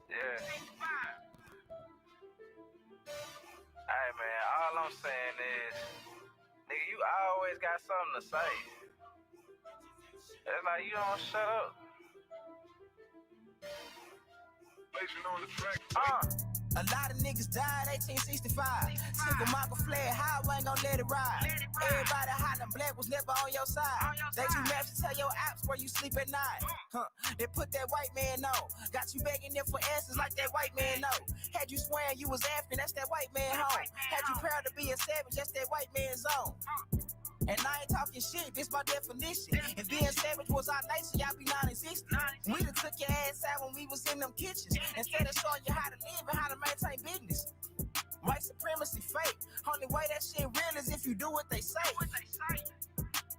Yeah. Hey man, all I'm saying is, nigga, you always got something to say. It's like you don't shut up. On the track. A lot of niggas died 1865. Single Michael fled, how I ain't gon' let it ride. Everybody hiding black was never on your side. They do maps to tell your apps where you sleep at night. They put that white man on. Got you begging them for answers like that white man know. Had you swearing you was African, that's that white man home. Had you proud to be a savage, that's that white man's zone. And I ain't talking shit, this my definition. If being savage was our nation, y'all be non-existent. We done took your ass out when we was in them kitchens. Instead of showing you how to live and how to maintain business. White supremacy fake. Only way that shit real is if you do what they say.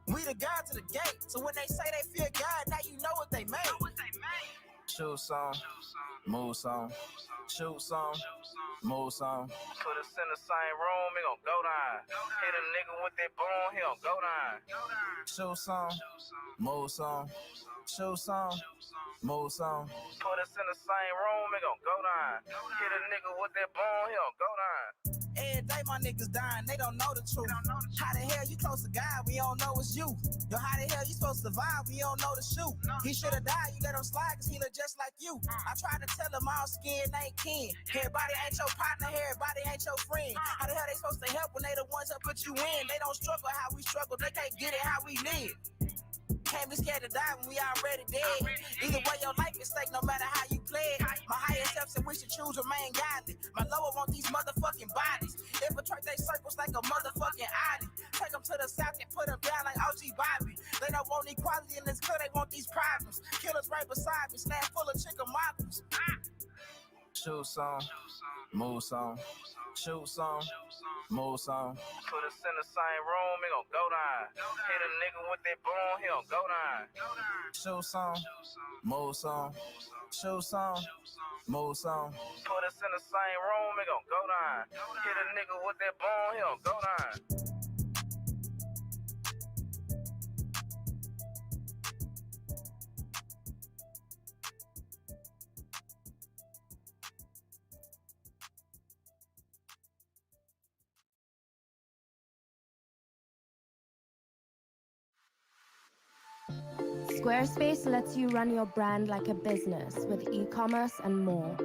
We the God to the gate. So when they say they fear God, now you know what they made. Shoot some, move some, shoot some, move some. Put us in the same room, he gon' go down. Hit a nigga with that boom, he gon' go down. Shoot some, move some, shoot some, move some. Put us in the same room, he gon' go down. Hit a nigga with that boom, he gon' go down. Every day my niggas dying, they don't know the truth. How the hell you close to God, we don't know it's you. Yo, how the hell you supposed to survive, we don't know the shoot. He should've died, you let him slide, cause he look just like you. I tried to tell him all skin ain't kin. Everybody ain't your partner, everybody ain't your friend. How the hell they supposed to help when they the ones that put you in? They don't struggle how we struggle, they can't get it how we live. Can't be scared to die when we already dead. Either way, your life is stake no matter how you play it. My higher self said we should choose remain godly. My lower want these motherfucking bodies. Infiltrate they circles like a motherfucking Audi. Take them to the south and put them down like OG Bobby. They don't want equality in this club, they want these problems. Killers right beside me, snap full of chicken moppers. Shoot some, move some, shoot some, move some. Put us in the same room, he gon' go down. Hit a nigga with that boom, he gon' go down. Shoot some, move some, shoot some, move some. Put us in the same room, he gon' go down. Hit a nigga with that boom, he gon' go down. Squarespace lets you run your brand like a business with e-commerce and more.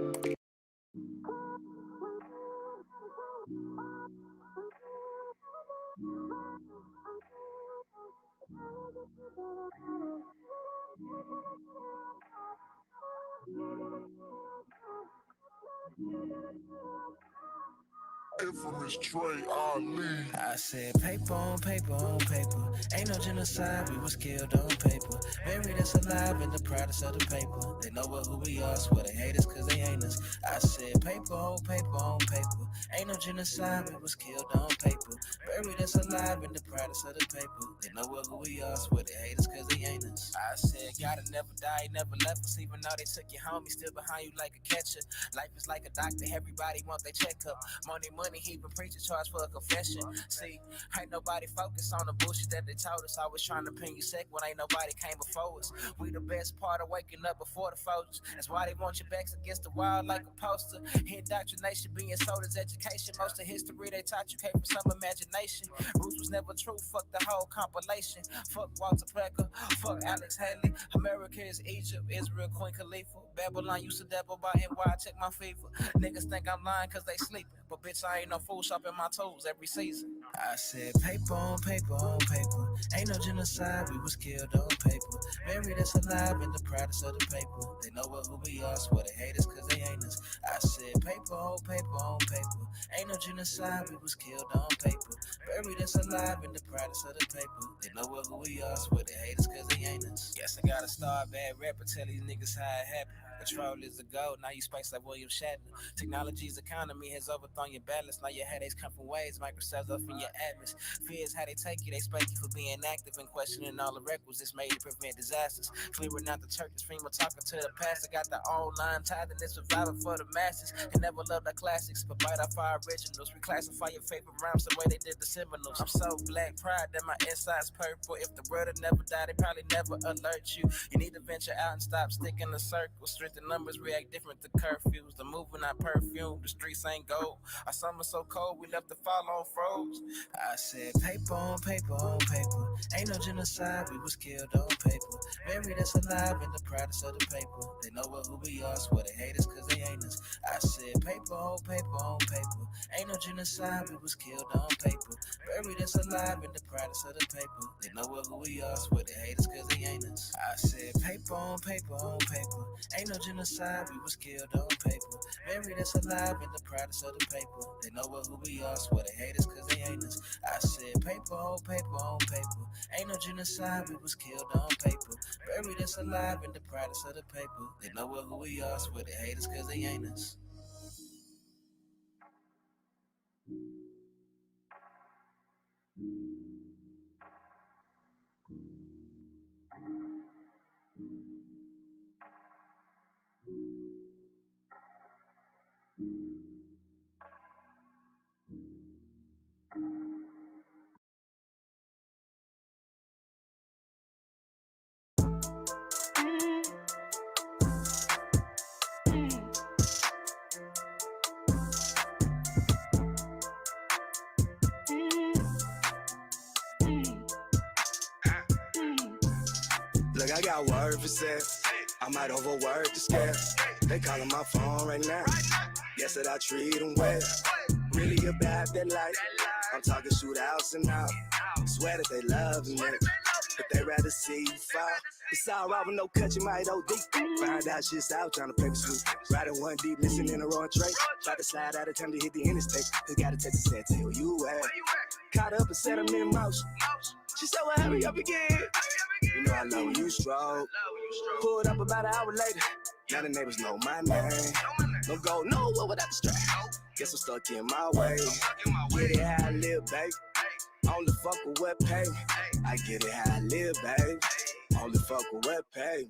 Infamous Trey Ali. I said paper on paper on paper. Ain't no genocide, we was killed on paper. Buried us alive in the proudest of the paper. They know who we are, swear they hate us cause they ain't us. I said paper on paper on paper. Ain't no genocide, we was killed on paper. Buried us alive in the proudest of the paper. They know who we are, swear they hate us cause they ain't us. I said gotta never die, never left us. Even though they took you home, he still behind you like a catcher. Life is like a doctor, everybody want their checkup. Money, he been preaching, charge for a confession. See, ain't nobody focused on the bullshit that they told us. I was trying to pin you sick when ain't nobody came before us. We the best part of waking up before the folks. That's why they want your backs against the wall like a poster. Indoctrination being sold as education. Most of history they taught you came from some imagination. Roots was never true, fuck the whole compilation. Fuck Walter Plecker, fuck Alex Haley. America is Egypt, Israel, Queen Khalifa. Babylon used to dabble by NY, check my fever. Niggas think I'm lying cause they sleeping. But bitch, I ain't no fool shopping my toes every season. I said paper on paper on paper. Ain't no genocide, we was killed on paper. Buried us alive in the proudest of the paper. They know who we are, swear they hate us cause they ain't us. I said paper on paper on paper. Ain't no genocide, we was killed on paper. Buried us alive in the proudest of the paper. They know who we are, swear they hate us cause they ain't us. Guess I gotta start bad rapper, tell these niggas how it happened. Control is the goal, now you space like William Shatner. Technology's economy has overthrown your balance. Now your headaches come from waves, Microsoft's up in your atmosphere. Fears how they take you, they spank you for being active and questioning all the requisites made to prevent disasters. Clearing out the churches, FEMA talking to the pastor. Got the online tithing, it's survival for the masses. And never loved our classics, but bite off our originals. Reclassify your favorite rhymes the way they did the Seminoles. I'm so black pride that my inside's purple. If the world had never died, they probably never alert you. You need to venture out and stop sticking to circles. Strength and numbers react different to curfews. The movement not perfume, the streets ain't gold. Our summer so cold, we left the fall on froze. I said paper on paper on paper. Ain't no genocide, we was killed on paper. Buried us alive in the products of the paper. They know who we are, swear they hate us cause they ain't us. I said paper on paper on paper. Ain't no genocide, we was killed on paper. Buried us alive in the products of the paper. They know who we are, swear they hate us cause they ain't us. I said paper on paper on paper. Ain't no genocide, we was killed on paper. Buried us alive in the products of the paper. They know who we are, swear they hate us cause they ain't us. I said paper on paper on paper. Ain't no genocide, we was killed on paper. Buried us alive in the products of the paper. They know who we are, swear they hate us cause they ain't us. Look, I got word for sex. I might overwork the scale. They calling my phone right now. Guess that I treat them well. Really about that life. I'm talking shootouts and out. Swear that they loving it, but they rather see you fall. It's alright with no cut, you might OD. Find out shit's out, trying to play the sweet. Riding one deep, missing in a wrong tray. Tried to slide out of time to hit the interstate. Just got a text and said, tell you at. Caught up and set them in motion. She said, well, hurry up again. You know I love when you stroke. Pulled up about an hour later. Now the neighbors know my name. Don't go nowhere without the strap. Guess I'm stuck in my way. Get it how I live, babe. Only fuck with what pay. I get it how I live, babe. Only fuck with what pay.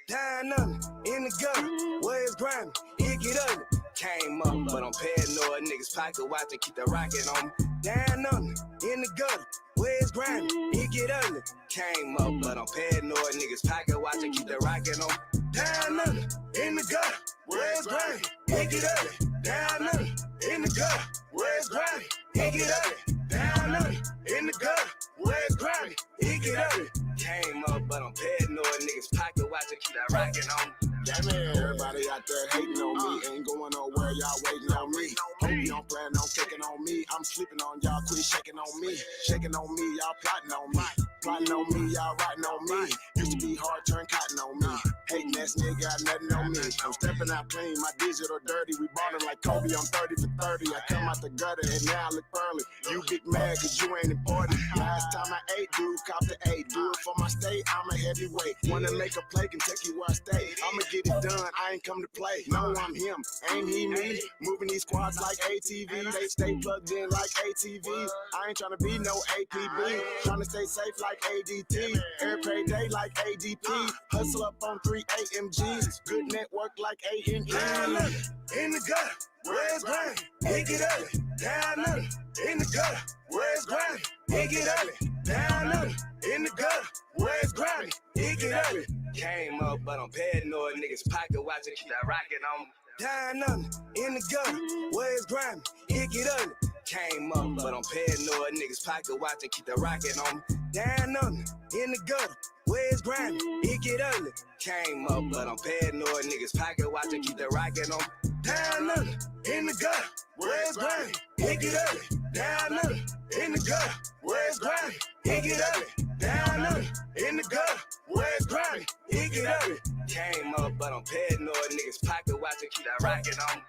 Down under, in the gutter, where's grimy? It get ugly. Came up, but I'm paranoid. Niggas pocket watching, keep the rocket on me. Down under, in the gutter, where's grimy? It get ugly. Came up, but I'm paranoid. Niggas pocket watching, keep the rocket on me. Down under, in the gutter, where's grimy? It get ugly. Down under, in the gutter, where's grimy? It get ugly. Down under, in the gutter, where's grimy? It get ugly. Came up, but I'm paranoid. Niggas pocket watching, keep that rockin' on me. Damn it, everybody out there hating on me. Ain't going nowhere, y'all waiting on me. Hope you don't plan on taking on me. I'm sleeping on y'all, quit shaking on me. Shaking on me, y'all plotting on me. Plotting on me, y'all writing on me. Used to be hard, turn cotton on me. Hating ass nigga got nothing on me. I'm stepping out clean, my digital dirty. We ballin' like Kobe, I'm 30 for 30. I come out the gutter and now I look pearly. You get mad cause you ain't important. Last time I ate, dude, cop the 8. Do it for my state, I'm a heavyweight. Wanna make a play, can take you where I stay. I'ma get it done, I ain't come to play. No, I'm him, ain't he me? Moving these squads like ATV. They stay plugged in like ATV. I ain't tryna be no APB. Tryna stay safe like ADT. Air pay day like ADP. Hustle up on 3 AMGs. Good network like A&E. Down under, in the gutter, where's Granny? It get ugly. Down under, in the gutter, where's Granny? It get ugly. Down under, in the gutter, where's Granny? It get ugly. Came up, but I'm paranoid. Niggas pocket watching, keep that rocket on me. Down under, in the gutter, where's Grammy? It get ugly. Came up, but I'm paranoid. Niggas pocket watching, keep that rocket on me. Down under, in the gutter, where's Grammy? It get ugly. Came up, but I'm paranoid. Niggas pocket watching, keep that rocket on me. Down under, in the gutter, where's Grammy? It get ugly. Down under, in the gutter, where's Grammy? It get ugly. Down under, in the gutter, where's Grammy? It get ugly. Came up, but I'm paranoid. Niggas pocket watching, keep that rocket on me.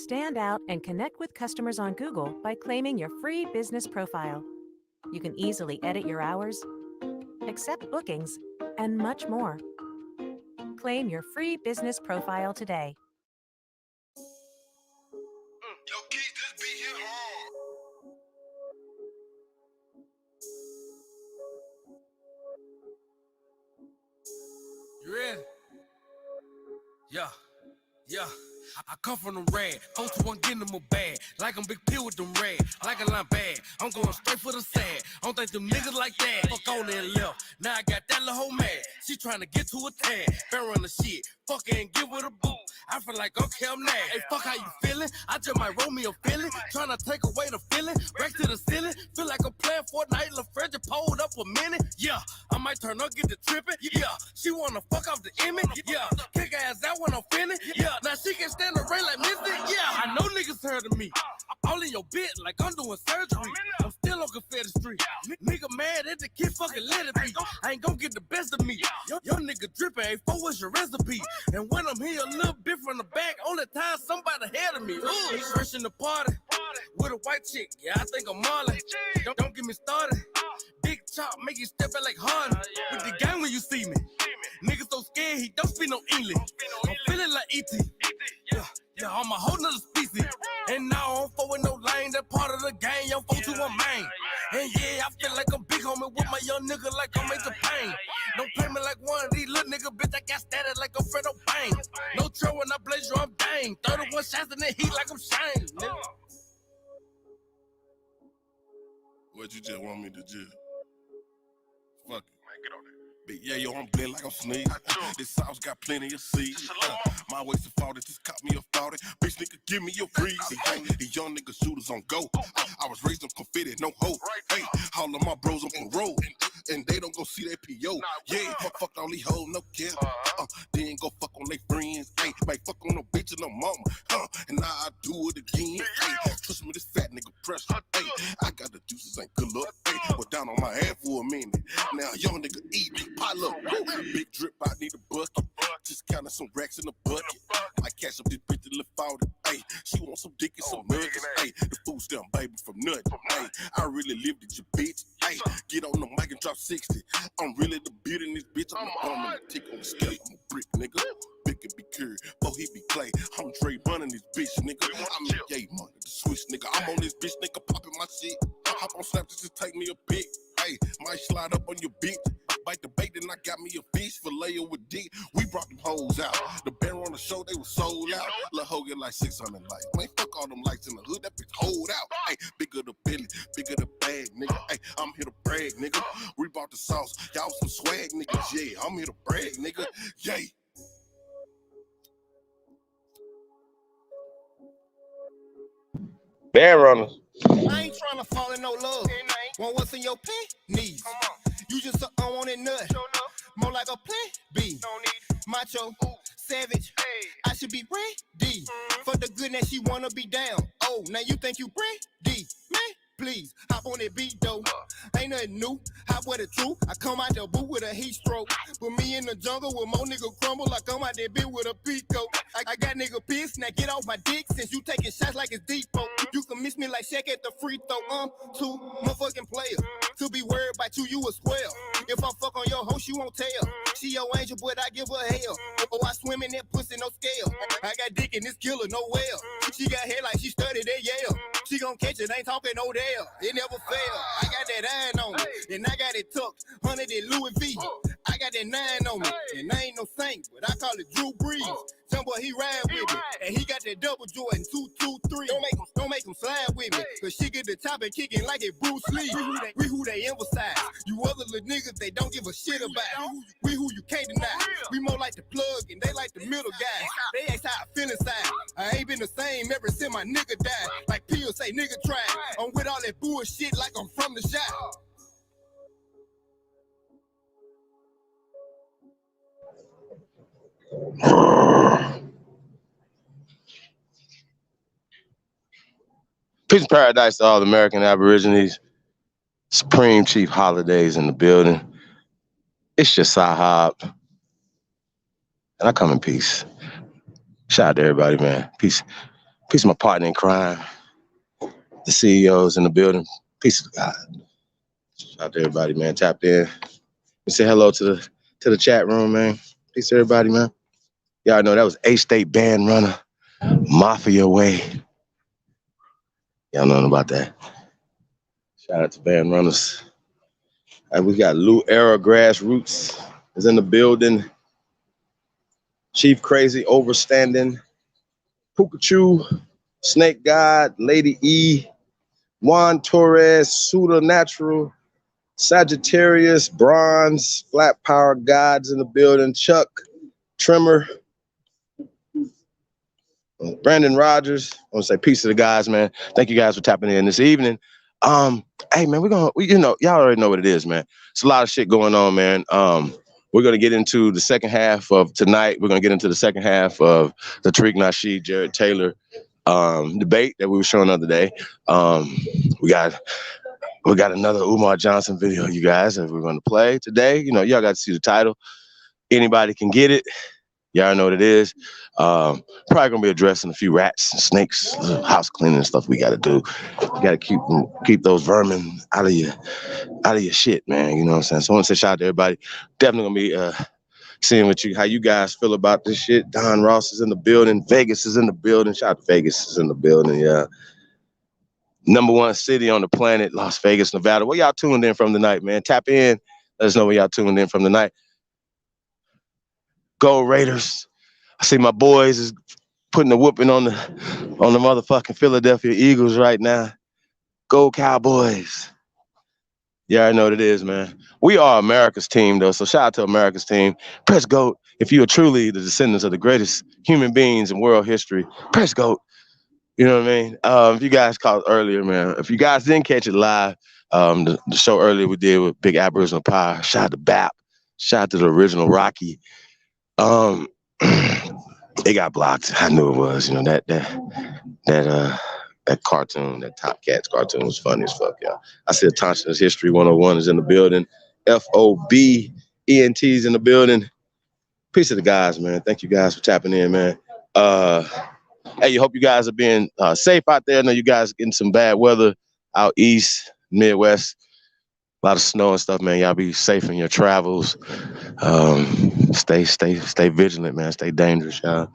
stand out and connect with customers on Google by claiming your free business profile. You can easily edit your hours, accept bookings, and much more. Claim your free business profile today. Yo, keep this beat here hard. You ready? Yeah. I come from them rad. Folks who want getting them a bag. Like I'm Big P with them rad. Like a line bag. I'm going straight for the sad. I don't think them niggas like that. Fuck on that left. Now I got that little hoe mad. She tryna get to a tag. Bear on the shit. Fuck her and give her a boot. I feel like, okay, I'm mad. Hey, fuck how you feeling? I just might roll me a feeling. Tryna take away the feeling. Back to the ceiling. Feel like I'm playing Fortnite. La Fred pulled up a minute. Yeah, I might turn up, get the tripping. Yeah, she wanna fuck off the image. Yeah, kick her ass out when I'm finished. Yeah, now she can stand the rain like Mystic. Yeah, I know niggas heard of me. All in your bit like I'm doing surgery. I'm still on Confetti Street. Nigga mad at the kid, fucking let it be. I ain't gon' get the best of me. Your nigga drippin', ain't for what's your recipe. And when I'm here a little bit from the back, only time somebody ahead of me. Ooh, he's fresh in the party with a white chick. Yeah, I think I'm Marley. Don't get me started. Big chop, make you step back like Harden. With the gang when you see me. Nigga so scared he don't speak no English. I'm feeling like E.T. Yeah, I'm a whole nother species. And now I don't fuck with no lane. That part of the game, young folks who I'm main. And yeah, I feel like I'm big homie with my young nigga like I'm Major Pain. Don't play me like one of these little nigga bitch. I got status like I'm Fredo Bang. No trail when I blaze you, I'm dang. 31 shots in the heat like I'm Shane. Nigga. What you just want me to do? Fuck it. Man, get on there. Big yeah, yo, I'm blend like I'm Sneak. This sauce got plenty of seeds. My waist is 40, just caught me a 40. Bitch nigga, give me your freeze. Hey, these young nigga shooters on go. I was raised on confetti, no hope. Hey, all of my bros on parole. And they don't go see that P.O. Yeah, fuck all these hoes, no care. Then go fuck on they friends. Hey, might fuck on no bitch and no mama. And now I do it again. Hey, trust me, this fat nigga pressure. Hey, I got the juices, ain't good luck. Hey, was down on my ass for a minute. Now young nigga eat, pile up. Big drip, I need a bucket. Just counting some racks in the bucket. I catch up this bitch that look 40. Hey, she want some dick and some nuggets. Hey, the food stamp baby from nothing. Hey, I really lived it, you bitch. Hey, get on the mic and drop 60. I'm really the beat in this bitch. I'm a bum and a tick on the scale. I'm a brick, nigga. Big and be cured. Before he be clay. I'm Dre running this bitch, nigga. I'm a yay money, the switch, nigga. I'm on this bitch, nigga, popping my shit. Hop on Snap, just take me a pic. Hey, might slide up on your bitch. Bite the bait, then I got me a fish fillet with dick. We brought them hoes out. The band on the show, they was sold out. Lil' hoe get like 600 lights. Man, fuck all them lights in the hood. That bitch hold out. Hey, bigger the Billy, bigger the bag, nigga. Hey, I'm here to brag, nigga. We bought the sauce. Y'all some swag, niggas. Yeah, I'm here to brag, nigga. Yay. Band runners. I ain't trying to fall in no love. Want what's in your knees? You just an unwanted nut. More like a plan B. Macho, savage. I should be ready for the goodness she wanna be down. Oh, now you think you ready, man? Please, hop on that beat though. Ain't nothing new. Hop with the truth. I come out the boot with a heat stroke. Put me in the jungle with more nigga crumble. I come out that bitch with a pico. I got nigga pissed. Now get off my dick since you taking shots like it's depot. You can miss me like Shaq at the free throw. Two motherfucking player. To be worried about you, you a square. If I fuck on your hoe, she won't tell. She your angel, but I give her hell. Oh, I swim in that pussy, no scale. I got dick in this killer, no well. She got hair like she studied at Yale. She gon' catch it, ain't talking no Dale. It never fail. I got that iron on me, and I got it tucked. 100 at Louis V. I got that 9 on me, and I ain't no saint, but I call it Drew Brees. Some boy, he ride with me, and he got that double Jordan 223. Don't make him slide with me, cause she get the top and kicking like it Bruce Lee. We who they emphasize. You other little niggas they don't give a shit about. We who you can't deny. We more like the plug, and they like the middle guys. They ask how I feel inside. I ain't been the same ever since my nigga died. Like P.O. say, nigga try. I'm with all that bullshit like I'm from the shop. Peace and paradise to all the American Aborigines. Supreme Chief Holidays in the building. It's your Sahab. And I come in peace. Shout out to everybody, man. Peace Peace to my partner in crime. The CEOs in the building. Peace to God. Shout out to everybody, man. Tapped in. We say hello to the chat room, man. Peace to everybody, man. Y'all know that was A-State Band Runner, Mafia Way. Y'all know about that. Shout out to Band Runners. And we got Lou Era Grassroots is in the building. Chief Crazy Overstanding. Pikachu, Snake God, Lady E, Juan Torres, Suda Natural, Sagittarius, Bronze, Flat Power Gods in the building, Chuck, Trimmer, Brandon Rogers. I want to say peace to the guys, man. Thank you guys for tapping in this evening. Hey man, y'all already know what it is, man. It's a lot of shit going on, man. We're gonna get into the second half of tonight. We're gonna get into the second half of the Tariq Nasheed, Jared Taylor debate that we were showing the other day. We got another Umar Johnson video, you guys, that we're gonna play today. You know, y'all got to see the title. Anybody can get it. Y'all know what it is. Probably gonna be addressing a few rats and snakes, house cleaning and stuff we gotta do. You gotta keep those vermin out of your shit, man. You know what I'm saying? So I want to say shout out to everybody. Definitely gonna be seeing how you guys feel about this shit. Don Ross is in the building. Vegas is in the building. Shout out to Vegas is in the building. Yeah. #1 city on the planet, Las Vegas, Nevada. Where y'all tuned in from tonight, man? Tap in. Let us know where y'all tuned in from tonight. Go Raiders. I see my boys is putting the whooping on the motherfucking Philadelphia Eagles right now. Go Cowboys. Yeah, I know what it is, man. We are America's team, though, so shout out to America's team. Press GOAT. If you are truly the descendants of the greatest human beings in world history, press GOAT. You know what I mean? If you guys caught earlier, man, if you guys didn't catch it live, the show earlier we did with Big Aboriginal Power. Shout out to BAP. Shout out to the original Rocky. It got blocked. I knew it was. You know, that cartoon, that Top Cats cartoon was funny as fuck, y'all. I said Thompson's History 101 is in the building. FOBENT's in the building. Peace to the guys, man. Thank you guys for tapping in, man. Hey, hope you guys are being safe out there. I know you guys getting some bad weather out east, Midwest. A lot of snow and stuff, man. Y'all be safe in your travels. Stay vigilant, man. Stay dangerous, y'all.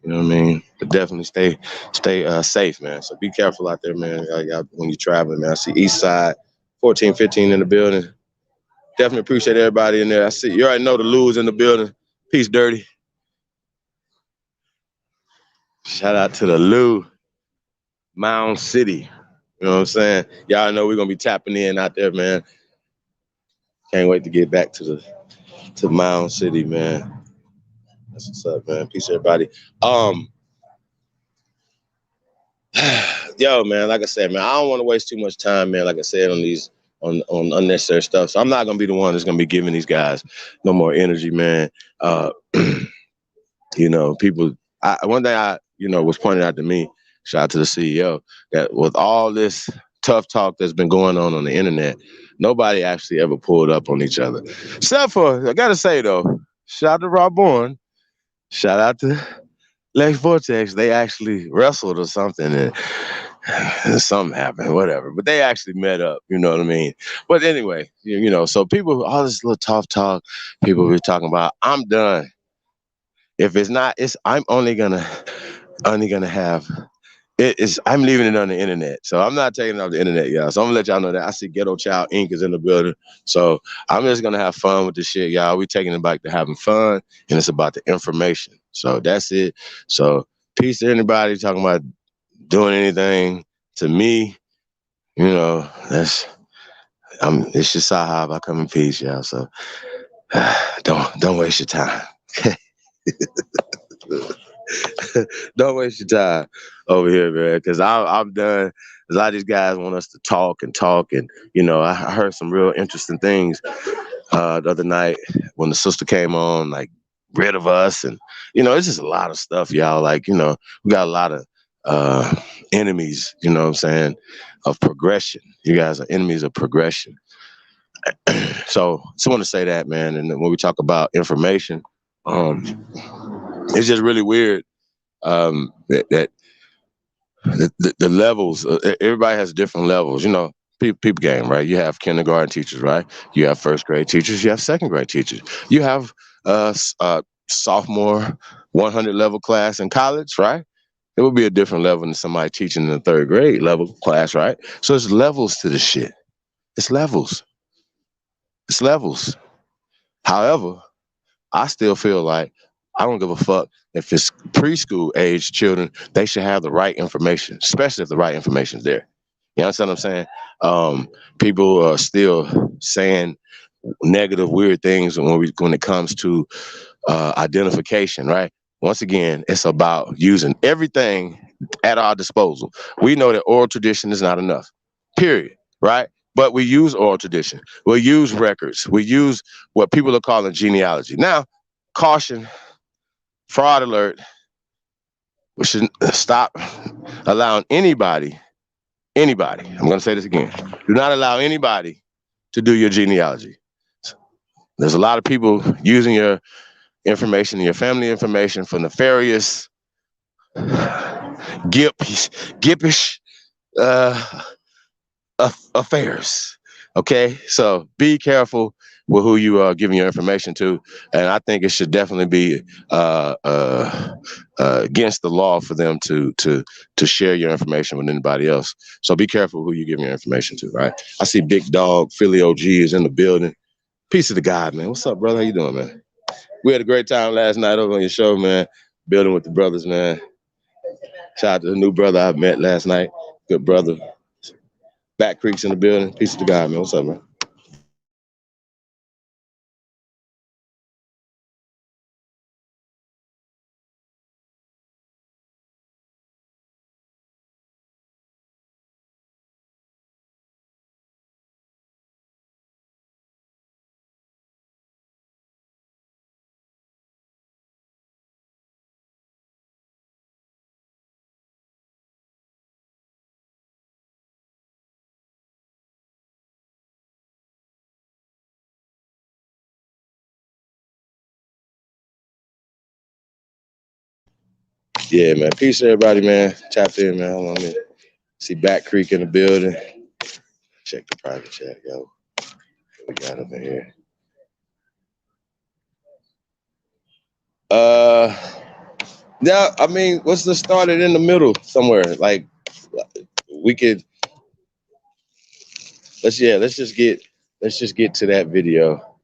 You know what I mean? But definitely stay safe, man. So be careful out there, man. Y'all, when you're traveling, man. I see East Side 1415 in the building. Definitely appreciate everybody in there. I see you already know the Lou's in the building. Peace, Dirty. Shout out to the Lou, Mound City. You know what I'm saying? Y'all know we're gonna be tapping in out there, man. Can't wait to get back to Mound City, man. That's what's up, man. Peace, everybody. Yo, man, like I said, man, I don't want to waste too much time, man. Like I said, on unnecessary stuff. So I'm not gonna be the one that's gonna be giving these guys no more energy, man. You know, people. One thing was pointed out to me. Shout out to the CEO that with all this tough talk that's been going on the internet, nobody actually ever pulled up on each other. Except for, I gotta say though, shout out to Rob Bourne, shout out to Lex Vortex. They actually wrestled or something and something happened, whatever. But they actually met up, you know what I mean? But anyway, you know, so people, all this little tough talk, people be talking about, I'm done. If it's not, I'm only gonna have I'm leaving it on the internet. So I'm not taking it off the internet, y'all. So I'm gonna let y'all know that I see Ghetto Child Inc. is in the building. So I'm just gonna have fun with this shit, y'all. We taking it back to having fun, and it's about the information. So that's it. So peace to anybody talking about doing anything to me. You know, it's just Sahab. I come in peace, y'all. So don't waste your time. Don't waste your time over here, man, because I'm done. A lot of these guys want us to talk, and you know, I heard some real interesting things the other night when the sister came on, like rid of us, and you know, it's just a lot of stuff, y'all. Like, you know, we got a lot of enemies, you know what I'm saying, of progression. You guys are enemies of progression. So just want to say that, man. And when we talk about information, it's just really weird that the levels. Everybody has different levels. You know, people game, right? You have kindergarten teachers, right? You have first grade teachers. You have second grade teachers. You have sophomore 100 level class in college, right? It would be a different level than somebody teaching in the third grade level class, right? So it's levels to the shit. It's levels. It's levels. However, I still feel like I don't give a fuck if it's preschool age children. They should have the right information, especially if the right information is there. You understand what I'm saying? People are still saying negative, weird things when it comes to identification, right? Once again, it's about using everything at our disposal. We know that oral tradition is not enough, period, right? But we use oral tradition. We use records. We use what people are calling genealogy. Now, caution, fraud alert. We should stop allowing anybody, I'm going to say this again. Do not allow anybody to do your genealogy. There's a lot of people using your information, your family information for nefarious, gippish affairs. Okay, so be careful with who you are giving your information to, and I think it should definitely be against the law for them to share your information with anybody else. So be careful who you give your information to. Right? I see Big Dog Philly OG is in the building. Peace of the God, man. What's up, brother? How you doing, man? We had a great time last night over on your show, man. Building with the brothers, man. Shout out to the new brother I met last night. Good brother. Back Creek's in the building. Peace of the God, man. What's up, man? Yeah, man. Peace, everybody, man. Tapped in, man. Hold on, man. See Back Creek in the building. Check the private chat, yo. What we got up in here? Yeah, I mean, let's just start it in the middle somewhere. Like, we could. Let's just get to that video.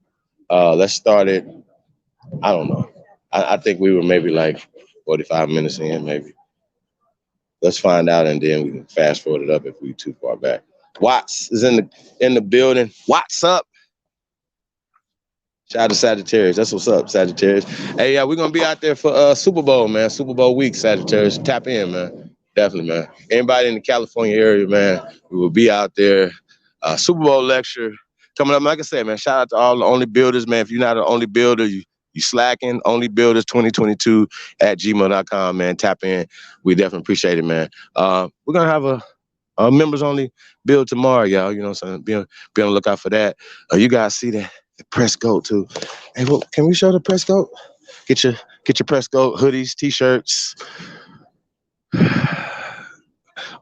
Let's start it. I don't know. I think we were maybe like 45 minutes in, maybe. Let's find out, and then we can fast forward it up if we too far back. Watts is in the building. Watts up. Shout out to Sagittarius. That's what's up, Sagittarius. Hey, yeah, we're gonna be out there for Super Bowl, man. Super Bowl week, Sagittarius. Tap in, man. Definitely, man. Anybody in the California area, man, we will be out there. Super Bowl lecture coming up. Like I said, man, shout out to all the Only Builders, man. If you're not an Only Builder, you slacking. onlybuilders2022@gmail.com, man. Tap in. We definitely appreciate it, man. We're gonna have a members only build tomorrow, y'all. You know what I'm saying? Be on the lookout for that. You guys see that the press goat too. Hey, well, can we show the press goat? Get your press goat hoodies, t-shirts.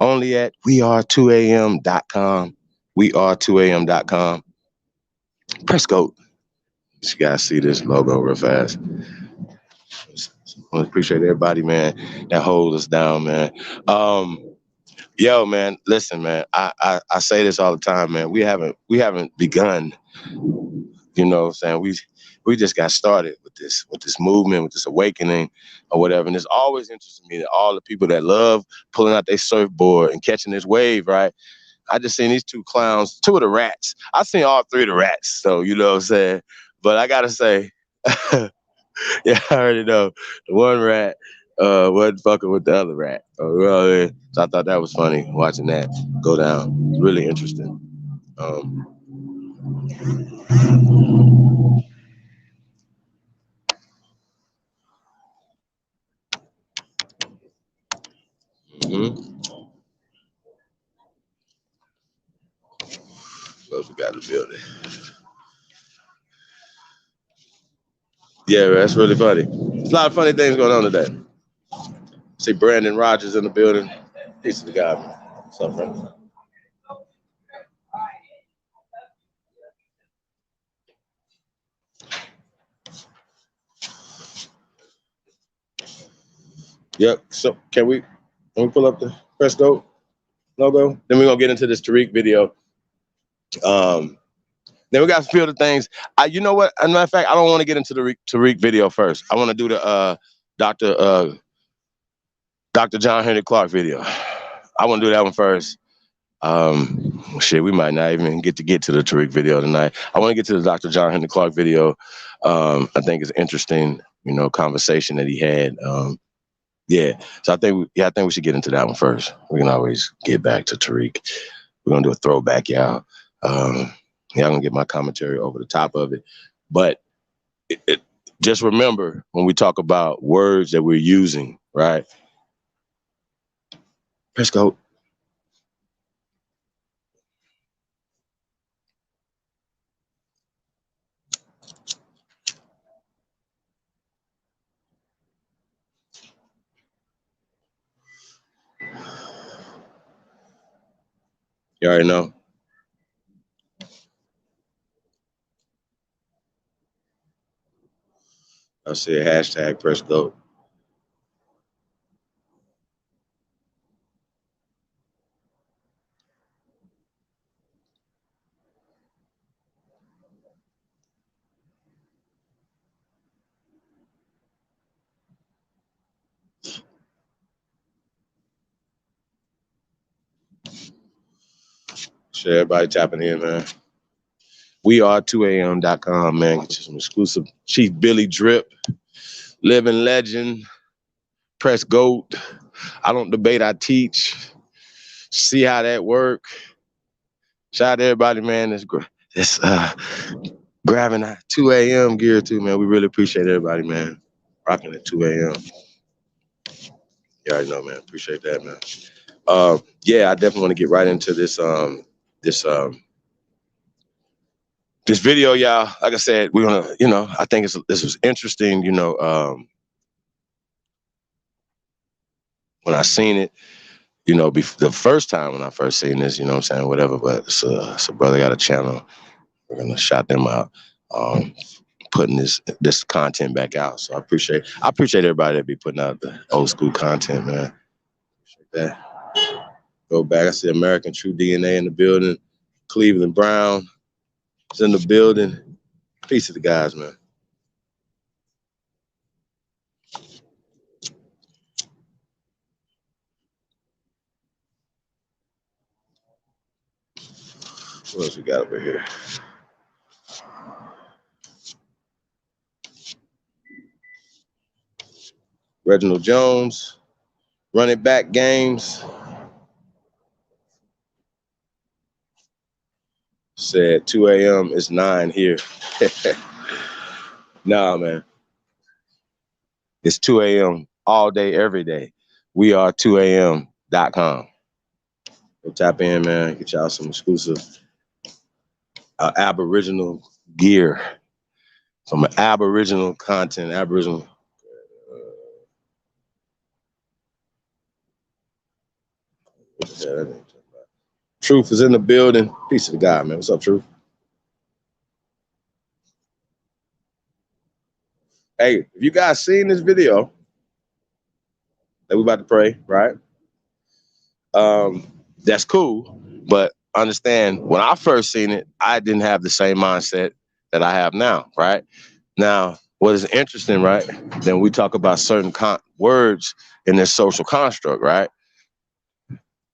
Only at weare2am.com. weare2am.com. Press goat. You guys see this logo real fast. I appreciate everybody, man, that holds us down, man. Yo, man, listen, man. I say this all the time, man. We haven't begun. You know what I'm saying? We just got started with this movement, with this awakening or whatever. And it's always interesting me that all the people that love pulling out their surfboard and catching this wave, right? I just seen these two clowns, two of the rats. I seen all three of the rats, so you know what I'm saying? But I gotta say, yeah, I already know. The one rat wasn't fucking with the other rat. You know what I mean? So I thought that was funny watching that go down. It's really interesting. What else we got in the building? Yeah, that's really funny. There's a lot of funny things going on today. See Brandon Rogers in the building. Peace to the God, man. What's up, friend? Yep. So can we pull up the press go logo? Then we're gonna get into this Tariq video. Then we got a few other things. You know what? As a matter of fact, I don't want to get into the Tariq video first. I want to do the Dr. John Henry Clark video. I want to do that one first. Shit, we might not even get to the Tariq video tonight. I want to get to the Dr. John Henry Clark video. I think it's interesting, you know, conversation that he had. Yeah, so I think we should get into that one first. We can always get back to Tariq. We're gonna do a throwback, y'all. Y'all gonna get my commentary over the top of it, but just remember when we talk about words that we're using, right? Let's go. You already know. I'll see a hashtag press go. Sure, everybody tapping in, man. We are 2am.com, man. Get you some exclusive Chief Billy drip, living legend, press goat. I don't debate, I teach. See how that work. Shout out to everybody, man. It's grabbing 2 a.m. gear too, man. We really appreciate everybody, man. Rocking at 2 a.m. You already know, man. Appreciate that, man. Yeah, I definitely want to get right into this this video, y'all. Like I said, we're gonna, you know, I think this was interesting, you know, when I seen it, you know, the first time when I first seen this, you know what I'm saying, whatever, but so brother got a channel. We're gonna shout them out, putting this content back out. So I appreciate everybody that be putting out the old school content, man. Appreciate that. Go back. I see American True DNA in the building. Cleveland Brown is in the building. Peace to the guys, man. What else we got over here? Reginald Jones, running back games. Said 2 a.m. is 9 here. Nah, man. It's 2 a.m. all day, every day. We are 2am.com. Go tap in, man. Get y'all some exclusive Aboriginal gear. Some Aboriginal content, Aboriginal. Truth is in the building. Peace to the guy, man. What's up, Truth? Hey, if you guys seen this video that we about to pray, right? That's cool, but understand when I first seen it, I didn't have the same mindset that I have now, right? Now, what is interesting, right? Then we talk about certain words in this social construct, right?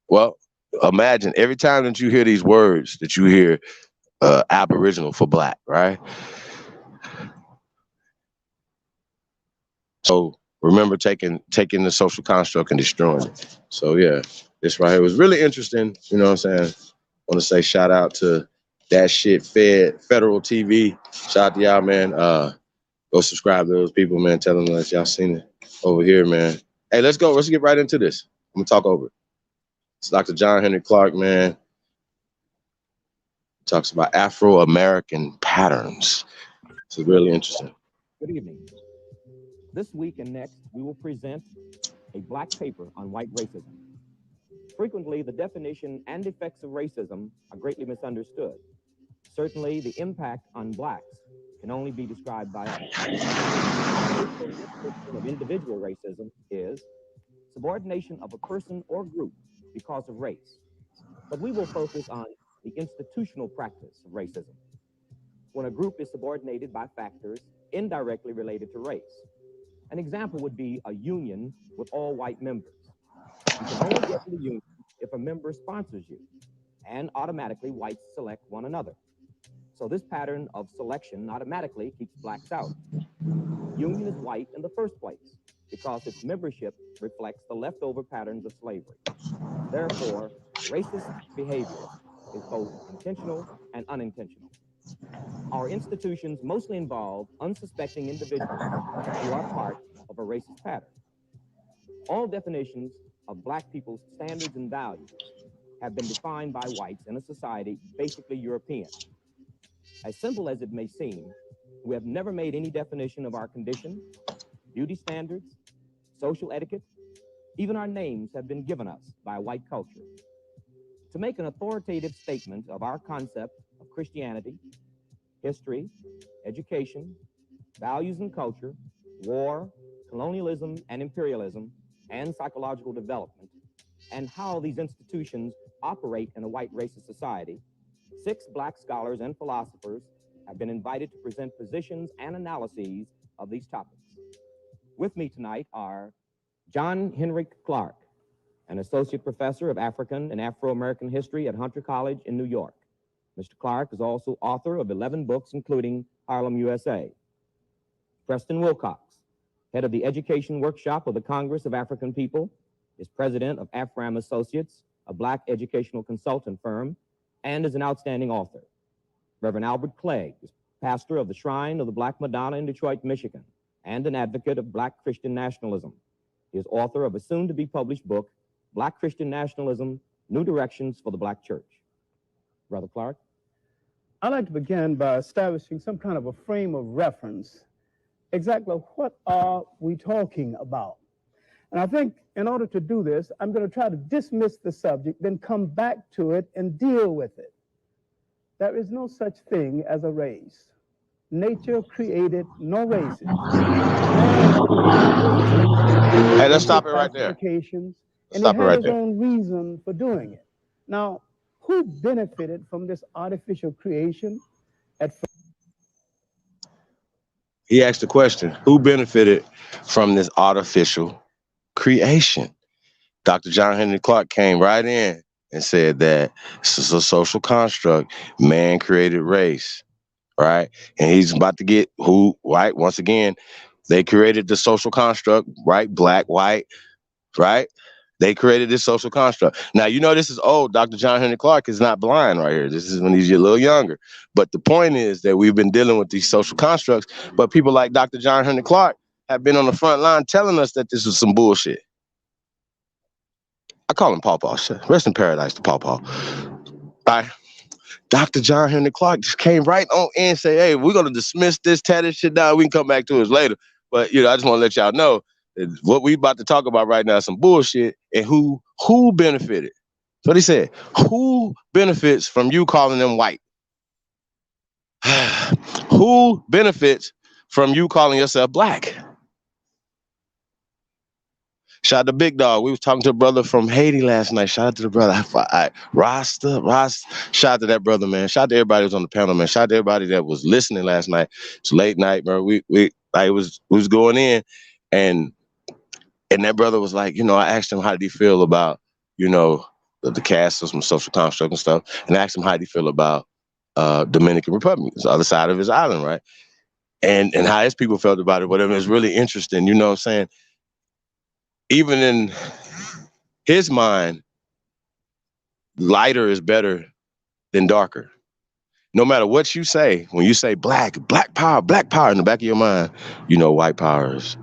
Well, imagine every time that you hear these words that you hear Aboriginal for black, right? So remember taking the social construct and destroying it. So yeah, this right here was really interesting. You know what I'm saying? I want to say shout out to That Shit Federal TV. Shout out to y'all, man. Go subscribe to those people, man. Tell them that y'all seen it over here, man. Hey, let's go. Let's get right into this. I'm gonna talk over it. It's Dr. John Henry Clark, man. Talks about Afro-American patterns. This is really interesting. Good evening. This week and next, we will present a black paper on white racism. frequently the definition and effects of racism are greatly misunderstood. Certainly, the impact on blacks can only be described by us. The definition of individual racism is subordination of a person or group because of race. But we will focus on the institutional practice of racism, when a group is subordinated by factors indirectly related to race. An example would be a union with all white members. You can only get to the union if a member sponsors you, and automatically whites select one another. So this pattern of selection automatically keeps blacks out. Union is white in the first place because its membership reflects the leftover patterns of slavery. Therefore, racist behavior is both intentional and unintentional. Our institutions mostly involve unsuspecting individuals who are part of a racist pattern. All definitions of black people's standards and values have been defined by whites in a society basically European. As simple as it may seem, we have never made any definition of our condition, beauty standards, social etiquette. Even our names have been given us by white culture. To make an authoritative statement of our concept of Christianity, history, education, values and culture, war, colonialism and imperialism, and psychological development, and how these institutions operate in a white racist society, 6 black scholars and philosophers have been invited to present positions and analyses of these topics. With me tonight are John Henrik Clarke, an associate professor of African and Afro-American history at Hunter College in New York. Mr. Clarke is also author of 11 books, including Harlem, USA. Preston Wilcox, head of the Education Workshop of the Congress of African People, is president of Afram Associates, a black educational consultant firm, and is an outstanding author. Reverend Albert Clegg is pastor of the Shrine of the Black Madonna in Detroit, Michigan, and an advocate of black Christian nationalism. He is author of a soon-to-be-published book, Black Christian Nationalism, New Directions for the Black Church. Brother Clarke? I'd like to begin by establishing some kind of a frame of reference. Exactly what are we talking about? And I think in order to do this, I'm going to try to dismiss the subject, then come back to it and deal with it. There is no such thing as a race. Nature created no races. Hey, let's stop it right there. And Stop it he right had his there. own reason for doing it. Now, who benefited from this artificial creation at first? He asked the question, who benefited from this artificial creation? Dr. John Henrik Clarke came right in and said that this is a social construct, man-created race, right? And he's about to get who, right? Once again, they created the social construct, right? Black, white, right? They created this social construct. Now, you know, this is old. Dr. John Henrik Clarke is not blind right here. This is when he's a little younger. But the point is that we've been dealing with these social constructs, but people like Dr. John Henrik Clarke have been on the front line telling us that this was some bullshit. I call him Pawpaw. Rest in paradise to Pawpaw. Bye. Dr. John Henrik Clarke just came right on in and say, hey, we're going to dismiss this, tear this shit down. We can come back to it later. But, you know, I just want to let y'all know that what we about to talk about right now is some bullshit, and who benefited. That's what he said. Who benefits from you calling them white? Who benefits from you calling yourself black? Shout out to Big Dog. We was talking to a brother from Haiti last night. Shout out to the brother. Rasta. Shout out to that brother, man. Shout out to everybody who was on the panel, man. Shout out to everybody that was listening last night. It's late night, bro. We was going in, and that brother was like, you know, I asked him how did he feel about, you know, the caste system, social construct and stuff, and I asked him how did he feel about Dominican Republic, the other side of his island, right? And how his people felt about it, whatever. It's really interesting, you know what I'm saying? Even in his mind, lighter is better than darker. No matter what you say, when you say black power in the back of your mind, you know white power is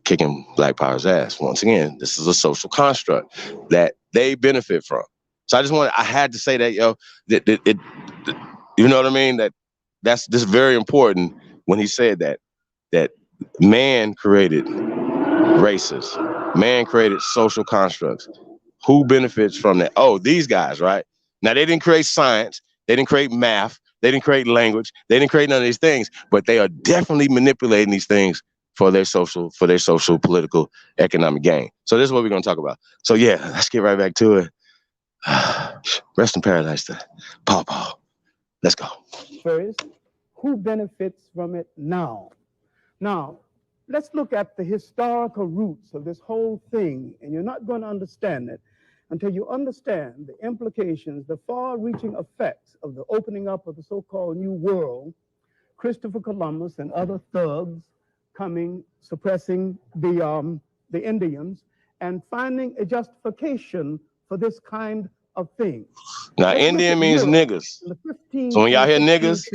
kicking black power's ass. Once again, this is a social construct that they benefit from. So I had to say that, yo, that you know what I mean? That's very important when he said that man created races. Man created social constructs. Who benefits from that? Oh, these guys, right? Now, they didn't create science. They didn't create math. They didn't create language. They didn't create none of these things, but they are definitely manipulating these things for their social, political, economic gain. So this is what we're going to talk about. So yeah, let's get right back to it. Rest in paradise to Paul. Let's go. First, who benefits from it now? Now, let's look at the historical roots of this whole thing, and you're not going to understand it until you understand the implications, the far-reaching effects of the opening up of the so-called New World, Christopher Columbus and other thugs coming, suppressing the Indians, and finding a justification for this kind of thing. Now, Indian means niggas. So when y'all hear niggas,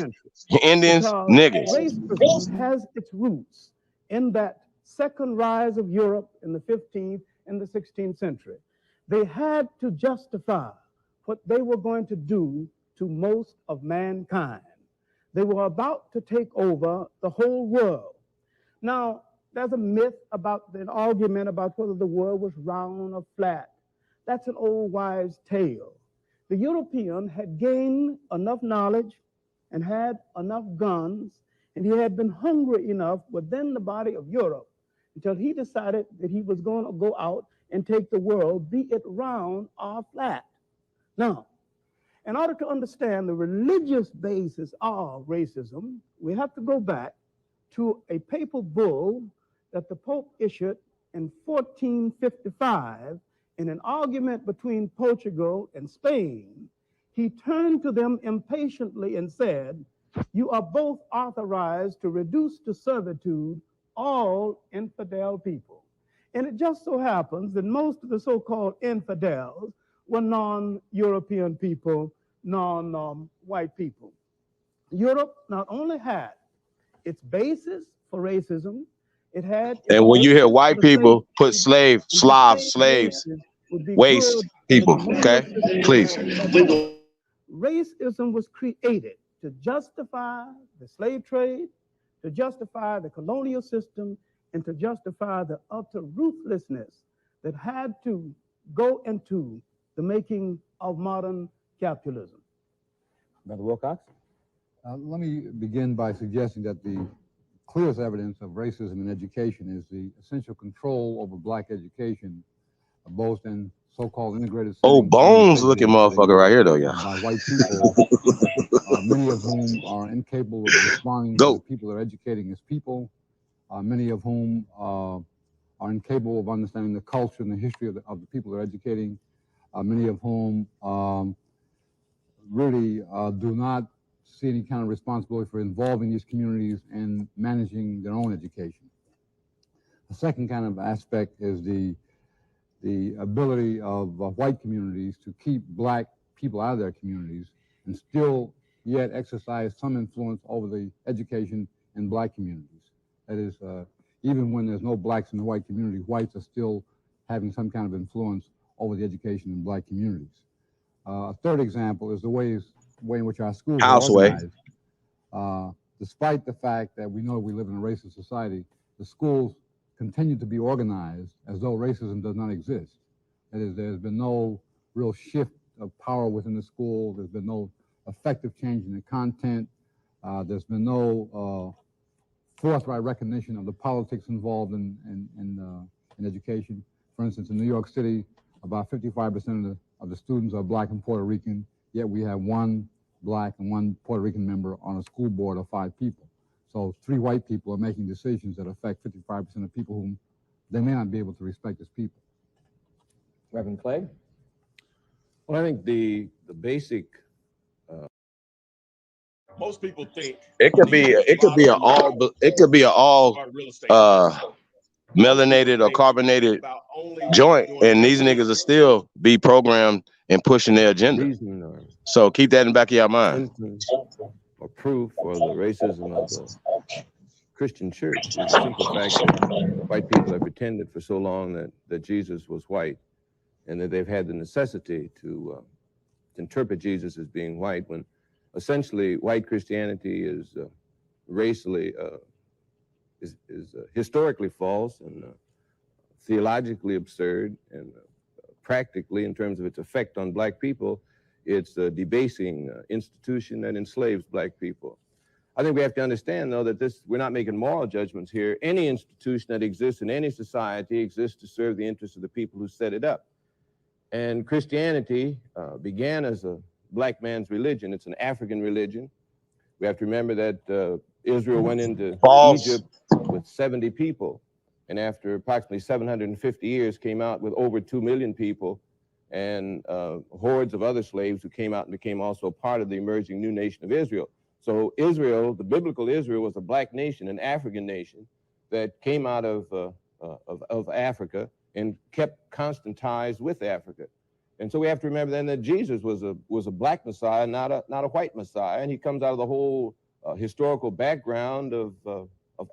Indians, niggas. Racism has its roots in that second rise of Europe in the 15th and the 16th century. They had to justify what they were going to do to most of mankind. They were about to take over the whole world. Now, there's a myth about an argument about whether the world was round or flat. That's an old wives' tale. The European had gained enough knowledge and had enough guns, and he had been hungry enough within the body of Europe until he decided that he was going to go out and take the world, be it round or flat. Now, in order to understand the religious basis of racism, we have to go back to a papal bull that the Pope issued in 1455 in an argument between Portugal and Spain. He turned to them impatiently and said, "You are both authorized to reduce to servitude all infidel people." And it just so happens that most of the so-called infidels were non-European people, non-white people. Europe not only had its basis for racism, it had... And when you hear white people put slaves, waste people, okay? Please. Racism was created to justify the slave trade, to justify the colonial system, and to justify the utter ruthlessness that had to go into the making of modern capitalism. Brother Wilcox? Let me begin by suggesting that the clearest evidence of racism in education is the essential control over black education, both in so-called integrated... Oh, bones looking motherfucker right here, though, yeah. By white people, many of whom are incapable of responding to the people they're educating as people, many of whom are incapable of understanding the culture and the history of the people they're educating, many of whom really do not see any kind of responsibility for involving these communities in managing their own education. The second kind of aspect is the ability of white communities to keep black people out of their communities and still yet exercise some influence over the education in black communities. That is, even when there's no blacks in the white community, whites are still having some kind of influence over the education in black communities. A third example is the way in which our schools are organized. Despite the fact that we know we live in a racist society, the schools continue to be organized as though racism does not exist. That is, there's been no real shift of power within the school. There's been no effective change in the content. There's been no forthright recognition of the politics involved in education. For instance, in New York City, about 55% of the students are black and Puerto Rican, yet we have one black and one Puerto Rican member on a school board of 5 people. So 3 white people are making decisions that affect 55% of people whom they may not be able to respect as people. Reverend Clegg? Well, I think the basic... Most people think it could be an all melanated or carbonated joint, and these niggas will still be programmed and pushing their agenda. So keep that in the back of your mind. Or proof for the racism of the Christian church is the simple fact that white people have pretended for so long that Jesus was white, and that they've had the necessity to interpret Jesus as being white, when essentially white Christianity is racially historically false and theologically absurd and practically, in terms of its effect on black people, it's a debasing institution that enslaves black people. I think we have to understand, though, that we're not making moral judgments here. Any institution that exists in any society exists to serve the interests of the people who set it up. And Christianity began as a black man's religion. It's an African religion. We have to remember that Israel went into Egypt with 70 people, and after approximately 750 years came out with over 2 million people, and hordes of other slaves who came out and became also part of the emerging new nation of Israel. So Israel, the biblical Israel, was a black nation, an African nation that came out of Africa and kept constant ties with Africa. And so we have to remember then that Jesus was a black Messiah, not a white Messiah, and he comes out of the whole historical background of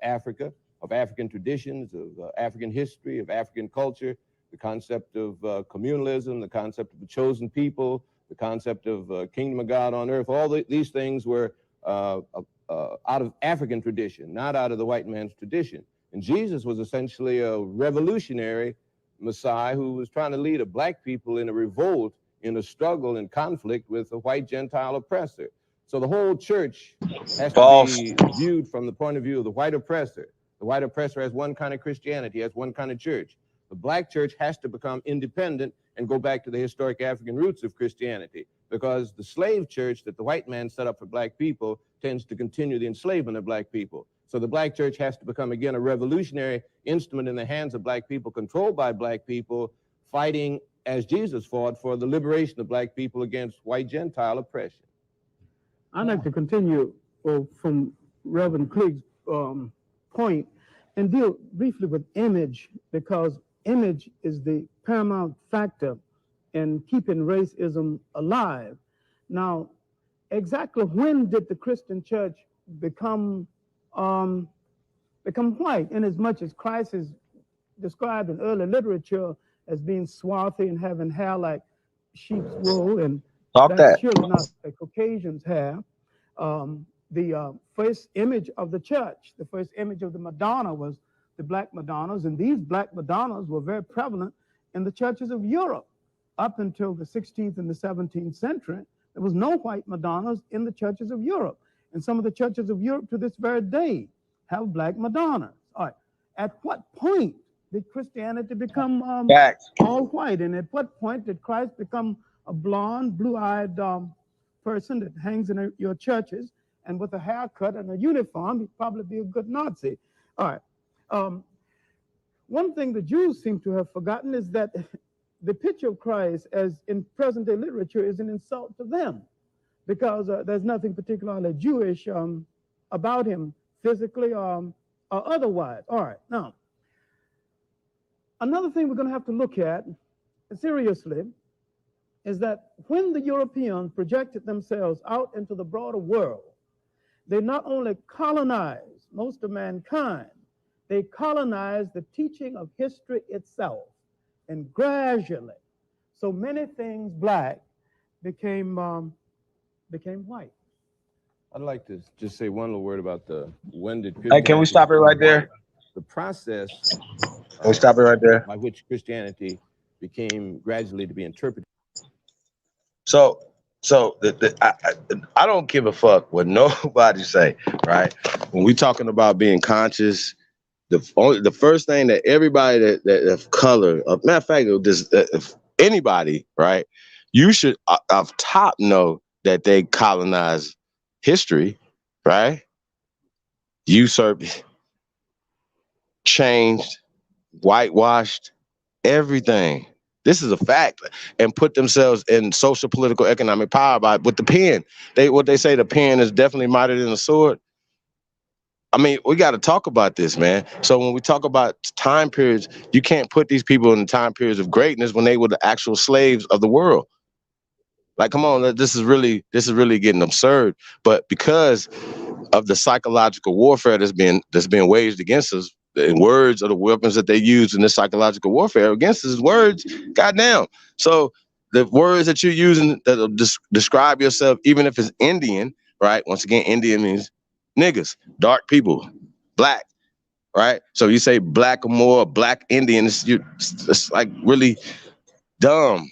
Africa, of African traditions, of African history, of African culture, the concept of communalism, the concept of the chosen people, the concept of kingdom of God on earth. All these things were out of African tradition, not out of the white man's tradition. And Jesus was essentially a revolutionary Messiah who was trying to lead a black people in a revolt, in a struggle and conflict with a white Gentile oppressor. So the whole church has to be viewed from the point of view of the white oppressor. The white oppressor has one kind of Christianity, has one kind of church. The black church has to become independent and go back to the historic African roots of Christianity, because the slave church that the white man set up for black people tends to continue the enslavement of black people. So the black church has to become, again, a revolutionary instrument in the hands of black people, controlled by black people, fighting, as Jesus fought, for the liberation of black people against white Gentile oppression. I'd like to continue from Reverend Cleague's point and deal briefly with image, because image is the paramount factor in keeping racism alive. Now, exactly when did the Christian church become white, in as much as Christ is described in early literature as being swarthy and having hair like sheep's wool, and that's surely not a Caucasian's hair. The first image of the church, the first image of the Madonna was the black Madonnas, and these black Madonnas were very prevalent in the churches of Europe. Up until the 16th and the 17th century, there was no white Madonnas in the churches of Europe. And some of the churches of Europe to this very day have black Madonnas. All right. At what point did Christianity become all white? And at what point did Christ become a blonde, blue-eyed person that hangs in your churches, and with a haircut and a uniform, he'd probably be a good Nazi? All right. One thing the Jews seem to have forgotten is that the picture of Christ, as in present-day literature, is an insult to them, because there's nothing particularly Jewish about him, physically or otherwise. All right, now, another thing we're going to have to look at seriously is that when the Europeans projected themselves out into the broader world, they not only colonized most of mankind, they colonized the teaching of history itself. And gradually, so many things black became white. I'd like to just say one little word about when did Christianity... Hey, can we stop it right there? The process... Can we stop it right there? ...by which Christianity became gradually to be interpreted. So I don't give a fuck what nobody say, right? When we talking about being conscious, the first thing that everybody that of color, matter of fact, if anybody, right, you should off top know that they colonized history, right? Usurped, changed, whitewashed, everything. This is a fact, and put themselves in social, political, economic power with the pen. What they say, the pen is definitely mightier than the sword. I mean, we got to talk about this, man. So when we talk about time periods, you can't put these people in the time periods of greatness when they were the actual slaves of the world. Like, come on, this is really getting absurd. But because of the psychological warfare that's being waged against us, and words are the weapons that they use in this psychological warfare against us, words, goddamn. So the words that you're using that describe yourself, even if it's Indian, right? Once again, Indian means niggas, dark people, black, right? So you say black or more, black Indian, it's like really dumb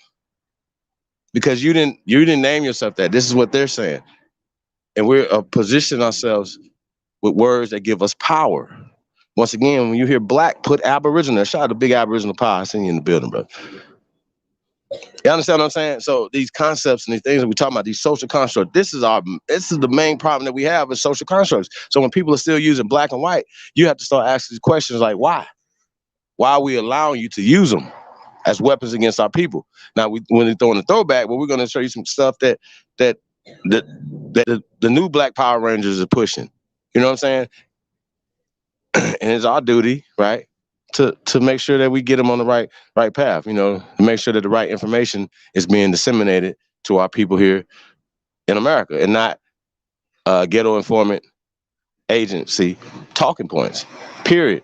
because you didn't name yourself that. This is what they're saying. And we're positioning ourselves with words that give us power. Once again, when you hear black, put Aboriginal. Shout out to Big Aboriginal Power. I seen you in the building, bro. You understand what I'm saying? So these concepts and these things that we're talking about, these social constructs, this is the main problem that we have is social constructs. So when people are still using black and white, you have to start asking questions like, why? Why are we allowing you to use them as weapons against our people? Now, when they throw in the throwback, well, we're going to show you some stuff that the new Black Power Rangers are pushing. You know what I'm saying? And it's our duty, right, to make sure that we get them on the right path. You know, to make sure that the right information is being disseminated to our people here in America, and not ghetto informant agency talking points. Period.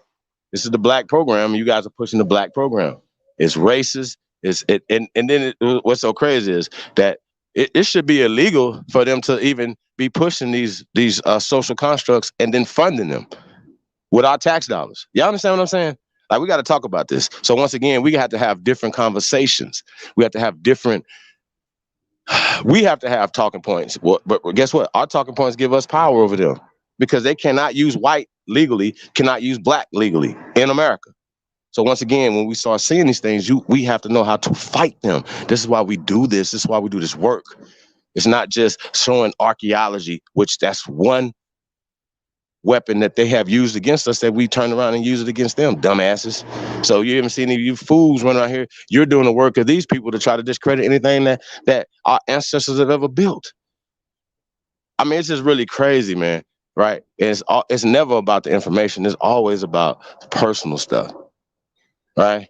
This is the black program. You guys are pushing the black program. It's racist. What's so crazy is that it should be illegal for them to even be pushing these social constructs and then funding them with our tax dollars. Y'all understand what I'm saying? Like, we got to talk about this. So once again, we have to have different conversations. We have to have talking points. But guess what? Our talking points give us power over them because they cannot use white legally, cannot use black legally in America. So once again, when we start seeing these things, we have to know how to fight them. This is why we do this. This is why we do this work. It's not just showing archaeology, which that's one weapon that they have used against us that we turn around and use it against them, dumbasses. So you haven't seen any of you fools running around here. You're doing the work of these people to try to discredit anything that our ancestors have ever built. I mean, it's just really crazy, man. Right? It's never about the information. It's always about the personal stuff. Right?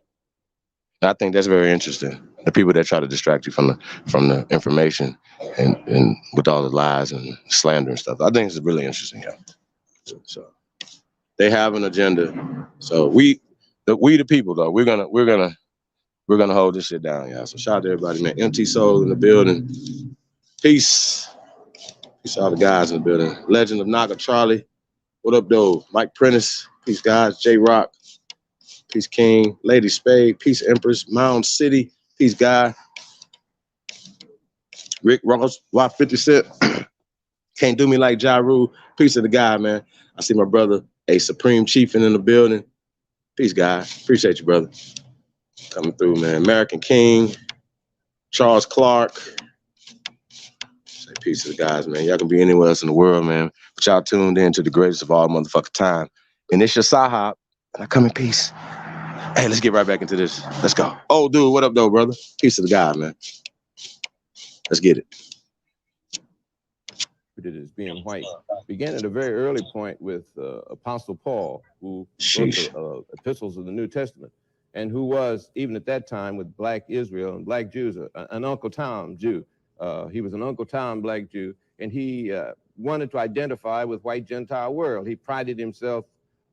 And I think that's very interesting. The people that try to distract you from the information and with all the lies and slander and stuff. I think it's really interesting, yeah. So they have an agenda. So we the people though, we're gonna hold this shit down, y'all. So shout out to everybody, man. MT Soul in the building. Peace. Peace out to the guys in the building. Legend of Naga Charlie. What up, though? Mike Prentice. Peace, guys. J Rock. Peace, King. Lady Spade. Peace, Empress. Mound City. Peace, guy. Rick Ross. Y50 Cent. Can't do me like Ja Rule. Peace to the guy, man. I see my brother, a Supreme Chiefin in the building. Peace, guy. Appreciate you, brother. Coming through, man. American King. Charles Clark. Peace to the guys, man. Y'all can be anywhere else in the world, man. But y'all tuned in to the greatest of all motherfucking time. And it's your Sahab, and I come in peace. Hey, let's get right back into this. Let's go. Oh, dude, what up, though, brother? Peace to the guy, man. Let's get it. It as being white began at a very early point with Apostle Paul, who wrote the epistles of the New Testament, and who was, even at that time, with black Israel and black Jews, an Uncle Tom Jew. He was an Uncle Tom black Jew, and he wanted to identify with white Gentile world. He prided himself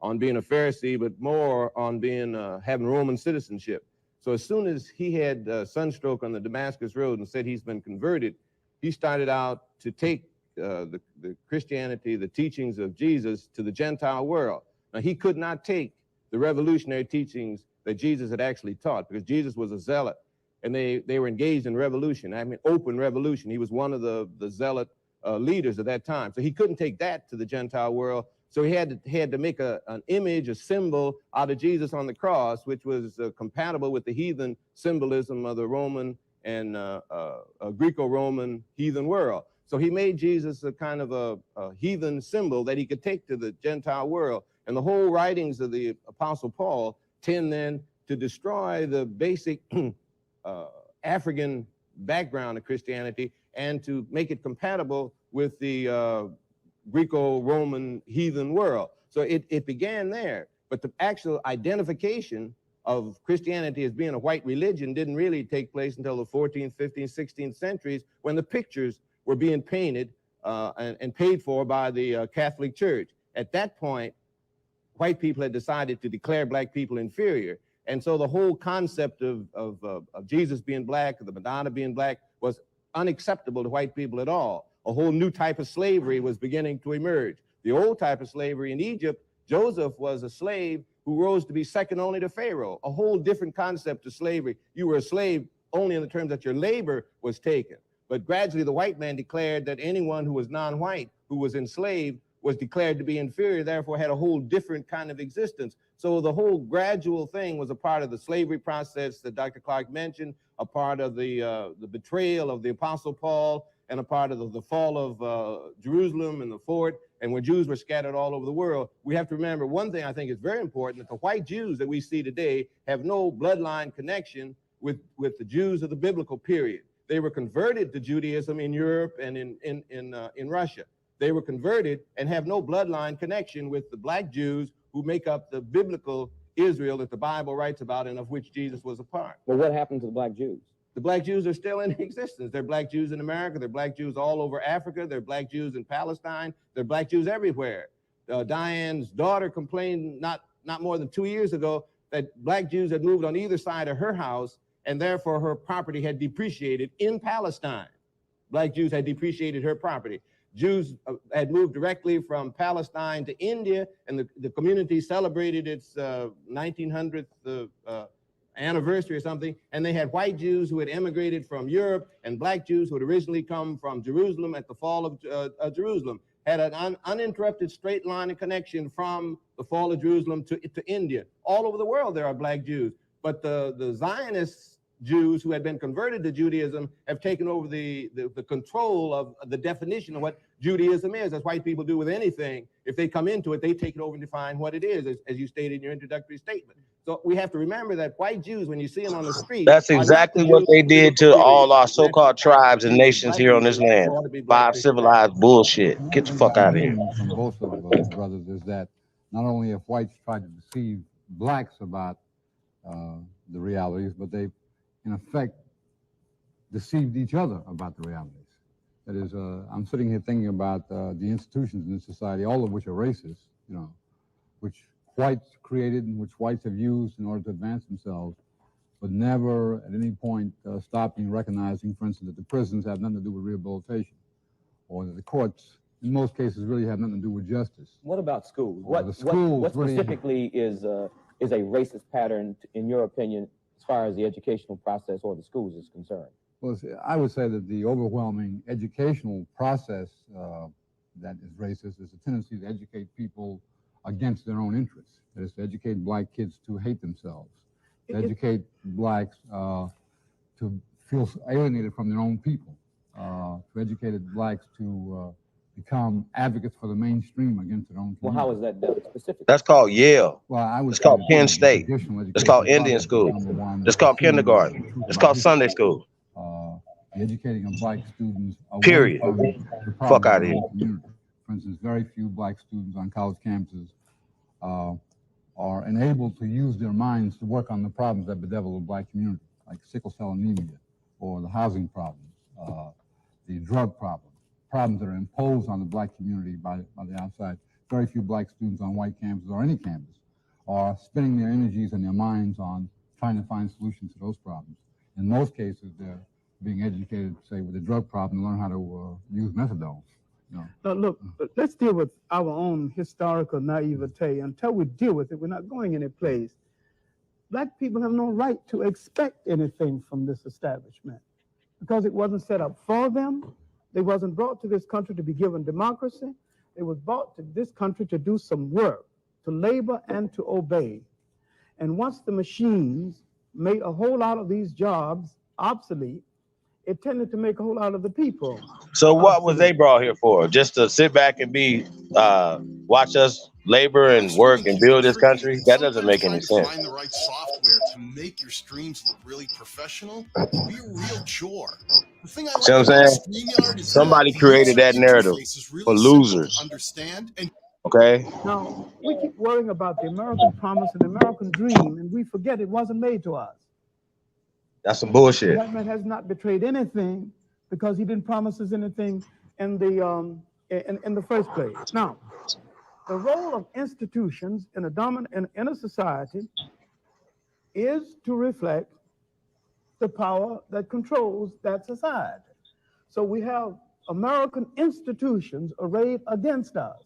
on being a Pharisee, but more on being having Roman citizenship. So as soon as he had sunstroke on the Damascus Road and said he's been converted, he started out to take the Christianity, the teachings of Jesus to the Gentile world. Now, he could not take the revolutionary teachings that Jesus had actually taught, because Jesus was a zealot. And they were engaged in revolution. I mean, open revolution. He was one of the zealot leaders at that time. So he couldn't take that to the Gentile world. So he had to make an image, a symbol out of Jesus on the cross, which was compatible with the heathen symbolism of the Roman and Greco-Roman heathen world. So he made Jesus a kind of a heathen symbol that he could take to the Gentile world. And the whole writings of the Apostle Paul tend then to destroy the basic African background of Christianity and to make it compatible with the Greco-Roman heathen world. So it began there, but the actual identification of Christianity as being a white religion didn't really take place until the 14th, 15th, 16th centuries, when the pictures were being painted and paid for by the Catholic Church. At that point, white people had decided to declare black people inferior. And so the whole concept of Jesus being black, the Madonna being black, was unacceptable to white people at all. A whole new type of slavery was beginning to emerge. The old type of slavery in Egypt, Joseph was a slave who rose to be second only to Pharaoh. A whole different concept of slavery. You were a slave only in the terms that your labor was taken. But gradually the white man declared that anyone who was non-white, who was enslaved, was declared to be inferior, therefore had a whole different kind of existence. So the whole gradual thing was a part of the slavery process that Dr. Clark mentioned, a part of the betrayal of the Apostle Paul, and a part of the fall of Jerusalem and the fort, and when Jews were scattered all over the world. We have to remember one thing I think is very important, that the white Jews that we see today have no bloodline connection with the Jews of the biblical period. They were converted to Judaism in Europe and in Russia. They were converted and have no bloodline connection with the black Jews who make up the biblical Israel that the Bible writes about and of which Jesus was a part. Well, what happened to the black Jews? The black Jews are still in existence. They're black Jews in America. They're black Jews all over Africa. They're black Jews in Palestine. They're black Jews everywhere. Diane's daughter complained not more than 2 years ago that black Jews had moved on either side of her house, and therefore her property had depreciated in Palestine. Black Jews had depreciated her property. Jews had moved directly from Palestine to India, and the community celebrated its 1900th anniversary or something, and they had white Jews who had emigrated from Europe and black Jews who had originally come from Jerusalem at the fall of Jerusalem, had an uninterrupted straight line of connection from the fall of Jerusalem to India. All over the world there are black Jews, but the Zionist Jews who had been converted to Judaism have taken over the control of the definition of what Judaism is, as white people do with anything. If they come into it, they take it over and define what it is, as you stated in your introductory statement. So we have to remember that white Jews, when you see them on the street, that's exactly what they did to all our so-called tribes and nations here on this land. 5 civilized bullshit. Get the fuck out of here. From both of those brothers is that not only have whites tried to deceive blacks about the realities, but they, in effect, deceived each other about the realities. That is, I'm sitting here thinking about the institutions in this society, all of which are racist, you know, which whites created and which whites have used in order to advance themselves, but never at any point stopping recognizing, for instance, that the prisons have nothing to do with rehabilitation, or that the courts, in most cases, really have nothing to do with justice. What about schools? The schools what specifically is a racist pattern, in your opinion, as far as the educational process or the schools is concerned? Well, I would say that the overwhelming educational process that is racist is a tendency to educate people against their own interests. That is, to educate black kids to hate themselves, to educate blacks to feel alienated from their own people, to educate blacks to become advocates for the mainstream against their own community. Well, how is that done specifically? That's called Yale. Well, it's called Penn State. It's called Indian school. It's called kindergarten. It's called Sunday school. The educating of black students away Period. From the Fuck out of here. community. For instance, very few black students on college campuses are enabled to use their minds to work on the problems that bedevil the black community, like sickle cell anemia, or the housing problems, the drug problems that are imposed on the black community by the outside. Very few black students on white campuses or any campus are spending their energies and their minds on trying to find solutions to those problems. In most cases, they're being educated, say, with the drug problem, to learn how to use methadone. No. Now, look, let's deal with our own historical naivete. Until we deal with it, we're not going any place. Black people have no right to expect anything from this establishment because it wasn't set up for them. They wasn't brought to this country to be given democracy. They was brought to this country to do some work, to labor and to obey. And once the machines made a whole lot of these jobs obsolete, it tended to make a whole lot of the people. So what was they brought here for? Just to sit back and be watch us labor and work and build this country? That doesn't make any sense. Find the right software to make your streams look really professional. Be a real chore. The thing I like See what I'm saying? StreamYard is Somebody that created the that user narrative interface is really for simple to losers. Understand and Okay? Now, we keep worrying about the American promise and the American dream, and we forget it wasn't made to us. That's some bullshit. The white man has not betrayed anything because he didn't promise us anything in the first place. Now, the role of institutions in a society is to reflect the power that controls that society. So we have American institutions arrayed against us.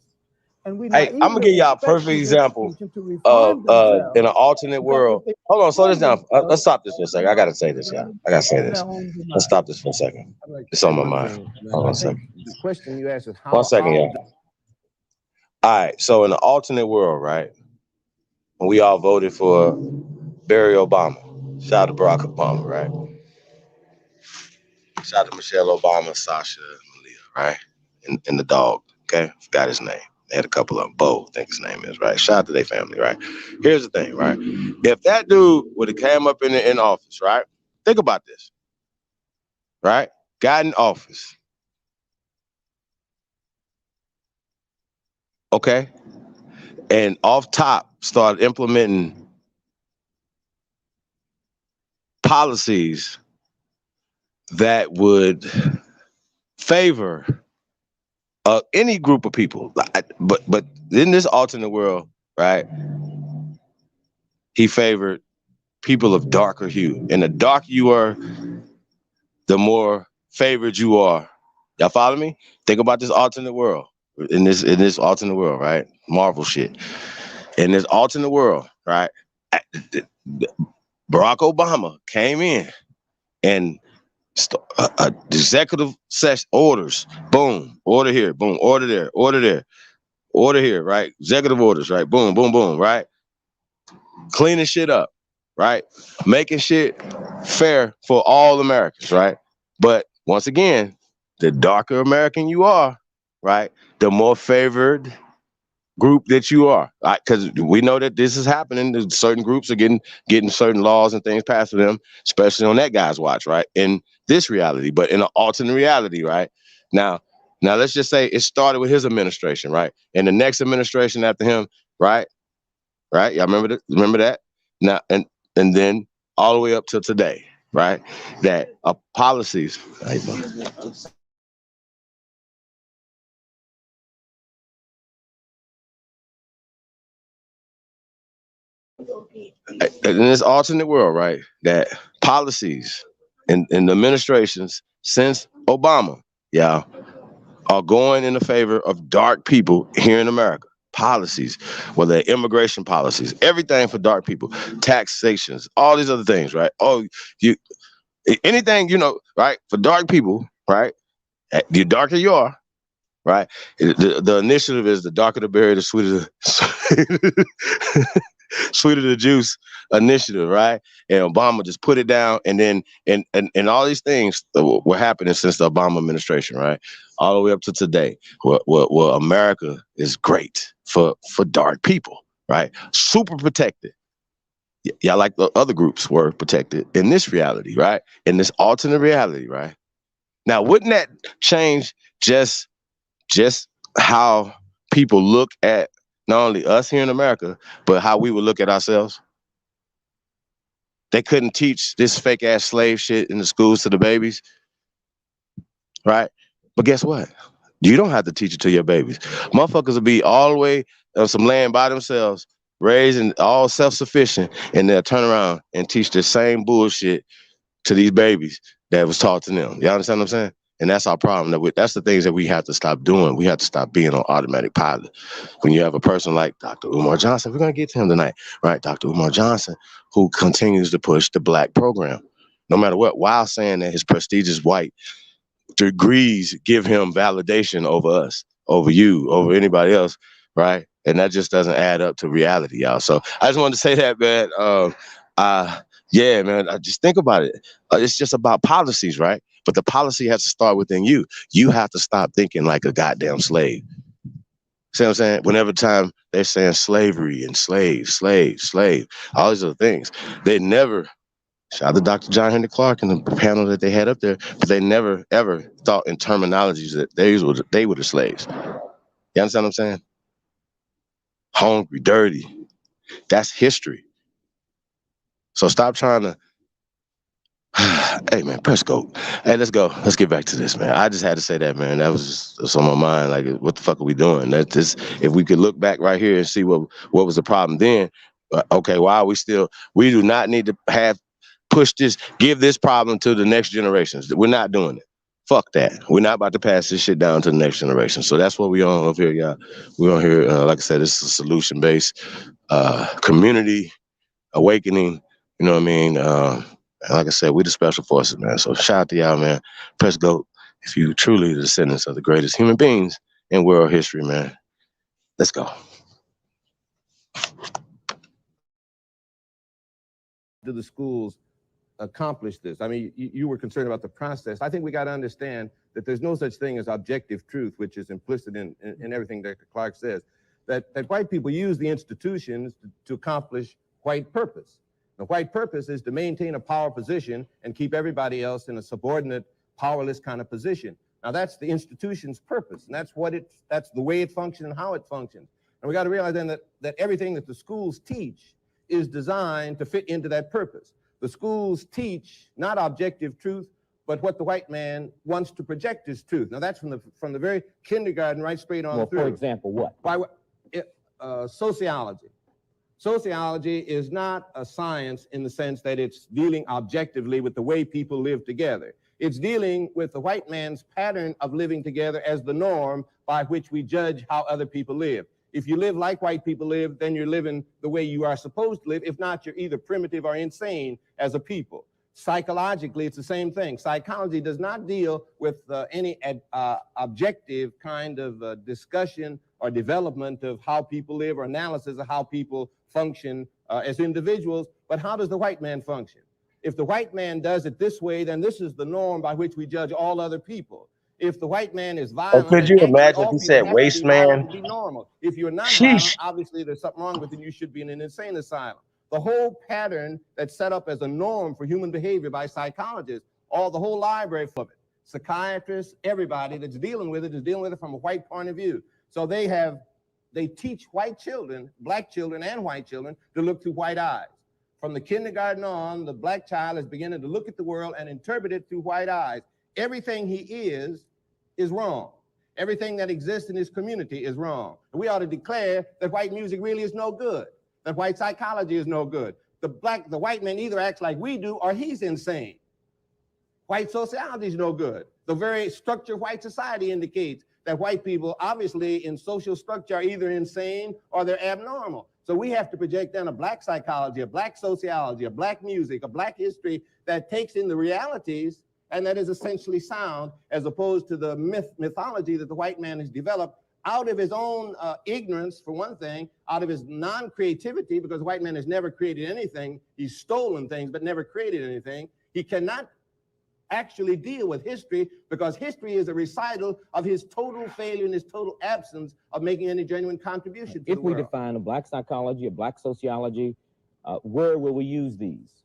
And we Hey, I'm gonna give y'all a perfect example of in an alternate world. Hold on, slow this down. Let's stop this for a second. I gotta say this, y'all. I gotta say this. Let's stop this for a second. It's on my mind. Hold on a second. The question you asked is how. 1 second, y'all. All right, so in the alternate world, right, when we all voted for Barry Obama, shout out to Barack Obama, right? Shout out to Michelle Obama, Sasha, Malia, right? And the dog, okay? Forgot his name. They had a couple of them. Bo, I think his name is, right? Shout out to their family, right? Here's the thing, right? If that dude would have came up in office, right? Think about this, right? Got in office. Okay? And off top, started implementing policies that would favor any group of people. But in this alternate world, right, he favored people of darker hue. And the darker you are, the more favored you are. Y'all follow me? Think about this alternate world. In this alternate world, right? Marvel shit. In this alternate world, right? Barack Obama came in and executive session orders, boom, order here, boom, order there, order there, order here, right? Executive orders, right? Boom, boom, boom, right? Cleaning shit up, right? Making shit fair for all Americans, right? But once again, the darker American you are, right, the more favored group that you are, right? Because we know that this is happening. Certain groups are getting certain laws and things passed for them, especially on that guy's watch, right? In this reality, but in an alternate reality, right? Now let's just say it started with his administration, right? And the next administration after him, right? Right? Y'all remember that? Now and then all the way up to today, right? That policies. In this alternate world, right, that policies and the administrations since Obama, yeah, are going in the favor of dark people here in America. Policies, whether immigration policies, everything for dark people, taxations, all these other things, right? Oh, anything, right, for dark people, right? The darker you are, right? The initiative is the darker the berry, the sweeter sweeter the juice initiative, right? And Obama just put it down, and then and all these things were happening since the Obama administration, right? All the way up to today, where America is great for dark people, right? Super protected. Yeah, like the other groups were protected in this reality, right? In this alternate reality, right? Now, wouldn't that change just how people look at not only us here in America, but how we would look at ourselves? They couldn't teach this fake ass slave shit in the schools to the babies, right? But guess what? You don't have to teach it to your babies. Motherfuckers will be all the way on some land by themselves, raised and all self-sufficient, and they'll turn around and teach the same bullshit to these babies that was taught to them. You understand what I'm saying? And that's our problem. That's the things that we have to stop doing. We have to stop being on automatic pilot. When you have a person like Dr. Umar Johnson, we're going to get to him tonight, right? Dr. Umar Johnson, who continues to push the Black program, no matter what, while saying that his prestigious white degrees give him validation over us, over you, over anybody else, right? And that just doesn't add up to reality, y'all. So I just wanted to say that, man. Yeah, man, I just think about it. It's just about policies, right? But the policy has to start within you. You have to stop thinking like a goddamn slave. See what I'm saying? Whenever time they're saying slavery and slave, all these other things, they never, shout out to Dr. John Henry Clark and the panel that they had up there, but they never, ever thought in terminologies that they were the slaves. You understand what I'm saying? Hungry, dirty. That's history. So stop trying to, hey man, press go. Hey, let's go. Let's get back to this, man. I just had to say that, man. That was just on my mind. Like, what the fuck are we doing? If we could look back right here and see what was the problem then, okay, why are we do not need to give this problem to the next generations. We're not doing it. Fuck that. We're not about to pass this shit down to the next generation. So that's what we on up here, y'all. We're on here, like I said, it's a solution-based community awakening. You know what I mean? And like I said, we the special forces, man. So shout out to y'all, man. Press GOAT if you truly the descendants of the greatest human beings in world history, man. Let's go. Do the schools accomplish this? I mean, you were concerned about the process. I think we got to understand that there's no such thing as objective truth, which is implicit in everything Dr. Clark says, that white people use the institutions to accomplish white purpose. The white purpose is to maintain a power position and keep everybody else in a subordinate, powerless kind of position. Now that's the institution's purpose, and that's the way it functions and how it functions. And we got to realize then that everything that the schools teach is designed to fit into that purpose. The schools teach not objective truth, but what the white man wants to project as truth. Now that's from the very kindergarten right straight on through. For example, what? Sociology. Sociology is not a science in the sense that it's dealing objectively with the way people live together. It's dealing with the white man's pattern of living together as the norm by which we judge how other people live. If you live like white people live, then you're living the way you are supposed to live. If not, you're either primitive or insane as a people. Psychologically, it's the same thing. Psychology does not deal with any objective kind of discussion or development of how people live or analysis of how people function as individuals, but how does the white man function? If the white man does it this way, then this is the norm by which we judge all other people. If the white man is violent, could you imagine if he said waste man? Be normal. If you're not violent, obviously there's something wrong with you. You should be in an insane asylum. The whole pattern that's set up as a norm for human behavior by psychologists, the whole library of it, psychiatrists, everybody that's dealing with it is dealing with it from a white point of view. So they teach white children, black children and white children, to look through white eyes. From the kindergarten on, the black child is beginning to look at the world and interpret it through white eyes. Everything he is wrong. Everything that exists in his community is wrong. And we ought to declare that white music really is no good, that white psychology is no good. The white man either acts like we do or he's insane. White sociology is no good. The very structure of white society indicates that white people, obviously in social structure, are either insane or they're abnormal. So we have to project then a black psychology, a black sociology, a black music, a black history that takes in the realities and that is essentially sound, as opposed to the mythology that the white man has developed out of his own ignorance, for one thing, out of his non-creativity, because the white man has never created anything. He's stolen things, but never created anything. He cannot actually deal with history because history is a recital of his total failure and his total absence of making any genuine contribution to the world. If we define a black psychology, a black sociology, where will we use these?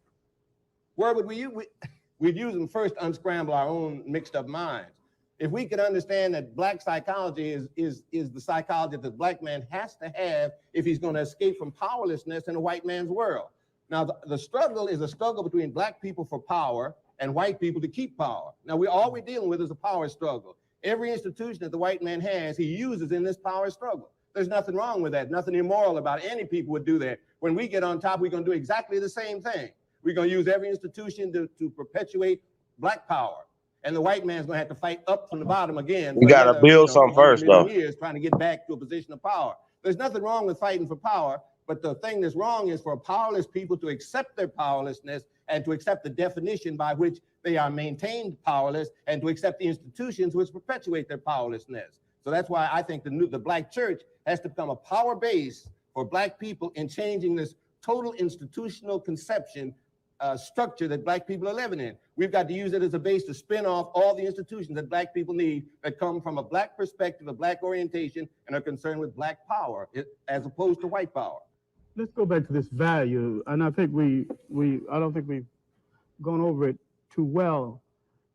Where would we use? We'd use them first to unscramble our own mixed up minds. If we could understand that black psychology is the psychology that the black man has to have if he's going to escape from powerlessness in a white man's world. Now, the struggle is a struggle between black people for power and white people to keep power. Now, all we're dealing with is a power struggle. Every institution that the white man has, he uses in this power struggle. There's nothing wrong with that, nothing immoral about it. Any people would do that. When we get on top, we're going to do exactly the same thing. We're going to use every institution to perpetuate black power. And the white man's going to have to fight up from the bottom again. We got to build something first, though. Years trying to get back to a position of power. There's nothing wrong with fighting for power, but the thing that's wrong is for powerless people to accept their powerlessness and to accept the definition by which they are maintained powerless and to accept the institutions which perpetuate their powerlessness. So that's why I think the black church has to become a power base for black people in changing this total institutional conception structure that black people are living in. We've got to use it as a base to spin off all the institutions that black people need that come from a black perspective, a black orientation, and are concerned with black power as opposed to white power. Let's go back to this value, and I think I don't think we've gone over it too well.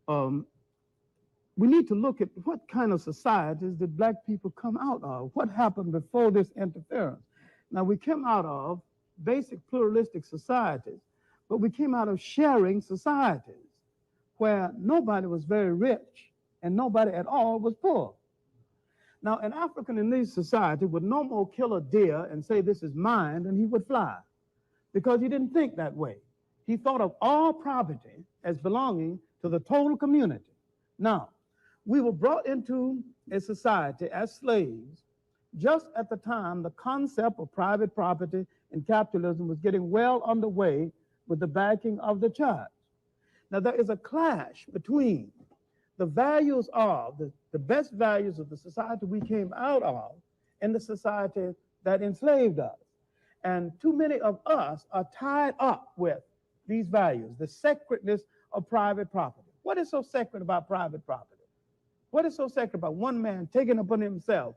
We need to look at what kind of societies did black people come out of? What happened before this interference? Now, we came out of basic pluralistic societies, but we came out of sharing societies where nobody was very rich and nobody at all was poor. Now, an African in this society would no more kill a deer and say, this is mine, than he would fly, because he didn't think that way. He thought of all property as belonging to the total community. Now, We were brought into a society as slaves just at the time the concept of private property and capitalism was getting well underway with the backing of the church. Now, there is a clash between the values of, the best values of the society we came out of and the society that enslaved us. And too many of us are tied up with these values, the sacredness of private property. What is so sacred about private property? What is so sacred about one man taking upon himself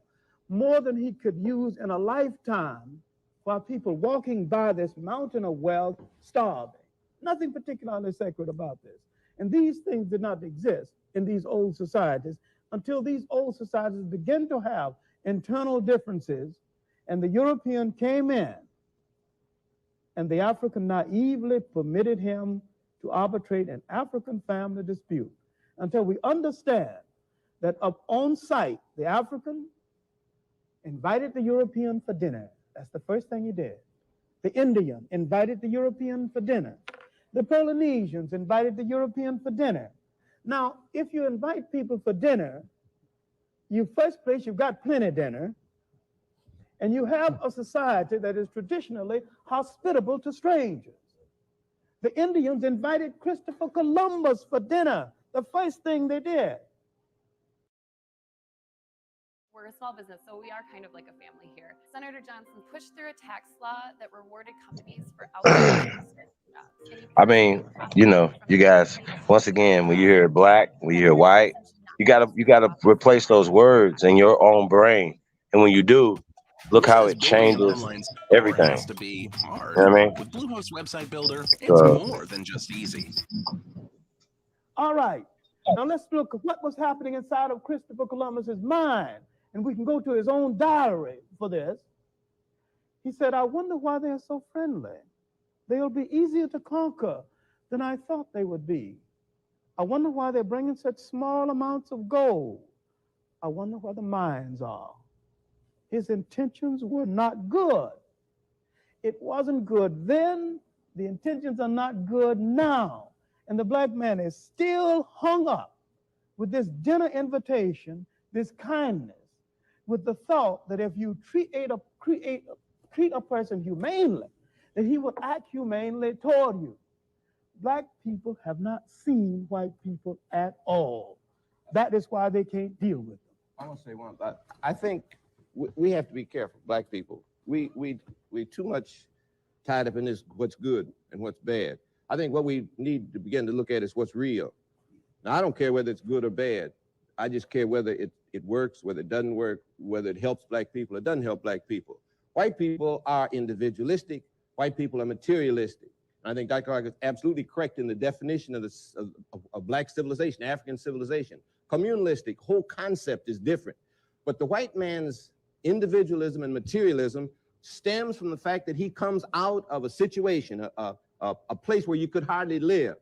more than he could use in a lifetime while people walking by this mountain of wealth starving? Nothing particularly sacred about this. And these things did not exist in these old societies until these old societies began to have internal differences, and the European came in, and the African naively permitted him to arbitrate an African family dispute until we understand that up on site, the African invited the European for dinner. That's the first thing he did. The Indian invited the European for dinner. The Polynesians invited the European for dinner. Now, if you invite people for dinner, first place, you've got plenty dinner, and you have a society that is traditionally hospitable to strangers. The Indians invited Christopher Columbus for dinner, the first thing they did. We're a small business, so we are kind of like a family here. Senator Johnson pushed through a tax law that rewarded companies for outsourcing jobs. I mean, you know, you guys, once again, when you hear black, when you hear white, you gotta replace those words in your own brain. And when you do, look how it changes everything. Has to be hard. You know what I mean? With Bluehost Website Builder, it's more than just easy. All right. Now let's look at what was happening inside of Christopher Columbus's mind. And we can go to his own diary for this. He said, I wonder why they're so friendly. They'll be easier to conquer than I thought they would be. I wonder why they're bringing such small amounts of gold. I wonder where the mines are. His intentions were not good. It wasn't good then. The intentions are not good now. And the black man is still hung up with this dinner invitation, this kindness, with the thought that if you treat a person humanely, that he would act humanely toward you. Black people have not seen white people at all. That is why they can't deal with them. I want to say one. I think we have to be careful, black people. We too much tied up in this what's good and what's bad. I think what we need to begin to look at is what's real. Now, I don't care whether it's good or bad. I just care whether it works, whether it doesn't work, whether it helps black people or doesn't help black people. White people are individualistic. White people are materialistic. And I think Dr. Clark is absolutely correct in the definition of black civilization, African civilization. Communalistic, whole concept is different. But the white man's individualism and materialism stems from the fact that he comes out of a situation, a place where you could hardly live.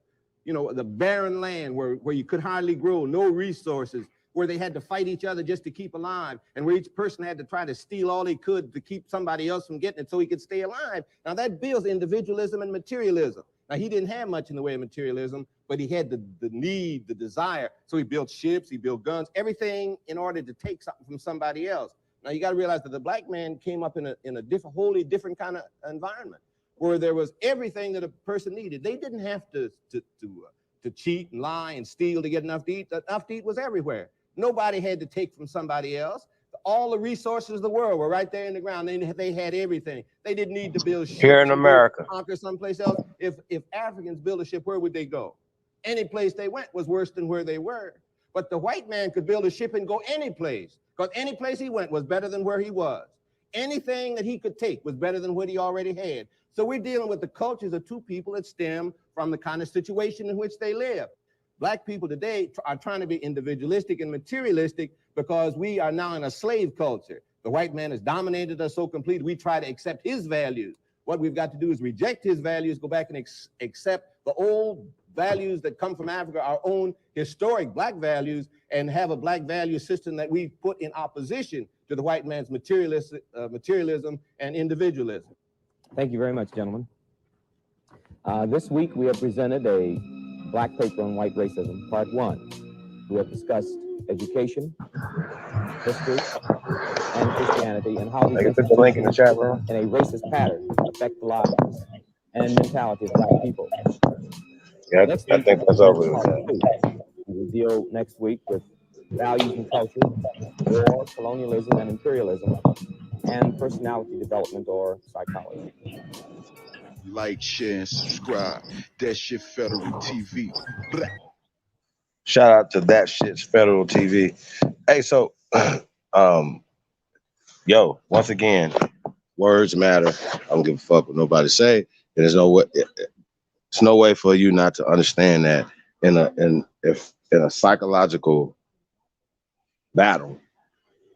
You know, the barren land where you could hardly grow, no resources, where they had to fight each other just to keep alive, and where each person had to try to steal all he could to keep somebody else from getting it so he could stay alive. Now that builds individualism and materialism. Now he didn't have much in the way of materialism, but he had the need, the desire. So he built ships, he built guns, everything in order to take something from somebody else. Now you got to realize that the black man came up in a wholly different kind of environment, where there was everything that a person needed. They didn't have to cheat and lie and steal to get enough to eat. Enough to eat was everywhere. Nobody had to take from somebody else. All the resources of the world were right there in the ground. They had everything. They didn't need to build ships here in America. Conquer someplace else. If Africans built a ship, where would they go? Any place they went was worse than where they were. But the white man could build a ship and go any place, because any place he went was better than where he was. Anything that he could take was better than what he already had. So we're dealing with the cultures of two people that stem from the kind of situation in which they live. Black people today are trying to be individualistic and materialistic because we are now in a slave culture. The white man has dominated us so completely, we try to accept his values. What we've got to do is reject his values, go back and accept the old values that come from Africa, our own historic black values, and have a black value system that we put in opposition to the white man's materialism and individualism. Thank you very much, gentlemen. This week we have presented a Black Paper on White Racism, Part 1. who have discussed education, history, and Christianity, and how these Put the link in the chat room. in a racist pattern affect the lives and mentality of Black people. Yeah, Next I week, think that's over. we will deal next week with values and culture, war, colonialism, and imperialism, and personality development or psychology. Like, share, and subscribe. That shit Federal TV. Blah. Shout out to That Shit's Federal TV. Hey, so, yo, once again, words matter. I don't give a fuck what nobody say. And there's no way, it's no way for you not to understand that in a psychological battle,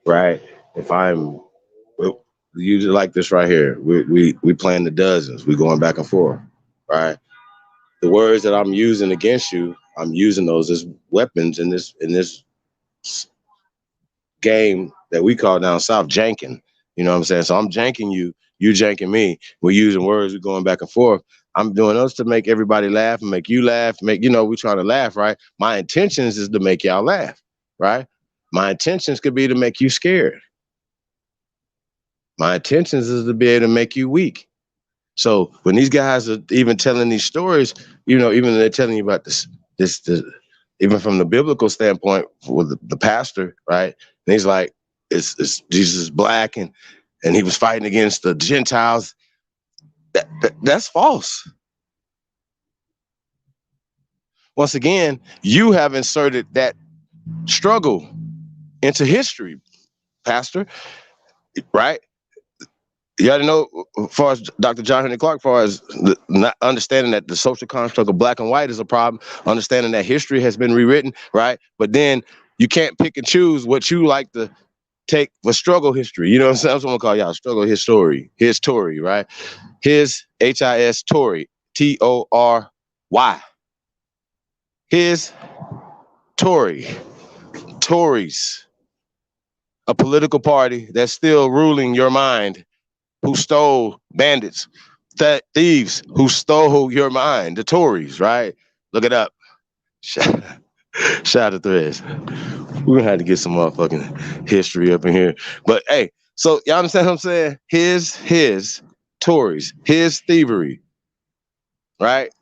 right? If I'm usually like this right here, we playing the dozens, we going back and forth, right? The words that I'm using against you, I'm using those as weapons in this game that we call down south janking. You know what I'm saying? So I'm janking you, you janking me. We're using words, we're going back and forth. I'm doing those to make everybody laugh and make you laugh, we're trying to laugh, right? My intentions is to make y'all laugh, right? My intentions could be to make you scared. My intentions is to be able to make you weak. So when these guys are even telling these stories, even they're telling you about this, even from the biblical standpoint with the pastor, right? And he's like, it's Jesus is black and he was fighting against the Gentiles. That's false. Once again, you have inserted that struggle into history, Pastor, right? You already know, as far as Dr. John Henry Clarke, as far as not understanding that the social construct of black and white is a problem, understanding that history has been rewritten, right? But then you can't pick and choose what you like to take for struggle history. You know what I'm saying? That's what I'm gonna call y'all, struggle his story, right? His H-I-S Tory, T-O-R-Y. His Tories, a political party that's still ruling your mind, who stole bandits, thieves who stole your mind, the Tories, right? Look it up. Shout out to Threads. We're gonna have to get some motherfucking history up in here. But hey, so y'all understand what I'm saying? His Tories, his thievery, right?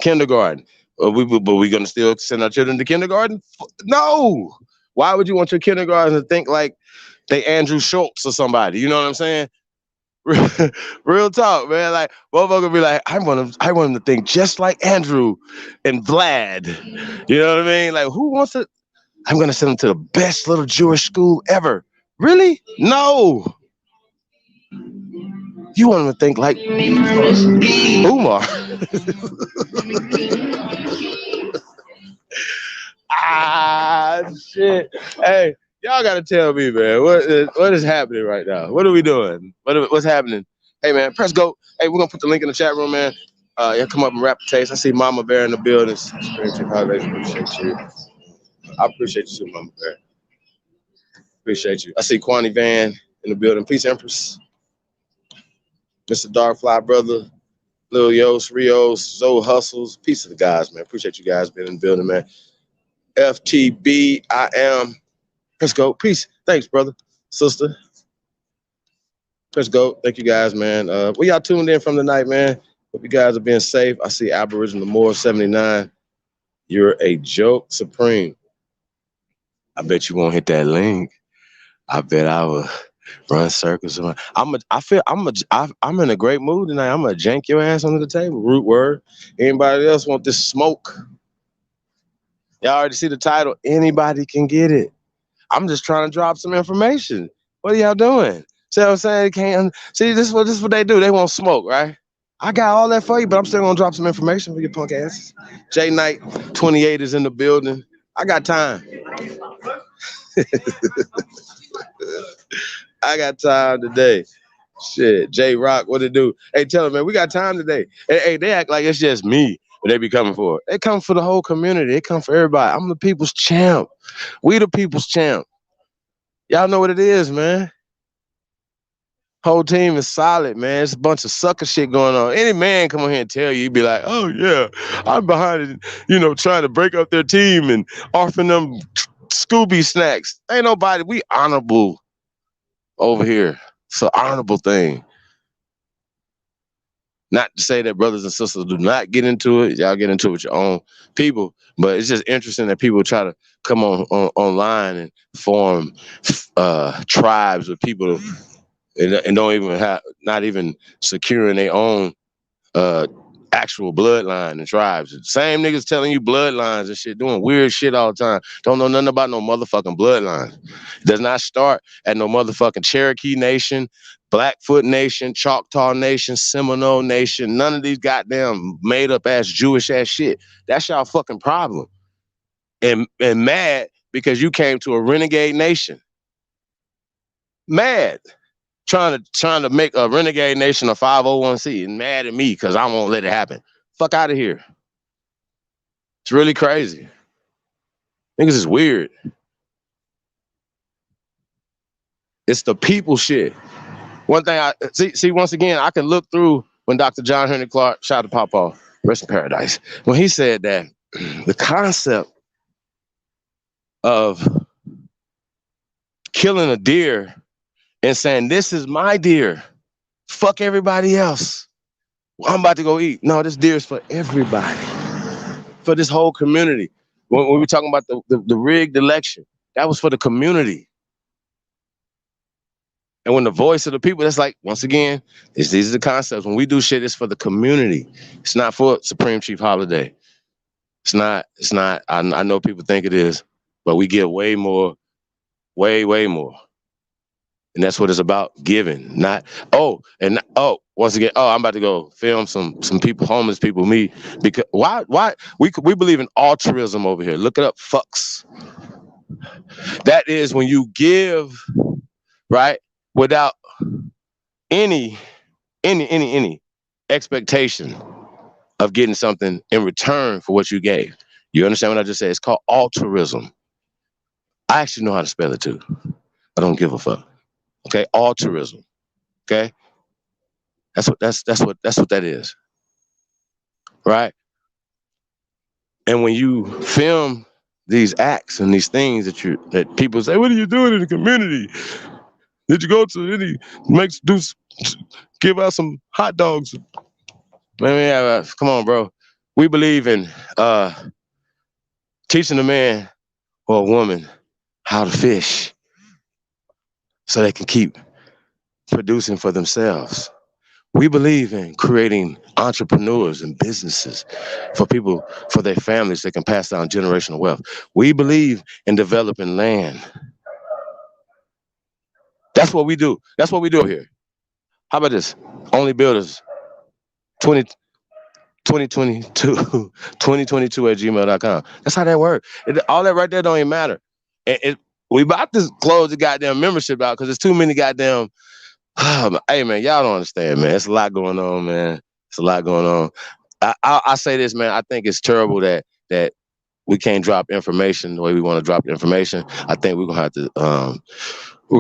Kindergarten. But we gonna still send our children to kindergarten? No. Why would you want your kindergarten to think like they Andrew Schultz or somebody? You know what I'm saying? Real talk, man. Like, motherfucker be like, I want him to think just like Andrew and Vlad. You know what I mean? Like, who wants to? I'm gonna send him to the best little Jewish school ever. Really? No. You want him to think like Umar. Shit. Hey, y'all gotta tell me, man, what is happening right now? What are we doing? What's happening? Hey, man, press go. Hey, we're gonna put the link in the chat room, man. Y'all come up and rap the taste. I see Mama Bear in the building. Appreciate you. I appreciate you too, Mama Bear. Appreciate you. I see Kwani Van in the building. Peace, Empress. Mr. Darkfly, brother. Lil Yos, Rios, Zoe Hustles. Peace to the guys, man. Appreciate you guys being in the building, man. FTB, I am. Let's go. Peace. Thanks, brother, sister. Let's go. Thank you guys, man. Where y'all tuned in from tonight, man? Hope you guys are being safe. I see Aboriginal Moore 79. You're a joke supreme. I bet you won't hit that link. I bet I will run circles around. I'm in a great mood tonight. I'm gonna jank your ass under the table. Root word. Anybody else want this smoke? Y'all already see the title. Anybody can get it. I'm just trying to drop some information. What are y'all doing? See what I'm saying? See, this is what they do. They want smoke, right? I got all that for you, but I'm still gonna drop some information for your punk asses. J Knight 28 is in the building. I got time. I got time today. Shit, J Rock, what it do? Hey, tell them, man, we got time today. Hey, they act like it's just me. What they be coming for? They come for the whole community. They come for everybody. I'm the people's champ. We the people's champ. Y'all know what it is, man. Whole team is solid, man. It's a bunch of sucker shit going on. Any man come on here and tell you, you'd be like, oh yeah, I'm behind it, trying to break up their team and offering them Scooby snacks. Ain't nobody, we honorable over here. It's an honorable thing. Not to say that brothers and sisters do not get into it. Y'all get into it with your own people. But it's just interesting that people try to come online and form tribes with people and don't even have, not even securing their own actual bloodline and tribes. Same niggas telling you bloodlines and shit, doing weird shit all the time. Don't know nothing about no motherfucking bloodlines. It does not start at no motherfucking Cherokee Nation, Blackfoot Nation, Choctaw Nation, Seminole Nation. None of these goddamn made up ass Jewish ass shit. That's y'all fucking problem. And mad because you came to a renegade nation. Mad. Trying to make a renegade nation a 501c and mad at me because I won't let it happen. Fuck out of here. It's really crazy. Niggas is weird. It's the people shit. One thing I see once again, I can look through when Dr. John Henry Clark, shout out to Papa, rest in paradise, when he said that the concept of killing a deer and saying, this is my deer. Fuck everybody else. I'm about to go eat. No, this deer is for everybody. For this whole community. When we were talking about the rigged election, that was for the community. And when the voice of the people, that's like, once again, these are the concepts. When we do shit, it's for the community. It's not for Supreme Chief Holiday. It's not. I know people think it is, but we give way more, way more. And that's what it's about, giving, not, once again, I'm about to go film some people, homeless people, me, because why, we believe in altruism over here. Look it up, fucks. That is when you give, right, without any expectation of getting something in return for what you gave. You understand what I just said? It's called altruism. I actually know how to spell it too. I don't give a fuck. Okay, altruism. Okay, that's what that is, right? And when you film these acts and these things that people say, what are you doing in the community? Did you go to any give out some hot dogs? Man, come on, bro. We believe in teaching a man or a woman how to fish, so they can keep producing for themselves. We believe in creating entrepreneurs and businesses for people, for their families that can pass down generational wealth. We believe in developing land. That's what we do. That's what we do here. How about this? Only Builders 2022 at gmail.com. That's how that works. All that right there don't even matter. We about to close the goddamn membership out because there's too many goddamn. Hey man, y'all don't understand, man. It's a lot going on, man. It's a lot going on. I say this, man. I think it's terrible that we can't drop information the way we want to drop the information. I think we're gonna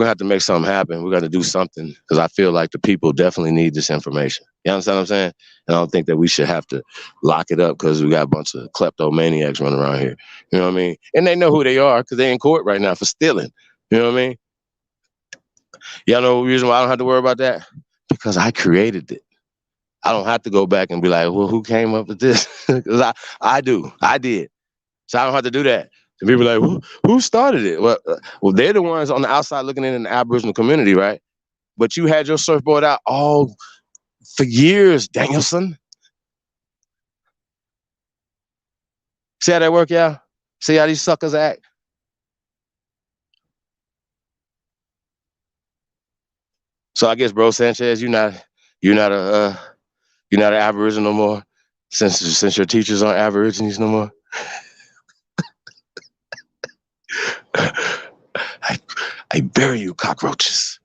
have to make something happen. We're gonna do something because I feel like the people definitely need this information. You understand what I'm saying? And I don't think that we should have to lock it up because we got a bunch of kleptomaniacs running around here. You know what I mean? And they know who they are because they're in court right now for stealing. You know what I mean? Y'all know the reason why I don't have to worry about that? Because I created it. I don't have to go back and be like, well, who came up with this? Because I did. So I don't have to do that. And people are like, who started it? Well, they're the ones on the outside looking in the Aboriginal community, right? But you had your surfboard out all for years, Danielson. See how that work, y'all? See how these suckers act? So I guess, bro, Sanchez, you're not an Aboriginal no more, since your teachers aren't Aborigines no more. I bury you, cockroaches.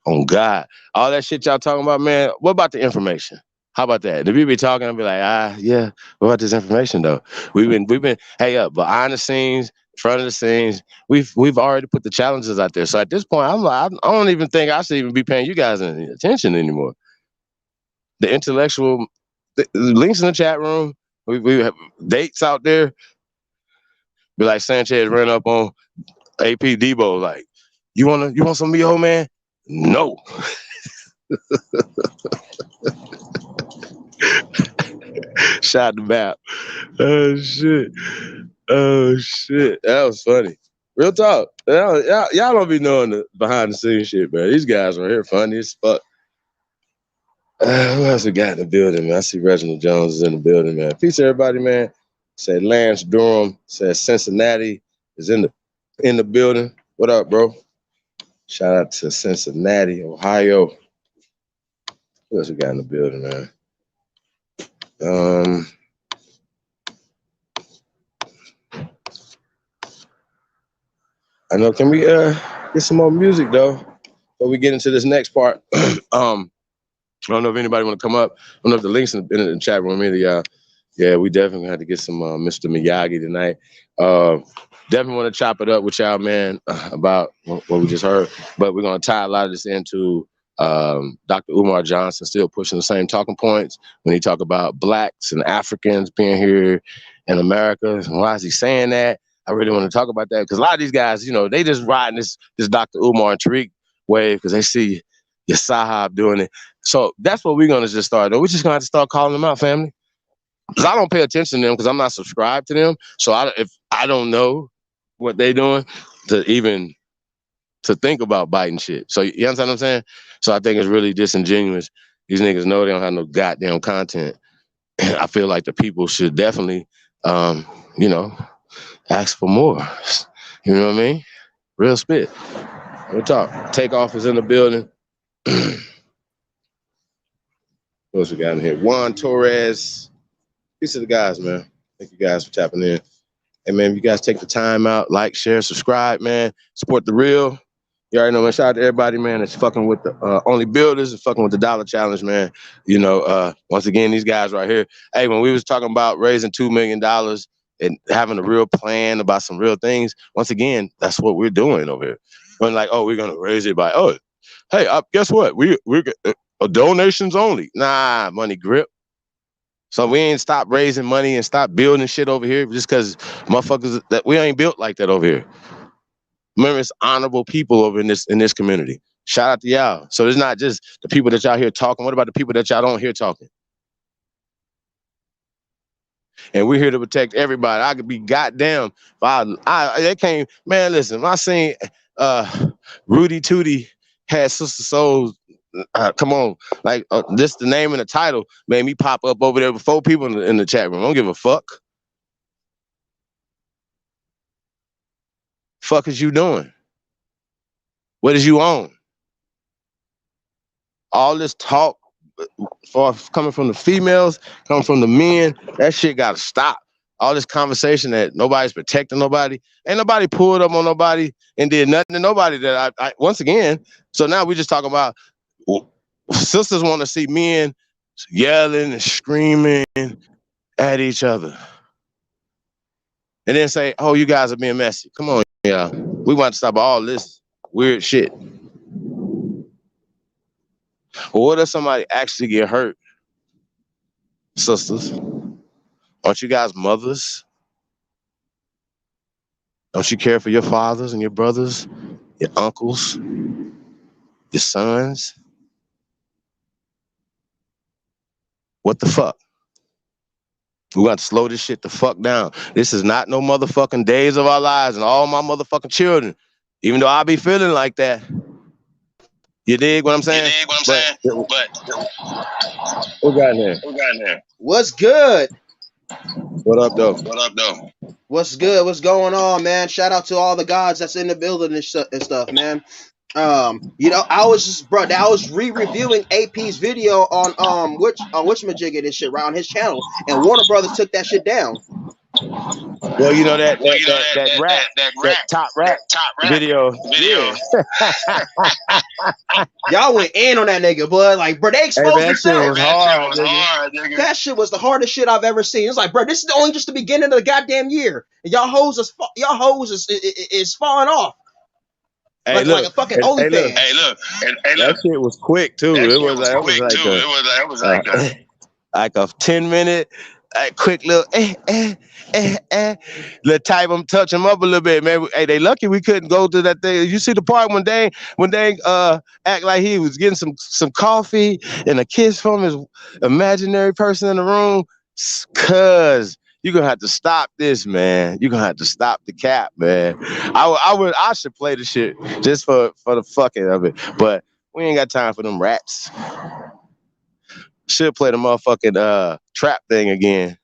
Oh God, all that shit y'all talking about, man. What about the information? How about that? The people be talking and be like, yeah. What about this information though? We've been, hey up, behind the scenes, front of the scenes. We've already put the challenges out there. So at this point, I'm like, I don't even think I should even be paying you guys any attention anymore. The intellectual the links in the chat room. We have dates out there. Be like Sanchez ran up on AP Debo, like, you want some Miho, man? No. Shout to Bap. Oh shit. That was funny. Real talk. Y'all don't be knowing the behind the scenes shit, man. These guys are here funny as fuck. Who else we got in the building, man? I see Reginald Jones is in the building, man. Peace, everybody, man. Say Lance Durham. Says Cincinnati is in the building. What up, bro? Shout out to Cincinnati, Ohio. Who else we got in the building, man? I know. Can we get some more music though before we get into this next part? I don't know if anybody want to come up. I don't know if the links in the chat room either, y'all. Yeah, we definitely had to get some Mr. Miyagi tonight. Definitely want to chop it up with y'all, man, about what we just heard. But we're gonna tie a lot of this into Dr. Umar Johnson still pushing the same talking points when he talk about blacks and Africans being here in America. Why is he saying that? I really want to talk about that because a lot of these guys, you know, they just riding this Dr. Umar and Tariq wave because they see your Sahab doing it. So that's what we're gonna just start. We're just gonna have to start calling them out, family. Because I don't pay attention to them because I'm not subscribed to them. So if I don't know what they doing to think about biting shit. So you understand what I'm saying? So I think it's really disingenuous. These niggas know they don't have no goddamn content. And I feel like the people should definitely, you know, ask for more. You know what I mean? Real spit. We'll talk. Takeoff is in the building. What else we got in here? Juan Torres. Peace to the guys, man. Thank you guys for tapping in. Hey, man, you guys take the time out, like, share, subscribe, man. Support the real. You already know, man. Shout out to everybody, man, that's fucking with the Only Builders and fucking with the Dollar Challenge, man. You know, once again, these guys right here. Hey, when we was talking about raising $2 million and having a real plan about some real things, once again, that's what we're doing over here. When like, oh, we're going to raise it by, oh, hey, guess what? We're donations only. Nah, money grip. So we ain't stop raising money and stop building shit over here just because motherfuckers that we ain't built like that over here. Remember, it's honorable people over in this community. Shout out to y'all. So it's not just the people that y'all hear talking. What about the people that y'all don't hear talking? And we're here to protect everybody. I could be goddamn if they came, man, listen, I seen Rudy Tootie had Sister Souls. Come on, like this the name and the title made me pop up over there with 4 people in the chat room. I don't give a fuck. Fuck is you doing? What is you on? All this talk coming from the females, coming from the men, that shit gotta stop. All this conversation that nobody's protecting nobody. Ain't nobody pulled up on nobody and did nothing to nobody that I once again. So now we just talking about sisters want to see men yelling and screaming at each other. And then say, oh, you guys are being messy. Come on, y'all. We want to stop all this weird shit. Well, what if somebody actually get hurt? Sisters, aren't you guys mothers? Don't you care for your fathers and your brothers, your uncles, your sons? What the fuck? We got to slow this shit the fuck down. This is not no motherfucking days of our lives and all my motherfucking children. Even though I be feeling like that. You dig what I'm saying? But who got in there? What's good? What up, though? What's good? What's going on, man? Shout out to all the gods that's in the building and stuff, man. You know, I was re-reviewing AP's video on which majigga this shit right on his channel, and Warner Brothers took that shit down. Well, you know that top rap video. Y'all went in on that nigga, boy. Like, bro, they exposed that shit themselves. was hard, nigga. That shit was the hardest shit I've ever seen. It's like, bro, this is only just the beginning of the goddamn year, and y'all hoes is falling off. Hey, like, look, like a fucking OnlyFans. Hey, look. That shit was quick too. It was like like a 10-minute, quick little little type them, touch them up a little bit, man. Hey, they lucky we couldn't go to that thing. You see the part when they act like he was getting some coffee and a kiss from his imaginary person in the room, cuz you're gonna have to stop this, man. You're gonna have to stop the cap, man. I should play the shit just for the fucking of it, but we ain't got time for them rats. Should play the motherfucking trap thing again.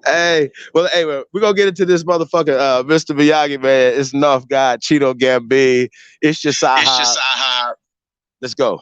Hey, we're gonna get into this motherfucking Mr. Miyagi, man. It's enough, God. Cheeto Gambino. It's just Sahab. Let's go.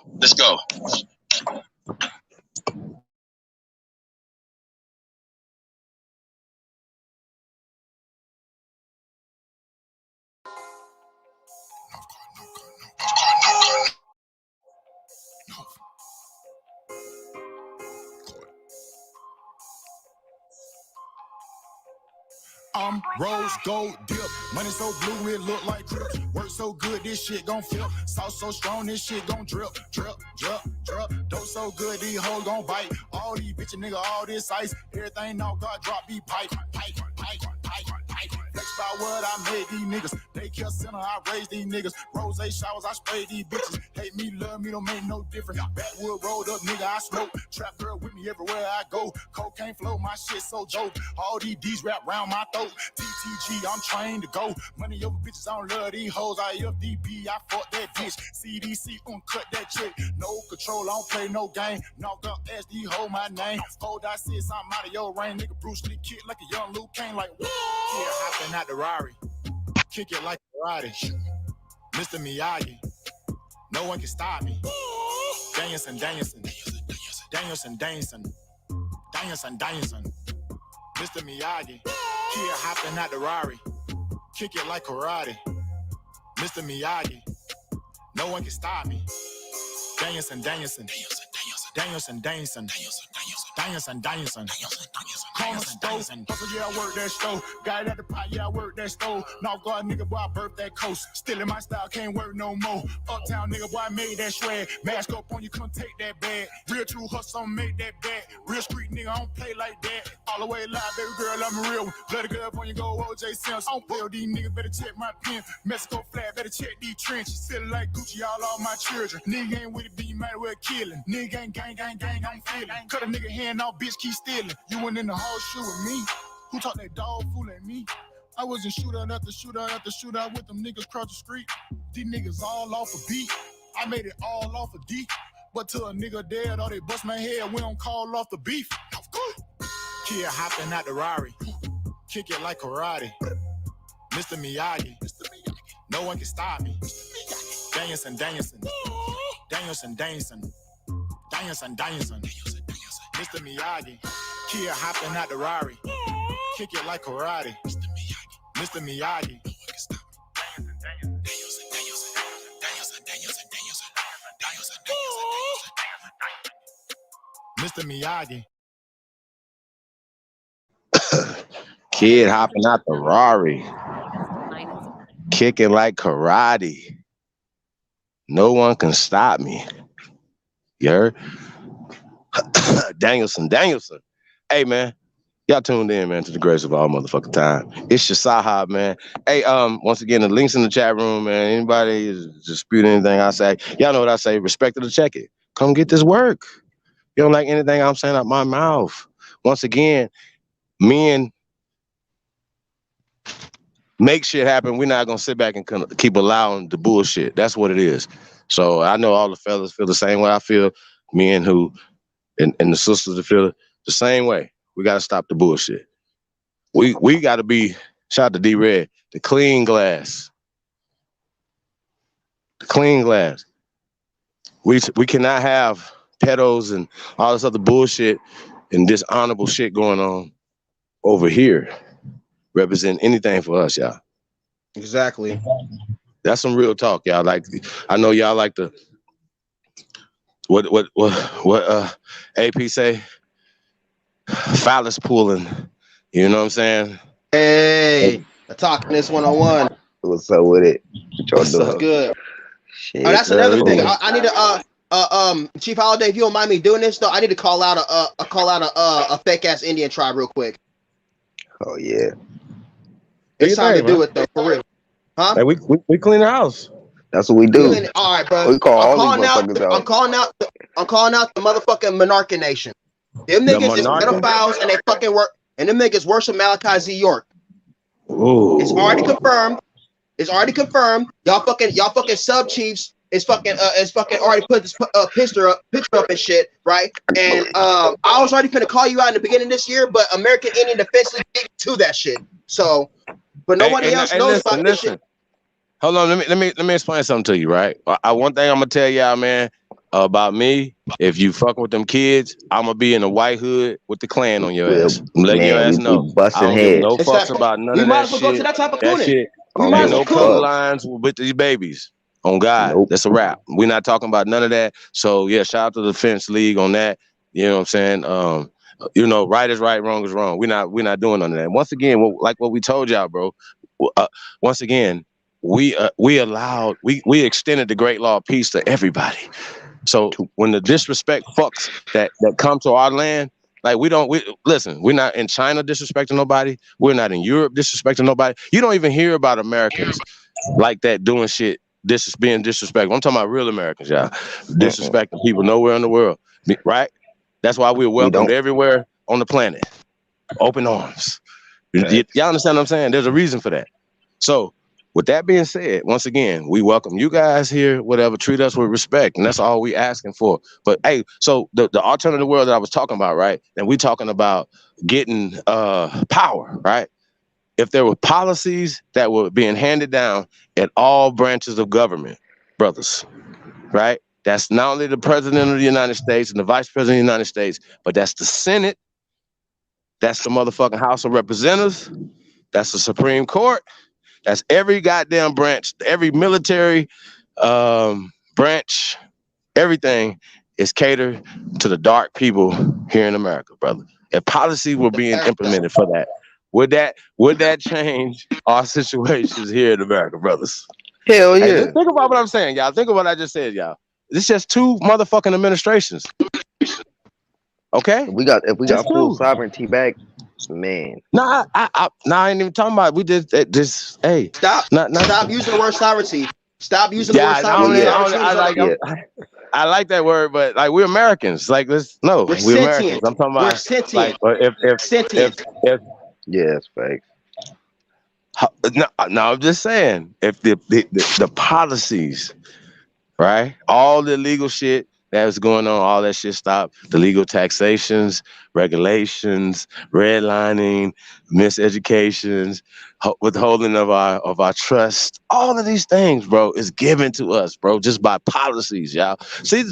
I'm rose gold dip, money so blue it look like crips. Work so good this shit gon' flip. Sauce so strong this shit gon' drip, drip, drip, drip. Dope so good these hoes gon' bite. All these bitches nigga, all this ice. Everything now God drop be pipe. Flex by what I made these niggas. They kill center, I raise these niggas. Rose showers, I spray these bitches. Hate me, love me, don't make no difference. Backwood rolled up, nigga, I smoke. Trap girl with me everywhere I go. Cocaine flow, my shit so dope. All these D's wrap round my throat. TTG, I'm trained to go. Money over bitches, I don't love these hoes. I FDB, I fuck that bitch. CDC, cut that chick. No control, I don't play no game. Knock up SD, hold my name. Hold I see something out of your range. Nigga Bruce Lee kick like a young Luke Kane, like what? Yeah, hopping out the Rari. Kick it like karate. Mr. Miyagi. No one can stop me. Danielson. Mr. Miyagi. Kid hopping out the Rari. Kick it like karate. Mr. Miyagi. No one can stop me. Danielson. Corner stove, hustle, yeah, I work that stove. Got it at the pot, yeah, I work that stove. North Guard nigga, boy, I birthed that coast. Still in my style, can't work no more. Uptown nigga, boy, I made that swag. Mask up on you, come take that bag. Real true hustle, make that bag. Real street nigga, I don't play like that. All the way live, baby girl, I'm a real one. Bloody girl up on you, go OJ Simpson. I don't play with these niggas, better check my pen. Mexico flag, better check these trenches. Feeling like Gucci, all my children. Nigga ain't with it, be might well killing. Nigga ain't gang, I'm feeling. Cut a nigga hand off, bitch, keep stealing. You went in the whole shoe with me. Who taught that dog fool at me? I was in shootout after shootout with them niggas across the street. These niggas all off a beat. I made it all off a D. But till a nigga dead or they bust my head, we don't call off the beef. Kid hopping out the Rari. Kick it like karate. Mr. Miyagi. No one can stop me. Danielson. Mr. Miyagi. Kid hopping out the Rari. Kick it like karate. Mr. Miyagi. Mr. Miyagi. Kid hopping out the Rari. Kicking like karate. No one can stop me. You heard? Danielson. Hey, man. Y'all tuned in, man, to the greatest of all motherfucking time. It's your Sahab, man. Hey, once again, the link's in the chat room, man. Anybody is disputing anything I say, y'all know what I say. Respect it or check it. Come get this work. You don't like anything I'm saying out my mouth. Once again, men make shit happen. We're not gonna sit back and keep allowing the bullshit. That's what it is. So I know all the fellas feel the same way I feel. Men who and the sisters that feel the same way. We gotta stop the bullshit. We gotta be, shout out to D-Red, the clean glass. The clean glass. We cannot have pedos and all this other bullshit and dishonorable shit going on over here represent anything for us, y'all. Exactly. That's some real talk, y'all. Like, I know y'all like to what AP say? Phallus pulling. You know what I'm saying? Hey, talking this 101. What's up with it? What's good? Shit, Oh, that's another thing. I need to Chief Holiday, if you don't mind me doing this though, I need to call out a fake ass Indian tribe real quick. Oh yeah. It's time to do it though, for real. Huh? Hey, we clean the house. That's what we do. All right, bro. We call all these motherfuckers out. I'm calling out the motherfucking Monarchy Nation. Them niggas is pedophiles and they fucking work, and them niggas worship Malachi Z. York. Ooh. It's already confirmed. Y'all fucking sub chiefs is fucking already put this picture up and shit, right? And I was already finna call you out in the beginning of this year, but American Indian Defense League did to that shit. So, but nobody else knows about this shit. Hold on, let me explain something to you, right? One thing I'm gonna tell y'all, man, about me. If you fucking with them kids, I'm gonna be in a white hood with the Klan on your ass. I'm letting your ass know. I don't give no fucks about none of that shit. Go to that type of shit. Ain't no color lines with these babies. On God, that's a wrap. We're not talking about none of that. So yeah, shout out to the Defense League on that. You know what I'm saying? You know, right is right, wrong is wrong. We're not doing none of that. Once again, like what we told y'all, bro. Once again, we extended the great law of peace to everybody. So when the disrespect fucks that come to our land, like listen, we're not in China disrespecting nobody. We're not in Europe disrespecting nobody. You don't even hear about Americans like that doing shit, being disrespectful. I'm talking about real Americans, y'all. Disrespecting people nowhere in the world, right? That's why we're welcomed everywhere on the planet. Open arms. Y'all understand what I'm saying? There's a reason for that. So with that being said, once again, we welcome you guys here, whatever, treat us with respect. And that's all we asking for. But hey, so the alternative world that I was talking about, right? And we talking about getting power, right? If there were policies that were being handed down at all branches of government, brothers, right? That's not only the president of the United States and the vice president of the United States, but that's the Senate. That's the motherfucking House of Representatives. That's the Supreme Court. That's every goddamn branch, every military branch, everything is catered to the dark people here in America, brother. If policy were being implemented for that, would that change our situations here in America, brothers? Hell yeah. Hey, think about what I'm saying, y'all. Think of what I just said, y'all. It's just two motherfucking administrations. Okay? If we got full sovereignty back, man. Nah, I ain't even talking about. We did this. Hey, stop using the word sovereignty. Stop using the word sovereignty. I like that word, but like we're Americans. Like we're Americans. I'm talking about. We're sentient. Like, if yes, facts. No, I'm just saying if the policies, right, all the illegal shit that was going on, all that shit stopped. The legal taxations, regulations, redlining, miseducations, withholding of our trust. All of these things, bro, is given to us, bro, just by policies, y'all. See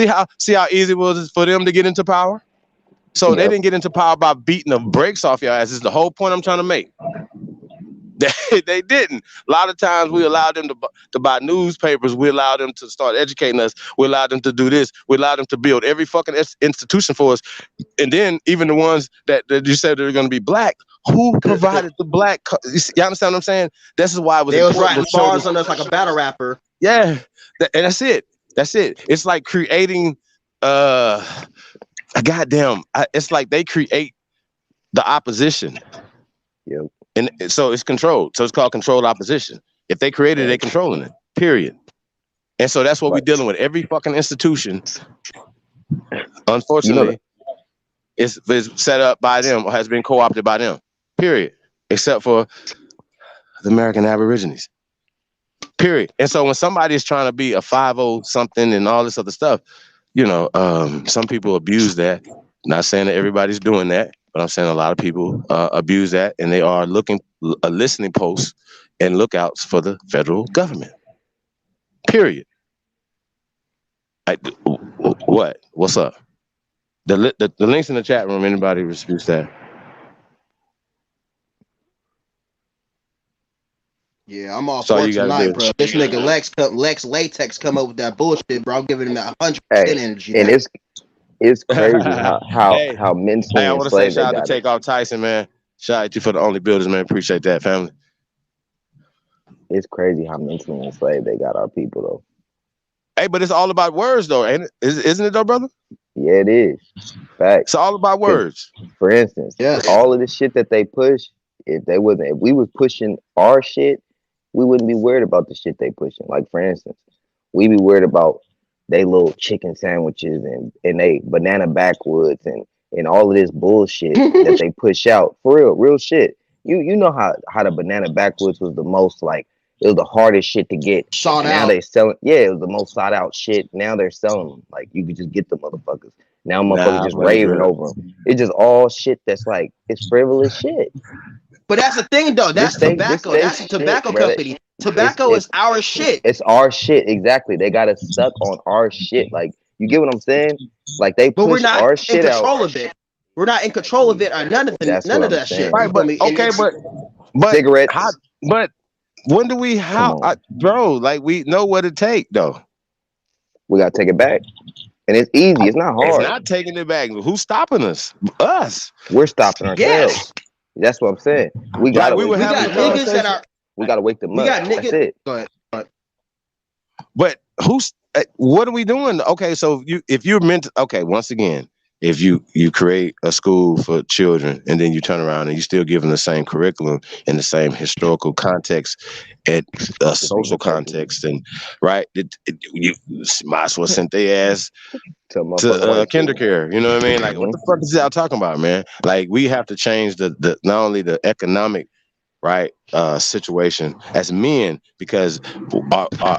how easy it was for them to get into power. So they didn't get into power by beating the brakes off your ass. Is the whole point I'm trying to make. They didn't. A lot of times we allowed them to buy newspapers. We allowed them to start educating us. We allowed them to do this. We allowed them to build every fucking institution for us. And then even the ones that you said they're going to be black, who provided the black? You understand what I'm saying? This is why it was they was writing bars on us like a battle rapper. Yeah, and that's it. That's it. It's like creating it's like they create the opposition. Yep. And so it's controlled. So it's called controlled opposition. If they created it, they're controlling it. Period. And so that's what we're dealing with. Every fucking institution, unfortunately, is set up by them or has been co-opted by them. Period. Except for the American Aborigines. Period. And so when somebody is trying to be a 5-0 something and all this other stuff, some people abuse that. Not saying that everybody's doing that, but I'm saying a lot of people abuse that, and they are listening posts and lookouts for the federal government. Period. What? What's up? The links in the chat room. Anybody disputes that? Yeah, I'm all So for you gotta tonight, do. bro. This nigga Lex Latex come up with that bullshit, bro. I'm giving him that 100% energy. And now. it's crazy how Hey, mentally I want to say enslaved they shout out to got it. Takeoff Tyson, man. Shout out to you for the only builders, man. Appreciate that, family. It's crazy how mentally enslaved they got our people, though. Hey, but it's all about words, though, ain't it? Isn't it, though, brother? Yeah, it is. Facts. It's all about words. For instance, all of the shit that they push, if we was pushing our shit, we wouldn't be worried about the shit they pushing. Like, for instance, we be worried about they little chicken sandwiches and they banana backwoods and all of this bullshit that they push out. For real shit. You know how the banana backwoods was the most, like, it was the hardest shit to get. Sought now out. they selling, it was the most sought out shit. Now they're selling them. Like, you could just get the motherfuckers. Now motherfuckers just raving over them. It's just all shit that's like, it's frivolous shit. But that's the thing, though. That's tobacco. That's a tobacco company. Tobacco is our shit. It's our shit, exactly. They got us stuck on our shit. Like, you get what I'm saying? Like, they But we're push not our in shit control out. of it. We're not in control of it or none of that shit. Right, but okay, but cigarettes. But when do we bro? Like, we know what it take, though. We gotta take it back, and it's easy. It's not hard. It's not taking it back. Who's stopping us? Us. We're stopping ourselves. Yes. That's what I'm saying. We gotta. we got niggas that are. We gotta wake them We up. got That's niggas. it. Go ahead. But what are we doing? Okay, so if you're meant to, okay, once again, if you create a school for children and then you turn around and you still give them the same curriculum in the same historical context and social context, and right, you might as well send their ass to kindercare. You know what I mean? Like, what the fuck is y'all talking about, man? Like, we have to change the not only the economic situation as men, because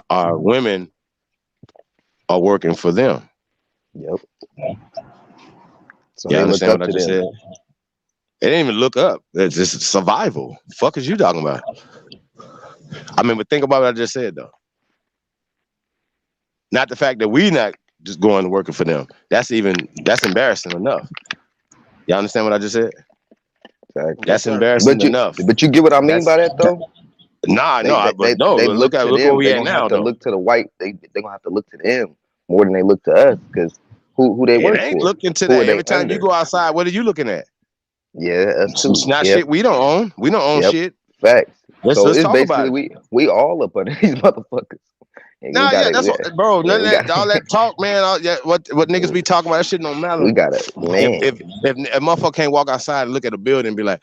our women are working for them. Yep. So you understand what I just said? It didn't even look up. It's just survival. Fuck is you talking about? I mean, but think about what I just said, though. Not the fact that we not just going to working for them. That's embarrassing enough. You understand what I just said? Exactly. That's embarrassing enough. But you get what I mean by that, though? Look where we at now. Look to the white. They gonna have to look to them more than they look to us, because who they work for. Ain't looking to that. Every time you go outside, what are you looking at? Yeah, that's too. It's not shit we don't own. We don't own shit. Facts. Let's it's talk about it. basically we all up under these motherfuckers. That's what, bro. None of that, all that talk, man. What niggas be talking about? That shit don't matter. We got it, man. If a motherfucker can't walk outside and look at a building and be like,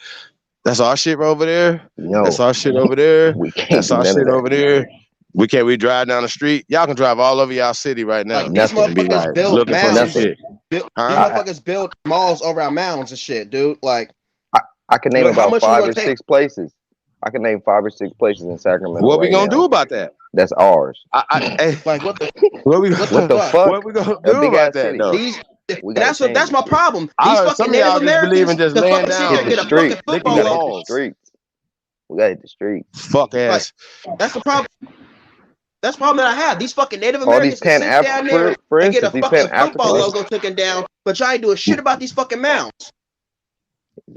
"That's our shit over there. No, that's our shit over there. That's our shit over there." We drive down the street. Y'all can drive all over y'all city right now. Like, these motherfuckers build looking for mounds. shit. These motherfuckers build malls over our mounds and shit, dude. Like, I can name about 5 or 6 places. I can name 5 or 6 places in Sacramento. What we gonna do about that? That's ours. Like, what the fuck? What we gonna do about that, though? That's my problem. These fucking Native Americans, just the laying fucking down. shit, get a fucking football on. We gotta hit the streets. Fuck ass. That's the problem. That's the problem that I have. These fucking Native All Americans these sit down there and get a these fucking Pan-African football logo taken down, but y'all ain't doing shit about these fucking mounds.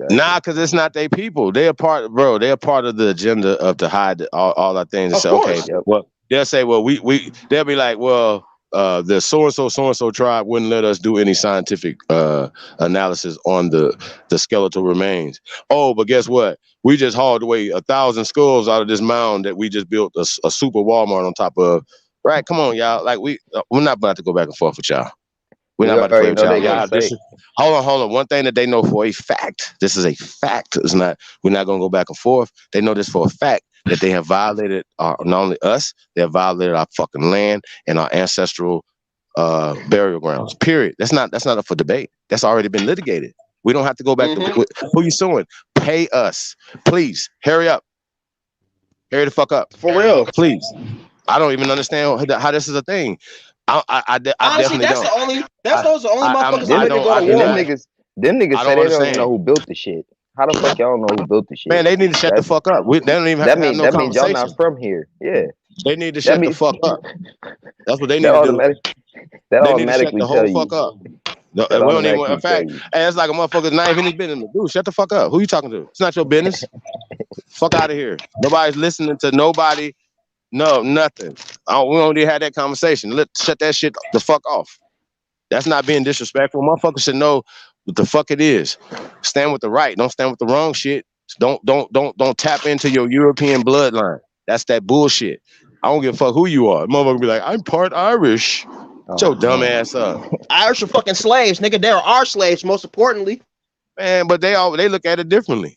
Nah, because it's not their people. They're part of the agenda of to hide all our things. And say, okay, well, they'll say, well, they'll be like, well, the so and so tribe wouldn't let us do any scientific analysis on the skeletal remains. Oh, but guess what? We just hauled away 1,000 skulls out of this mound that we just built a super Walmart on top of. Right? Come on, y'all. Like, we're not about to go back and forth with y'all. We're not about to play with y'all. Hold on. One thing that they know for a fact, this is a fact. It's not. We're not gonna go back and forth. They know this for a fact, that they have violated not only us, they have violated our fucking land and our ancestral burial grounds. Period. That's not up for debate. That's already been litigated. We don't have to go back to who you suing. Pay us, please. Hurry up. Hurry the fuck up. For real, please. I don't even understand how this is a thing. I honestly, definitely those the only motherfuckers that go to war. Them niggas say they don't even know who built the shit. How the fuck y'all don't know who built the shit? Man, they need to shut the fuck up. They don't even have no that means y'all conversation. not from here. Yeah. They need to shut the fuck up. That's what they need to do. That automatically shut the whole fuck up. No, we don't even. In fact, hey, it's like a motherfucker's not even his business. Dude, shut the fuck up. Who you talking to? It's not your business. Fuck out of here. Nobody's listening to nobody. No, nothing. We don't even have that conversation. Let's shut that shit the fuck off. That's not being disrespectful. Motherfuckers should know what the fuck it is. Stand with the right. Don't stand with the wrong shit. Don't tap into your European bloodline. That's that bullshit. I don't give a fuck who you are. Motherfucker be like, I'm part Irish. Shut your dumb ass up. Irish are fucking slaves, nigga. They're our slaves, most importantly. Man, but they look at it differently.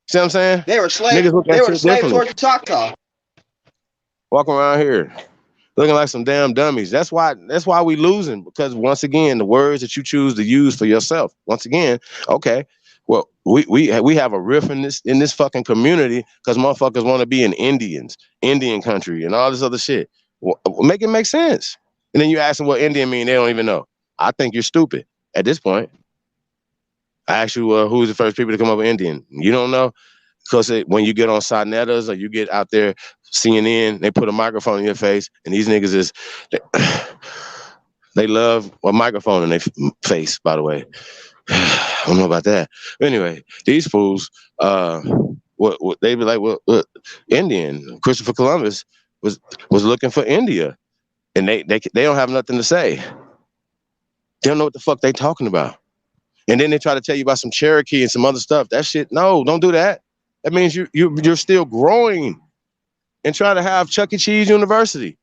See what I'm saying? They were slaves. Niggas look at They were shit slaves differently. towards the Choctaw. Walking around here looking like some damn dummies. That's why we losing, because once again, the words that you choose to use for yourself. Once again, okay. Well, we have a riff in this fucking community because motherfuckers want to be in Indian country and all this other shit. Well, make it make sense. And then you ask them what Indian mean, they don't even know. I think you're stupid at this point. I ask you, who's the first people to come up with Indian? You don't know? Because when you get on Sonettas or you get out there, CNN, they put a microphone in your face, and these niggas they love a microphone in their face, by the way. I don't know about that. Anyway, these fools, what they be like, well, Indian. Christopher Columbus was looking for India, and they don't have nothing to say. They don't know what the fuck they talking about. And then they try to tell you about some Cherokee and some other stuff. That shit, no, don't do that. That means you're still growing. And try to have Chuck E. Cheese University.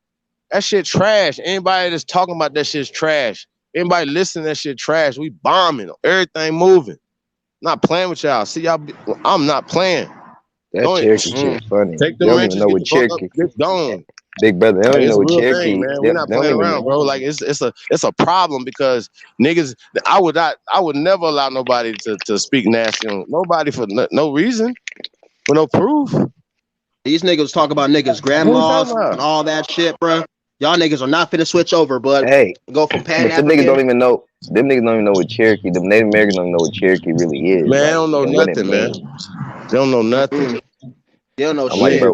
That shit trash. Anybody that's talking about that shit's trash. Anybody listening to that shit trash. We bombing. Everything moving. Not playing with y'all. See y'all. I'm not playing. That Cherokee shit funny. Take They them don't wrenches. even know what Get the fuck Cherokee. up, get gone. Big brother, they don't even know what It's a real Cherokee. thing, man. We're not playing around, bro. Like it's a problem because I would never allow nobody to speak nasty on nobody for no reason, for no proof. These niggas talk about niggas' grandmas and all that shit, bro. Y'all niggas are not finna switch over, but hey, go from Pan them niggas don't even know. Them niggas don't even know what Cherokee. Them Native Americans don't even know what Cherokee really is. Man, they don't know nothing, man. They don't know nothing. They don't know I'm like, shit. bro.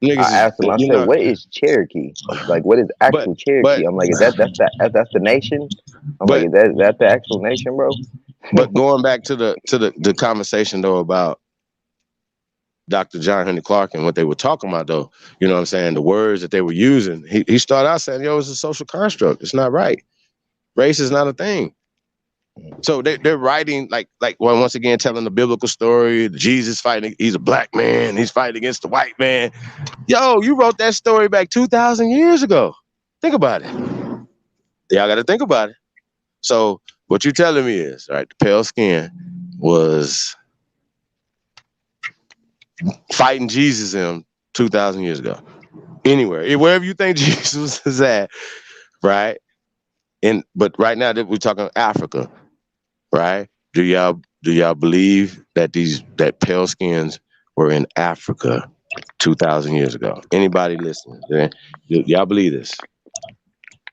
Niggas I asked him. I said, "What is Cherokee? Like, what is actual Cherokee?" I'm like, "Is that's the nation?" I'm like, "Is that the actual nation, bro?" But going back to the conversation though about Dr. John Henry Clark and what they were talking about though, you know what I'm saying? The words that they were using. He started out saying, "Yo, it's a social construct. It's not right. Race is not a thing." So they're writing like once again telling the biblical story. Jesus fighting, he's a black man, he's fighting against the white man. Yo, you wrote that story back 2,000 years ago. Think about it. Y'all got to think about it. So what you're telling me is, right, the pale skin was fighting Jesus in 2,000 years ago. Anywhere, wherever you think Jesus is at, right? But right now that we're talking Africa, right? Do y'all believe that that pale skins were in Africa 2,000 years ago? Anybody listening? Do y'all believe this?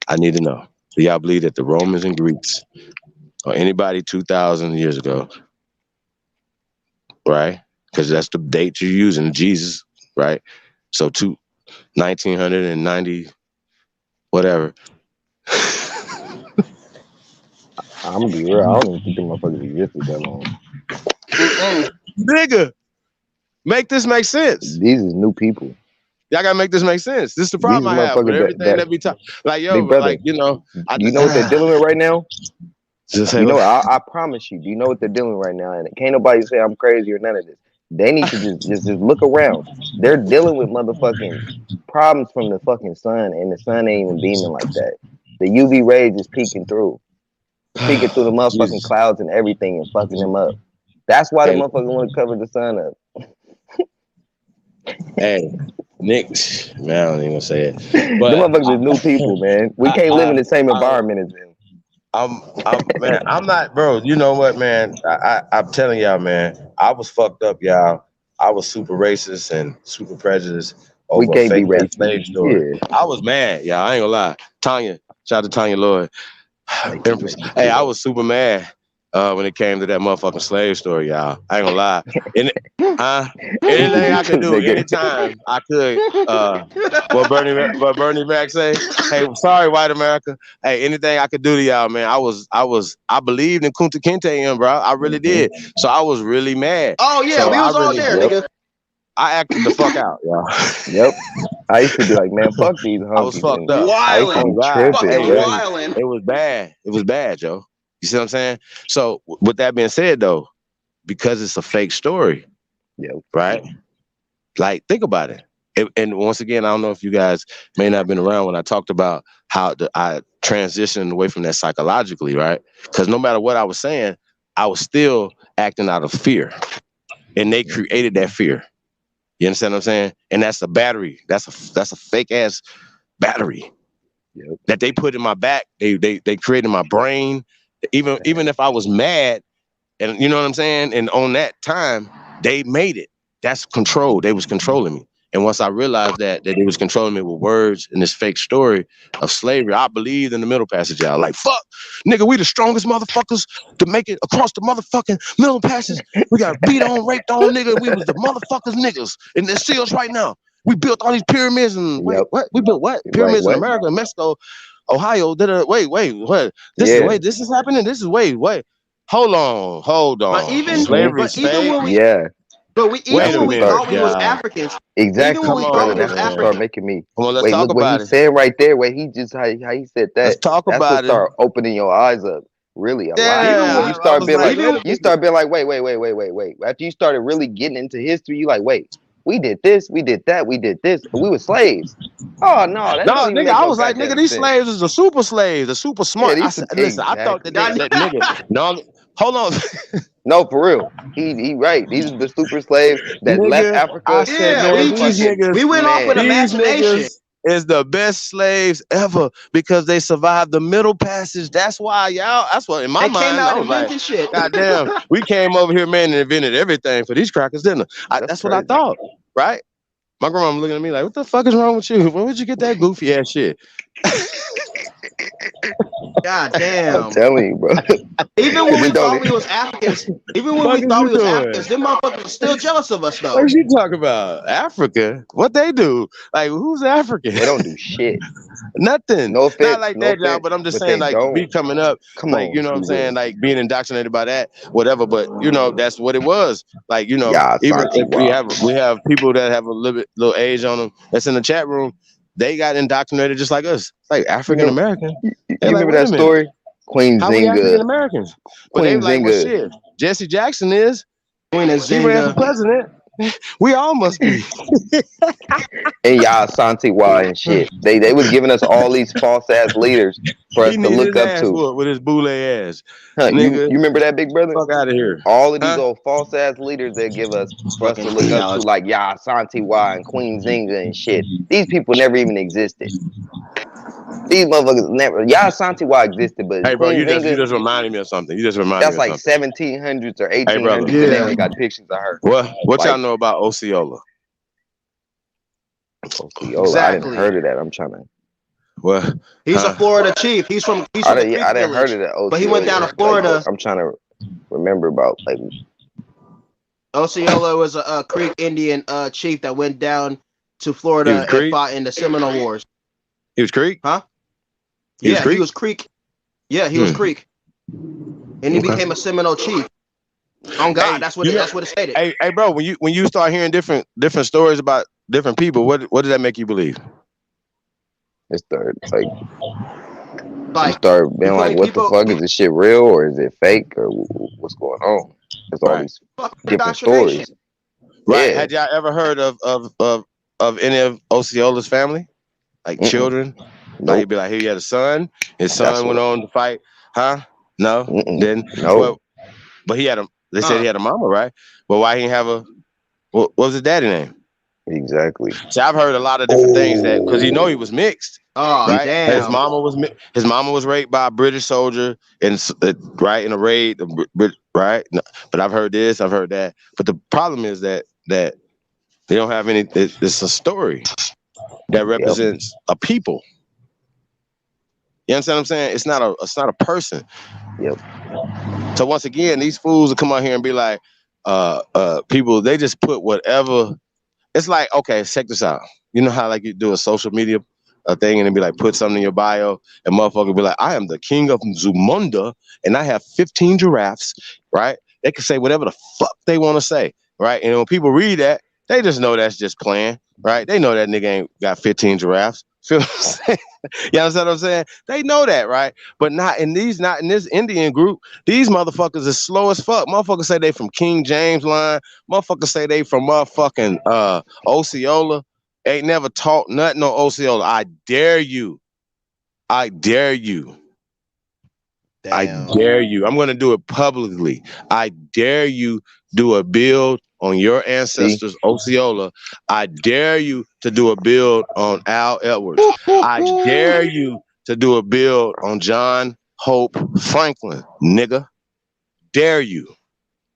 I need to know. Do y'all believe that the Romans and Greeks or anybody 2,000 years ago, right? Because that's the date you're using, Jesus, right? So 1990, whatever. I'm gonna be real. I don't even think the motherfuckers existed that long. Nigga, make this make sense. These is new people. Y'all gotta make this make sense. This is the problem I have with everything that we talk. Like, yo, big brother, like, you know, you know what they're dealing with right now? Just you know, I promise you, do you know what they're dealing with right now? And can't nobody say I'm crazy or none of this. They need to just look around. They're dealing with motherfucking problems from the fucking sun, and the sun ain't even beaming like that. The UV rays is peeking through the motherfucking clouds and everything and fucking them up. That's why the motherfuckers want to cover the sun up. Hey, Nick, man, I don't even gonna say it. But the motherfuckers is new people, man. We can't live in the same environment as them. I'm not, bro. You know what, man? I'm telling y'all, man. I was fucked up, y'all. I was super racist and super prejudiced over We can't be fake racist. slave story. Yeah. I was mad, y'all. I ain't gonna lie. Tanya, shout out to Tanya Lloyd. Empress. Hey, I was super mad when it came to that motherfucking slave story, y'all. I ain't gonna lie. Anything I could do, anytime I could. What Bernie Mac say? Hey, sorry, white America. Hey, anything I could do to y'all, man. I believed in Kunta Kinte, bro. I really did. So I was really mad. Oh yeah, so we was all there, nigga. I acted the fuck out, y'all. Yep. I used to be like, man, fuck these hunkies. I was fucked up. Wildin'. It was bad. It was bad, Joe. You see what I'm saying? So with that being said, though, because it's a fake story, right? Like, think about it. And once again, I don't know if you guys may not have been around when I talked about how I transitioned away from that psychologically, right? Because no matter what I was saying, I was still acting out of fear. And they created that fear. You understand what I'm saying? And that's a battery. That's a fake ass battery that they put in my back. They created in my brain. Even if I was mad, and you know what I'm saying? And on that time, they made it. That's control. They was controlling me. And once I realized that they was controlling me with words and this fake story of slavery, I believed in the middle passage, y'all. Like, fuck, nigga, we the strongest motherfuckers to make it across the motherfucking middle passage. We got beat on, raped on, nigga. We was the motherfuckers niggas. And there's seals right now. We built all these pyramids and what? We built what? Pyramids in America, Mexico, Ohio. Wait, what? This is happening. This is wait. Hold on. But even slavery, when we But when we thought we was Africans, exactly. Even when we thought we was Africans, start making me. Come on, let's wait, talk look about what it. he said right there. Where he just how he said that. Let's talk That's about what start opening your eyes up. Really, a lot. When you start being like, you start being like, wait. After you started really getting into history, you like, wait, we did this, we did that, we did this, but we were slaves. Oh no, that doesn't even nigga, make I no was like, nigga, goddamn these sense. slaves is the super slaves, the super smart. Yeah, Listen, I thought that nigga. No, hold on. No, for real. He right. These are the super slaves that left Africa. I said, man, these niggas, we went off with these imagination. niggas is the best slaves ever because they survived the middle passage. That's why y'all. That's what in my They mind. came out I was like, inventing shit. goddamn, we came over here, man, and invented everything for these crackers, didn't we? That's what I thought, right? My grandma looking at me like, what the fuck is wrong with you? Where would you get that goofy ass shit? God damn. I'm telling you, bro. Even when we thought we was Africans, them motherfuckers are still jealous of us though. What you talking about? Africa? What they do? Like, who's African? They don't do shit. Nothing. No offense, not like that, John. But I'm just saying, like, me coming up, like, you know what I'm saying, like being indoctrinated by that, whatever. But you know, that's what it was. Like, you know, even if we have people that have a little age on them that's in the chat room, they got indoctrinated just like us, like African American. You remember that story? Queen How we Zinga. African Americans? But they Queen like, well, Zinga. shit, Jesse Jackson is. Queen He ran for president. We all must be. And y'all Santiwa and shit. They was giving us all these false ass leaders for us He to needs look his up ass to. whooped with his boule ass. Huh, you Nigga. remember that, big brother? Fuck out of here. All of these old false ass leaders they give us for us to look up to, like Yah Santiwa and Queen Zinga and shit. These people never even existed. These motherfuckers never. Yah Santiwa existed, but Hey, bro, Queen you Zinga, just reminded me of something. You just reminded that's me of like something. 1700s or Hey, 1800s, brother. and they only got pictures of her. What Like, y'all know about Osceola? Osceola, I didn't heard of that. I'm trying to. What? He's a Florida chief. He's from the I Creek didn't heard Village. of that. But he went down to Florida. Like, I'm trying to remember about like. Osceola was a Creek Indian chief that went down to Florida and fought in the Seminole Wars. He was Creek? Huh? He was Creek? He was Creek. Yeah, he was Creek. And he became a Seminole chief. On God, Hey, that's what it stated. Hey, bro, when you start hearing different stories about different people, what does that make you believe? It started you start being like, what the fuck, is this shit real or is it fake or what's going on? There's all these different stories. Right? Yeah. Had y'all ever heard of any of Osceola's family, like children? Like he'd be like, he had a son. His son went on to fight. Huh? No. Then no. Well, but he had a. They said he had a mama, right? But why he didn't have a? What was his daddy name? Exactly. See, I've heard a lot of different things that because he was mixed. Oh, right? damn. His mama was raped by a British soldier in a raid, right? No, but I've heard this, I've heard that. But the problem is that they don't have any. It's a story that represents a people. You understand what I'm saying? It's not a person. Yep. So once again, these fools will come out here and be like, people, they just put whatever. It's like, okay, check this out. You know how like you do a social media thing and then be like, put something in your bio, and motherfucker be like, I am the king of Zamunda and I have 15 giraffes, right? They can say whatever the fuck they want to say, right? And when people read that, they just know that's just playing, right? They know that nigga ain't got 15 giraffes. Feel what I'm saying? You understand what I'm saying? They know that, right? But not in this Indian group. These motherfuckers is slow as fuck. Motherfuckers say they from King James line. Motherfuckers say they from motherfucking Osceola. Ain't never taught nothing on Osceola. I dare you. I dare you. Damn. I dare you. I'm going to do it publicly. I dare you do a build on your ancestors, Osceola. I dare you to do a build on Al Edwards. I dare you to do a build on John Hope Franklin, nigga. Dare you.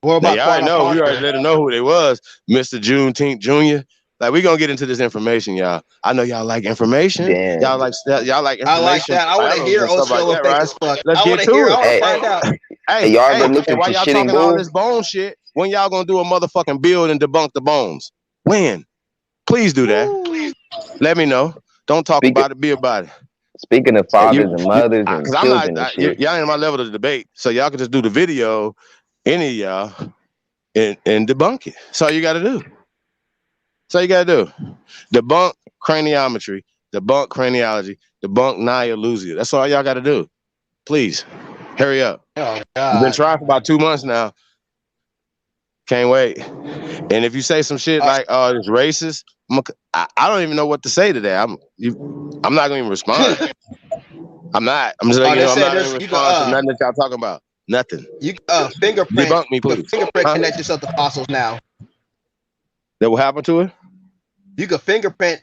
What about now, y'all already know, we already let them know who they was, Mr. Juneteenth Jr. Like, we're gonna get into this information, y'all. I know y'all like information. Damn. Y'all like information. I like that. I want to hear Osceola like fake that, as fuck. Let's I get want to to hear. it. I want to find out. Hey, y'all ever looked Why into y'all Shitting talking all Bull? this bone shit? When y'all gonna do a motherfucking build and debunk the bones? When? Please do that. Let me know. Don't talk about it. Be about it. Speaking of fathers and mothers and children and shit. Y'all ain't my level of the debate, so y'all can just do the video, any of y'all, and debunk it. That's all you got to do. That's all you got to do. Debunk craniometry, debunk craniology, debunk Naya Luzia. That's all y'all got to do. Please, hurry up. Oh, God. You've been trying for about 2 months now. Can't wait. And if you say some shit like, "Oh, it's racist," I don't even know what to say to that. I'm not gonna even respond. I'm not. I'm just letting you know I'm not gonna respond to nothing that y'all talking about. Nothing. You fingerprint. Debunk me, please. Fingerprint connect yourself to fossils now. That will happen to it? You can fingerprint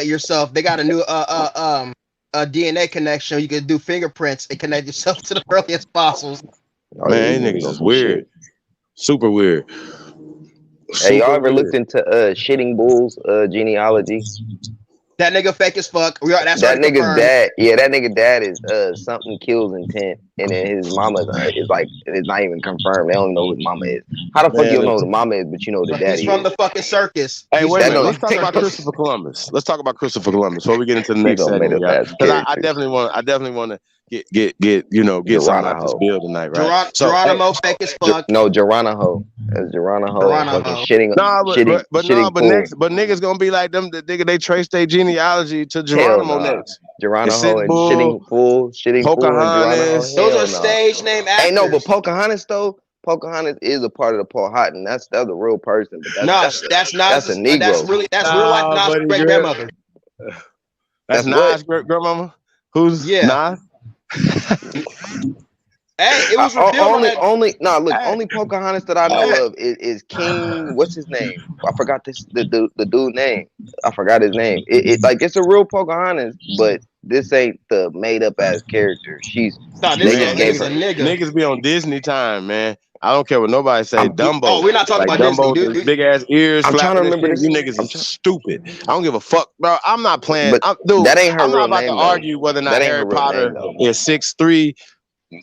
yourself. They got a new a DNA connection. You can do fingerprints and connect yourself to the earliest fossils. Man, these niggas is weird. Super weird. Hey, y'all ever looked into Shitting Bull's genealogy? That nigga fake as fuck. That's that nigga's confirmed. Dad. Yeah, that nigga dad is something kills intent, and then his mama is like it's not even confirmed. They don't know who his mama is. How the fuck you don't know who the mama is, but you know who the daddy is? He's from the fucking circus. Hey, wait a minute. Let's talk about Christopher Columbus. Let's talk about Christopher Columbus before we get into the next segment. Because I definitely want to get something out this bill tonight, right? Geronimo fake as fuck. No, Geronimo. That's Geronimo. Shitting. But niggas gonna be like them. The nigga they trace their genealogy to Geronimo next. Geronimo and Shitting Fool, Pocahontas. Those are stage name actors. Hey, no, but Pocahontas though. Pocahontas is a part of the Powhatan. That's a real person. But that's a Negro. That's real life Nas' great grandmother. That's Nas' great grandmama. Who's Nas? Hey, it was revealed only Pocahontas that I know of is King. What's his name? I forgot the dude name. I forgot his name. It's a real Pocahontas, but this ain't the made up ass character. Niggas be on Disney time, man. I don't care what nobody say. Dumbo. Oh, we're not talking about Dumbo, Disney, dude. Big ass ears. I'm trying to remember this. You niggas are stupid. I don't give a fuck, bro. I'm not playing. Dude, that ain't her I'm real not about name, to though. argue whether or not Harry Potter is 6'3",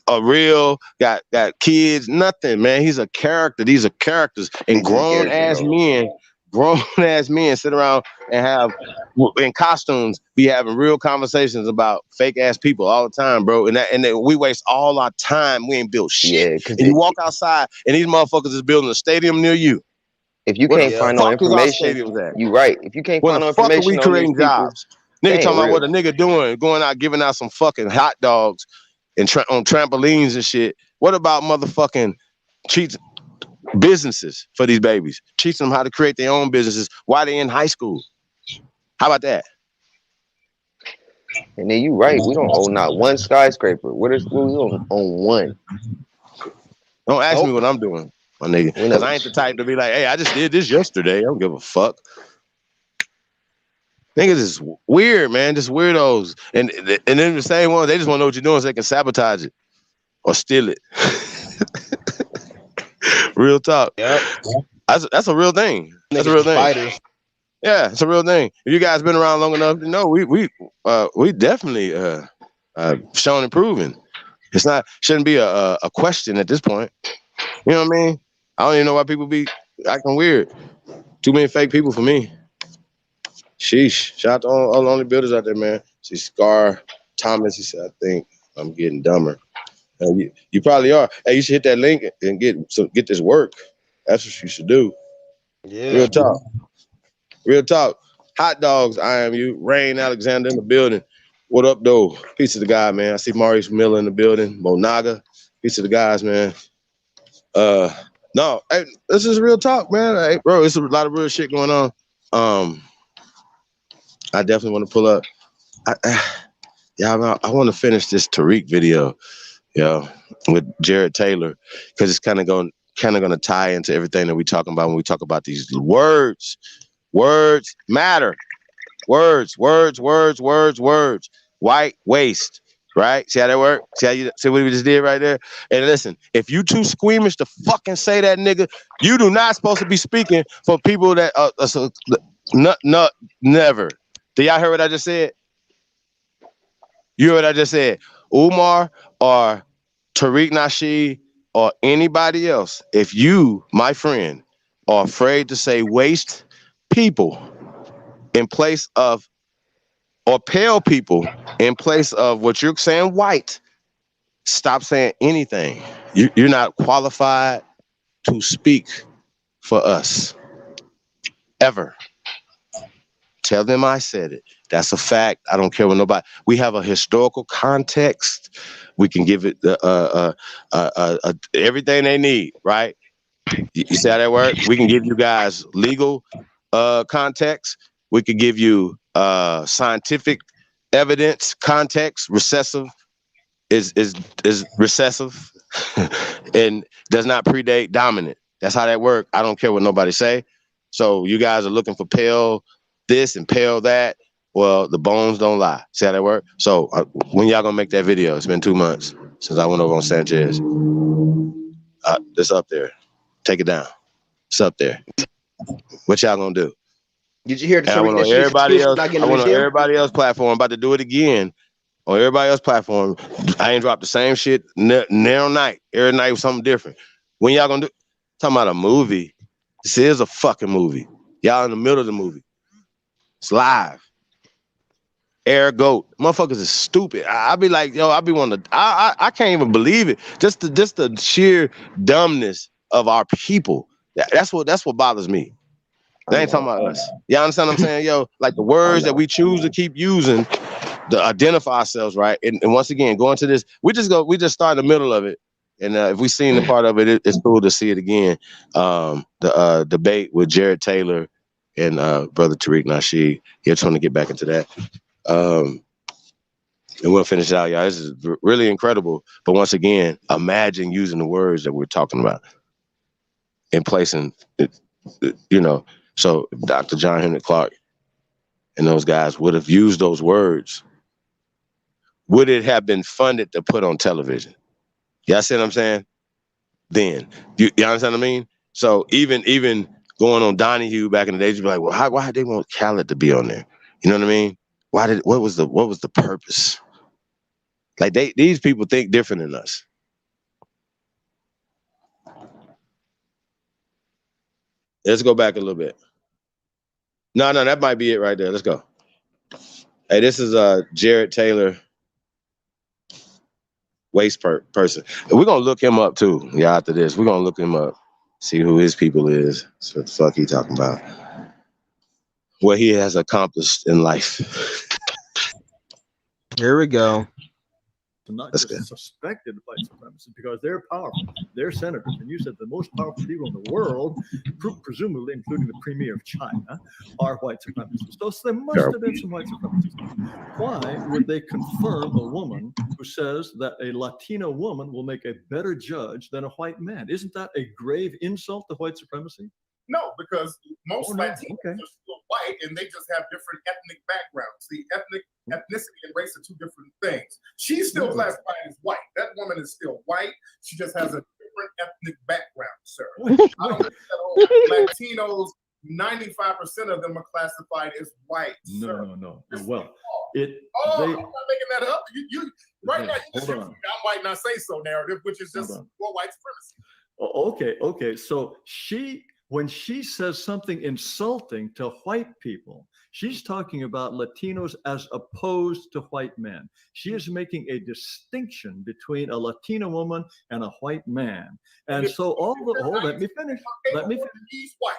a real got kids. Nothing, man. He's a character. These are characters, and grown ass men sit around and have in costumes be having real conversations about fake ass people all the time, bro. And we waste all our time. We ain't built shit. And you walk outside and these motherfuckers is building a stadium near you. If you can't find no information, you right. If you can't find no information, we creating jobs. Nigga talking about what a nigga doing, going out giving out some fucking hot dogs and on trampolines and shit. What about motherfucking businesses for these babies? Teaching them how to create their own businesses while they're in high school. How about that? And then you right. We don't own not one skyscraper. We don't own one. Don't ask me what I'm doing, my nigga. Because I ain't the type to be like, hey, I just did this yesterday. I don't give a fuck. Niggas is weird, man. Just weirdos. And then the same ones, they just want to know what you're doing so they can sabotage it or steal it. Real talk. Yep. That's a real thing. That's a real thing. Fighters. Yeah, it's a real thing. If you guys been around long enough, you know we definitely shown and proven It's not shouldn't be a question at this point. You know what I mean? I don't even know why people be acting weird. Too many fake people for me. Sheesh. Shout out to all the only builders out there, man. See Scar Thomas, he said, I think I'm getting dumber. You probably are. Hey, you should hit that link and get this work. That's what you should do. Yeah. Real talk. Real talk. Hot dogs, I am you. Rain Alexander in the building. What up, though? Peace to the guy, man. I see Maurice Miller in the building. Monaga. Peace to the guys, man. No, hey, this is real talk, man. Hey, bro, it's a lot of real shit going on. I definitely want to pull up. I want to finish this Tariq video, with Jared Taylor, because it's kind of going to tie into everything that we talking about when we talk about these words. Words matter. Words. White waste. Right? See how that work? See what we just did right there? And listen, if you too squeamish to fucking say that, nigga, you do not supposed to be speaking for people that never. Do y'all hear what I just said? You heard what I just said? Umar or Tariq Nasheed or anybody else, if you, my friend, are afraid to say waste people in place of, or pale people in place of what you're saying white, stop saying anything. You're not qualified to speak for us. Ever. Tell them I said it. That's a fact. I don't care what nobody. We have a historical context. We can give it everything they need, right? You see how that works? We can give you guys legal context. We could give you scientific evidence, context. Recessive is recessive and does not predate dominant. That's how that works. I don't care what nobody say. So you guys are looking for pale this and pale that. Well, the bones don't lie. See how that work? So when y'all gonna make that video? It's been 2 months since I went over on Sanchez. It's up there. Take it down. It's up there. What y'all gonna do? Did you hear the I went on everybody else. I went on everybody else's platform. I'm about to do it again on everybody else's platform. I ain't dropped the same shit narrow night. Every night was something different. When y'all gonna do? Talking about a movie. This is a fucking movie. Y'all in the middle of the movie. It's live. Air goat. Motherfuckers is stupid. I be like, yo, I be wanting to. I can't even believe it. Just the sheer dumbness of our people. That's what bothers me. They ain't talking about us. Y'all understand what I'm saying? Yo, like the words that we choose to keep using to identify ourselves, right? And once again, going to this, we just start in the middle of it. And if we seen the part of it, it's cool to see it again. The debate with Jared Taylor and brother Tariq Nasheed. Yeah, trying to get back into that. And we'll finish it out, y'all. This is really incredible. But once again, imagine using the words that we're talking about and placing it, so if Dr. John Henrik Clarke and those guys would have used those words, would it have been funded to put on television? Y'all see what I'm saying? Then you understand what I mean? So even going on Donahue back in the day, you'd be like, well, why did they want Khaled to be on there? You know what I mean? What was the purpose? Like these people think different than us. Let's go back a little bit. No, that might be it right there. Let's go. Hey, this is Jared Taylor, waste person. And we're gonna look him up too. Yeah, after this, we're gonna look him up, see who his people is. That's what the fuck he talking about. What he has accomplished in life. Here we go. Not just suspected white supremacists because they're powerful. They're senators. And you said the most powerful people in the world, presumably including the premier of China, are white supremacists. So there must have been some white supremacists. Why would they confirm a woman who says that a Latino woman will make a better judge than a white man? Isn't that a grave insult to white supremacy? No, because most Latinos are still white and they just have different ethnic backgrounds. See, ethnicity and race are two different things. She's still classified as white. That woman is still white. She just has a different ethnic background, sir. I don't think that Latinos, 95% of them are classified as white. No. Well, I'm not making that up. You right now you just Hold use on. the I'm white not say so narrative, which is just Hold on. more white supremacy. Okay. So when she says something insulting to white people, she's talking about Latinos as opposed to white men. She is making a distinction between a Latina woman and a white man. And so let me finish. He's white.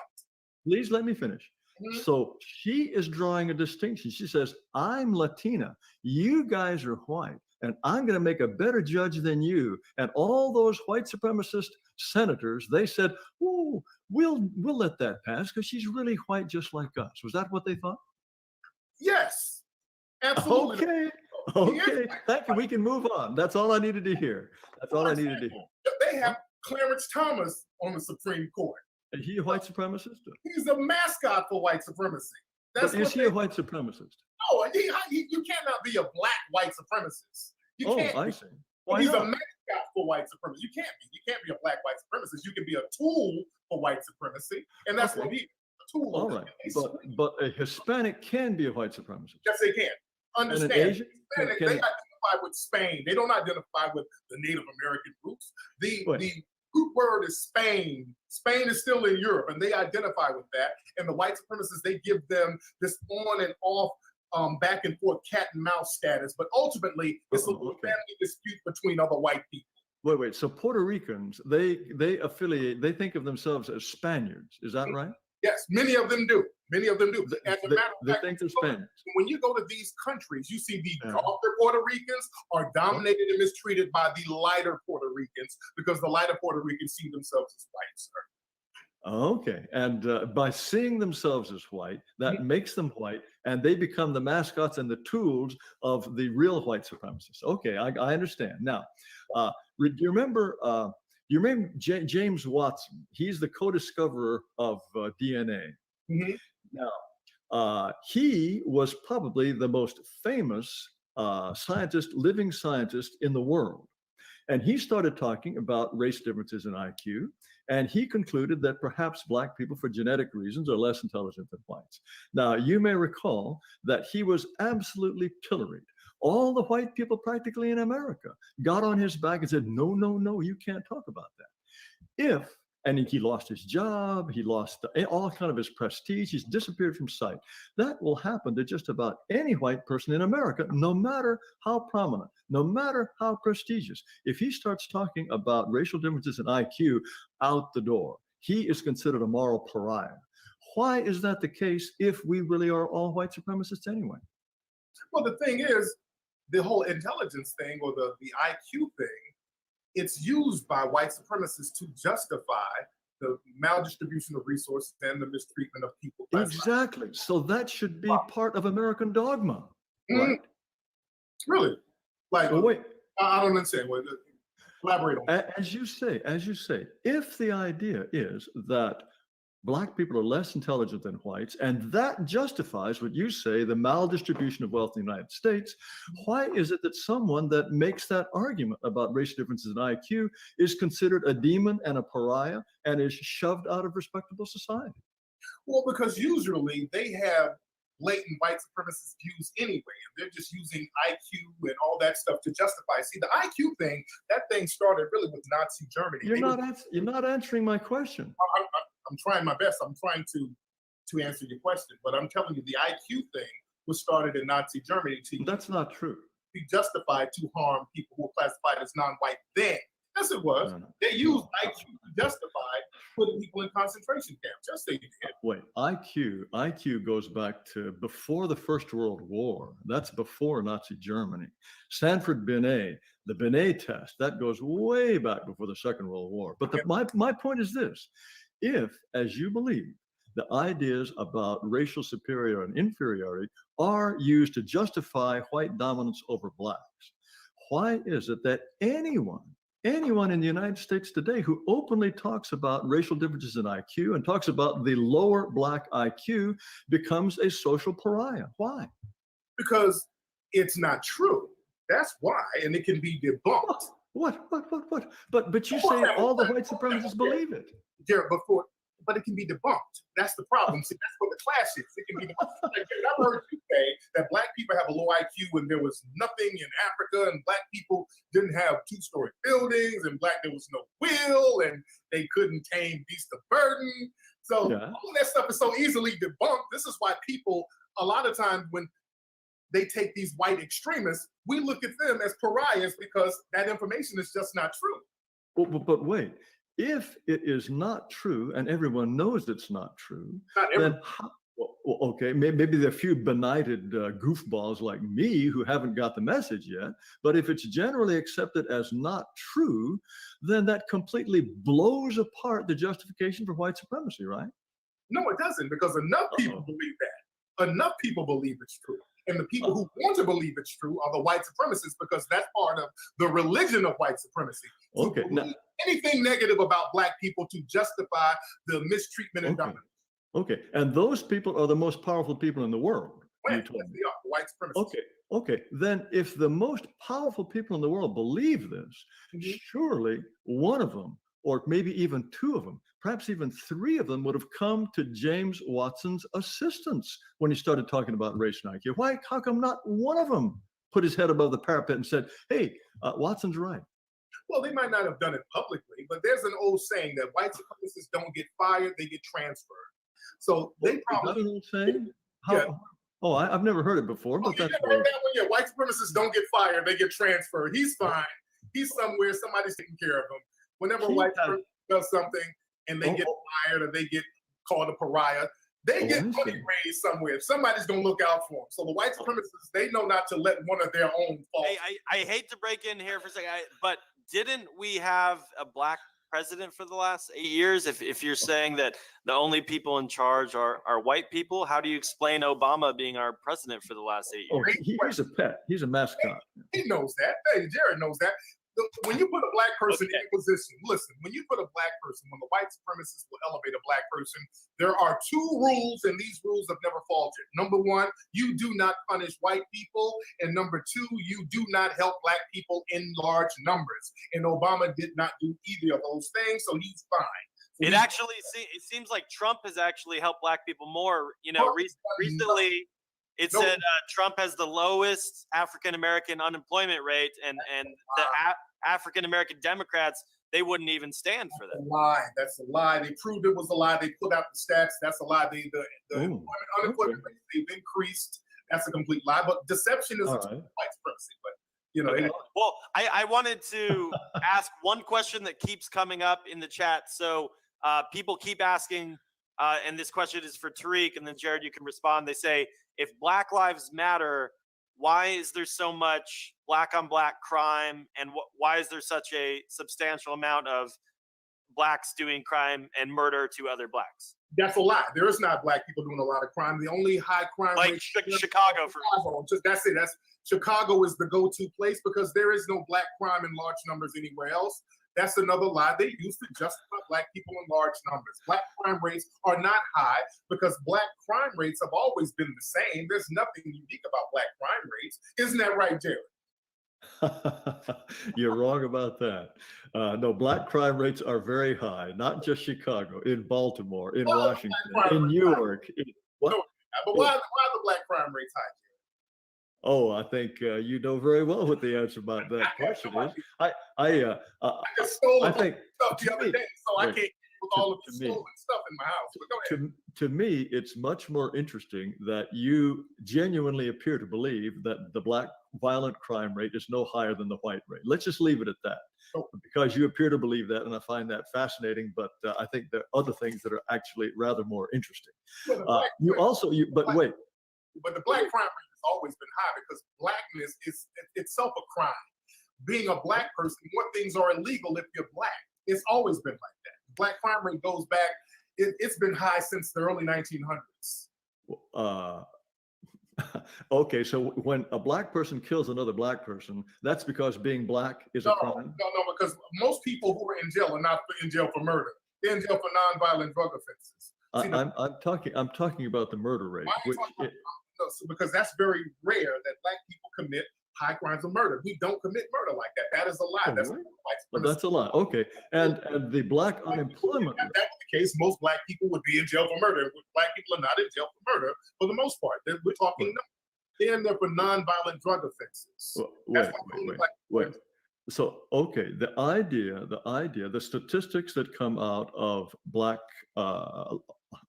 Please let me finish. So she is drawing a distinction. She says, I'm Latina, you guys are white, and I'm going to make a better judge than you. And all those white supremacist senators, they said, oh, we'll let that pass because she's really white just like us. Was that what they thought? Yes, absolutely. Okay. Thank you. We can move on. That's all I needed to hear. That's all I needed to hear. They have Clarence Thomas on the Supreme Court. Is he a white supremacist? He's a mascot for white supremacy. But is he a white supremacist? No, you cannot be a black white supremacist. You can't. I see. Why He's not? a mascot for white supremacy. You can't be. You can't be a black white supremacist. You can be a tool for white supremacy, and that's what he is. A tool. All right, but a Hispanic can be a white supremacist. Yes, they can. Understand? Asian? Hispanic, they identify with Spain. They don't identify with the Native American roots. The root word is Spain. Spain is still in Europe, and they identify with that. And the white supremacists, they give them this on and off, back and forth cat and mouse status. But ultimately, it's a little family dispute between other white people. Wait. So Puerto Ricans, they think of themselves as Spaniards. Is that right? Yes, many of them do. Many of them do. As a matter of fact, think they're Spaniards. when you go to these countries, you see the darker Puerto Ricans are dominated and mistreated by the lighter Puerto Ricans because the lighter Puerto Ricans see themselves as white, sir. Okay, and by seeing themselves as white, that makes them white, and they become the mascots and the tools of the real white supremacists. Okay, I understand. Now, do you remember James Watson? He's the co-discoverer of DNA. Now, he was probably the most famous living scientist in the world. And he started talking about race differences in IQ. And he concluded that perhaps black people, for genetic reasons, are less intelligent than whites. Now, you may recall that he was absolutely pilloried. All the white people practically in America got on his back and said, no, you can't talk about that. And he lost his job, he lost all kind of his prestige, he's disappeared from sight. That will happen to just about any white person in America, no matter how prominent, no matter how prestigious. If he starts talking about racial differences in IQ, out the door. He is considered a moral pariah. Why is that the case if we really are all white supremacists anyway? Well, the thing is, the whole intelligence thing or the IQ thing, it's used by white supremacists to justify the maldistribution of resources and the mistreatment of people. Exactly. So that should be part of American dogma, right? Really? Like, wait. I don't understand. Elaborate on that. As you say, if the idea is that black people are less intelligent than whites, and that justifies what you say, the maldistribution of wealth in the United States, why is it that someone that makes that argument about racial differences in IQ is considered a demon and a pariah and is shoved out of respectable society? Well, because usually they have blatant white supremacist views anyway, and they're just using IQ and all that stuff to justify. See, the IQ thing, that thing started really with Nazi Germany. You're not answering my question. I'm trying my best. I'm trying to answer your question, but I'm telling you, the IQ thing was started in Nazi Germany. That's not true. Be justified to harm people who were classified as non-white then. Yes, it was. No. They used IQ to justify putting people in concentration camps. Yes, they did. Wait, IQ goes back to before the First World War. That's before Nazi Germany. Sanford Binet, the Binet test, that goes way back before the Second World War. But my point is this. If, as you believe, the ideas about racial superiority and inferiority are used to justify white dominance over blacks, why is it that anyone in the United States today who openly talks about racial differences in IQ and talks about the lower black IQ becomes a social pariah? Why? Because it's not true. That's why, and it can be debunked. What? But you say all the white supremacists believe it. Jared, but it can be debunked. That's the problem. See, that's what the clash is. It can be debunked. Like, dude, I've heard you say that black people have a low IQ and there was nothing in Africa and black people didn't have 2-story buildings and there was no will and they couldn't tame beast of burden. So all that stuff is so easily debunked. This is why people, a lot of times when they take these white extremists, we look at them as pariahs because that information is just not true. But wait, if it is not true and everyone knows it's not true, then okay, maybe there are a few benighted goofballs like me who haven't got the message yet, but if it's generally accepted as not true, then that completely blows apart the justification for white supremacy, right? No, it doesn't, because enough people believe that. Enough people believe it's true. And the people who want to believe it's true are the white supremacists, because that's part of the religion of white supremacy. Okay. Anything negative about black people to justify the mistreatment and dominance. Okay, and those people are the most powerful people in the world. Yes, they are, the white supremacists. Okay. Then if the most powerful people in the world believe this, surely one of them, or maybe even two of them, perhaps even three of them, would have come to James Watson's assistance when he started talking about race and IQ. Why? How come not one of them put his head above the parapet and said, "Hey, Watson's right"? Well, they might not have done it publicly, but there's an old saying that white supremacists don't get fired; they get transferred. So they probably. Is that an old saying? Oh, I've never heard it before, but that's heard that one. Yeah, white supremacists don't get fired; they get transferred. He's fine. He's somewhere. Somebody's taking care of him. Whenever a white supremacist does something and they get fired or they get called a pariah, they get money raised somewhere. Somebody's gonna look out for them. So the white supremacists, they know not to let one of their own fall. Hey, I hate to break in here for a second, but didn't we have a black president for the last 8 years? If you're saying that the only people in charge are white people, how do you explain Obama being our president for the last 8 years? He's a pet. He's a mascot. He knows that. Hey, Jared knows that. When you put a black person in a position, listen, when you put a black person, when the white supremacists will elevate a black person, there are two rules, and these rules have never faltered. Number one, you do not punish white people. And number two, you do not help black people in large numbers. And Obama did not do either of those things, so he's fine. It actually seems like Trump has actually helped black people more. You know, recently it said Trump has the lowest African-American unemployment rate, and the African-American Democrats, they wouldn't even stand for that. That's a lie. That's a lie. They proved it was a lie. They put out the stats. That's a lie. The unemployment rate they've increased. That's a complete lie. But deception is a white supremacy. But you know, well, I wanted to ask one question that keeps coming up in the chat. So people keep asking, and this question is for Tariq, and then Jared, you can respond. They say, if Black Lives Matter, why is there so much black on black crime, and why is there such a substantial amount of blacks doing crime and murder to other blacks? That's a lie. There is not black people doing a lot of crime. The only high crime like rate Chicago, for Chicago. That's it. That's Chicago is the go-to place because there is no black crime in large numbers anywhere else. That's another lie they use to justify black people in large numbers. Black crime rates are not high because black crime rates have always been the same. There's nothing unique about black crime rates. Isn't that right, Jared? You're wrong about that. No, black crime rates are very high, not just Chicago, in Baltimore, in Washington, in Newark. But why are the black crime rates high, Jared? Oh, I think you know very well what the answer about that question is. I just stole think stuff the other day, so I can't with all of the stolen stuff in my house. But go ahead. To me, it's much more interesting that you genuinely appear to believe that the black violent crime rate is no higher than the white rate. Let's just leave it at that, because you appear to believe that, and I find that fascinating. But I think there are other things that are actually rather more interesting. But the black crime rate has always been high because blackness is itself a crime. Being a black person, more things are illegal if you're black. It's always been like that. Black crime rate goes back, it's been high since the early 1900s. Okay, so when a black person kills another black person, that's because being black is a crime? No, because most people who are in jail are not in jail for murder. They're in jail for nonviolent drug offenses. I'm talking about the murder rate. Because that's very rare that black people commit high crimes of murder. We don't commit murder like that. That is a lie. That's a lie. Okay. And the black unemployment. That's the case, most black people would be in jail for murder. Black people are not in jail for murder for the most part. We're talking, they're in there for nonviolent drug offenses. Wait. So, okay, the idea, the statistics that come out of black,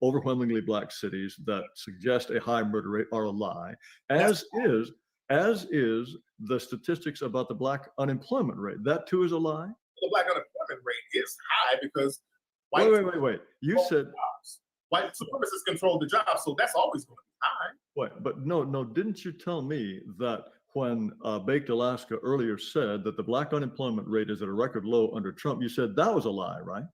overwhelmingly black cities that suggest a high murder rate are a lie, as is the statistics about the black unemployment rate. That too is a lie? The black unemployment rate is high because Wait. You said white supremacists control the job, so that's always going to be high. Wait, but no, didn't you tell me that when Baked Alaska earlier said that the black unemployment rate is at a record low under Trump, you said that was a lie, right?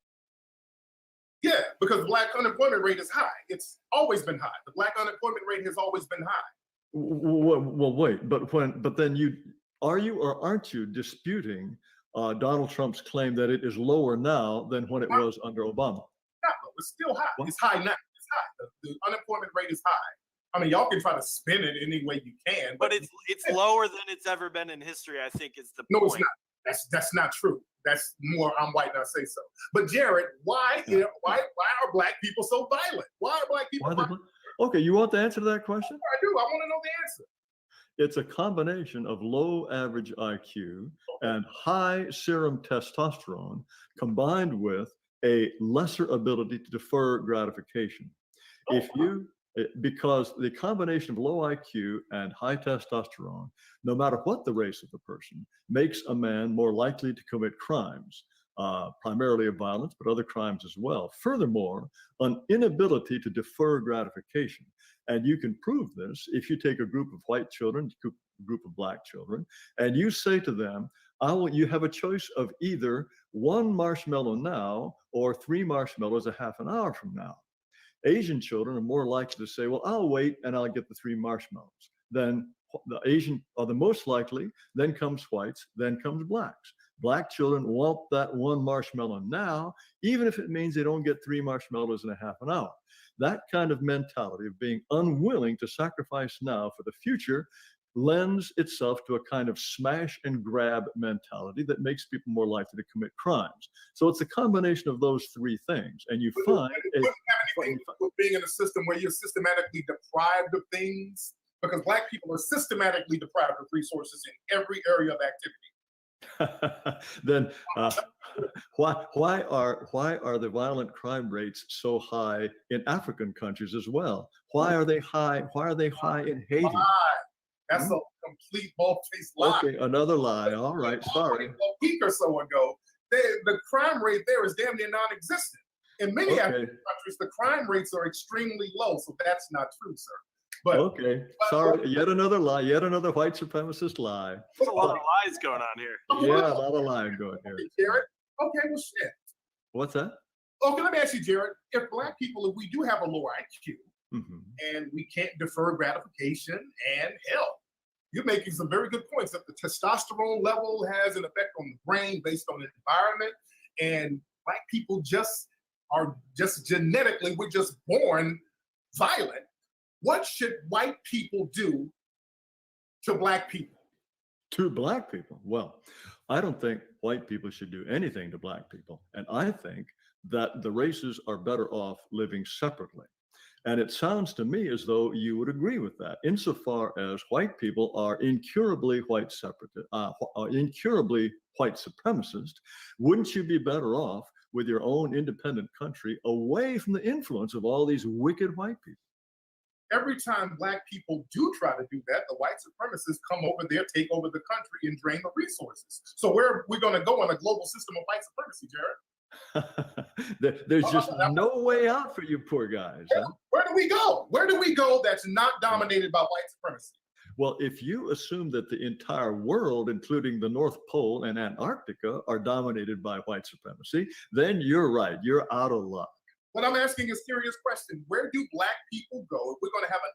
Yeah, because the black unemployment rate is high. It's always been high. The black unemployment rate has always been high. Well, wait, but then are you or aren't you disputing Donald Trump's claim that it is lower now than when it was under Obama? Not low. It's still high. What? It's high now. It's high. The unemployment rate is high. I mean, y'all can try to spin it any way you can, but it's lower than it's ever been in history. I think is the point. No, it's not. That's not true. That's more. I'm white, and I say so. But Jared, why are black people so violent? Why are black people violent? Okay, you want the answer to that question? I do. I want to know the answer. It's a combination of low average IQ and high serum testosterone combined with a lesser ability to defer gratification. Because the combination of low IQ and high testosterone, no matter what the race of the person, makes a man more likely to commit crimes, primarily of violence, but other crimes as well. Furthermore, an inability to defer gratification. And you can prove this if you take a group of white children, a group of black children, and you say to them, you have a choice of either 1 marshmallow now or 3 marshmallows a half an hour from now. Asian children are more likely to say, well, I'll wait and I'll get the 3 marshmallows. Then the Asian are the most likely, then comes whites, then comes blacks. Black children want that 1 marshmallow now, even if it means they don't get 3 marshmallows in a half an hour. That kind of mentality of being unwilling to sacrifice now for the future lends itself to a kind of smash and grab mentality that makes people more likely to commit crimes. So it's a combination of those 3 things. And you find with being in a system where you're systematically deprived of things, because black people are systematically deprived of resources in every area of activity. Then why are the violent crime rates so high in African countries as well? Why are they high? Why are they high in Haiti? That's a complete bald-faced lie. Okay, another lie. All right, sorry. A week or so ago, the crime rate there is damn near non-existent. In many African countries, the crime rates are extremely low, so that's not true, sir. But sorry, yet another lie, yet another white supremacist lie. There's a lot of lies going on here. Yeah, a lot of lying going here. Jared, okay, well, shit. What's that? Okay, let me ask you, Jared. If black people, if we do have a lower IQ, and we can't defer gratification and health, you're making some very good points that the testosterone level has an effect on the brain based on the environment, and black people are genetically, we're just born violent. What should white people do to black people? To black people? Well, I don't think white people should do anything to black people. And I think that the races are better off living separately. And it sounds to me as though you would agree with that, insofar as white people are incurably white supremacist. Wouldn't you be better off with your own independent country away from the influence of all these wicked white people? Every time black people do try to do that, the white supremacists come over there, take over the country, and drain the resources. So where are we going to go in a global system of white supremacy, Jared? There's just no way out for you poor guys. Huh? Where do we go? Where do we go that's not dominated by white supremacy? Well, if you assume that the entire world, including the North Pole and Antarctica, are dominated by white supremacy, then you're right. You're out of luck. But I'm asking a serious question. Where do black people go? If we're going to have an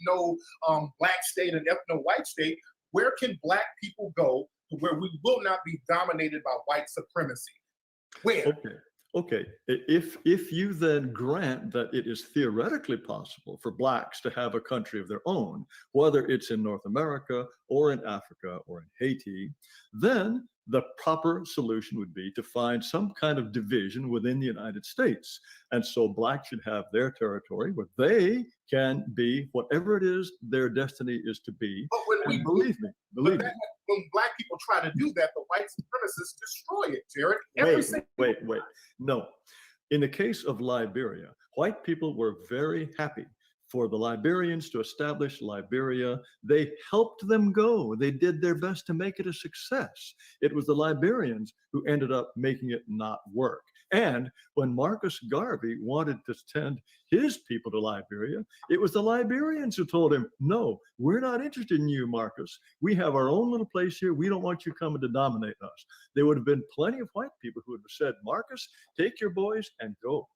ethno-black state and ethno-white state, where can black people go to where we will not be dominated by white supremacy? Where? Okay, if you then grant that it is theoretically possible for blacks to have a country of their own, whether it's in North America or in Africa or in Haiti, then the proper solution would be to find some kind of division within the United States. And so blacks should have their territory where they can be whatever it is their destiny is to be. But when And believe me, when black people try to do that, the white supremacists destroy it, Jared. Wait. No. In the case of Liberia, white people were very happy for the Liberians to establish Liberia. They helped them go. They did their best to make it a success. It was the Liberians who ended up making it not work. And when Marcus Garvey wanted to send his people to Liberia, it was the Liberians who told him, no, we're not interested in you, Marcus. We have our own little place here. We don't want you coming to dominate us. There would have been plenty of white people who would have said, Marcus, take your boys and go.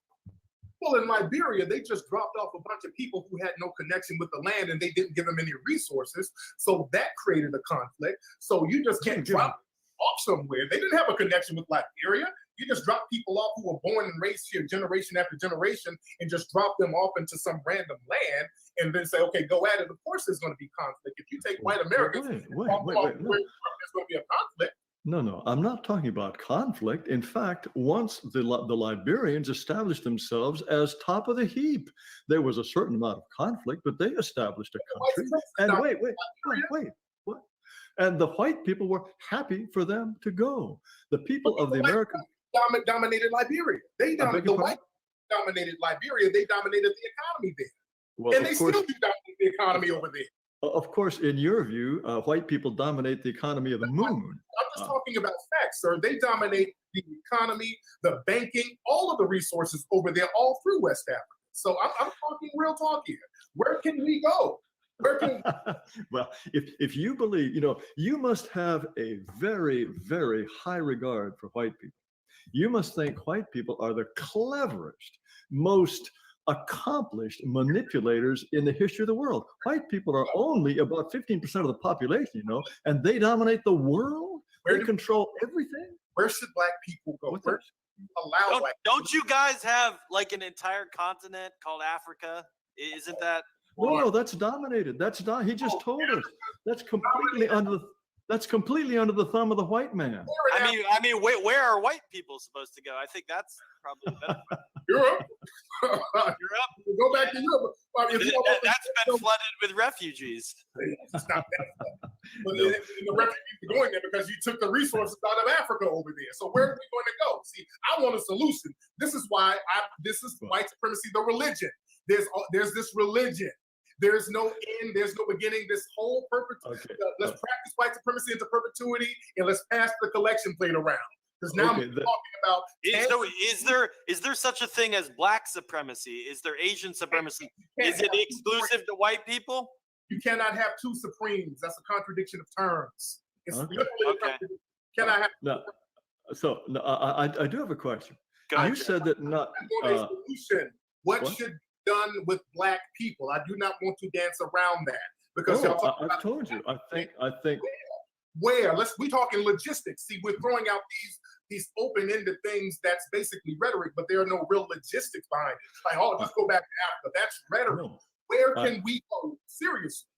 Well, in Liberia, they just dropped off a bunch of people who had no connection with the land and they didn't give them any resources. So that created a conflict. So you just can't drop off somewhere. They didn't have a connection with Liberia. You just drop people off who were born and raised here generation after generation and just drop them off into some random land and then say, okay, go at it. Of course, there's going to be conflict. If you take white Americans, there's going to be a conflict. No, I'm not talking about conflict. In fact, once the Liberians established themselves as top of the heap, there was a certain amount of conflict, but they established a country. And wait. What? And the white people were happy for them to go. The people of the American dominated Liberia. They dominated the white dominated Liberia. They dominated the economy there, well, and they still do dominate the economy over there. Of course, in your view, white people dominate the economy of the moon. I'm just talking about facts, sir. They dominate the economy, the banking, all of the resources over there, all through West Africa. So I'm talking real talk here. Where can we go? Where can Well, if you believe, you must have a very, very high regard for white people. You must think white people are the cleverest, most accomplished manipulators in the history of the world. White people are only about 15% of the population, and they dominate the world. They control everything. Where should black people go? Where should you allow don't you guys have like an entire continent called Africa? Isn't that? No, that's dominated. He just told us. That's completely under the thumb of the white man. I mean, where are white people supposed to go? I think that's probably better. Europe. Europe. Go back to Europe. That's been flooded with refugees. It's not that flooded. But the refugees are going there because you took the resources out of Africa over there. So where are we going to go? See, I want a solution. This is why this is white supremacy, the religion. There's this religion. There's no end. There's no beginning. This whole perpetuity. Let's practice white supremacy into perpetuity, and let's pass the collection plate around. Because now we're talking about. Is there such a thing as black supremacy? Is there Asian supremacy? Is it exclusive to white people? You cannot have two supremes. That's a contradiction of terms. It's literally can I have? No. So I do have a question. You said that not. Solution. What should be done with black people? I do not want to dance around that because I've told you. I think. Where? We talking logistics. See, we're throwing out these open-ended things that's basically rhetoric, but there are no real logistics behind it. Like, just go back to Africa. That's rhetoric. No. Where can we go? Seriously.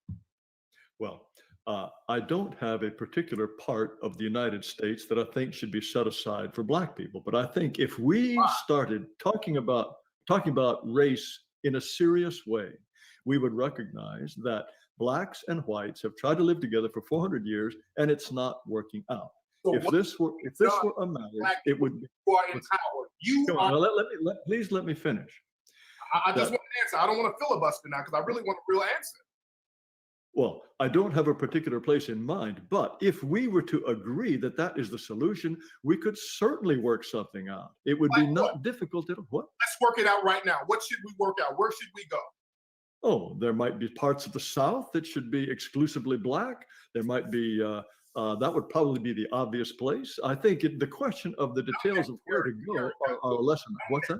Well, I don't have a particular part of the United States that I think should be set aside for black people. But I think if we started talking about race in a serious way, we would recognize that blacks and whites have tried to live together for 400 years, and it's not working out. So if this were a matter, it would be. You are empowered. Please let me finish. I just want an answer. I don't want to filibuster now because I really want a real answer. Well, I don't have a particular place in mind, but if we were to agree that that is the solution, we could certainly work something out. It would be not difficult at all. What? Let's work it out right now. What should we work out? Where should we go? Oh, there might be parts of the South that should be exclusively black. There might be, that would probably be the obvious place. I think the question of the details of where to go are less than that. What's that?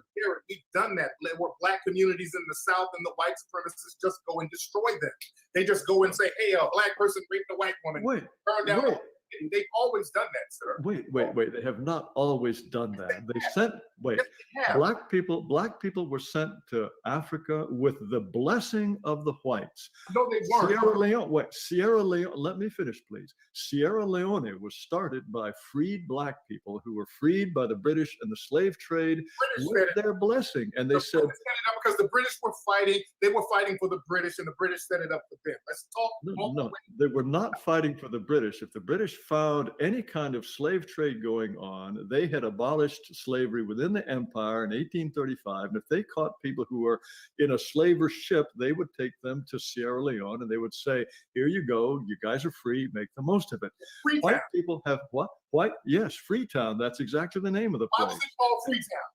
We've done that. Where black communities in the South and the white supremacists just go and destroy them. They just go and say, hey, a black person raped a white woman. Wait, They've always done that, sir. Wait. They have not always done that. They sent, have. black people were sent to Africa with the blessing of the whites. No, they weren't. Sierra Leone, let me finish, please. Sierra Leone was started by freed black people who were freed by the British and the slave trade with their blessing. And they said, because the British were fighting, they were fighting for the British, and the British set it up for them. Let's talk. No, they were not fighting for the British. If the British found any kind of slave trade going on, they had abolished slavery within the empire in 1835. And if they caught people who were in a slaver ship, they would take them to Sierra Leone and they would say, here you go, you guys are free, make the most of it. Freetown. White people have what? Yes, Freetown. That's exactly the name of the Why place. was it called Freetown?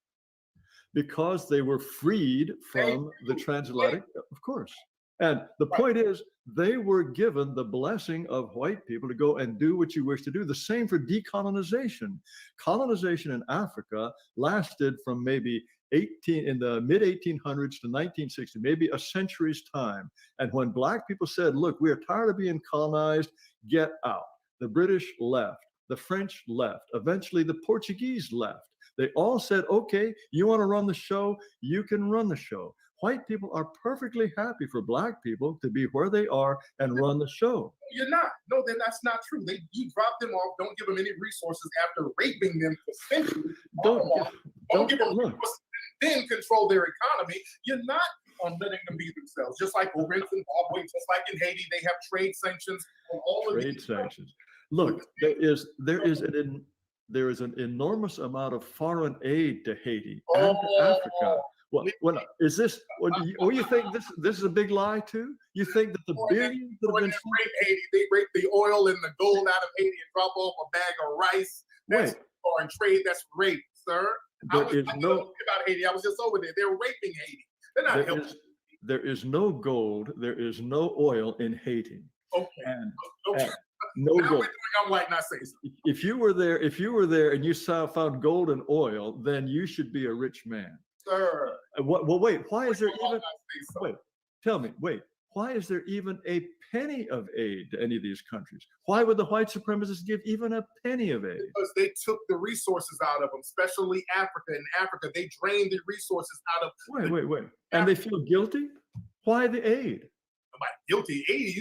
Because they were freed from the transatlantic, of course. And the point is, they were given the blessing of white people to go and do what you wish to do. The same for decolonization. Colonization in Africa lasted from maybe in the mid 1800s to 1960, maybe a century's time. And when black people said, look, we are tired of being colonized, get out. The British left, the French left, eventually the Portuguese left. They all said, okay, you want to run the show, you can run the show. White people are perfectly happy for black people to be where they are and run the show. You're not. No, then that's not true. You drop them off, don't give them any resources after raping them for centuries. Don't give them resources, then control their economy. You're not letting them be themselves. Just like over in Zimbabwe, just like in Haiti, they have trade sanctions on all of these. Trade sanctions. Look, there is an enormous amount of foreign aid to Haiti and to Africa. What is this? You think this is a big lie too? You think that the billions that have been Haiti, they rape the oil and the gold out of Haiti and drop off a bag of rice? That's foreign trade. That's rape, sir. I was about Haiti. I was just over there. They're raping Haiti. They're not helping. There is no gold. There is no oil in Haiti. Okay. And no gold. I'm like not saying so. If you were there and you found gold and oil, then you should be a rich man. Sir. Wait, why is there even, why is there even a penny of aid to any of these countries? Why would the white supremacists give even a penny of aid? Because they took the resources out of them, especially Africa. In Africa, they drained the resources out of. Wait. And they feel guilty? Why the aid? By guilty aid,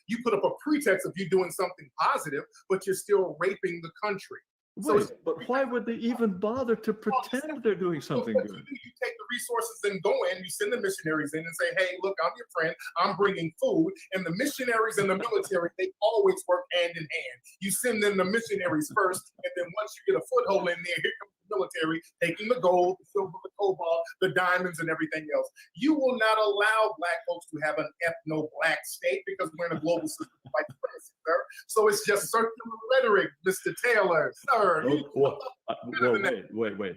you put up a pretext of you doing something positive, but you're still raping the country. But why would they even bother to pretend they're doing something good? You take the resources and go in, you send the missionaries in and say, hey, look, I'm your friend, I'm bringing food. And the missionaries and the military, they always work hand in hand. You send them the missionaries first, and then once you get a foothold in there, here comes the military, taking the gold, the silver, the cobalt, the diamonds, and everything else. You will not allow black folks to have an ethno-black state because we're in a global system of white supremacy, sir. So it's just circular rhetoric, Mr. Taylor, sir. Wait.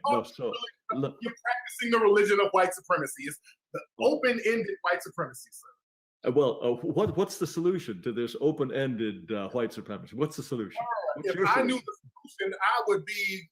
No, so look, you're practicing the religion of white supremacy. It's the open-ended white supremacy, sir. What's the solution to this open-ended white supremacy? What's the solution? If I knew the solution, I would be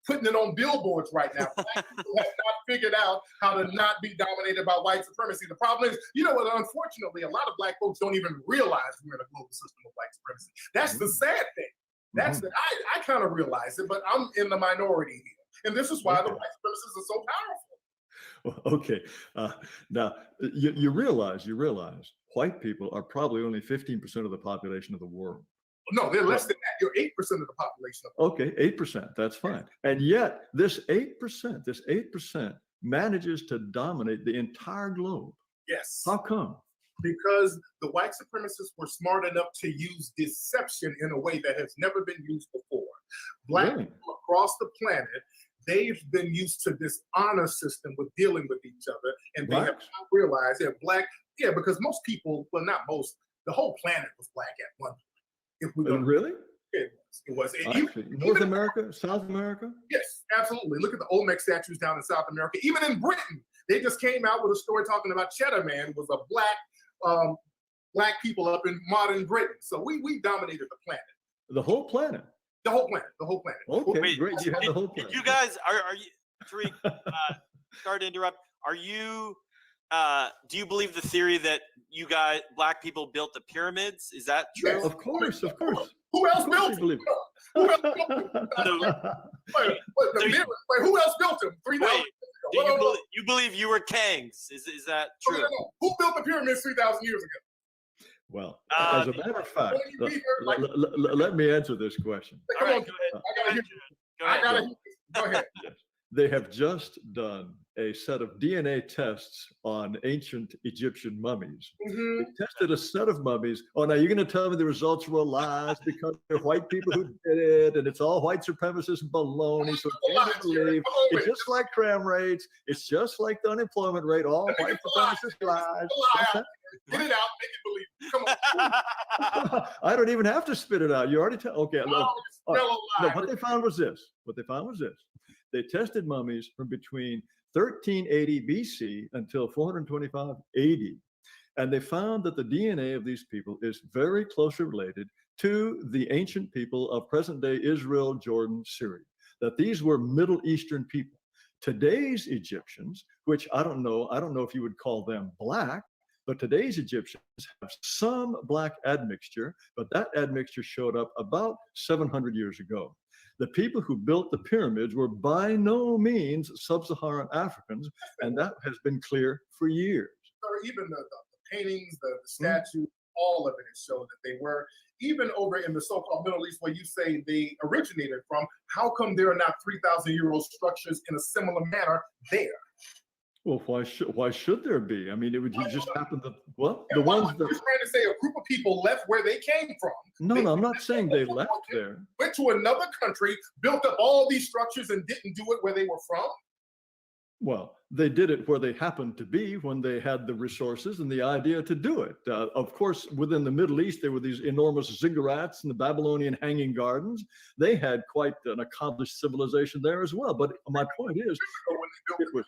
putting it on billboards right now. Black people have not figured out how to not be dominated by white supremacy. The problem is, you know what, unfortunately, a lot of black folks don't even realize we're in a global system of white supremacy. That's the sad thing. That's I kind of realize it, but I'm in the minority here. And this is why the white supremacists are so powerful. Okay. Now, you realize white people are probably only 15% of the population of the world. No, they're less than that. You're 8% of the population. Okay, 8%. That's fine. And yet, this 8% manages to dominate the entire globe. Yes. How come? Because the white supremacists were smart enough to use deception in a way that has never been used before. Black people across the planet, they've been used to this honor system with dealing with each other, and they have not realized that because most people, well, not most, the whole planet was black at one point. If we really? It was. North America, South America? Yes, absolutely. Look at the Olmec statues down in South America. Even in Britain, they just came out with a story talking about Cheddar Man was a black people up in modern Britain. So we dominated the planet. The whole planet? The whole planet. Okay, great. You have the whole planet. You guys, are you, Tariq, sorry to interrupt. Are you, do you believe the theory that you guys, black people built the pyramids? Is that true? Yes, of course. Who else built you believe? Who else built them? Wait, who else built them? 3,000 Do you believe you were Kangs? Is that true? No. Who built the pyramids 3,000 years ago? Well, as a matter of fact, let me answer this question. Come on, I gotta hear this. Go ahead. Yes. They have just done a set of DNA tests on ancient Egyptian mummies. Mm-hmm. They tested a set of mummies. Oh, now you're going to tell me the results were lies because they're white people who did it, and it's all white supremacist baloney. So can't believe it's just like crime rates. It's just like the unemployment rate. All white supremacist lies. Get it out, make it believe. Come on. I don't even have to spit it out. You already tell. Okay. No, What they found was this. They tested mummies from between 1380 BC until 425 AD. And they found that the DNA of these people is very closely related to the ancient people of present-day Israel, Jordan, Syria, that these were Middle Eastern people. Today's Egyptians, which I don't know if you would call them black, but today's Egyptians have some black admixture, but that admixture showed up about 700 years ago. The people who built the pyramids were by no means sub-Saharan Africans, and that has been clear for years. Or even the paintings, the statues, all of it has shown that they were, even over in the so-called Middle East where you say they originated from, how come there are not 3,000-year-old structures in a similar manner there? Well, why should there be? I mean, it would just happen that, well, And the ones that... You're trying to say a group of people left where they came from. No, I'm not saying they left there. Went to another country, built up all these structures and didn't do it where they were from? Well, they did it where they happened to be when they had the resources and the idea to do it. Of course, within the Middle East, there were these enormous ziggurats and the Babylonian hanging gardens. They had quite an accomplished civilization there as well. But my point is, it was...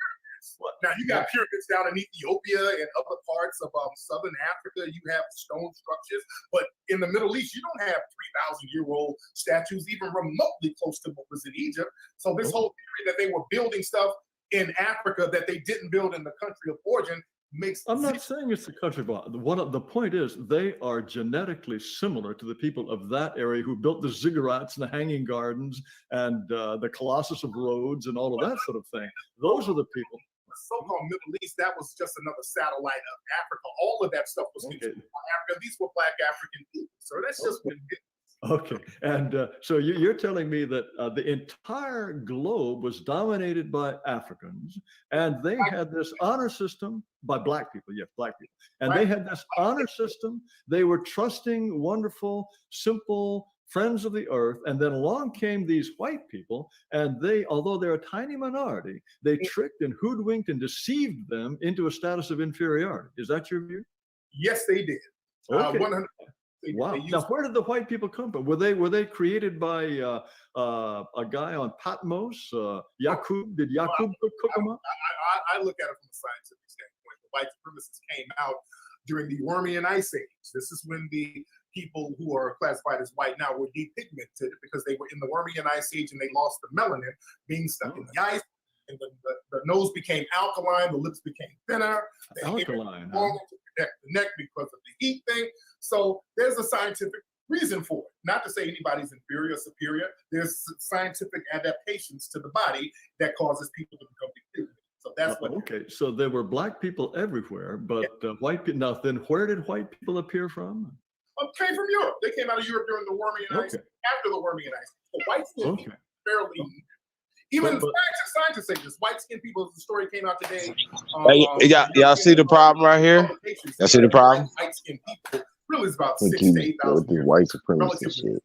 Now you got pyramids down in Ethiopia and other parts of southern Africa. You have stone structures, but in the Middle East, you don't have 3,000-year-old statues even remotely close to what was in Egypt. So this whole theory that they were building stuff in Africa that they didn't build in the country of origin makes. I'm not saying it's the country of the point is they are genetically similar to the people of that area who built the ziggurats and the hanging gardens and the Colossus of Rhodes and all of that sort of thing. Those are the people. So-called Middle East, that was just another satellite of Africa. All of that stuff was considered Africa. These were black African people. So that's just been Okay, and so you're telling me that the entire globe was dominated by Africans, and they had this honor system by black people, and they had this honor system. They were trusting, wonderful, simple friends of the earth, and then along came these white people, and they, although they're a tiny minority, they tricked and hoodwinked and deceived them into a status of inferiority. Is that your view? Yes, they did. Okay. 100%. Wow. Now, where did the white people come from? Were they created by a guy on Patmos? Yaqub? Did Yaqub cook them up? I look at it from a scientific standpoint. The white supremacists came out during the Urmian Ice Age. This is when the people who are classified as white now were depigmented because they were in the Urmian Ice Age and they lost the melanin being stuck in the ice. And the nose became alkaline, the lips became thinner. Alkaline. To protect the neck because of the heat thing. So there's a scientific reason for it. Not to say anybody's inferior or superior. There's scientific adaptations to the body that causes people to become depigmented. So that's what. Okay, so there were black people everywhere, but white people. Now, then, where did white people appear from? Came from Europe. They came out of Europe during the Urmian Ice. After the Urmian Ice, the white skin people fairly. Even scientists say this. White-skinned people, the story came out today. Y'all see the problem right here? Y'all see the problem? White-skinned people really is about 6,000 to 8,000 white supremacist shit.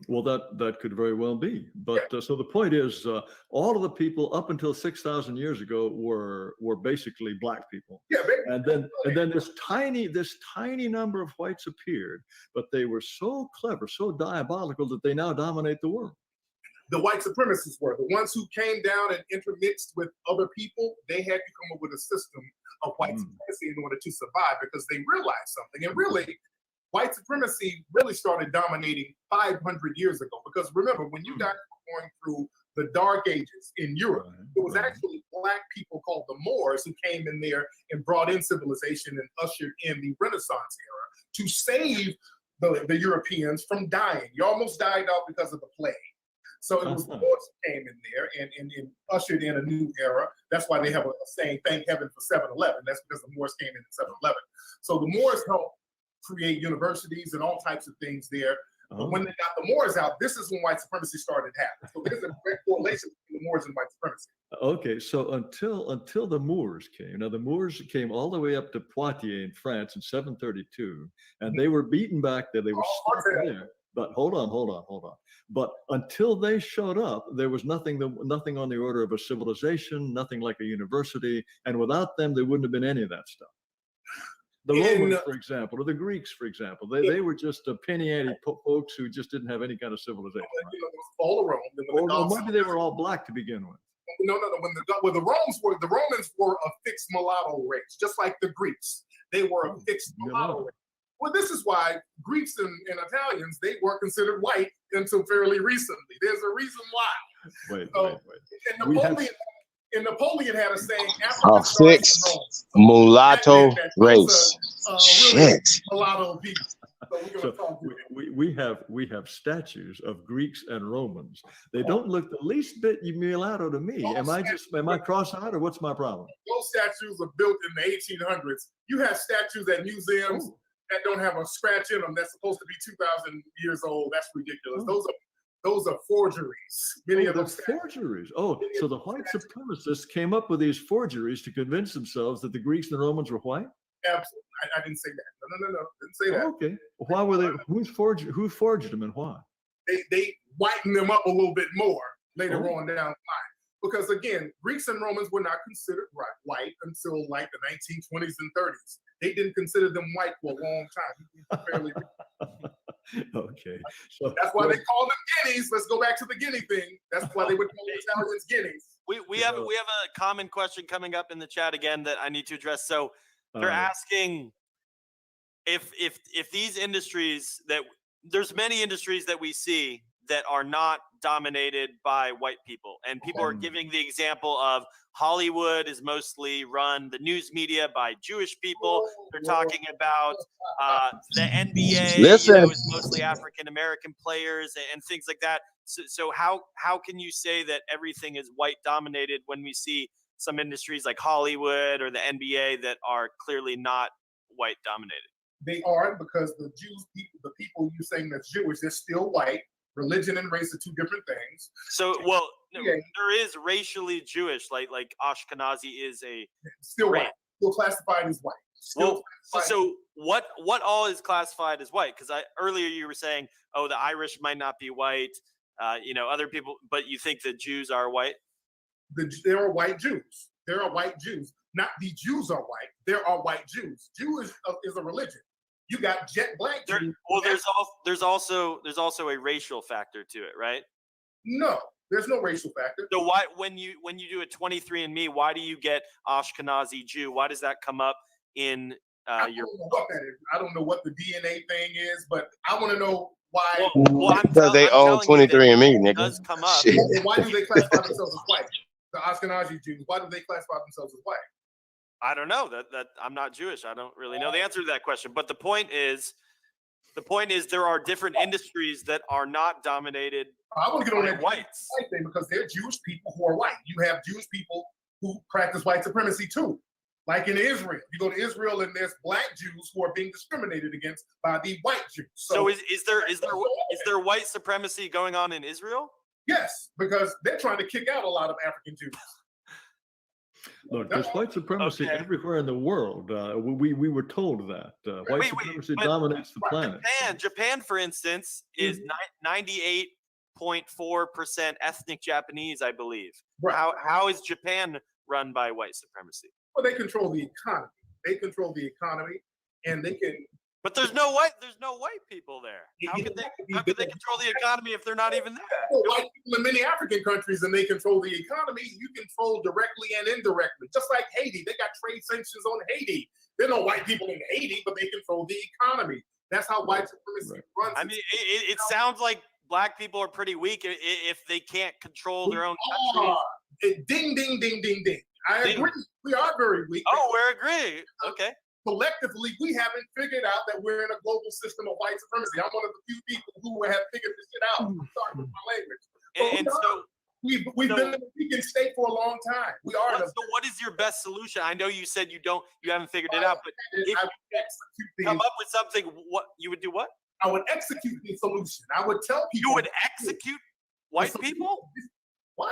Well, that could very well be. But so the point is, all of the people up until 6,000 years ago were basically black people. Yeah, and then this tiny number of whites appeared, but they were so clever, so diabolical that they now dominate the world. The white supremacists were the ones who came down and intermixed with other people. They had to come up with a system of white supremacy in order to survive because they realized something. And really, white supremacy really started dominating 500 years ago. Because remember, when you guys were going through the Dark Ages in Europe, it was actually black people called the Moors who came in there and brought in civilization and ushered in the Renaissance era to save the Europeans from dying. You almost died out because of the plague. So it was the Moors who came in there and ushered in a new era. That's why they have a saying, thank heaven for 7-Eleven. That's because the Moors came in 7-Eleven. So the Moors helped create universities and all types of things there. But when they got the Moors out, this is when white supremacy started happening. So there's a direct correlation between the Moors and white supremacy. Okay, so until the Moors came, now the Moors came all the way up to Poitiers in France in 732, and they were beaten back there. They were stuck there. But hold on. But until they showed up, there was nothing on the order of a civilization, nothing like a university, and without them, there wouldn't have been any of that stuff. The Romans, for example, or the Greeks, for example, they were just penny-ante folks who just didn't have any kind of civilization. You know, all of Rome. Or maybe they were all black to begin with. No. When the Romans were a fixed mulatto race, just like the Greeks. They were a fixed mulatto race. Well, this is why Greeks and Italians, they weren't considered white until fairly recently. There's a reason why. Wait. And Napoleon had a saying, fixed mulatto race. Shit. Mulatto people. So we have statues of Greeks and Romans. They don't look the least bit mulatto to me. Am I cross-eyed or what's my problem? Those statues are built in the 1800s. You have statues at museums that don't have a scratch in them. That's supposed to be 2,000 years old. That's ridiculous. Those are forgeries. Many of them forgeries. Oh, so the white supremacists came up with these forgeries to convince themselves that the Greeks and the Romans were white? Absolutely. I didn't say that. No. Didn't say that. Okay. Why were they? Who forged them and why? They whitened them up a little bit more later on down the line. Because again, Greeks and Romans were not considered white until like the 1920s and 30s. They didn't consider them white for a long time. Okay. So that's why they call them guineas. Let's go back to the guinea thing. That's why they would call Italians guineas. We have a common question coming up in the chat again that I need to address. So they're asking if these industries there's many industries that we see that are not dominated by white people, and people are giving the example of Hollywood is mostly run, the news media, by Jewish people. They're talking about the NBA is mostly African American players and things like that. So how can you say that everything is white dominated when we see some industries like Hollywood or the NBA that are clearly not white dominated? They are, because the people you're saying that's Jewish, they're still white. Religion and race are two different things. So, well, there is racially Jewish, like Ashkenazi is still white, still classified as white. So what all is classified as white? Because earlier you were saying, oh, the Irish might not be white, other people, but you think the Jews are white? There are white Jews. There are white Jews. Not the Jews are white. There are white Jews. Jewish is a religion. You got jet black Jews. Well, there's also a racial factor to it, right? No, there's no racial factor. So why, when you do a 23andMe, why do you get Ashkenazi Jew? Why does that come up in your? I don't know what the DNA thing is, but I want to know why. Because they own 23andMe, nigga. Does come up. Why do they classify themselves as white? The Ashkenazi Jews. Why do they classify themselves as white? I don't know. That I'm not Jewish. I don't really know the answer to that question. But the point is there are different industries that are not dominated I want to get on that whites. White thing, because there are Jewish people who are white. You have Jewish people who practice white supremacy too. Like in Israel, you go to Israel and there's black Jews who are being discriminated against by the white Jews. So is there white supremacy going on in Israel? Yes, because they're trying to kick out a lot of African Jews. Look, there's white supremacy everywhere in the world. We were told that white supremacy dominates the planet. Japan, for instance, is 98.4% ethnic Japanese, I believe. Right. How is Japan run by white supremacy? Well, they control the economy. And they can. But there's no white people there. How could they control the economy if they're not even there? Well, white people in many African countries, and they control the economy. You control directly and indirectly. Just like Haiti, they got trade sanctions on Haiti. There are no white people in Haiti, but they control the economy. That's how white supremacy runs. I mean, it sounds like black people are pretty weak if they can't control their own country. Ding, ding, ding, ding, ding. I agree. We are very weak. Oh, we're agreeing. Okay. collectively, we haven't figured out that we're in a global system of white supremacy. I'm one of the few people who have figured this shit out. I'm sorry for my language. And so we've been in a vegan state for a long time. We are. So what is your best solution? I know you said you haven't figured it out, but if you come up with something, what you would do? What? I would execute the solution. I would tell people. You would execute white people? What?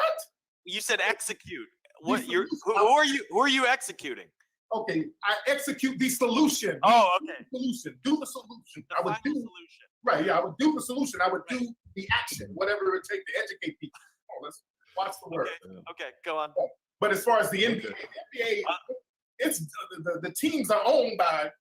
You said execute. What? Who are you executing? Okay, I execute the solution. Oh, okay. Solution. Do the solution. I would do the solution. Right. Yeah, I would do the solution. I would do the action, whatever it takes to educate people. Oh, let's watch the word. Okay, go on. But as far as the NBA, it's the teams are owned by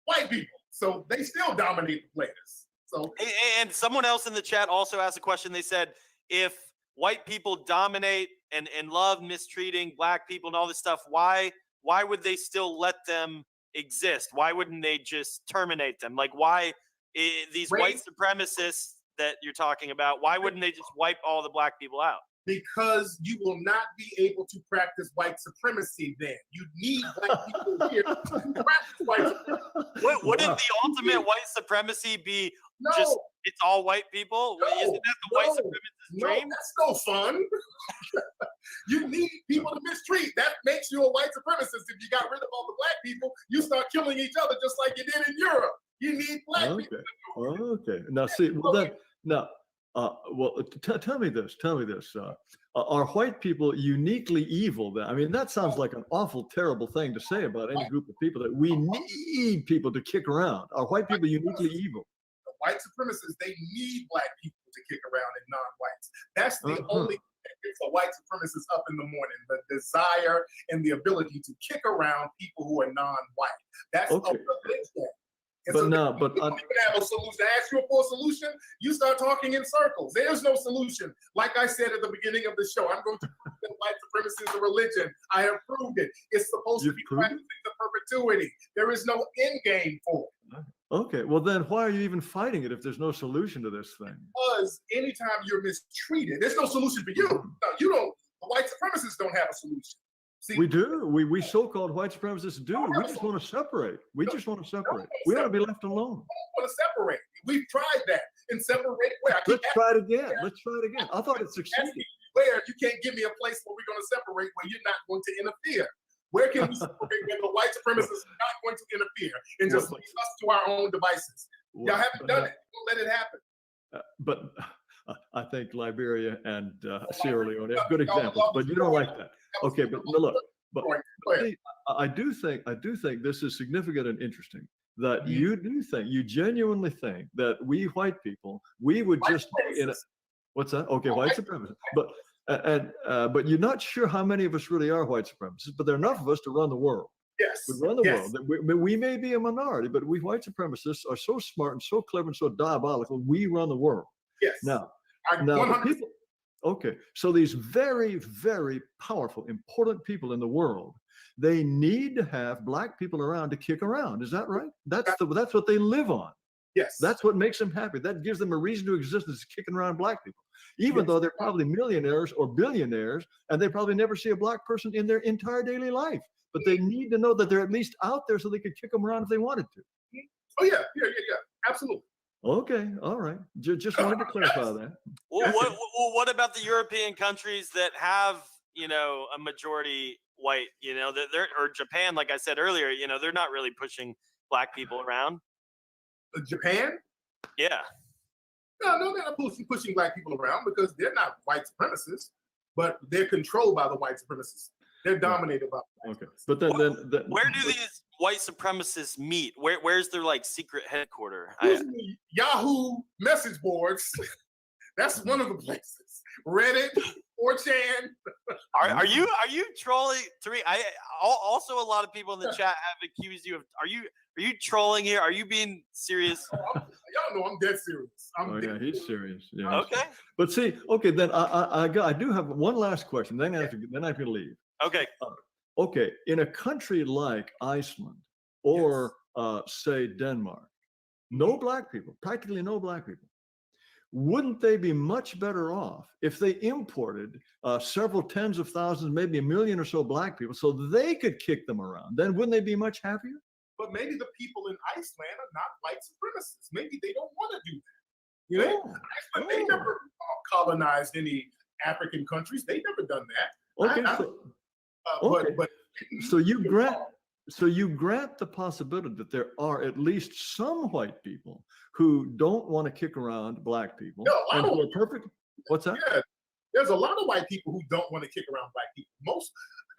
white people, so they still dominate the players. So and someone else in the chat also asked a question. They said, if white people dominate and love mistreating black people and all this stuff, why would they still let them exist? Why wouldn't they just terminate them? Like, why these white supremacists that you're talking about, why wouldn't they just wipe all the black people out? Because you will not be able to practice white supremacy then. You need black people here to practice white supremacy. Wouldn't the ultimate white supremacy be just it's all white people? Isn't that the white supremacist dream? That's no fun. You need people to mistreat. That makes you a white supremacist. If you got rid of all the black people, you start killing each other just like you did in Europe. You need black people. Okay. Now, see, well, then, now, tell me this. Are white people uniquely evil? Then, I mean, that sounds like an awful, terrible thing to say about any group of people. That we need people to kick around. Are white people uniquely evil? The white supremacists, they need black people to kick around and non-whites. That's the only thing that gets a white supremacist up in the morning: the desire and the ability to kick around people who are non-white. That's a religion. And But so no, you but don't even have a solution. I ask you for a solution, you start talking in circles. There's no solution. Like I said at the beginning of the show, I'm going to prove that white supremacy is a religion. I have proved it. It's supposed to be practiced to perpetuity. There is no end game for it. Okay, well then why are you even fighting it if there's no solution to this thing? Because anytime you're mistreated, there's no solution for you. No, you don't. The white supremacists don't have a solution. See, We do. We so-called white supremacists do. We just want to separate. We just want to separate. We want to be left alone. want to separate. We've tried that and separate where. Let's try it again. Let's try it again. I thought it succeeded. Where you can't give me a place where we're going to separate where you're not going to interfere. Where can we separate when the white supremacists are not going to interfere and just leave us to our own devices? Y'all haven't done it. Don't let it happen. But I think Liberia and Sierra Leone have good examples, but you don't like that. Okay, but no, look, but see, I do think this is significant and interesting that you genuinely think that we white people, we would just in a, what's that? Okay, white supremacists, but you're not sure how many of us really are white supremacists, but there are enough of us to run the world. Yes. We run the world. We may be a minority, but we white supremacists are so smart and so clever and so diabolical. We run the world. Yes. Now the people. Okay, so these very, very powerful, important people in the world, they need to have black people around to kick around. Is that right? That's what they live on. Yes. That's what makes them happy. That gives them a reason to exist, is kicking around black people, even though they're probably millionaires or billionaires, and they probably never see a black person in their entire daily life. But they need to know that they're at least out there so they could kick them around if they wanted to. Oh yeah, absolutely. Okay, all right. Just wanted to clarify that. Well, what about the European countries that have, a majority white, they're or Japan, like I said earlier, they're not really pushing black people around. Japan? Yeah. No, they're not pushing black people around because they're not white supremacists, but they're controlled by the white supremacists. They're dominated by. Okay, but then where do these white supremacists meet? Where's their secret headquarters? Yahoo message boards. That's one of the places. Reddit, 4chan. Are you trolling, Tariq? Also a lot of people in the chat have accused you of. Are you trolling here? Are you being serious? Y'all know I'm dead serious. Yeah, he's serious. Yeah. Okay. But see, okay, then I do have one last question. Then I can leave. Okay. Okay, in a country like Iceland or say Denmark, no black people, practically no black people. Wouldn't they be much better off if they imported several tens of thousands, maybe 1 million or so black people, so they could kick them around? Then wouldn't they be much happier? but maybe the people in Iceland are not white supremacists. Maybe they don't want to do that. You know, Iceland, they never colonized any African countries. They never done that. Okay, so you grant the possibility that there are at least some white people who don't want to kick around black people and who are perfect. What's that? Yeah, there's a lot of white people who don't want to kick around black people.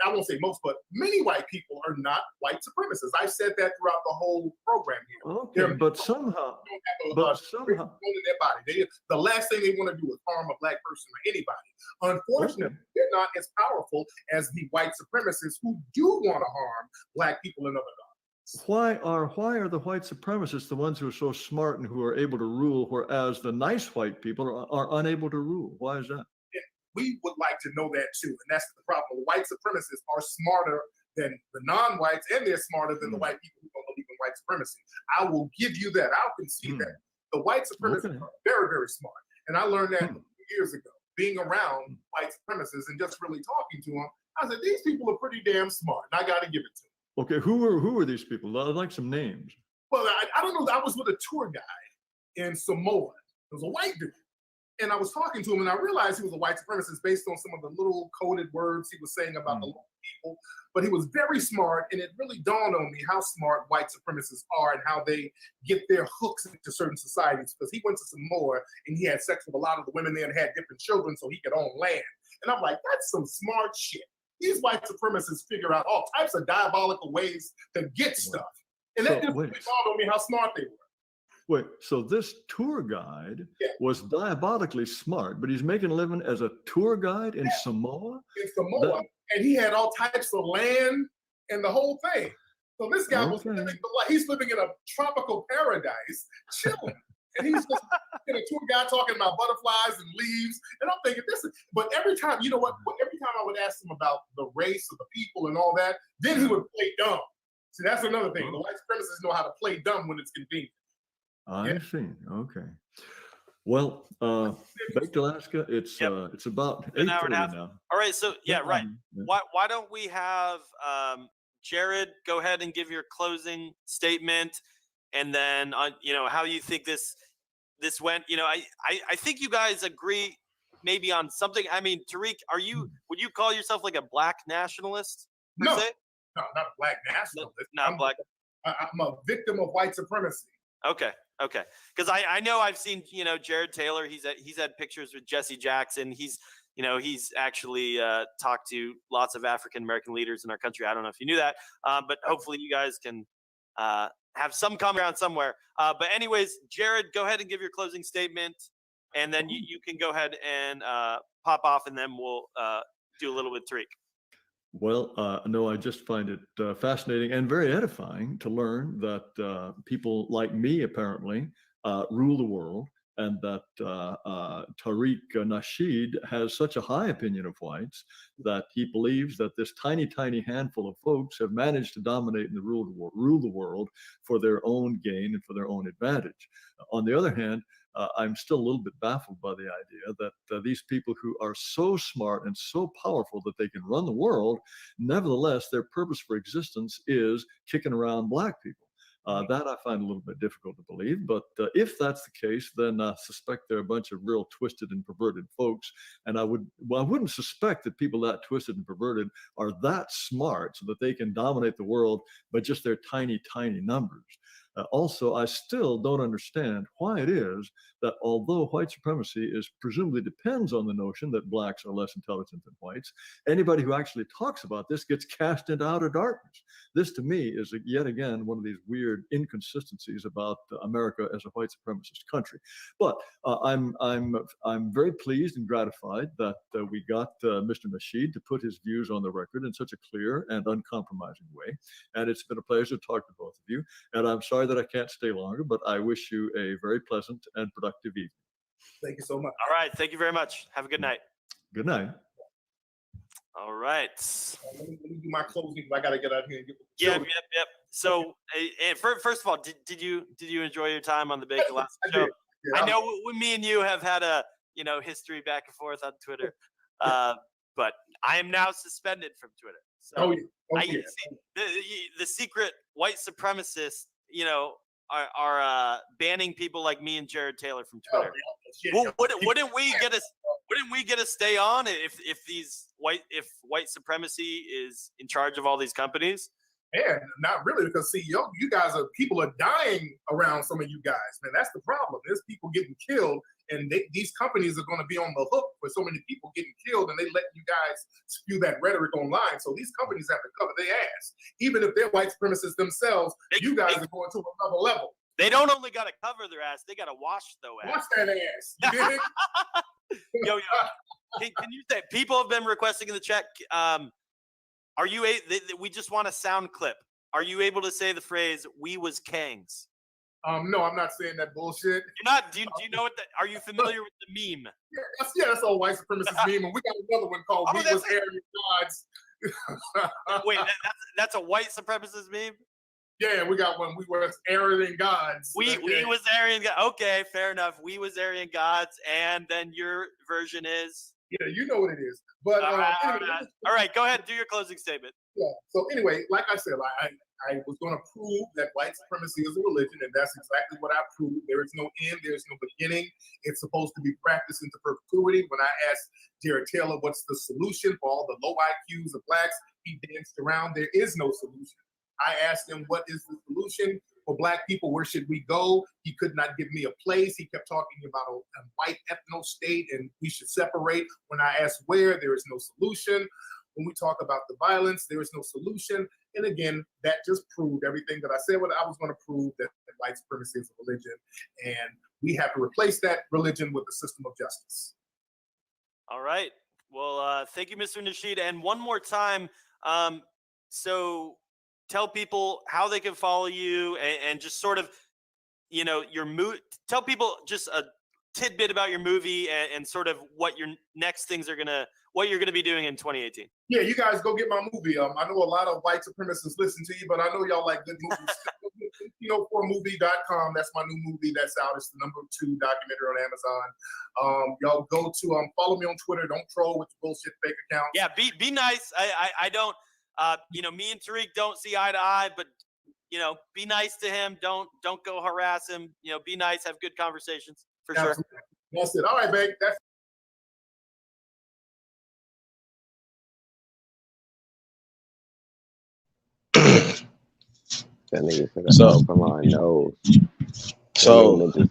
I won't say most, but many white people are not white supremacists. I've said that throughout the whole program here. Okay, but somehow, in their body. The last thing they want to do is harm a black person or anybody. Unfortunately, they're not as powerful as the white supremacists who do want to harm black people and other dogs. Why are the white supremacists the ones who are so smart and who are able to rule, whereas the nice white people are unable to rule? Why is that? We would like to know that too, and that's the problem. White supremacists are smarter than the non-whites, and they're smarter than the white people who don't believe in white supremacy. I will give you that. I'll concede that. The white supremacists are very, very smart, and I learned that years ago, being around white supremacists and just really talking to them. I said, these people are pretty damn smart, and I got to give it to them. Okay, who are these people? I'd like some names. Well, I don't know. I was with a tour guide in Samoa. It was a white dude. And I was talking to him, and I realized he was a white supremacist based on some of the little coded words he was saying about the local people. But he was very smart, and it really dawned on me how smart white supremacists are and how they get their hooks into certain societies. Because he went to Samoa, and he had sex with a lot of the women there and had different children so he could own land. And I'm like, that's some smart shit. These white supremacists figure out all types of diabolical ways to get stuff. And that just really dawned on me how smart they were. Wait, so this tour guide was diabolically smart, but he's making a living as a tour guide in Samoa? In Samoa, and he had all types of land and the whole thing. So this guy was living he's living in a tropical paradise, chilling. And he's just a tour guide talking about butterflies and leaves. And I'm thinking, but every time, you know what? Every time I would ask him about the race of the people and all that, then he would play dumb. See, that's another thing. The white supremacists know how to play dumb when it's convenient. I see. Okay. Well, back to Alaska. It's about 8:30 now. All right. So right. Why don't we have Jared go ahead and give your closing statement, and then how you think this went. I think you guys agree maybe on something. I mean, Tariq, would you call yourself like a black nationalist? No, not a black nationalist. Not black. I'm a victim of white supremacy. Okay. Because I know I've seen, Jared Taylor, he's had pictures with Jesse Jackson. He's actually talked to lots of African-American leaders in our country. I don't know if you knew that, but hopefully you guys can have some common ground somewhere. But anyways, Jared, go ahead and give your closing statement, and then you can go ahead and pop off, and then we'll do a little with Tariq. Well, no, I just find it fascinating and very edifying to learn that people like me apparently rule the world, and that Tariq Nasheed has such a high opinion of whites that he believes that this tiny, tiny handful of folks have managed to dominate and rule the world for their own gain and for their own advantage. On the other hand, I'm still a little bit baffled by the idea that these people who are so smart and so powerful that they can run the world, nevertheless, their purpose for existence is kicking around black people. That I find a little bit difficult to believe, but if that's the case, then I suspect they're a bunch of real twisted and perverted folks. And I wouldn't suspect that people that twisted and perverted are that smart so that they can dominate the world by just their tiny, tiny numbers. Also, I still don't understand why it is that although white supremacy presumably depends on the notion that blacks are less intelligent than whites, anybody who actually talks about this gets cast into outer darkness. This, to me, is yet again one of these weird inconsistencies about America as a white supremacist country. But I'm very pleased and gratified that we got Mr. Nasheed to put his views on the record in such a clear and uncompromising way. And it's been a pleasure to talk to both of you. And I'm sorry that I can't stay longer, but I wish you a very pleasant and productive evening. Thank you so much. All right. Thank you very much. Have a good night. Good night. All right. Let me do my closing. I got to get out here and get the Yep. So, first of all, did you enjoy your time on the Bake Alaska show? Yeah. I know me and you have had a history back and forth on Twitter, but I am now suspended from Twitter. So yeah. see, the secret white supremacists, are banning people like me and Jared Taylor from Twitter. Well, wouldn't we get to stay on if white supremacy is in charge of all these companies? And not really, because see, you guys people are dying around some of you guys, man. That's the problem. There's people getting killed, and these companies are going to be on the hook for so many people getting killed, and they let you guys spew that rhetoric online. So these companies have to cover their ass, even if they're white supremacists themselves. You guys are going to another level. They don't only got to cover their ass; they got to wash their ass. Wash that ass. You dig? Yo, can you say people have been requesting in the chat? Are you we just want a sound clip? Are you able to say the phrase "we was Kangs"? No, I'm not saying that bullshit. You're not. Do you know what? Are you familiar with the meme? That's all white supremacist meme, and we got another one called "We was Aryan Gods." Wait, that's a white supremacist meme? Yeah, we got one. We were Aryan Gods. We was Aryan Gods. Okay, fair enough. We was Aryan Gods, and then your version is. Yeah, you know what it is. But all right, go ahead and do your closing statement. Yeah. So anyway, like I said, I was going to prove that white supremacy is a religion, and that's exactly what I proved. There is no end. There is no beginning. It's supposed to be practiced into perpetuity. When I asked Jared Taylor, what's the solution for all the low IQs of blacks, he danced around. There is no solution. I asked him, what is the solution for black people? Where should we go? He could not give me a place. He kept talking about a white ethno state and we should separate. When I asked where, there is no solution. When we talk about the violence, there is no solution. And again, that just proved everything that I said what I was going to prove, that white supremacy is a religion. And we have to replace that religion with a system of justice. All right. Well, thank you, Mr. Nasheed. And one more time, so tell people how they can follow you and just sort of, your mood. Tell people just a tidbit about your movie and sort of what your next things are what you're gonna be doing in 2018. Yeah, you guys go get my movie. I know a lot of white supremacists listen to you, but I know y'all like good movies. 4movie.com. That's my new movie that's out. It's the #2 documentary on Amazon. Y'all go to follow me on Twitter. Don't troll with your bullshit fake account. Yeah, be nice. I don't. Me and Tariq don't see eye to eye, but be nice to him. Don't go harass him. Be nice. Have good conversations for sure. That's it. All right, babe. That's. So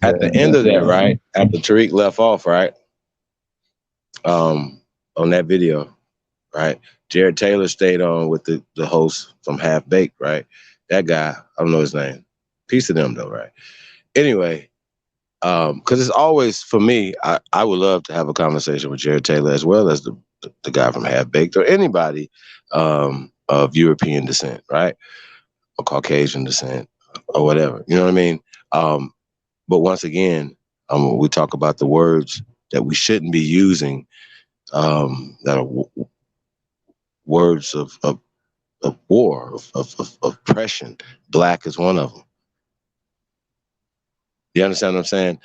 at the end of that, right after Tariq left off, right, on that video, right, Jared Taylor stayed on with the host from Half Baked, right? That guy, I don't know his name. Piece of them though, right? Anyway, because it's always, for me, I would love to have a conversation with Jared Taylor as well as the guy from Half Baked or anybody of European descent, right? Or Caucasian descent or whatever. You know what I mean? But once again, we talk about the words that we shouldn't be using, that are words of war, of oppression. Black is one of them. You understand what I'm saying?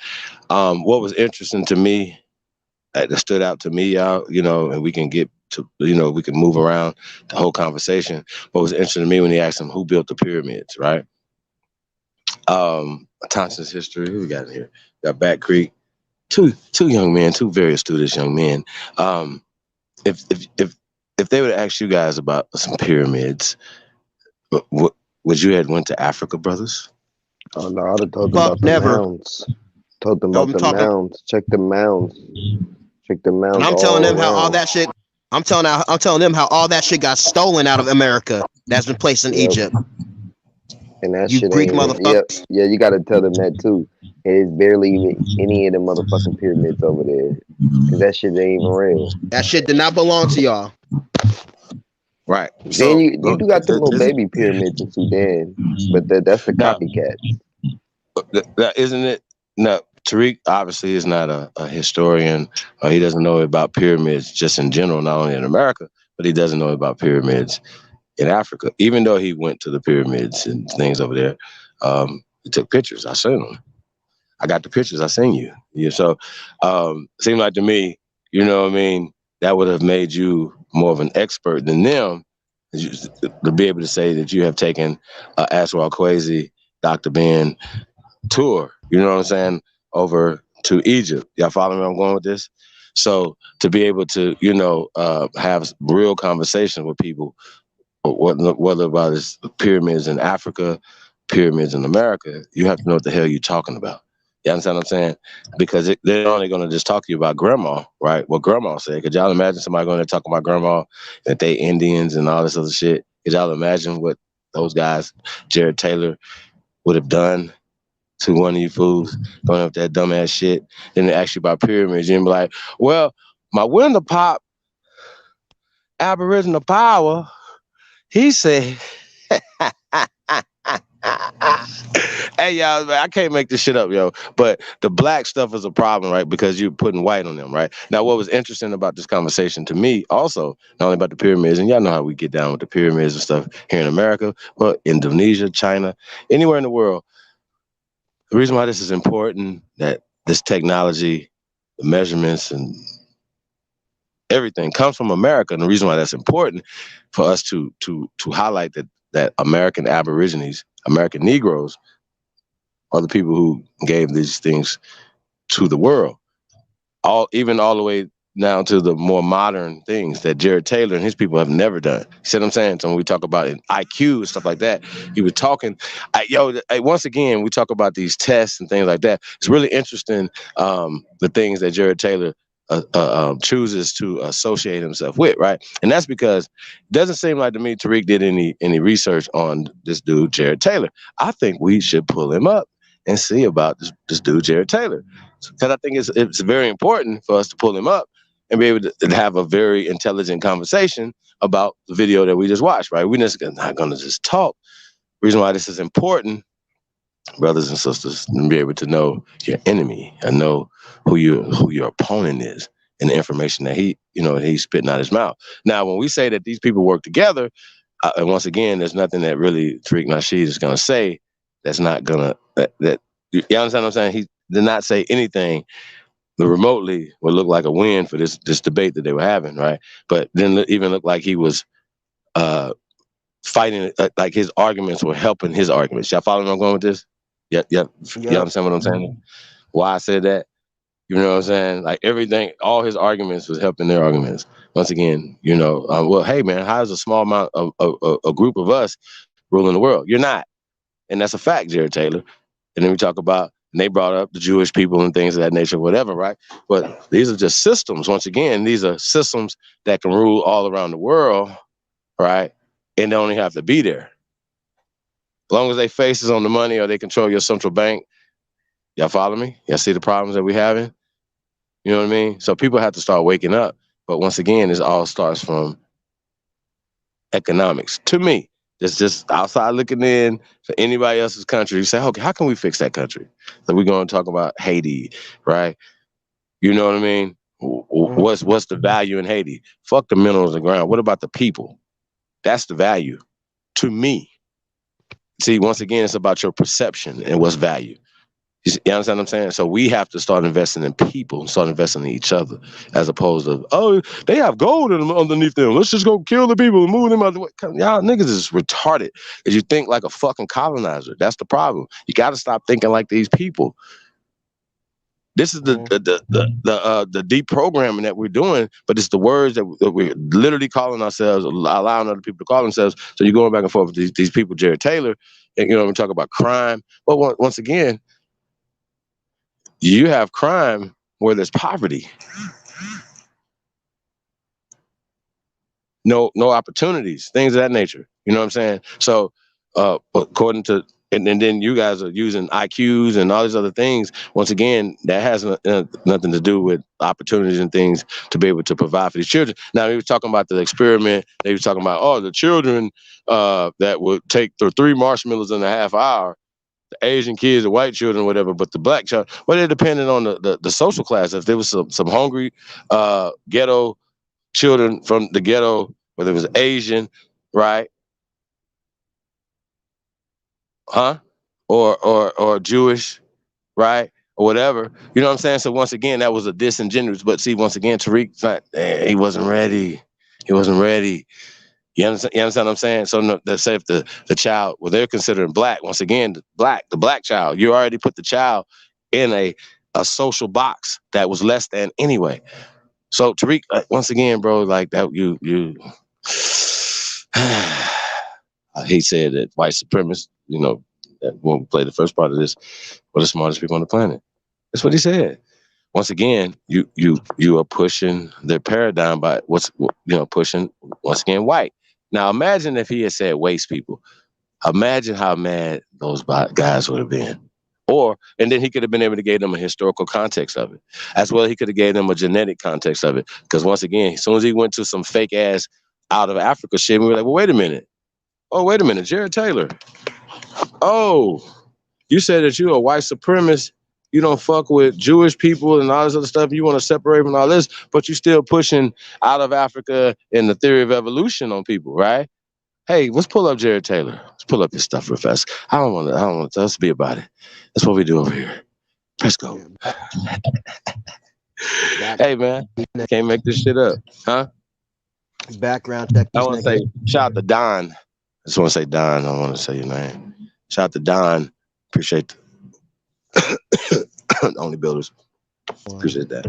What was interesting to me, that stood out to me, and we can get to, we can move around the whole conversation. What was interesting to me when he asked him who built the pyramids, right? Thompson's History, who we got in here? Got Bat Creek, two young men, two very astute young men. If they would ask you guys about some pyramids, would you have went to Africa, brothers? Oh no, I'd have told them about the mounds. Told them about the mounds. Check the mounds. Check the mounds. And I'm telling them how all that shit. I'm telling them how all that shit got stolen out of America. That's been placed in Egypt. And that you shit Greek motherfuckers. Yeah, you got to tell them that too. It's barely even any of the motherfucking pyramids over there, because that shit ain't even real. That shit did not belong to y'all. Right. So, then you do got the little baby pyramids in Sudan, but that's the copycats. Isn't it? No, Tariq obviously is not a historian. He doesn't know about pyramids just in general, not only in America, but he doesn't know about pyramids in Africa. Even though he went to the pyramids and things over there, he took pictures. I seen them. I got the pictures. I seen you. So seemed like to me, you know what I mean, that would have made you more of an expert than them, to be able to say that you have taken Aswell Kwesi, Dr. Ben tour, you know what I'm saying, over to Egypt. Y'all follow me? I'm going with this. So to be able to, you know, have real conversation with people, whether about this pyramids in Africa, pyramids in America, you have to know what the hell you're talking about. You understand what I'm saying? Because they're only going to just talk to you about grandma, right? What grandma said. Could y'all imagine somebody going to talk about grandma, that they Indians and all this other shit? Could y'all imagine what those guys, Jared Taylor, would have done to one of you fools going up that dumbass shit? Then they ask you about pyramids, and be like, well, my window pop, Aboriginal power, he said, hey, y'all, man, I can't make this shit up, yo. But the black stuff is a problem, right? Because you're putting white on them, right? Now, what was interesting about this conversation to me also, not only about the pyramids, and y'all know how we get down with the pyramids and stuff here in America, but Indonesia, China, anywhere in the world. The reason why this is important, that this technology, the measurements and everything comes from America. And the reason why that's important for us to highlight that American Aborigines, American Negroes, are the people who gave these things to the world. Even all the way down to the more modern things that Jared Taylor and his people have never done. See what I'm saying? So when we talk about IQ and stuff like that, he was talking, once again, we talk about these tests and things like that. It's really interesting, the things that Jared Taylor chooses to associate himself with, right? And that's because it doesn't seem like to me Tariq did any research on this dude, Jared Taylor. I think we should pull him up and see about this dude, Jared Taylor. Because I think it's very important for us to pull him up and be able to have a very intelligent conversation about the video that we just watched, right? We're just not going to just talk. The reason why this is important, brothers and sisters, to be able to know your enemy and know who your opponent is and the information that he's spitting out his mouth. Now, when we say that these people work together, and once again, there's nothing that really Tariq Nasheed is going to say that's not going to, that you understand what I'm saying? He did not say anything that remotely would look like a win for this debate that they were having, right? But then even look like he was fighting, like his arguments were helping his arguments. Y'all follow where I'm going with this? Yeah. You understand what I'm saying? Why I said that? You know what I'm saying? Like everything, all his arguments was helping their arguments. Once again, well, hey man, how is a small amount of a group of us ruling the world? You're not. And that's a fact, Jared Taylor. And then we talk about, and they brought up the Jewish people and things of that nature, whatever, right? But these are just systems. Once again, these are systems that can rule all around the world, right? And they only have to be there. As long as they faces on the money or they control your central bank, y'all follow me? Y'all see the problems that we're having? You know what I mean? So people have to start waking up. But once again, this all starts from economics. To me, it's just outside looking in for anybody else's country. You say, okay, how can we fix that country? So we're going to talk about Haiti, right? You know what I mean? What's the value in Haiti? Fuck the minerals in the ground. What about the people? That's the value to me. See, once again, it's about your perception and what's value. You understand what I'm saying? So we have to start investing in people, start investing in each other, as opposed to, oh, they have gold underneath them. Let's just go kill the people and move them out of the way. Y'all niggas is retarded because you think like a fucking colonizer. That's the problem. You got to stop thinking like these people. This is the deprogramming that we're doing, but it's the words that we're literally calling ourselves, allowing other people to call themselves. So you're going back and forth with these people, Jared Taylor, and we talk about crime. But once again, you have crime where there's poverty. No opportunities, things of that nature. You know what I'm saying? So according to, and then you guys are using IQs and all these other things. Once again, that has nothing to do with opportunities and things to be able to provide for these children. Now, we were talking about the experiment. They were talking about, the children that would take the 3 marshmallows in a half hour, the Asian kids, the white children, whatever, but the black child, well, it depended on the social class. If there was some hungry ghetto children from the ghetto, whether it was Asian, right? Or Jewish, right? Or whatever. You know what I'm saying? So once again, that was a disingenuous. But see, once again, Tariq, he wasn't ready. He wasn't ready. You understand what I'm saying? So no, let's say if the child, well, they're considering black. Once again, the black child, you already put the child in a social box that was less than anyway. So Tariq, once again, bro, like that, you he said that white supremacists, you know, that when we play the first part of this, were the smartest people on the planet. That's what he said. Once again, you are pushing their paradigm by pushing once again white. Now imagine if he had said waste people. Imagine how mad those guys would have been. And then he could have been able to give them a historical context of it. As well, he could have gave them a genetic context of it. Because once again, as soon as he went to some fake ass out of Africa shit, we were like, well, wait a minute. Oh, wait a minute, Jared Taylor. Oh, you said that you're a white supremacist. You don't fuck with Jewish people and all this other stuff. You want to separate from all this, but you still pushing out of Africa and the theory of evolution on people, right? Hey, let's pull up Jared Taylor. Let's pull up his stuff real fast. I don't want to. Let's be about it. That's what we do over here. Let's go. Hey, man, can't make this shit up, huh? Background check. I want to say shout out to Don. I just want to say Don. I don't want to say your name. Shout out to Don. Appreciate the only builders. Appreciate that.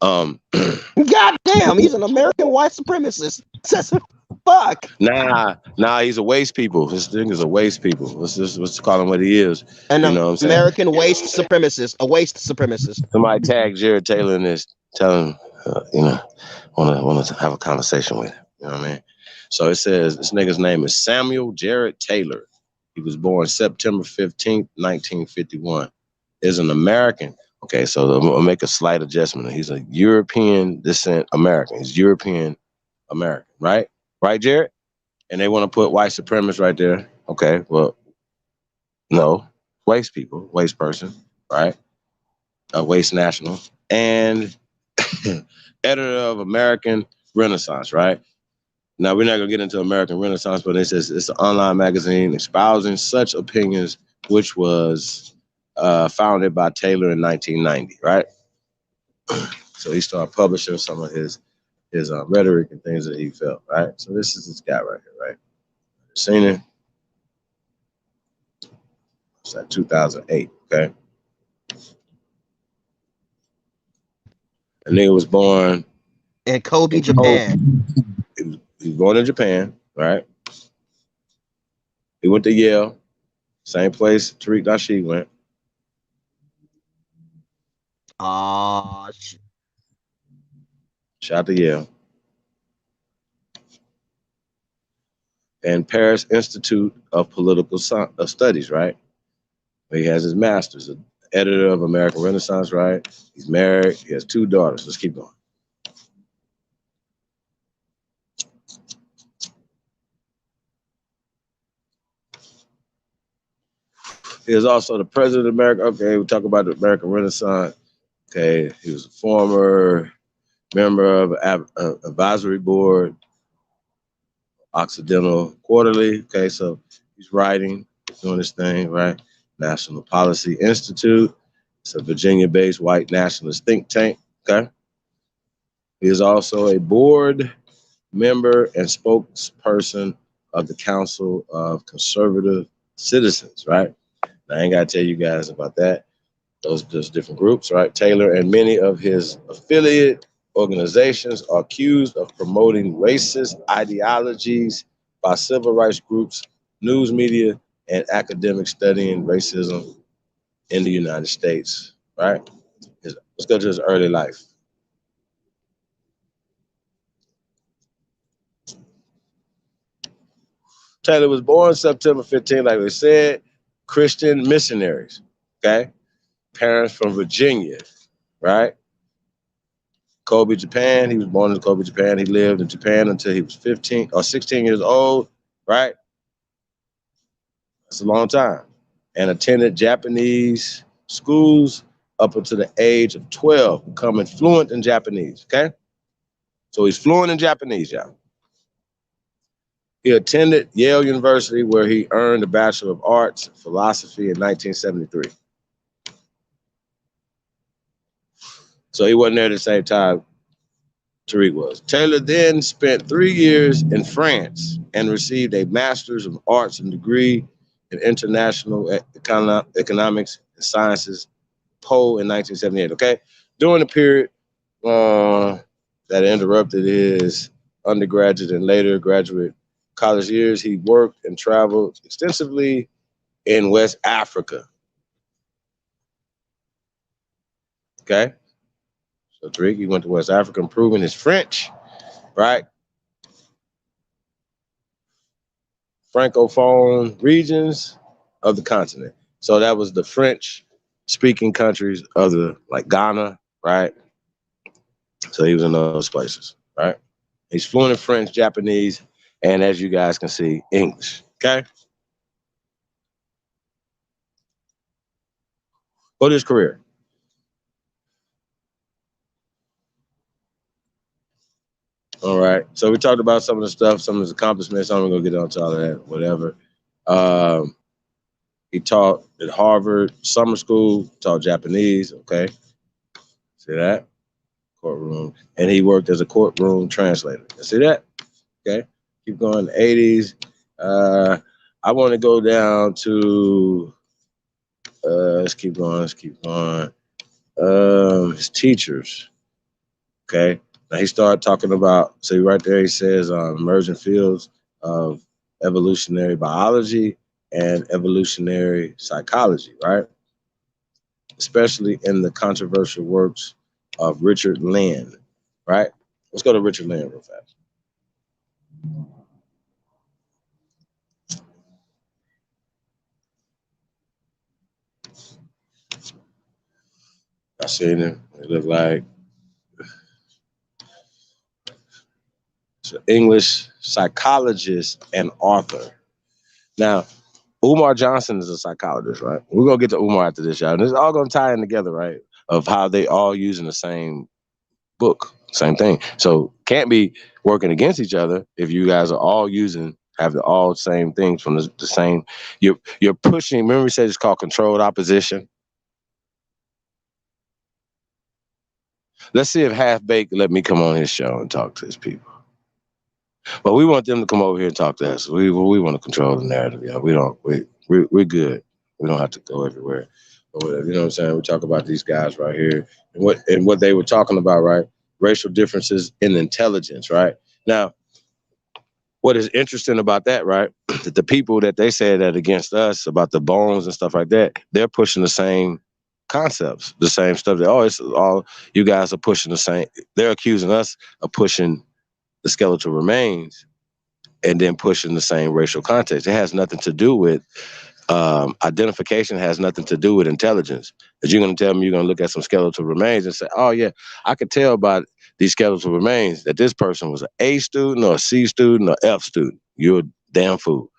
God damn, he's an American white supremacist. Fuck. Nah, he's a waste people. This thing is a waste people. Let's call him what he is. An you know what I'm saying? American waste supremacist. A waste supremacist. Somebody tag Jared Taylor in this. Tell him, want to have a conversation with him. You know what I mean? So it says this nigga's name is Samuel Jared Taylor. He was born September 15th, 1951. Is an American. Okay, so I'll make a slight adjustment. He's a European descent American. He's European American, right? Right, Jared? And they want to put white supremacists right there. Okay, well, no. Waste people, waste person, right? Waste national. And editor of American Renaissance, right? Now, we're not going to get into American Renaissance, but it says it's an online magazine espousing such opinions, which was founded by Taylor in 1990, right? So he started publishing some of his rhetoric and things that he felt, right? So this is this guy right here, right? Seen it? It's at 2008, okay? The nigga was born in Kobe, Japan. He was born in Japan, right? He went to Yale, same place Tariq Nasheed went. Shit. Shout out to Yale. And Paris Institute of Political Studies, right? He has his master's, editor of American Renaissance, right? He's married. He has 2 daughters. Let's keep going. He was also the president of America. Okay, we talk about the American Renaissance. Okay, he was a former member of advisory board, Occidental Quarterly. Okay, so he's writing, doing his thing, right? National Policy Institute. It's a Virginia-based white nationalist think tank. Okay. He is also a board member and spokesperson of the Council of Conservative Citizens, right? I ain't got to tell you guys about that. Those different groups, right? Taylor and many of his affiliate organizations are accused of promoting racist ideologies by civil rights groups, news media, and academics studying racism in the United States, right? Let's go to his early life. Taylor was born September 15, like we said, Christian missionaries, okay? Parents from Virginia, right? Kobe, Japan. He was born in Kobe, Japan. He lived in Japan until he was 15 or 16 years old, right? That's a long time. And attended Japanese schools up until the age of 12, becoming fluent in Japanese, okay? So he's fluent in Japanese, y'all. He attended Yale University, where he earned a Bachelor of Arts in Philosophy in 1973. So he wasn't there at the same time Tariq was. Taylor then spent 3 years in France and received a Master's of Arts and degree in International Economics and Sciences, PO, in 1978. Okay, during the period that interrupted his undergraduate and later graduate college years, he worked and traveled extensively in West Africa. Okay, so Tariq, he went to West Africa, improving his French, right? Francophone regions of the continent. So that was the French-speaking countries of like Ghana, right? So he was in those places, right? He's fluent in French, Japanese, and as you guys can see, English. Okay. Go to his career. All right. So we talked about some of the stuff, some of his accomplishments. I'm gonna get onto all of that, whatever. He taught at Harvard Summer School, taught Japanese. Okay. See that? Courtroom. And he worked as a courtroom translator. See that? Okay. Keep going. 80s. I want to go down to let's keep going. His teachers. Okay. Now he started talking about, see right there, he says emerging fields of evolutionary biology and evolutionary psychology, right? Especially in the controversial works of Richard Lynn, right? Let's go to Richard Lynn real fast. I seen him. It looked like it's an English psychologist and author. Now, Umar Johnson is a psychologist, right? We're going to get to Umar after this, y'all. And it's all going to tie in together, right? Of how they all using the same book, same thing. So can't be working against each other if you guys are all have the all same things from the same. You're pushing, remember we said it's called controlled opposition? Let's see if Half Baked let me come on his show and talk to his people. But we want them to come over here and talk to us. We want to control the narrative, y'all. We're good. We don't have to go everywhere. Or whatever, you know what I'm saying? We talk about these guys right here and what they were talking about, right? Racial differences in intelligence, right? Now, what is interesting about that, right? That the people that they said that against us about the bones and stuff like that, they're pushing the same concepts, the same stuff that, it's all you guys are pushing the same. They're accusing us of pushing the skeletal remains and then pushing the same racial context. It has nothing to do with identification, has nothing to do with intelligence. Because you're going to tell me you're going to look at some skeletal remains and say, oh yeah, I could tell by these skeletal remains that this person was an A student or a C student or F student. You're a damn fool.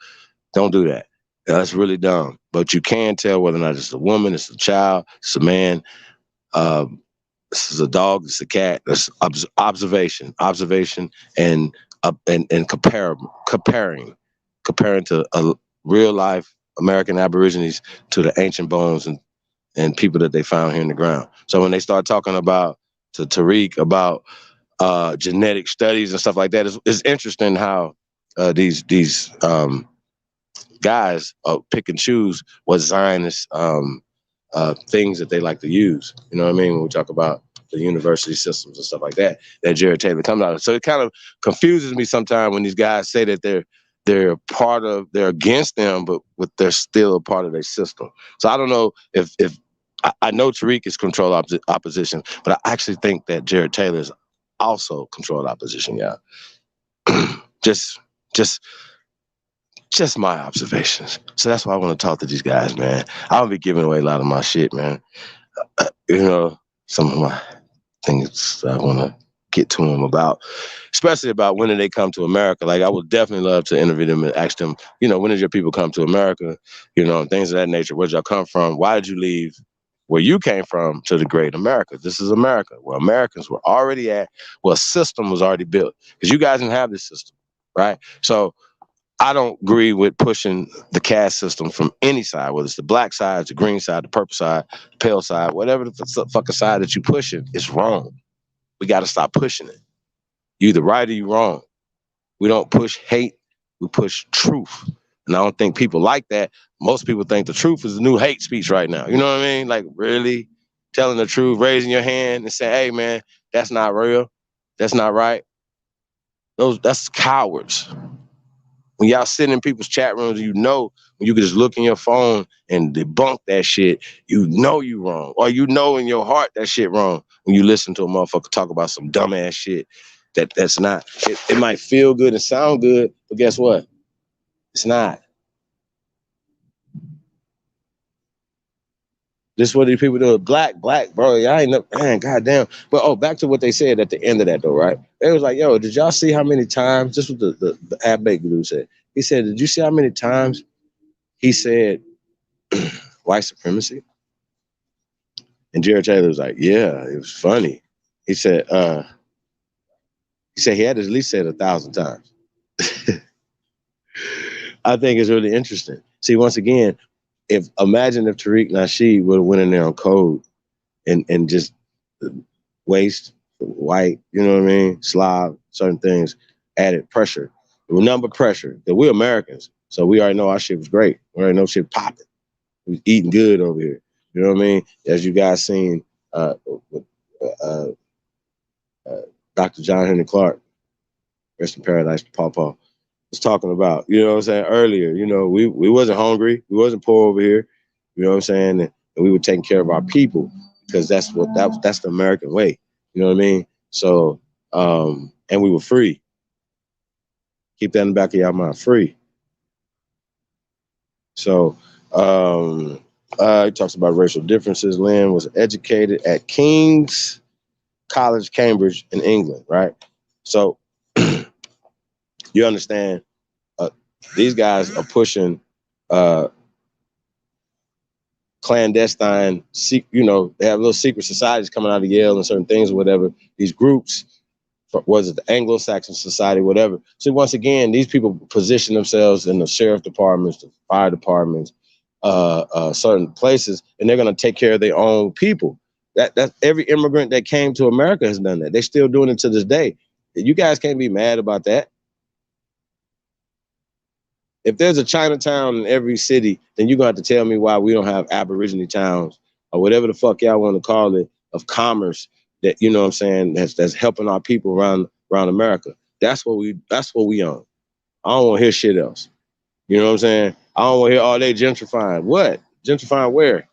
Don't do that. That's really dumb. But you can tell whether or not it's a woman, it's a child, it's a man, this is a dog, it's a cat. That's observation, and comparing to a real life American Aborigines to the ancient bones and people that they found here in the ground. So when they start talking about to Tariq about genetic studies and stuff like that, it's interesting how these guys pick and choose what Zionist things that they like to use. You know what I mean? When we talk about the university systems and stuff like that Jared Taylor comes out of. So it kind of confuses me sometimes when these guys say that they're against them, but they're still a part of their system. So I don't know if I know Tariq is controlled opposition, but I actually think that Jared Taylor is also controlled opposition. Yeah, just my observations. So that's why I want to talk to these guys, man. I'll be giving away a lot of my shit, man. Some of my things I want to get to them about, especially about when did they come to America. Like, I would definitely love to interview them and ask them, when did your people come to America? And things of that nature. Where'd y'all come from? Why did you leave where you came from to the great America? This is America, where Americans were already at, where a system was already built. Because you guys didn't have this system, right? So I don't agree with pushing the caste system from any side, whether it's the black side, the green side, the purple side, the pale side, whatever the fucking side that you pushing is wrong. We got to stop pushing it. You either right or you wrong. We don't push hate, we push truth. And I don't think people like that. Most people think the truth is the new hate speech right now. You know what I mean? Like, really telling the truth, raising your hand and saying, hey man, that's not real. That's not right. That's cowards. When y'all sit in people's chat rooms, you know, when you can just look in your phone and debunk that shit, you know you wrong. Or you know in your heart that shit wrong when you listen to a motherfucker talk about some dumbass shit that's not. It might feel good and sound good, but guess what? It's not. This is what these people do. Black, bro. Y'all ain't man, goddamn. But back to what they said at the end of that though, right? They was like, yo, did y'all see how many times? This was the Ab-Bake dude said. He said, did you see how many times he said white supremacy? And Jared Taylor was like, yeah, it was funny. He said he had at least said 1,000 times. I think it's really interesting. See, once again, imagine if Tariq Nasheed would have went in there on code and just waste, white, you know what I mean, Slav, certain things, added pressure. Number pressure. That we're Americans, so we already know our shit was great. We already know shit popping. We was eating good over here. You know what I mean? As you guys seen, Dr. John Henry Clark, rest in paradise, Paw, was talking about, you know what I'm saying, earlier, you know, we wasn't hungry, we wasn't poor over here, you know what I'm saying, and we were taking care of our people because that's the American way, you know what I mean? So, and we were free. Keep that in the back of your mind, free. So, he talks about racial differences. Lynn was educated at King's College, Cambridge in England, right? So, you understand, these guys are pushing clandestine, you know, they have little secret societies coming out of Yale and certain things or whatever. These groups, was it the Anglo-Saxon Society, whatever. So once again, these people position themselves in the sheriff departments, the fire departments, certain places, and they're going to take care of their own people. That's every immigrant that came to America has done that. They're still doing it to this day. You guys can't be mad about that. If there's a Chinatown in every city, then you're going to have to tell me why we don't have Aborigine towns or whatever the fuck y'all want to call it of commerce that, you know what I'm saying, that's helping our people around America. That's what we own. I don't want to hear shit else. You know what I'm saying? I don't want to hear all they gentrifying. What? Gentrifying where?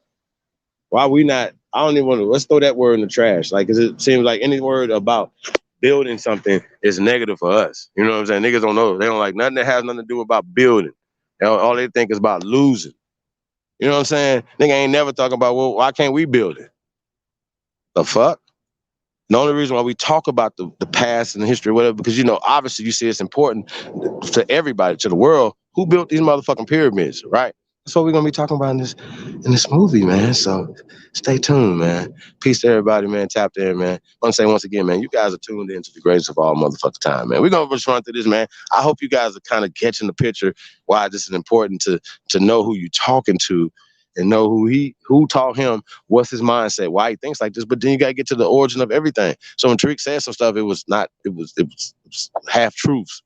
Why we not? I don't even want to, let's throw that word in the trash. Like, 'cause it seems like any word about building something is negative for us. You know what I'm saying? Niggas don't know. They don't like nothing that has nothing to do about building. All they think is about losing. You know what I'm saying? Nigga ain't never talking about, well, why can't we build it? The fuck? The only reason why we talk about the past and the history, whatever, because, you know, obviously you see it's important to everybody, to the world, who built these motherfucking pyramids, right? That's what we're gonna be talking about in this movie, man. So stay tuned, man. Peace to everybody, man. Tapped in, man. I want to say once again, man, you guys are tuned into the greatest of all motherfucking time, man. We're gonna just run through this, man. I hope you guys are kind of catching the picture why this is important to know who you're talking to and know who taught him, what's his mindset, why he thinks like this. But then you gotta get to the origin of everything. So when Tariq said some stuff, it was half truths.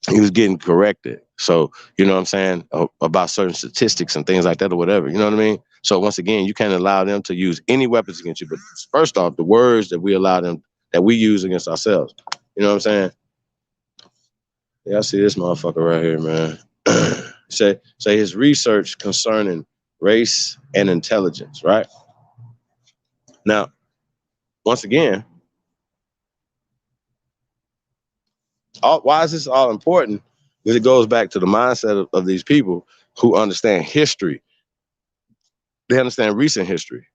He was getting corrected. So, you know what I'm saying, about certain statistics and things like that or whatever, you know what I mean? So once again, you can't allow them to use any weapons against you. But first off, the words that we allow them, that we use against ourselves. You know what I'm saying? Yeah, I see this motherfucker right here, man. Say his research concerning race and intelligence, right? Now, once again, why is this all important? Because it goes back to the mindset of these people who understand history. They understand recent history,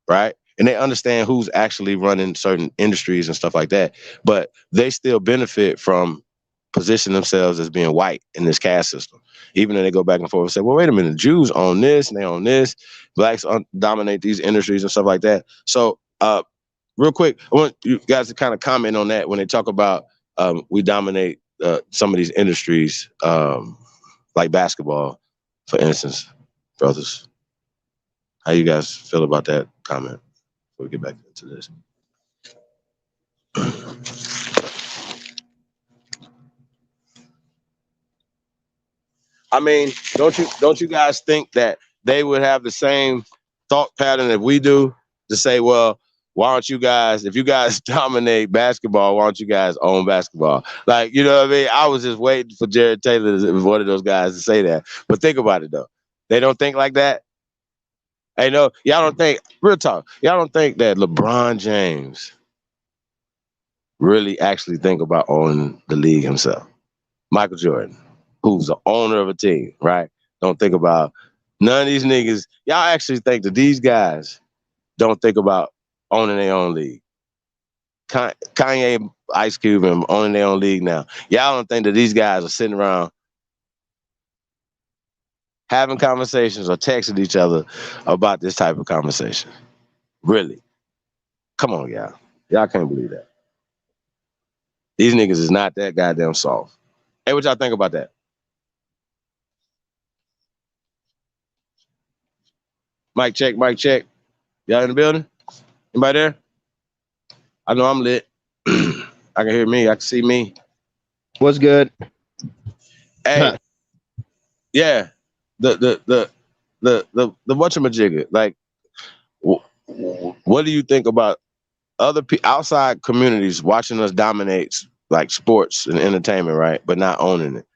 right? And they understand who's actually running certain industries and stuff like that. But they still benefit from positioning themselves as being white in this caste system. Even though they go back and forth and say, well, wait a minute, Jews own this and they own this. Blacks dominate these industries and stuff like that. So real quick, I want you guys to kind of comment on that when they talk about we dominate some of these industries, like basketball, for instance, brothers. How you guys feel about that comment before we get back into this? I mean, don't you guys think that they would have the same thought pattern that we do to say, well, why don't you guys, if you guys dominate basketball, why don't you guys own basketball? Like, you know what I mean? I was just waiting for Jared Taylor, one of those guys, to say that. But think about it, though. They don't think like that. Hey, no, y'all don't think, real talk, y'all don't think that LeBron James really actually think about owning the league himself? Michael Jordan, who's the owner of a team, right? Don't think about none of these niggas. Y'all actually think that these guys don't think about owning their own league. Kanye, Ice Cube, and owning their own league now. Y'all don't think that these guys are sitting around having conversations or texting each other about this type of conversation? Really? Come on, y'all. Y'all can't believe that. These niggas is not that goddamn soft. Hey, what y'all think about that? Mic check, mic check. Y'all in the building? Anybody there? I know I'm lit. I can hear me. I can see me. What's good? Hey, yeah. The whatchamajigger. Like, what do you think about other outside communities watching us dominate like sports and entertainment, right? But not owning it.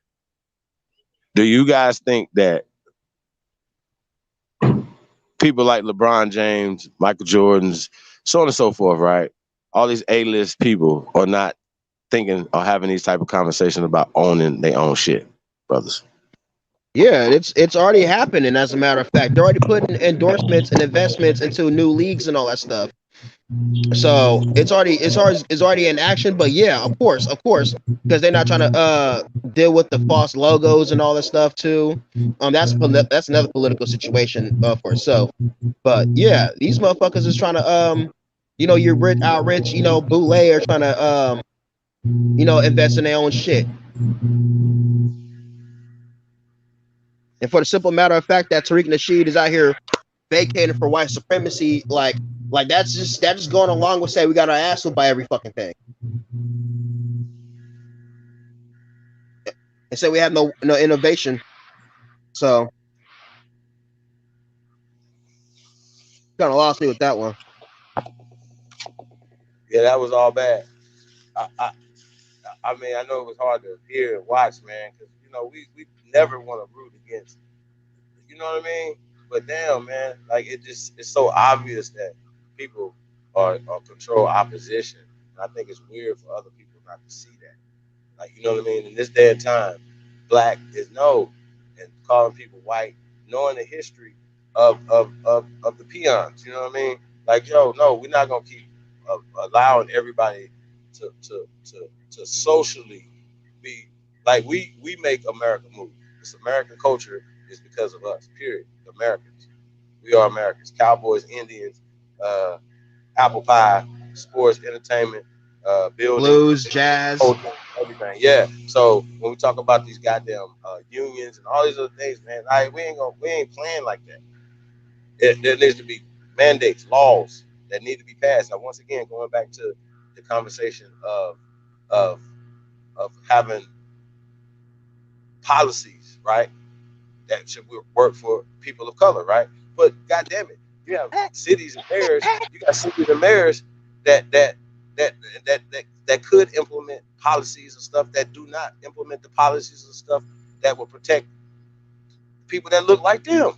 Do you guys think that people like LeBron James, Michael Jordan's, so on and so forth, right? All these A-list people are not thinking or having these type of conversations about owning their own shit, brothers? Yeah, it's already happening. As a matter of fact, they're already putting endorsements and investments into new leagues and all that stuff. So it's already in action. But yeah, of course, because they're not trying to deal with the false logos and all that stuff too. That's another political situation for itself. But yeah, these motherfuckers is trying to you're rich, boule are trying to invest in their own shit. And for the simple matter of fact that Tariq Nasheed is out here vacating for white supremacy, like that's just going along with saying we got our ass whooped by every fucking thing. And say we have no innovation. So kind of lost me with that one. Yeah, that was all bad. I mean, I know it was hard to hear and watch, man, because we never want to root against, you know what I mean? But damn, man, like it's so obvious that people are control opposition. And I think it's weird for other people not to see that. Like, you know what I mean? In this day and time, black is no, and calling people white, knowing the history of the peons, you know what I mean? Like, yo, no, we're not gonna keep allowing everybody to socially be like we make America move. This American culture is because of us, period. Americans. We are Americans. Cowboys, Indians, apple pie, sports, entertainment, building, blues, jazz, culture, everything. Yeah. So when we talk about these goddamn unions and all these other things, man, we ain't playing like that. There needs to be mandates, laws that need to be passed. Now, once again, going back to the conversation of having policies, right, that should work for people of color, right? But goddamn it, you have cities and mayors. You got cities and mayors that could implement policies and stuff that do not implement the policies and stuff that will protect people that look like them.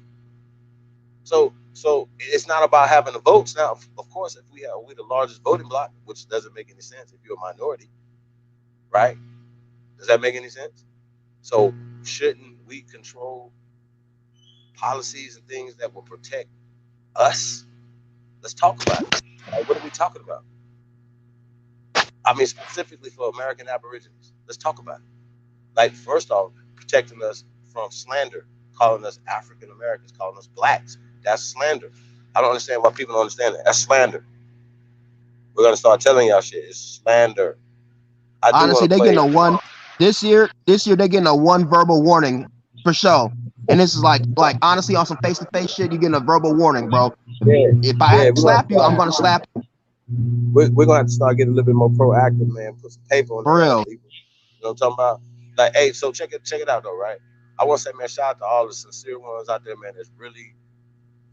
So it's not about having the votes. Now, of course, if we're the largest voting bloc, which doesn't make any sense if you're a minority, right? Does that make any sense? So shouldn't we control policies and things that will protect us? Let's talk about it. Like, what are we talking about? I mean, specifically for American Aborigines. Let's talk about it. Like, first off, protecting us from slander, calling us African Americans, calling us blacks. That's slander. I don't understand why people don't understand that. That's slander. We're gonna start telling y'all shit. It's slander. Honestly, they're getting a one this year. This year they're getting a one verbal warning for sure. And this is like honestly on some face-to-face shit, you're getting a verbal warning, bro. Yeah. If I have to slap you, I'm gonna slap you. We're gonna have to start getting a little bit more proactive, man. Put some paper on for real. People. You know what I'm talking about? Like, hey, so check it out though, right? I want to say, man, shout out to all the sincere ones out there, man, that's really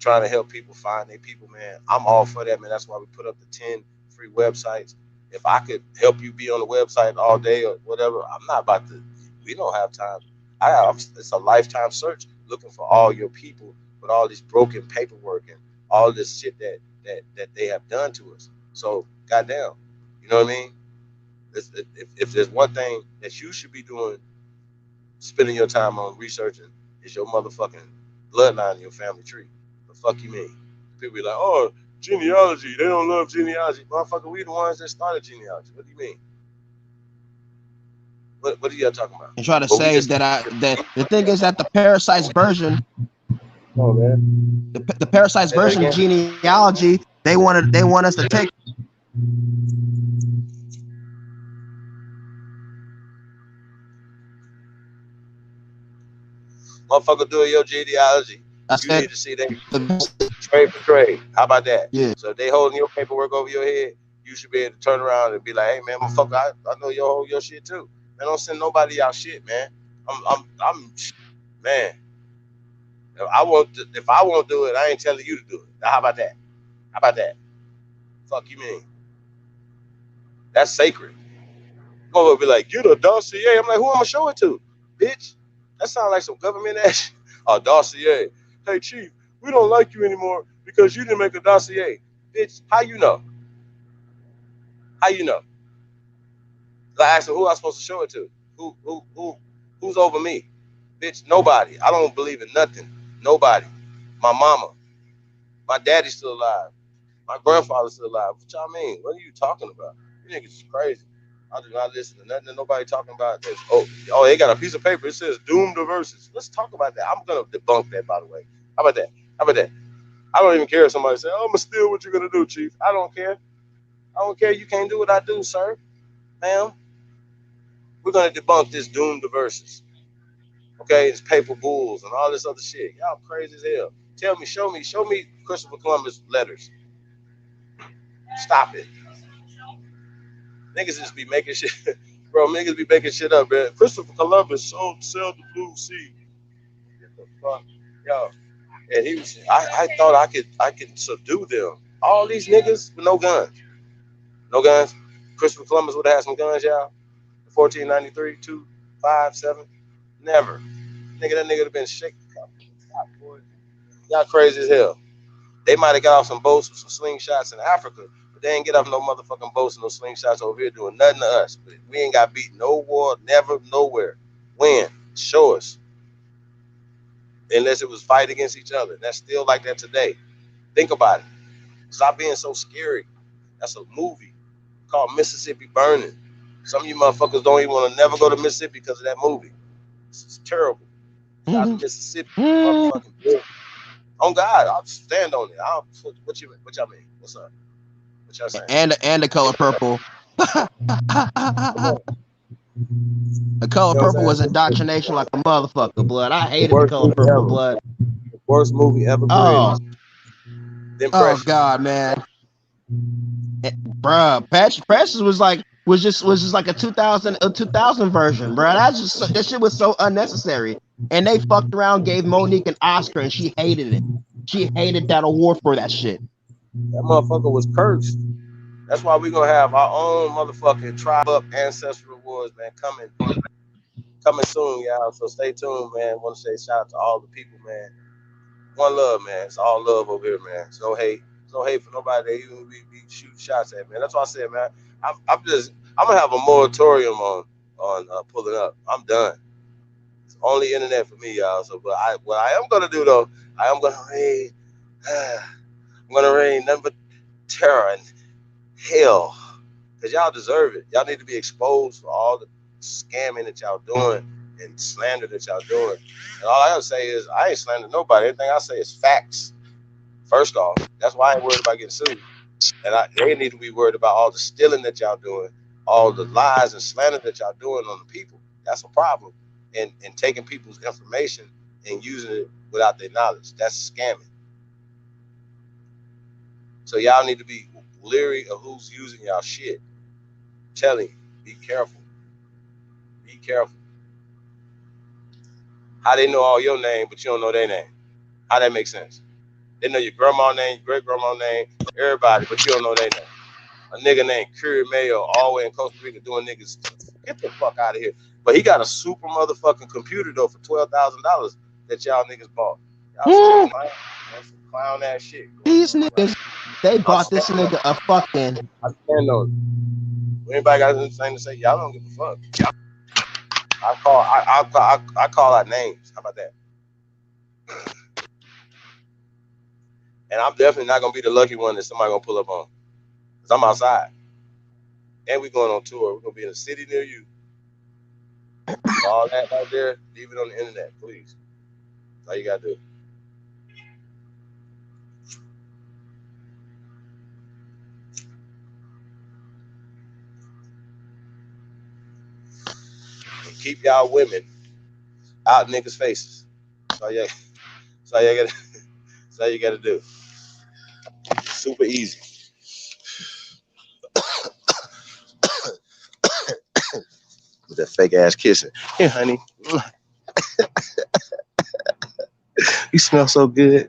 trying to help people find their people, man. I'm all for that, man. That's why we put up the 10 free websites. If I could help you be on the website all day or whatever, I'm not about to. We don't have time. It's a lifetime search looking for all your people with all this broken paperwork and all this shit that they have done to us. So, goddamn, you know what I mean? If there's one thing that you should be doing, spending your time on researching, is your motherfucking bloodline and your family tree. The fuck you mean? People be like, oh, genealogy. They don't love genealogy. Motherfucker, we the ones that started genealogy. What do you mean? What are you talking about? And try to say that the thing is that the Parasite's version, oh man, the Parasite's version of genealogy, they want us to take. Motherfucker doing your genealogy. You need to see that trade for trade. How about that? Yeah. So if they holding your paperwork over your head, you should be able to turn around and be like, hey man, motherfucker, I know you hold your shit too. Man, don't send nobody out shit, man. I'm man. If I won't do it, I ain't telling you to do it. Now, how about that? How about that? Fuck you mean? That's sacred. Motherfucker be like, you the dossier. I'm like, who am I show it to? Bitch. That sounds like some government action. A dossier. Hey, chief, we don't like you anymore because you didn't make a dossier. Bitch, how you know? How you know? I asked him who I supposed to show it to. Who's over me? Bitch, nobody. I don't believe in nothing. Nobody. My mama. My daddy's still alive. My grandfather's still alive. What y'all mean? What are you talking about? You niggas is crazy. I do not listen to nothing that nobody talking about. This. Oh, they got a piece of paper. It says doomed to verses. Let's talk about that. I'm gonna debunk that, by the way. How about that? How about that? I don't even care if somebody say, "Oh, I'm gonna steal what you're gonna do, chief." I don't care. I don't care. You can't do what I do, sir, ma'am. We're gonna debunk this doomed to verses. Okay, it's paper bulls and all this other shit. Y'all crazy as hell. Tell me, show me Christopher Columbus letters. Stop it. Niggas just be making shit, bro. Niggas be making shit up, man. Christopher Columbus sailed the blue sea. Get the fuck, yo. And he was. I thought I could subdue them. All these niggas with no guns, no guns. Christopher Columbus would have had some guns, y'all. 1493, 2, 5, 7. Never, nigga. That nigga would have been shaking. Y'all crazy as hell. They might have got off some boats with some slingshots in Africa. But they ain't get off no motherfucking boats and no slingshots over here doing nothing to us. But we ain't got beat no war, never, nowhere. When? Show us. Unless it was fight against each other. That's still like that today. Think about it. Stop being so scary. That's a movie called Mississippi Burning. Some of you motherfuckers don't even want to never go to Mississippi because of that movie. It's terrible. Out of Mississippi, motherfucking on God, I'll stand on it. What y'all mean? What's up? What y'all saying? And the color purple. The color purple was indoctrination like a motherfucker, blood. I hated the color purple, blood. The worst movie ever created. Oh God, man. Bruh, Precious was just like a 2000 version, bruh. That shit was so unnecessary. And they fucked around, gave Monique an Oscar, and she hated it. She hated that award for that shit. That motherfucker was cursed. That's why we're gonna have our own motherfucking Tribe Up Ancestral Awards, man, coming soon, y'all. So stay tuned, man. Want to say shout out to all the people, man. One love, man. It's all love over here, man. So hate for nobody that even be shooting shots at, man. That's why I said, man, I'm gonna have a moratorium on pulling up. I'm done. It's only internet for me, y'all. So, what I am gonna do though, I am gonna rain. I'm gonna rain nothing but terror and hell, cause y'all deserve it. Y'all need to be exposed for all the scamming that y'all doing and slander that y'all doing. And all I gotta say is, I ain't slandering nobody. Everything I say is facts. First off, that's why I ain't worried about getting sued. And they need to be worried about all the stealing that y'all doing, all the lies and slander that y'all doing on the people. That's a problem. And taking people's information and using it without their knowledge. That's scamming. So y'all need to be leery of who's using y'all shit. I'm telling you, be careful. Be careful. How they know all your name, but you don't know their name? How that make sense? They know your grandma name, great grandma name, everybody, but you don't know their name. A nigga named Curry Mayo all the way in Costa Rica doing niggas stuff. Get the fuck out of here. But he got a super motherfucking computer though for $12,000 that y'all niggas bought. Y'all some clown ass shit. These niggas, they bought this nigga a fucking. I stand on it. Anybody got anything to say? Y'all don't give a fuck. I call out names. How about that? And I'm definitely not gonna be the lucky one that somebody gonna pull up on. Cause I'm outside. And we going on tour. We're gonna be in a city near you. All that out there, leave it on the internet, please. That's all you gotta do. And keep y'all women out niggas' faces. That's all you gotta do. Super easy. With that fake ass kissing. Here, honey. You smell so good.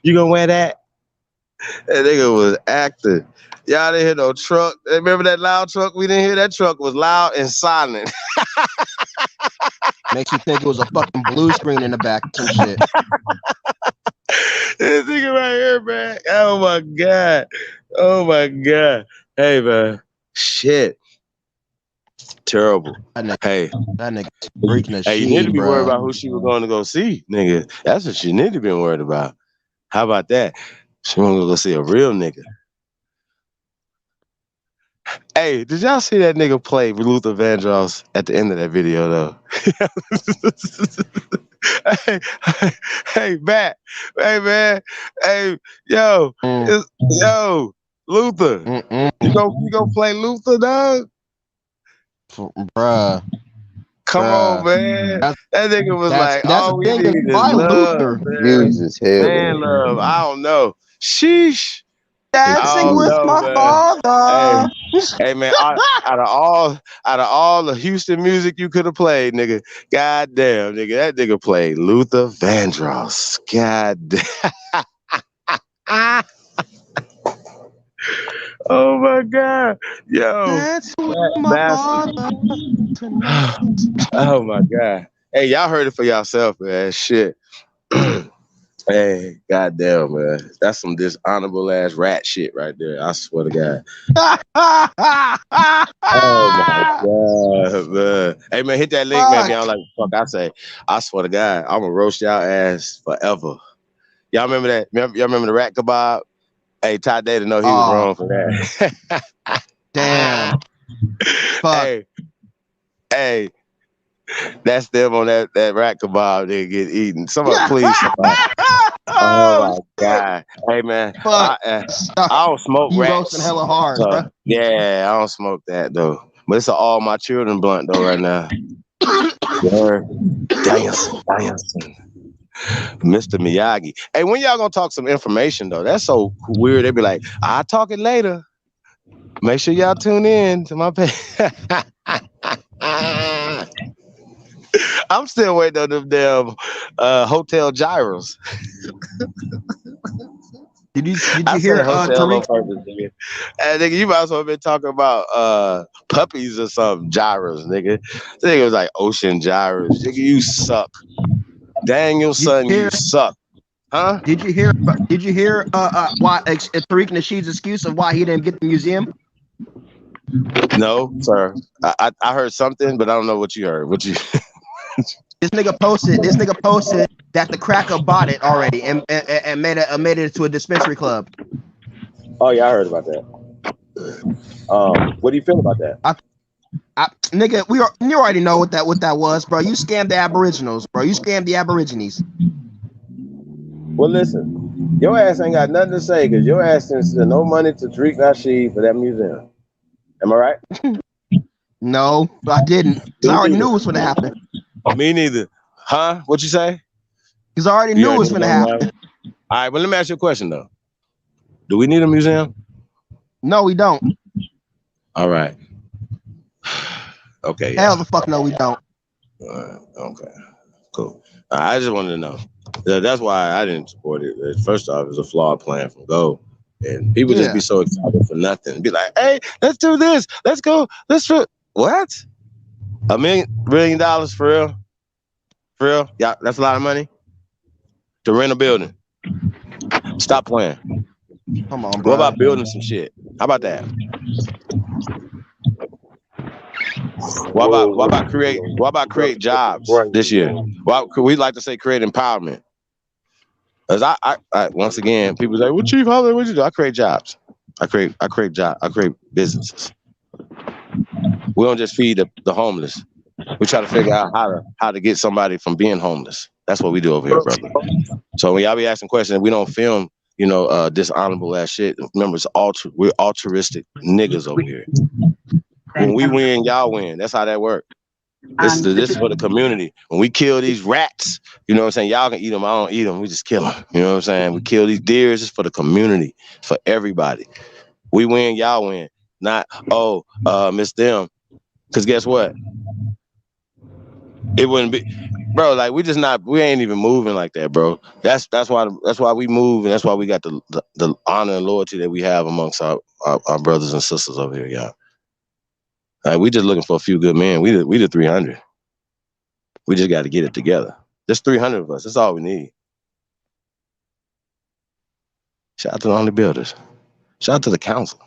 You gonna wear that? That nigga was acting. Y'all didn't hear no truck. Remember that loud truck? We didn't hear that truck. Was loud and silent. Makes you think it was a fucking blue screen in the back or some shit. This nigga right here, man. Oh my God. Oh my God. Hey, man. Shit. Terrible. Hey, that nigga freaking a hey, you shit, need to be bro. worried about who she was going to go see, nigga. That's what she need to be worried about. How about that? She want to go see a real nigga. Hey, did y'all see that nigga play with Luther Vandross at the end of that video, though? Hey, Matt. Hey, man. Hey, yo. Yo, Luther. You gonna play Luther, dog? Bruh. Come on, man. That nigga was like, that's all a we thing need is by love, Luther. man. Jesus, hell. Man, love. I don't know. Sheesh. Dancing with my father. Hey, man. Out of all the Houston music you could have played, nigga. God damn, nigga. That nigga played Luther Vandross. God damn. Oh my God. Yo. That's my father tonight. Oh my God. Hey, y'all heard it for yourself, man. Shit. Hey, goddamn, man. That's some dishonorable ass rat shit right there. I swear to God. Oh my God, man. Hey, man, hit that link, man. If y'all like what the fuck I say. I swear to God, I'm gonna roast y'all ass forever. Y'all remember that? Y'all remember the rat kebab? Hey, Ty Data know he was wrong for that. Damn. Fuck. Hey, that's them on that rat kebab they get eaten. Somebody, please. Somebody. Oh my God. Hey, man. I don't smoke You rats. roasting hella hard, So, bro. yeah, I don't smoke that though. But it's an all my children blunt though right now. Yeah. Dancing. Mr. Miyagi. Hey, when y'all gonna talk some information though? That's so weird. They be like, I'll talk it later. Make sure y'all tune in to my page. I'm still waiting on them damn hotel gyros. Did you I hear said hotel on Tariq? purpose, nigga. And nigga, you might as well have been talking about puppies or something, gyros, nigga. This nigga was like ocean gyros. Nigga, you suck. Daniel, son, you suck. Huh? Did you hear why Tariq Nasheed's excuse of why he didn't get the museum? No, sir. I heard something, but I don't know what you heard. What you This nigga posted that the cracker bought it already and made it to a dispensary club. Oh yeah, I heard about that. What do you feel about that? Nigga, you already know what that was, bro. You scammed the Aboriginals, bro. You scammed the Aborigines. Well, listen, your ass ain't got nothing to say because your ass didn't send no money to Tariq Nasheed for that museum. Am I right? No, I didn't. I already knew it was gonna happen. Me neither. Huh? What you say? Because I already knew it was gonna happen. All right, but let me ask you a question though. Do we need a museum? No, we don't. All right. Okay. Hell the fuck no, we don't. Okay. Cool. I just wanted to know. That's why I didn't support it. First off, it's a flawed plan from Go. And people just be so excited for nothing. Be like, hey, let's do this. Let's go. Let's do what? $1 million for real? For real? Yeah, that's a lot of money to rent a building. Stop playing. Come on, bro. What about building some shit? How about that? What about create jobs this year? Well, we like to say create empowerment. As I once again, people say, "Well, Chief Holland, what you do?" I create jobs. I create jobs. I create businesses. We don't just feed the homeless. We try to figure out how to get somebody from being homeless. That's what we do over here, brother. So when y'all be asking questions, we don't film, dishonorable ass shit. Remember, we're altruistic niggas over here. When we win, y'all win. That's how that works. This is for the community. When we kill these rats, you know what I'm saying? Y'all can eat them. I don't eat them. We just kill them. You know what I'm saying? We kill these deers. It's for the community, for everybody. We win, y'all win. Not, miss them. Because guess what? It wouldn't be, bro. Like we ain't even moving like that, bro. That's why we move, and that's why we got the honor and loyalty that we have amongst our brothers and sisters over here, y'all. Like we just looking for a few good men. We the 300. We just got to get it together. There's 300 of us. That's all we need. Shout out to the only builders. Shout out to the council.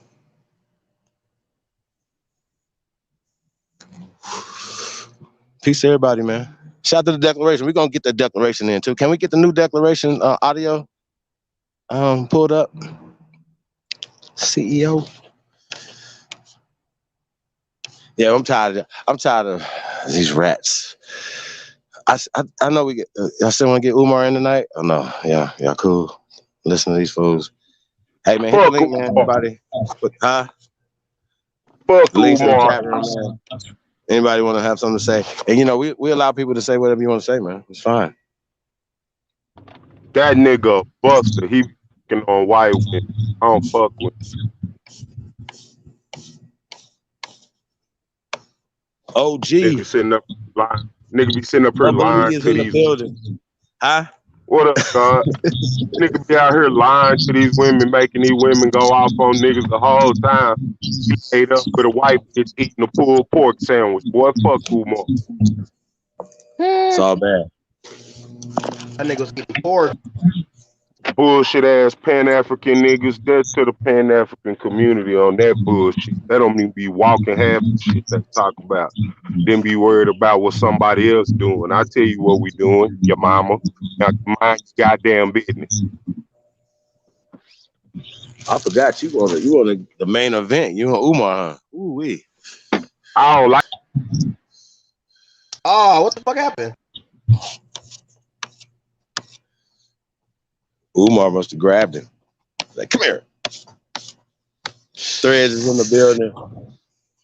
Peace to everybody, man. Shout out to the declaration. We're going to get the declaration in, too. Can we get the new declaration audio pulled up? CEO. Yeah, I'm tired of these rats. I know we get. I still want to get Umar in tonight. Oh no, yeah, cool. Listen to these fools. Hey man, hit the link, man. Everybody, huh? Fuck links in the chat Umar. room, man. Anybody want to have something to say? And we allow people to say whatever you want to say, man. It's fine. That nigga Buster, he fucking on white women. I don't fuck with him. OG. Nigga sitting up lying. Nigga be sitting up here lying to these building. Huh? What up, son? Nigga be out here lying to these women, making these women go off on niggas the whole time. He ate up with a white bitch eating a pulled pork sandwich. Boy, fuck Umar. It's all bad. That nigga was eating pork. Bullshit ass Pan-African niggas. That's to the Pan-African community on that bullshit. They don't even be walking half the shit they talk about. Then be worried about what somebody else doing. I tell you what we doing, your mama. Now mind your goddamn business. I forgot you on the main event. You and Umar, huh? Ooh wee. I don't like. Oh, what the fuck happened? Umar must have grabbed him. Like, come here. Threads is in the building.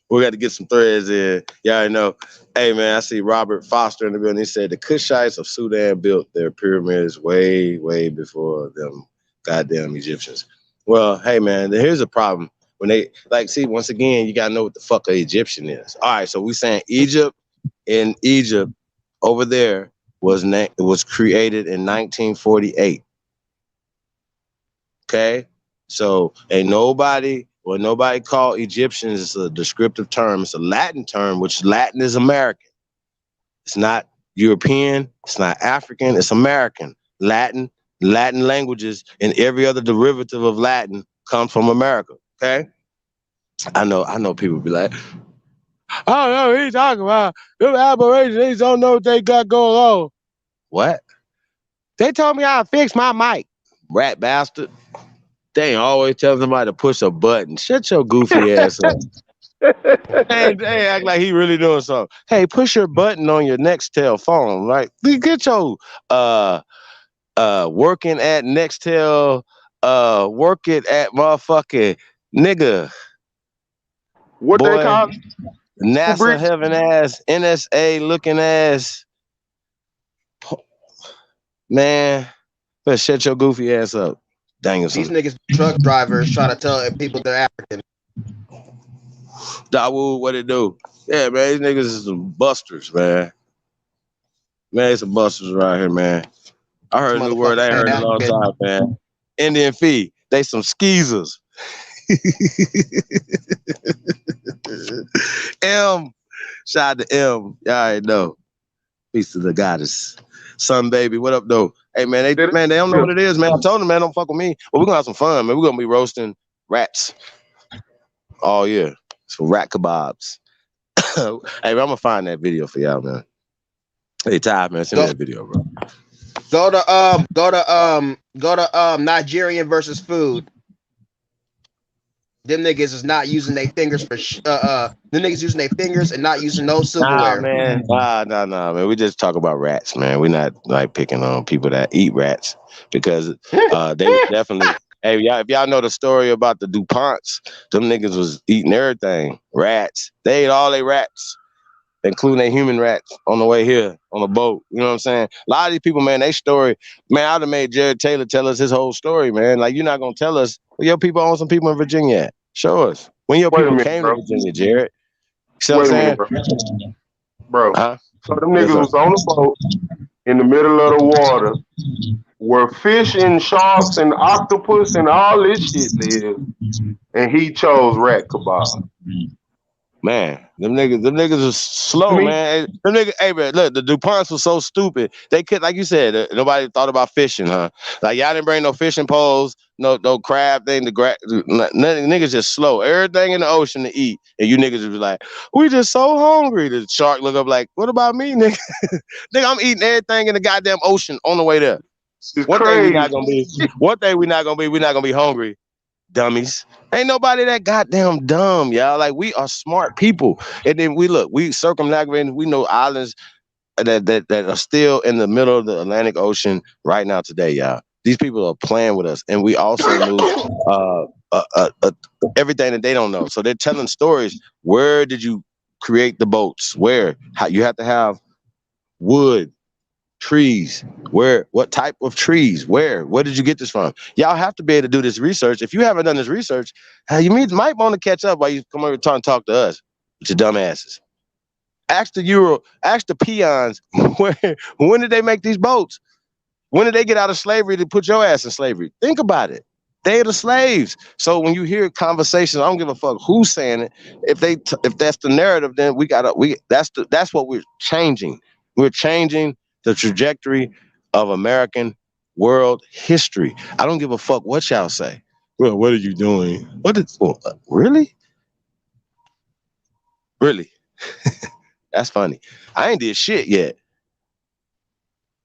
We got to get some threads in. Yeah, I know. Hey, man, I see Robert Foster in the building. He said the Kushites of Sudan built their pyramids way, way before them goddamn Egyptians. Well, hey, man, here's a problem. When they, once again, you got to know what the fuck an Egyptian is. All right, so we saying Egypt over there was created in 1948. Okay, so nobody called Egyptians. It's a descriptive term. It's a Latin term, which Latin is American. It's not European. It's not African. It's American. Latin languages and every other derivative of Latin comes from America. Okay, I know people be like, I don't know what he's talking about. Them aberrations, they don't know what they got going on. What? They told me how to fix my mic. Rat bastard. They ain't always telling somebody to push a button. Shut your goofy ass up. They act like he really doing something. Hey, push your button on your Nextel phone. Right? Get your working at Nextel, work it at motherfucking nigga. What boy, they call it? NASA having ass, NSA looking ass. Man, better shut your goofy ass up. Danielson. These niggas truck drivers try to tell people they're African. Dawood, what it do? Yeah, man, these niggas is some busters, man. Man, it's some busters around here, man. I heard a new word I ain't heard in a long time, man. Indian fee. They some skeezers. M. Shout out to M. Y'all already know. Peace to the goddess. Sun baby, what up, though? Hey, man, they don't know what it is, man. I told them, man, don't fuck with me. But we're going to have some fun, man. We're going to be roasting rats all year. Some rat kebabs. Hey, I'm going to find that video for y'all, man. Hey, Ty, man, send me that video, bro. Go to Nigerian versus food. Them niggas is not using their fingers for them niggas using their fingers and not using no silverware. Nah, man. We just talk about rats, man. We're not like picking on people that eat rats because they definitely. Hey, y'all, if y'all know the story about the DuPonts, them niggas was eating everything. Rats. They ate all their rats, including their human rats on the way here on the boat. You know what I'm saying? A lot of these people, man, they story, man, I'd have made Jared Taylor tell us his whole story, man. Like, you're not going to tell us where your people own some people in Virginia at. Show us. When your people came to Virginia, Jared. You see what I'm saying? Bro. So them niggas was on the boat in the middle of the water where fish and sharks and octopus and all this shit live. And he chose rat kebab. Man, them niggas was slow, man. Them niggas, hey, man, look, the DuPonts was so stupid. They could, like you said, nobody thought about fishing, huh? Like, y'all didn't bring no fishing poles, no crab thing, niggas just slow. Everything in the ocean to eat. And you niggas would be like, we just so hungry. The shark look up like, what about me, nigga? Nigga, I'm eating everything in the goddamn ocean on the way there. One thing we not gonna be, we're not gonna be hungry. Dummies. Ain't nobody that goddamn dumb, y'all. Like, we are smart people. And then we circumnavigate, we know islands that are still in the middle of the Atlantic Ocean right now today, y'all. These people are playing with us. And we also knew everything that they don't know. So they're telling stories. Where did you create the boats? Where? How you have to have wood, trees. Where? What type of trees? Where did you get this from? Y'all have to be able to do this research. If you haven't done this research, you might want to catch up while you come over trying to talk to us with your dumb asses. Ask the peons, when did they make these boats? When did they get out of slavery to put your ass in slavery? Think about it. They are the slaves. So when you hear conversations, I don't give a fuck who's saying it. If that's the narrative, then that's what we're changing. We're changing the trajectory of American world history. I don't give a fuck what y'all say. Well, what are you doing? Really? Really? That's funny. I ain't did shit yet.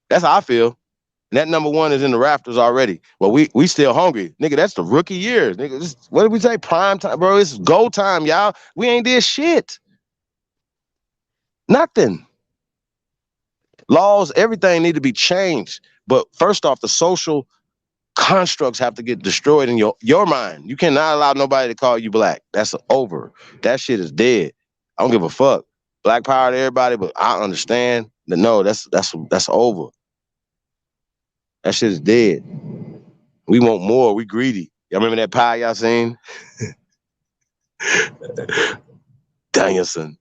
That's how I feel. And that number one is in the rafters already. Well, we still hungry. Nigga, that's the rookie years. Nigga, what did we say? Prime time, bro. It's go time, y'all. We ain't did shit. Nothing. Laws, everything need to be changed. But first off, the social constructs have to get destroyed in your mind. You cannot allow nobody to call you black. That's over. That shit is dead. I don't give a fuck. Black power to everybody, but I understand that no, that's over. That shit is dead. We want more. We greedy. Y'all remember that pie y'all seen? Danielson.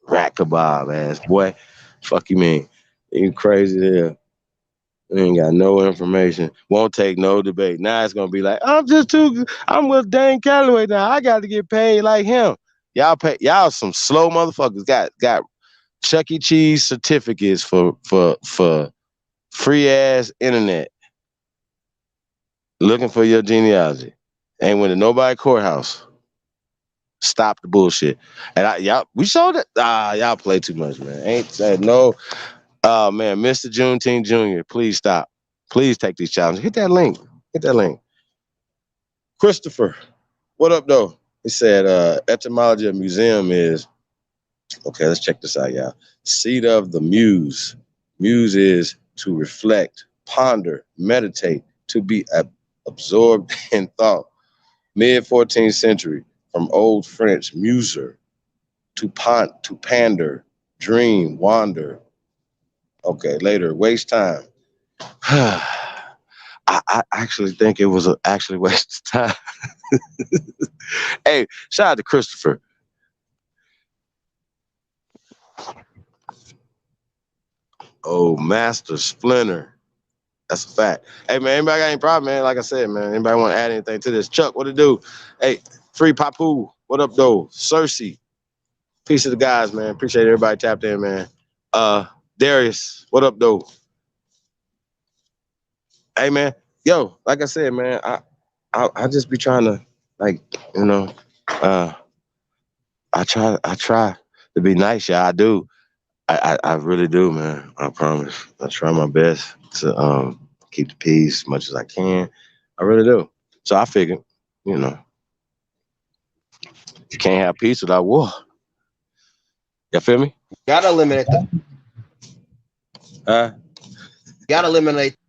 Rat kebab ass boy. Fuck you mean? You crazy there. We ain't got no information. Won't take no debate. Now it's gonna be like, I'm with Dane Calloway now. I got to get paid like him. Y'all some slow motherfuckers. Got Chuck E. Cheese certificates for free ass internet. Looking for your genealogy. Ain't went to nobody courthouse. Stop the bullshit. And we showed it. Y'all play too much, man. Ain't said no. Oh man, Mr. Juneteenth Jr., please stop. Please take these challenges. Hit that link. Christopher, what up though? He said etymology of museum is, okay, let's check this out, y'all. Seat of the muse. Muse is to reflect, ponder, meditate, to be absorbed in thought. Mid-14th century, from Old French muser, to pander, dream, wander. Okay, later, waste time. I actually think it was actually waste of time. Hey, shout out to Christopher. Oh, Master Splinter. That's a fact. Hey, man, anybody got any problem, man? Like I said, man, anybody want to add anything to this? Chuck, what it do? Hey, Free Papu, what up, though? Cersei, peace to the guys, man. Appreciate everybody tapped in, man. Darius, what up, though? Hey, man. Yo, like I said, man, I just be trying to, like, you know, I try to be nice, y'all. I do. I really do, man. I promise. I try my best to keep the peace as much as I can. I really do. So I figured, you know, you can't have peace without war. You feel me? Gotta eliminate the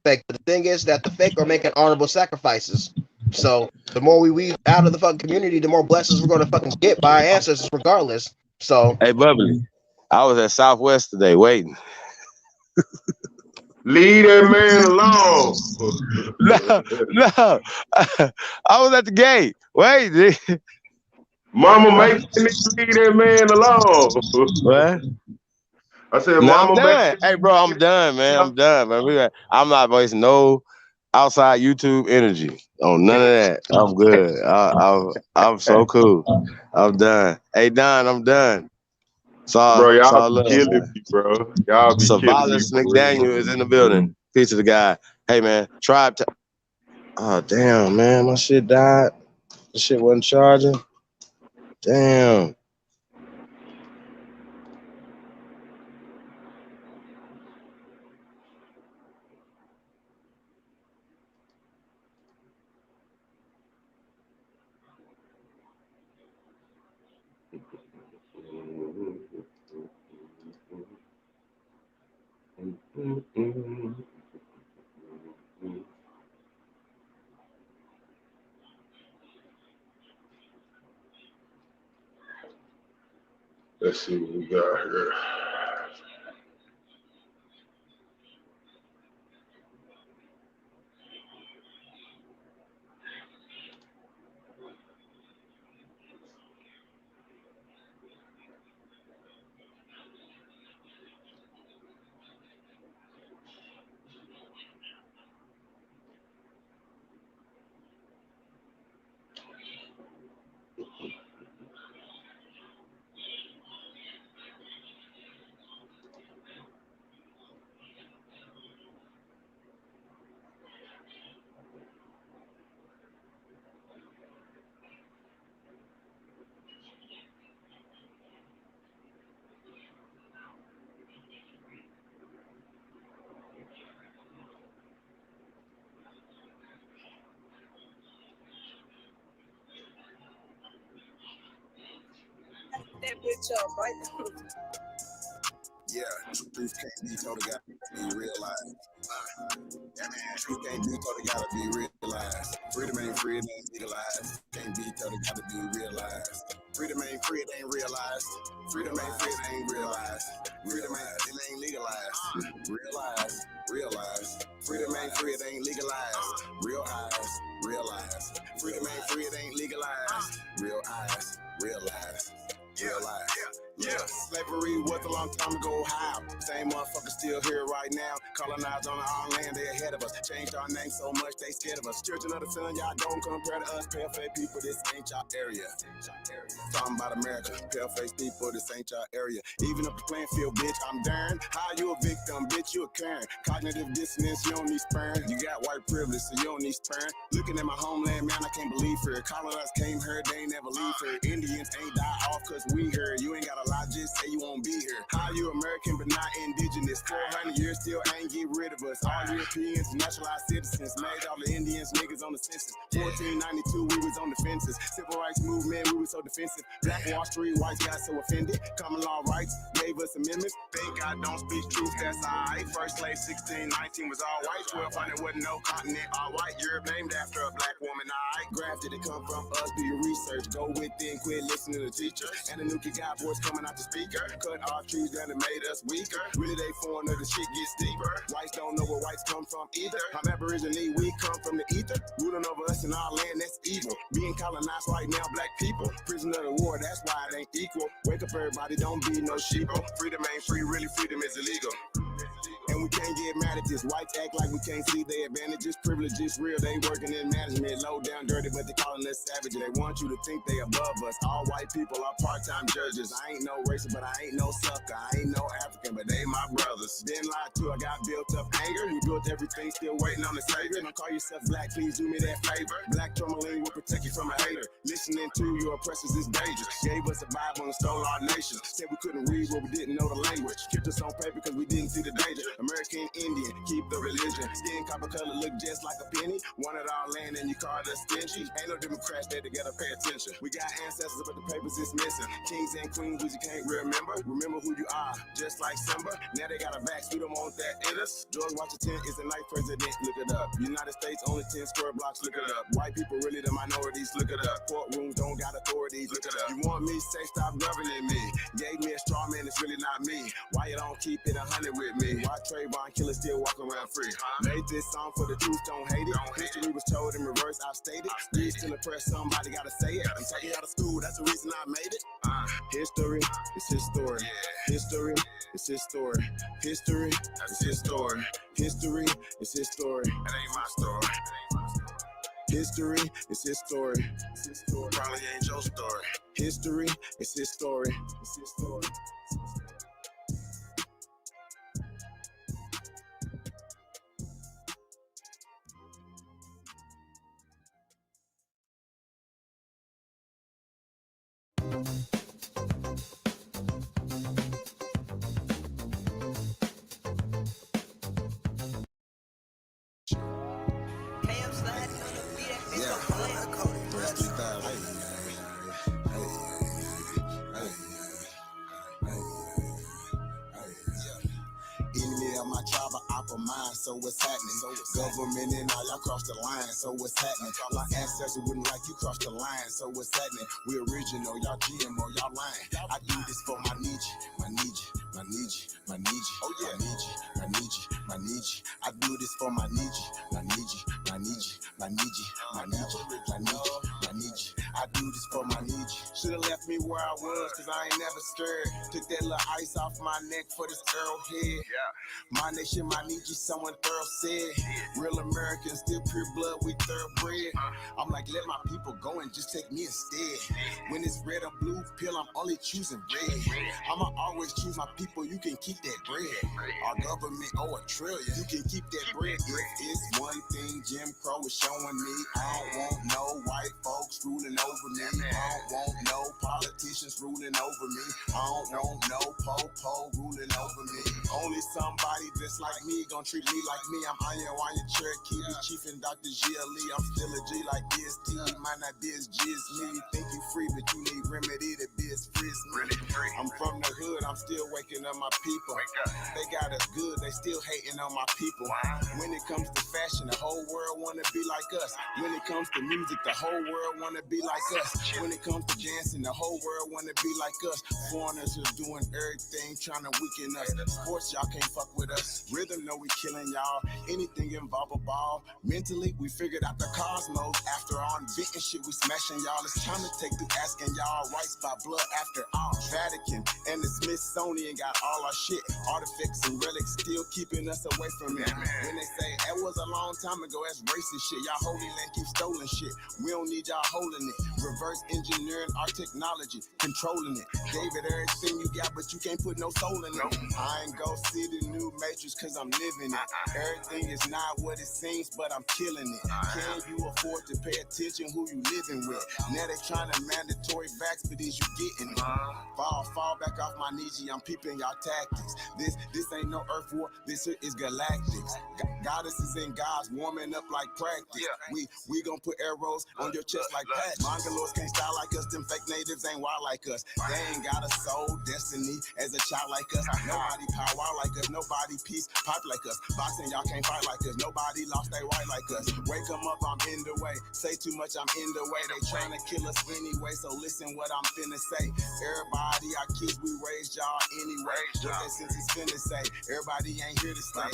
fake. But the thing is that the fake are making honorable sacrifices. So the more we weed out of the fucking community, the more blessings we're gonna fucking get by our ancestors, regardless. So hey, Bubbly, I was at Southwest today waiting. Leave that man alone. No. I was at the gate. Wait. Mama, make leave that man alone. What? I said, No, Mama, I'm done. Hey, bro, I'm done, man. I'm done, man. I'm not wasting no outside YouTube energy on none of that. I'm good. I'm so cool. I'm done. Hey, Don, I'm done. Bro, y'all love, killing man. me, bro. Y'all be Savalas killing me. McDaniel is in the building. Peace to the guy. Hey, man. Tribe. Oh, damn, man. My shit died. The shit wasn't charging. Damn. Let's see what we got here. That bitch up, right? Yeah, truth can't be told, it gotta be realized. Truth can't be told, it gotta be realized. Freedom ain't free, it ain't legalized. Can't be told, it gotta be realized. Freedom ain't free, it ain't realized. Freedom ain't free, it ain't realized. Freedom ain't, it ain't legalized. Realize. Freedom ain't free, it ain't legalized. Realize. Freedom ain't free, it ain't legalized. Realize. Yeah, slavery was a long time ago. How? Same motherfuckers still here right now. Colonized on our own land, they ahead of us. Changed our name so much, they scared of us. Children of the sun, y'all don't compare to us. Pale face people, this ain't y'all area. Talking about America, pale face people, this ain't y'all area. Even up the playing field, bitch, I'm darn. How you a victim, bitch, you a Karen. Cognitive dissonance, you don't need sperm. You got white privilege, so you don't need sperm. Looking at my homeland, man, I can't believe her. Colonized came here, they ain't never leave her. Indians ain't die off cause we here. You ain't gotta lie, just say you won't be here. How you American but not indigenous? 400 years still ain't get rid of us. All Europeans, naturalized citizens, made all the Indians niggas on the census. 1492, we was on the fences. Civil rights movement, we was so defensive. Black Wall Street, whites got so offended. Common law rights gave us amendments. Think I don't speak truth, that's alright. First slave 1619 was all white. 1200 wasn't no continent, all white. Europe named after a black woman, alright. Grafted it come from us, do your research. Go within, quit listening to the teacher. And the new kid got voice coming out the speaker. Cut off trees down and made us weaker. Really they foreigner, the shit gets deeper. Whites don't know where whites come from either. I'm Aborigine, we come from the ether. Ruling over us in our land, that's evil. Being colonized right now, black people. Prisoner of the war, that's why it ain't equal. Wake up everybody, don't be no sheeple. Freedom ain't free, really freedom is illegal. And And we can't get mad at this. Whites act like we can't see their advantages. Privilege is real, they working in management. Low down dirty, but they calling us savage. They want you to think they above us. All white people are part-time judges. I ain't no racist, but I ain't no sucker. I ain't no African, but they my brothers. Been lied to, I got built up anger. We built everything, still waiting on the savior. Don't call yourself black, please do me that favor. Black tourmaline will protect you from a hater. Listening to your oppressors is dangerous. Gave us a Bible and stole our nation. Said we couldn't read what we didn't know the language. Kept us on paper because we didn't see the danger. American Indian, keep the religion. Skin copper color look just like a penny. Wanted our land and you called us stingy. Ain't no Democrats there together, pay attention. We got ancestors, but the papers is missing. Kings and queens, we you can't remember. Remember who you are, just like Simba. Now they got a vax, we don't want that in us. George Washington is the ninth president, look it up. United States only 10 square blocks, look it up. White people really the minorities, look it up. Courtrooms don't got authorities, look it up. You want me, say stop governing me. Gave me a straw man, it's really not me. Why you don't keep it 100 with me? Why Trayvon Killer still walk around free? Made this song for the truth, don't hate it. History was told in reverse, I've stated. Read still impressed, somebody gotta say it. I'm taking out of school, that's the reason I made it. History is his story. History is his story. History is his story. History is his story. That ain't my story. History is his story. Probably ain't your story. History is his story. It's his story. My tribe of upper mind, so what's happening? Government and all y'all cross the line, so what's happening? My ancestors wouldn't like you cross the line, so what's happening? We original, y'all GMO, y'all lying. I do this for my Nietzsche, my Nietzsche, my Nietzsche, my Nietzsche. Oh yeah, my Nietzsche, my Nietzsche, my Nietzsche. I do this for my Nietzsche, my Nietzsche, my Nietzsche, my Nietzsche, my Nietzsche, my Nietzsche, my Nietzsche. I do this for my Nietzsche. Should've left me where I was, cause I ain't never scared. Took that little ice off my neck for this girl head. My nation, my Nietzsche, someone thorough said. Real Americans, still pure blood, we thoroughbred. I'm like, let my people go and just take me instead. When it's red or blue pill, I'm only choosing red. I'ma always choose my people, you can keep that bread. Our government owe $1 trillion, you can keep that bread. If it's one thing Jim Crow is showing me, I don't want no white folks ruling over me. I don't want no politicians ruling over me. I don't want no po-po ruling over me. Only somebody just like me gon' treat me like me. I'm Anya Cherokee, the Chief and Dr. GLE. I'm still a G like DST. You might not be as G as me. You think you free, but you need remedy to be as free as me. I'm from the hood, I'm still waking up my people. They got us good, they still hating on my people. When it comes to fashion, the whole world wanna be like us. When it comes to music, the whole world wanna be like us. When it comes to dancing, the whole world wanna be like us. Foreigners are doing everything, trying to weaken us. Sports, y'all can't fuck with us. Rhythm, know we killing y'all. Anything involve a ball. Mentally, we figured out the cosmos. After all inventing shit, we smashing y'all. It's time to take through asking y'all rights by blood after all. Vatican and the Smithsonian got all our shit. Artifacts and relics still keeping us away from it. When they say it was a long time ago, that's racist shit. Y'all holy land keep stolen shit. We don't need y'all holding it. Reverse engineering our technology, controlling it. Gave it everything you got, but you can't put no soul in it. I ain't go see the new Matrix cause I'm living it. Everything is not what it seems, but I'm killing it. Can you afford to pay attention who you living with? Now they trying to mandatory vax, but is you getting it? Fall back off my Nietzsche, I'm peeping y'all tactics. This ain't no earth war, this here is galactics. Goddesses and gods warming up like practice. We gon' put arrows on your chest like patches. Mongoloids can't style like us, them fake natives ain't wild like us. They ain't got a soul, destiny as a child like us. Nobody power like us, nobody peace pipe like us. Boxing, y'all can't fight like us, nobody lost they right like us. Wake them up, I'm in the way. Say too much, I'm in the way. They trying to kill us anyway, so listen what I'm finna say. Everybody, our kids, we raised y'all anyway. What that sense is finna say, everybody ain't here to stay.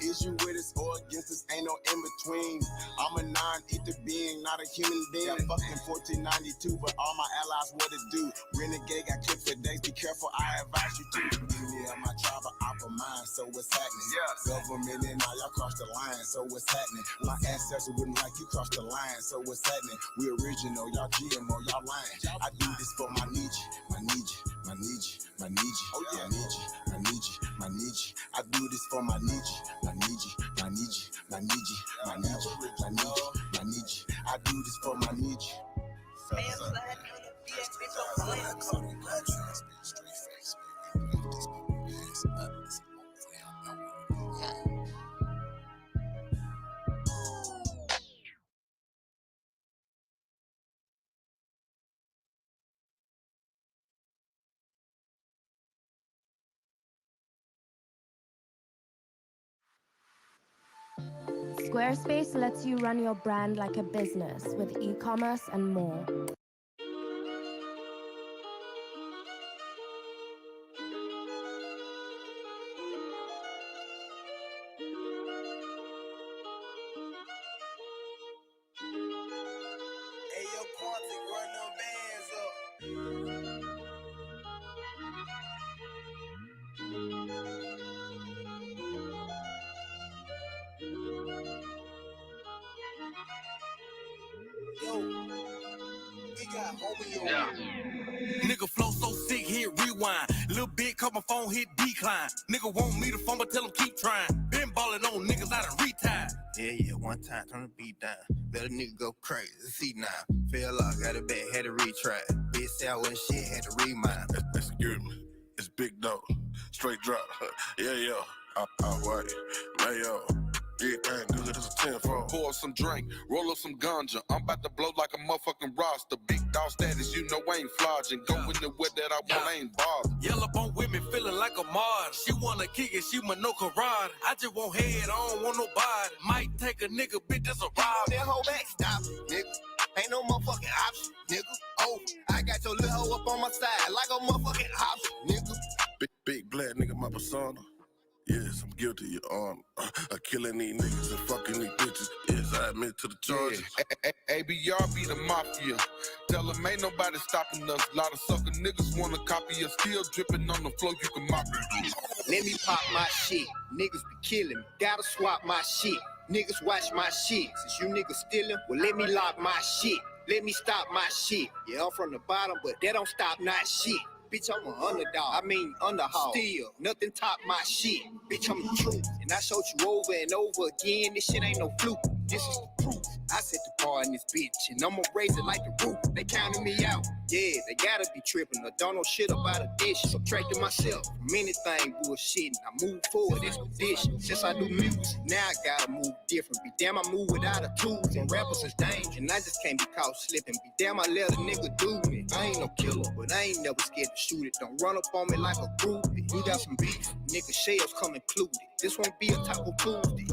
Is you with us or against us, ain't no in between. I'm a non-ether being, not a human being. Fucking 1492, but all my allies what it do. Renegade got clipped for days, be careful, I advise you to. Yeah, my tribe of opera mind, so what's happening? Government and all y'all cross the line, so what's happening? My ancestors wouldn't like you cross the line, so what's happening? We original, y'all GMO, y'all lying. I do this for my Nietzsche, my Nietzsche, my Nietzsche, my Nietzsche, my Nietzsche, my Nietzsche, my Nietzsche. I do this for my Nietzsche, my Nietzsche, my Nietzsche, my Nietzsche, my Nietzsche, my Nietzsche, my Nietzsche. I do this for my Nietzsche. Squarespace lets you run your brand like a business with e-commerce and more. Hey, yo, Quantic, run them bands up. Yo, we got homie. Nigga flow so sick, hit rewind. Little bit, call my phone, hit decline. Nigga want me to phone, but tell him keep trying. Been ballin' on niggas out of retire. Yeah, one time, turn the beat down. Let a nigga go crazy, see now. Fell off, got it back, had to retry. Bitch said I wasn't shit, had to remind. Excuse me, it's Big Dog, straight drop. Yeah, I'm white, mayo. Everything good as a 10-4. Pour some drink, roll up some ganja. I'm about to blow like a motherfucking roster. Big dog status, you know I ain't flogging. Go in the way that I want, I ain't bothered. Yellow bone women feeling like a mod. She wanna kick it, she my no karate. I just want head, I don't want nobody. Might take a nigga, bitch, that's a ride. That whole back stop, nigga. Ain't no motherfucking option, nigga. Oh, I got your little hoe up on my side like a motherfucking option, nigga. Big black nigga, my persona. Yes, I'm guilty, Your Honor. Of killing these niggas and fucking these bitches. Yes, I admit to the charges. ABR be the mafia. Tell them ain't nobody stopping us. Lot of sucker niggas wanna copy us. Still dripping on the floor, you can mop it. Let me pop my shit. Niggas be killing me. Gotta swap my shit. Niggas watch my shit. Since you niggas stealing, well, let me lock my shit. Let me stop my shit. Yeah, I'm from the bottom, but that don't stop not shit. Bitch, I'm an underdog. I mean, underhog. Still, nothing top my shit. Bitch, I'm the truth. And I showed you over and over again. This shit ain't no fluke. This is the proof. I set the bar in this bitch, and I'ma raise it like the roof. They counting me out. Yeah, they gotta be tripping. I don't know shit about addition. Subtracting myself from anything bullshitting. I move forward, expedition. Since I do music, now I gotta move different. Be damn, I move without a tools. And rappers is dangerous. And I just can't be caught slipping. Be damn, I let a nigga do me. I ain't no killer, but I ain't never scared to shoot it. Don't run up on me like a groupie. We got some beef. Nigga shells come included. This won't be a Taco Tuesday.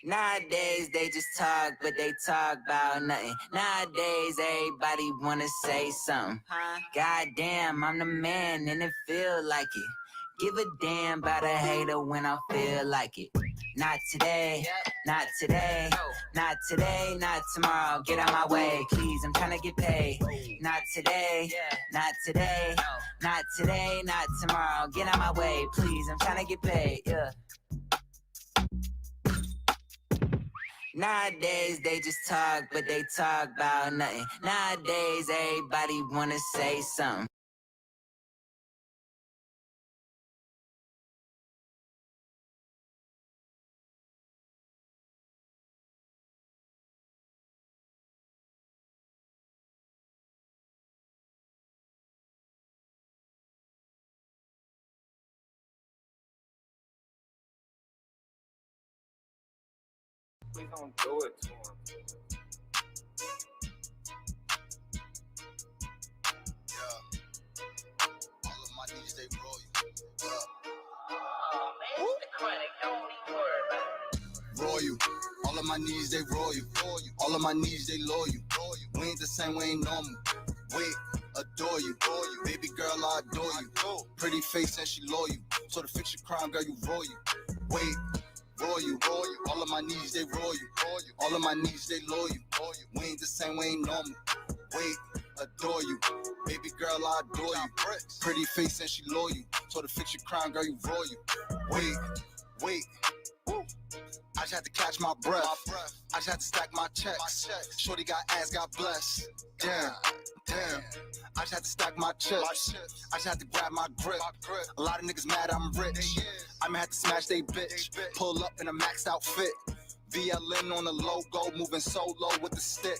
Nowadays they just talk, but they talk about nothing. Nowadays everybody wanna say something. Goddamn, I'm the man and it feel like it. Give a damn about a hater when I feel like it. Not today, not today, not today, not tomorrow. Get out my way, please, I'm trying to get paid. Not today, not today, not today, not tomorrow. Get out my way, please, I'm trying to get paid, yeah. Nowadays they just talk, but they talk about nothing. Nowadays everybody wanna say something. We gonna do it to him. All of my niggas, they roll you. Roll you. All of my knees, they roll you. All of my knees, they loyal. We ain't the same, we ain't normal. Wait, adore you. Baby girl, I adore you. Pretty face and she loyal. So to fix your crime, girl, you roll you. Wait, roll you. All of my knees, they roll you. All of my knees, they loyal. We ain't the same, we ain't normal. Wait, adore you. Baby girl, I adore you. Pretty face and she loyal. So to fix your crime, girl, you roll you. Wait. I just had to catch my breath. I just had to stack my checks. Shorty got ass, God bless. Damn. I just had to stack my chips. I just had to grab my grip. A lot of niggas mad I'm rich. I'ma have to smash they bitch. Pull up in a maxed out fit. VLN on the logo, moving solo with the stick.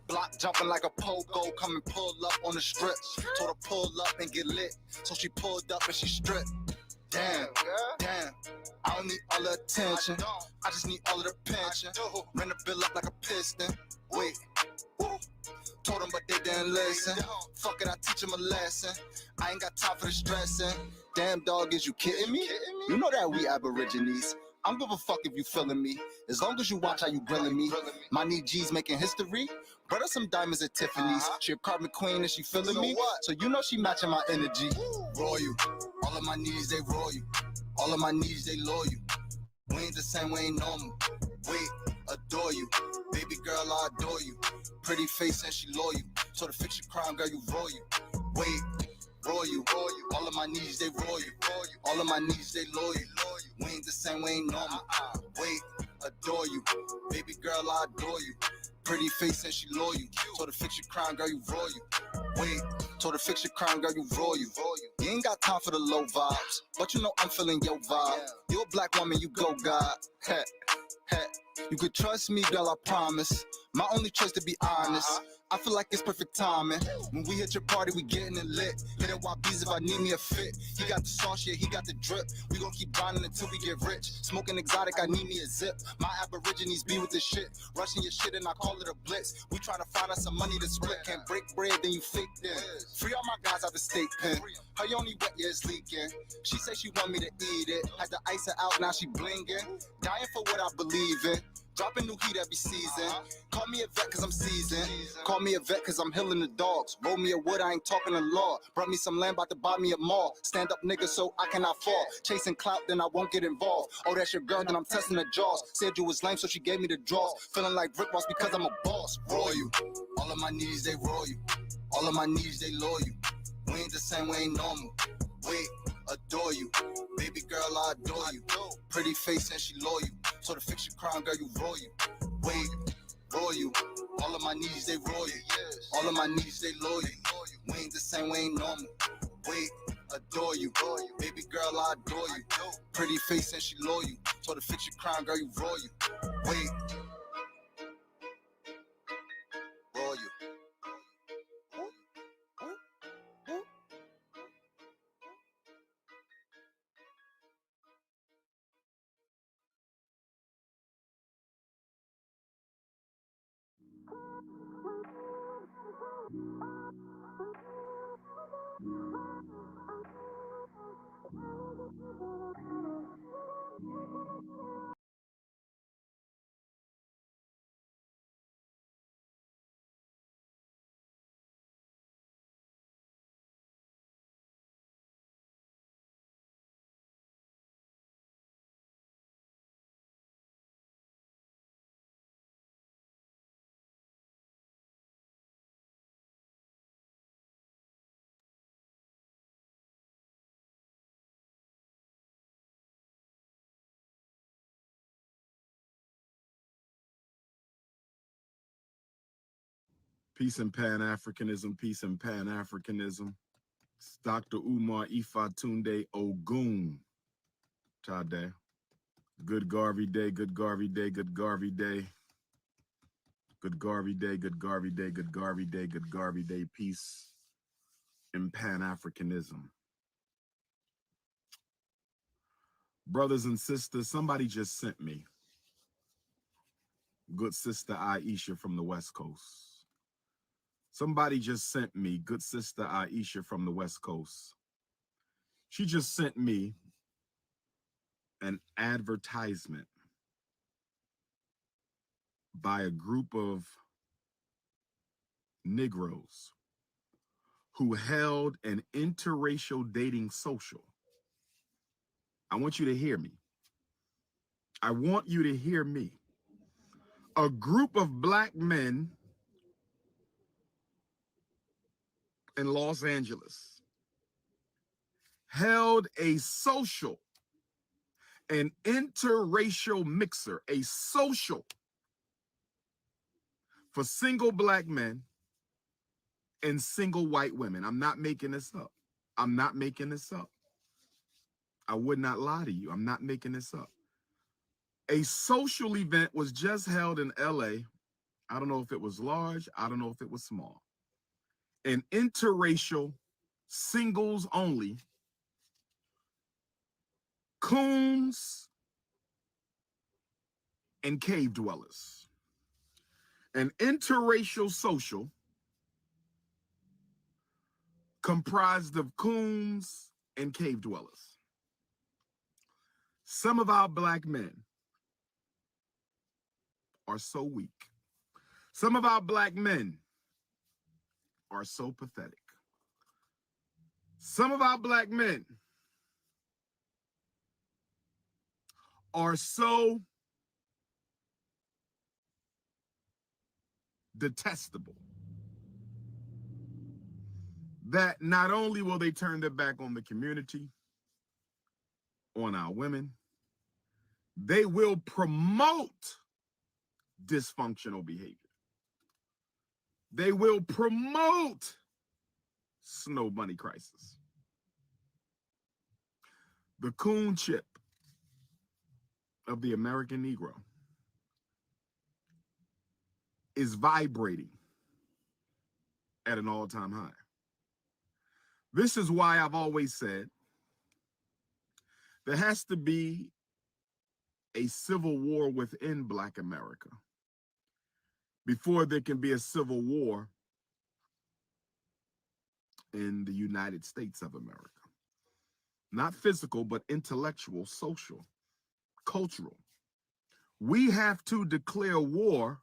Block jumping like a pogo, come and pull up on the strip. Told her pull up and get lit. So she pulled up and she stripped. Damn. I don't need all the attention. I just need all of the pension. Ran the bill up like a piston. Wait. Told them, but they didn't listen. Fuck it, I teach them a lesson. I ain't got time for the stressing. Damn dog, is you kidding me? You know that we Aborigines. I don't give a fuck if you feeling me. As long as you watch how you grilling me. My knee G's making history. Brother, some diamonds at Tiffany's. She a carbon queen and she feeling me. So you know she matching my energy. Roll you. All of my knees, they roll you. All of my knees, they loyal. We ain't the same, we ain't normal. Wait, adore you. Baby girl, I adore you. Pretty face and she loyal. So to fix your crime, girl, you roll you. Wait, roll you. All of my knees, they roll you. All of my knees, they loyal. We ain't the same, we ain't normal. Wait, adore you. Baby girl, I adore you. Pretty face and she loyal. So to fix your crime, girl, you roll you. Wait, so to fix your crime, girl, you roll you. You ain't got time for the low vibes, but you know I'm feeling your vibe. You a black woman, you go God. You could trust me, girl, I promise. My only choice, to be honest. I feel like it's perfect timing. When we hit your party, we getting it lit. Hit it YBs if I need me a fit. He got the sauce, yeah, he got the drip. We gon' keep grinding until we get rich. Smoking exotic, I need me a zip. My Aborigines be with this shit. Rushing your shit and I call it a blitz. We tryna find us some money to split. Can't break bread, then you fake then. Free all my guys out the state pen. Her only wet, yeah, it's leaking. She said she want me to eat it. Had to ice her out, now she blinging. Dying for what I believe in. Dropping new heat every season. Call me a vet cause I'm seasoned. Call me a vet cause I'm healing the dogs. Roll me a wood, I ain't talking the law. Brought me some land, about to buy me a mall. Stand up nigga so I cannot fall. Chasing clout, then I won't get involved. Oh, that's your girl, then I'm testing the jaws. Said you was lame, so she gave me the draws. Feeling like Rick Ross because I'm a boss. Roll you. All of my knees, they roll you. All of my knees, they loyal. We ain't the same, we ain't normal. Wait, adore you. Baby girl, I adore you. Pretty face and she loyal. So to fix your crime, girl, you roll you. Wait, roll you. All of my knees, they roll you. All of my knees, they loyal. We ain't the same, we ain't normal. Wait, adore you. Baby girl, I adore you. Pretty face and she loyal. So to fix your crime, girl, you roll you. Wait, roll you. Peace and Pan-Africanism, peace and Pan-Africanism. It's Dr. Umar Ifatunde Ogun. Tade. Good Garvey Day, good Garvey Day, good Garvey Day. Good Garvey Day, good Garvey Day, good Garvey Day, good Garvey Day. Peace and Pan-Africanism. Brothers and sisters, somebody just sent me. Good sister Aisha from the West Coast. Somebody just sent me, good sister Aisha from the West Coast. She just sent me an advertisement by a group of Negroes who held an interracial dating social. I want you to hear me. I want you to hear me. A group of black men in Los Angeles held a social, an interracial mixer, a social for single black men and single white women. I'm not making this up. I'm not making this up. I would not lie to you. I'm not making this up. A social event was just held in LA. I don't know if it was large. I don't know if it was small. An interracial, singles only, coons and cave dwellers. An interracial social comprised of coons and cave dwellers. Some of our black men are so weak. Some of our black men are so pathetic. Some of our black men are so detestable that not only will they turn their back on the community, on our women, they will promote dysfunctional behavior. They will promote snow bunny crisis. The coon chip of the American Negro is vibrating at an all-time high. This is why I've always said there has to be a civil war within Black America before there can be a civil war in the United States of America. Not physical, but intellectual, social, cultural. We have to declare war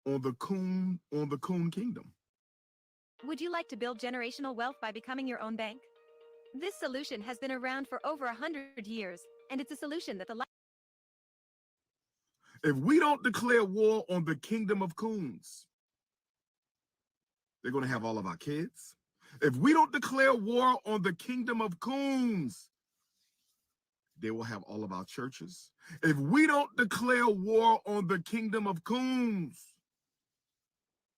on the coon kingdom. Would you like to build generational wealth by becoming your own bank? This solution has been around for over 100 years, and it's a solution that the If we don't declare war on the kingdom of coons, they're going to have all of our kids. If we don't declare war on the kingdom of coons, they will have all of our churches. If we don't declare war on the kingdom of coons,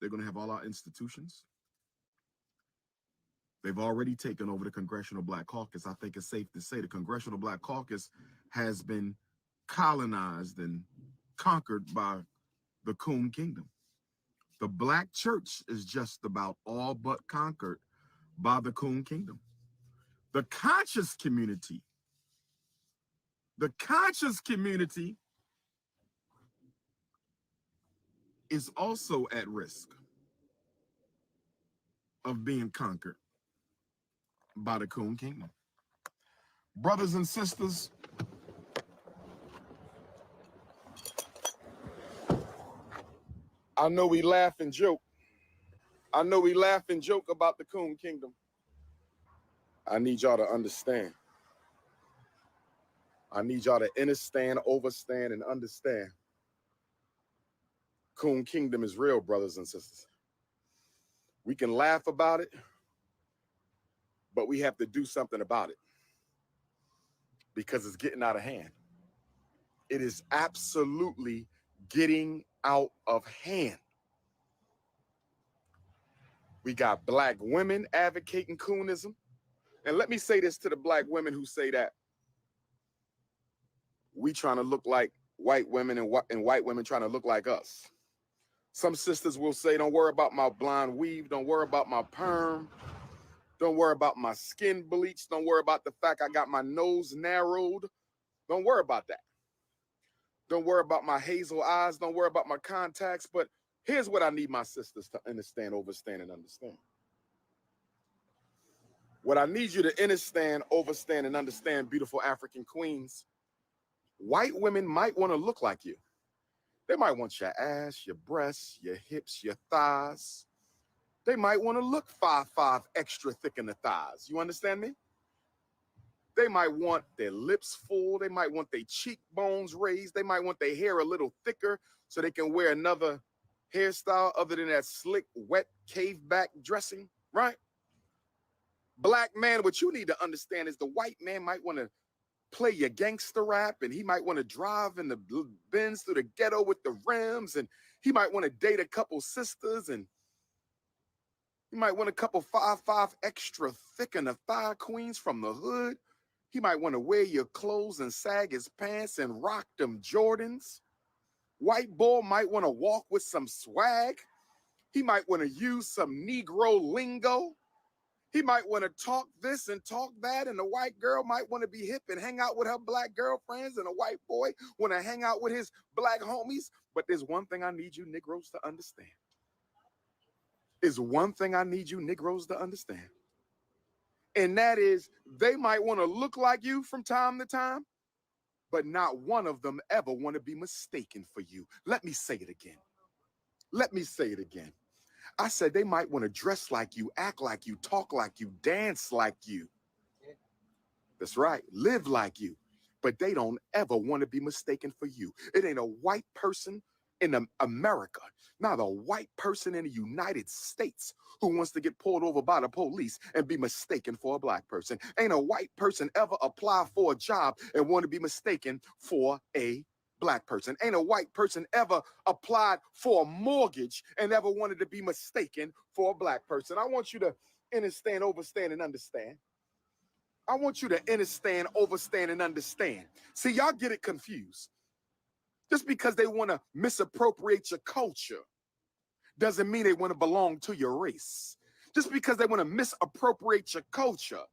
they're going to have all our institutions. They've already taken over the Congressional Black Caucus. I think it's safe to say the Congressional Black Caucus has been colonized and conquered by the coon kingdom. The black church is just about all but conquered by the coon kingdom. The conscious community is also at risk of being conquered by the coon kingdom. Brothers and sisters, I know we laugh and joke. I know we laugh and joke about the coon kingdom. I need y'all to understand. I need y'all to understand, overstand, and understand. Coon kingdom is real, brothers and sisters. We can laugh about it, but we have to do something about it because it's getting out of hand. It is absolutely getting out of hand. We got black women advocating coonism. And let me say this to the black women who say that we trying to look like white women and white women trying to look like us. Some sisters will say, don't worry about my blonde weave. Don't worry about my perm. Don't worry about my skin bleach. Don't worry about the fact I got my nose narrowed. Don't worry about that. Don't worry about my hazel eyes. Don't worry about my contacts. But here's what I need my sisters to understand, overstand, and understand. What I need you to understand, overstand, and understand, beautiful African queens, white women might want to look like you. They might want your ass, your breasts, your hips, your thighs. They might want to look 5'5" extra thick in the thighs. You understand me? They might want their lips full. They might want their cheekbones raised. They might want their hair a little thicker so they can wear another hairstyle other than that slick, wet, cave back dressing, right? Black man, what you need to understand is the white man might want to play your gangster rap, and he might want to drive in the Benz through the ghetto with the rims, and he might want to date a couple sisters, and he might want a couple 5'5" extra thick in the thigh queens from the hood. He might want to wear your clothes and sag his pants and rock them Jordans. White boy might want to walk with some swag. He might want to use some Negro lingo. He might want to talk this and talk that, and the white girl might want to be hip and hang out with her black girlfriends, and a white boy want to hang out with his black homies. But there's one thing I need you Negroes to understand. Is one thing I need you Negroes to understand. And that is, they might want to look like you from time to time, but not one of them ever want to be mistaken for you. Let me say it again. Let me say it again. I said they might want to dress like you, act like you, talk like you, dance like you. That's right, live like you. But they don't ever want to be mistaken for you. It ain't a white person in America, not a white person in the United States who wants to get pulled over by the police and be mistaken for a black person. Ain't a white person ever apply for a job and want to be mistaken for a black person. Ain't a white person ever applied for a mortgage and ever wanted to be mistaken for a black person. I want you to understand, overstand, and understand. I want you to understand, overstand, and understand. See, y'all get it confused. Just because they want to misappropriate your culture doesn't mean they want to belong to your race. Just because they want to misappropriate your culture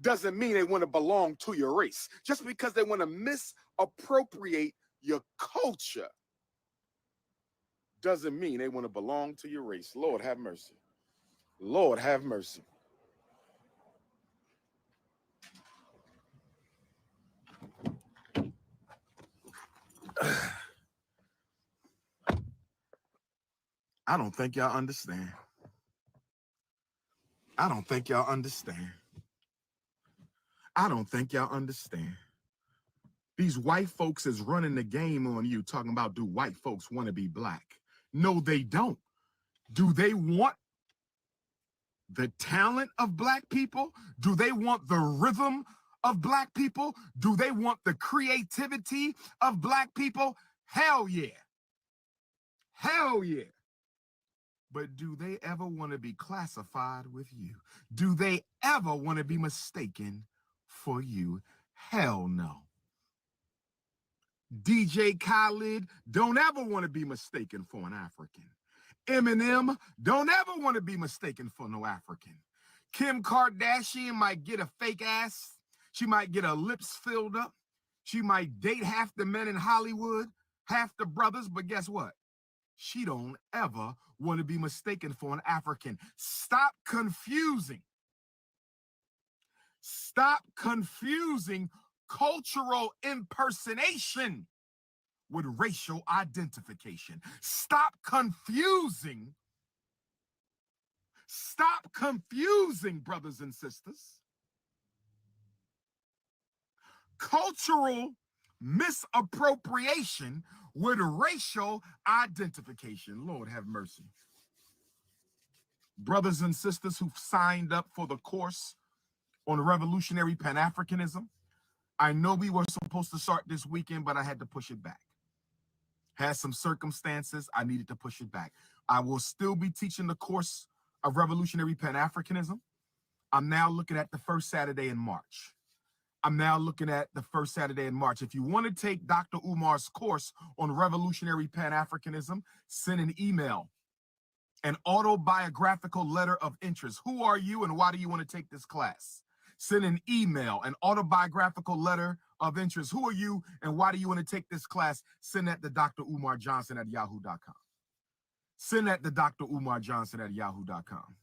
doesn't mean they want to belong to your race. Just because they want to misappropriate your culture doesn't mean they want to belong to your race. Lord have mercy. Lord have mercy. I don't think y'all understand. I don't think y'all understand. I don't think y'all understand. These white folks is running the game on you, talking about, do white folks want to be black? No, they don't. Do they want the talent of black people? Do they want the rhythm of black people? Do they want the creativity of black people? Hell yeah. Hell yeah. But do they ever want to be classified with you? Do they ever want to be mistaken for you? Hell no. DJ Khaled don't ever want to be mistaken for an African. Eminem don't ever want to be mistaken for no African. Kim Kardashian might get a fake ass. She might get her lips filled up. She might date half the men in Hollywood, half the brothers, but guess what? She don't ever want to be mistaken for an African. Stop confusing. Stop confusing cultural impersonation with racial identification. Stop confusing. Stop confusing, brothers and sisters. Cultural misappropriation with racial identification. Lord have mercy. Brothers and sisters who've signed up for the course on revolutionary Pan-Africanism, I know we were supposed to start this weekend, but I had to push it back. Had some circumstances, I needed to push it back. I will still be teaching the course of Revolutionary Pan-Africanism. I'm now looking at the first Saturday in March. If you want to take Dr. Umar's course on Revolutionary Pan-Africanism, send an email, an autobiographical letter of interest. Who are you and why do you want to take this class? Send an email, an autobiographical letter of interest. Who are you and why do you want to take this class? Send that to drumarjohnson@yahoo.com. Send that to drumarjohnson@yahoo.com.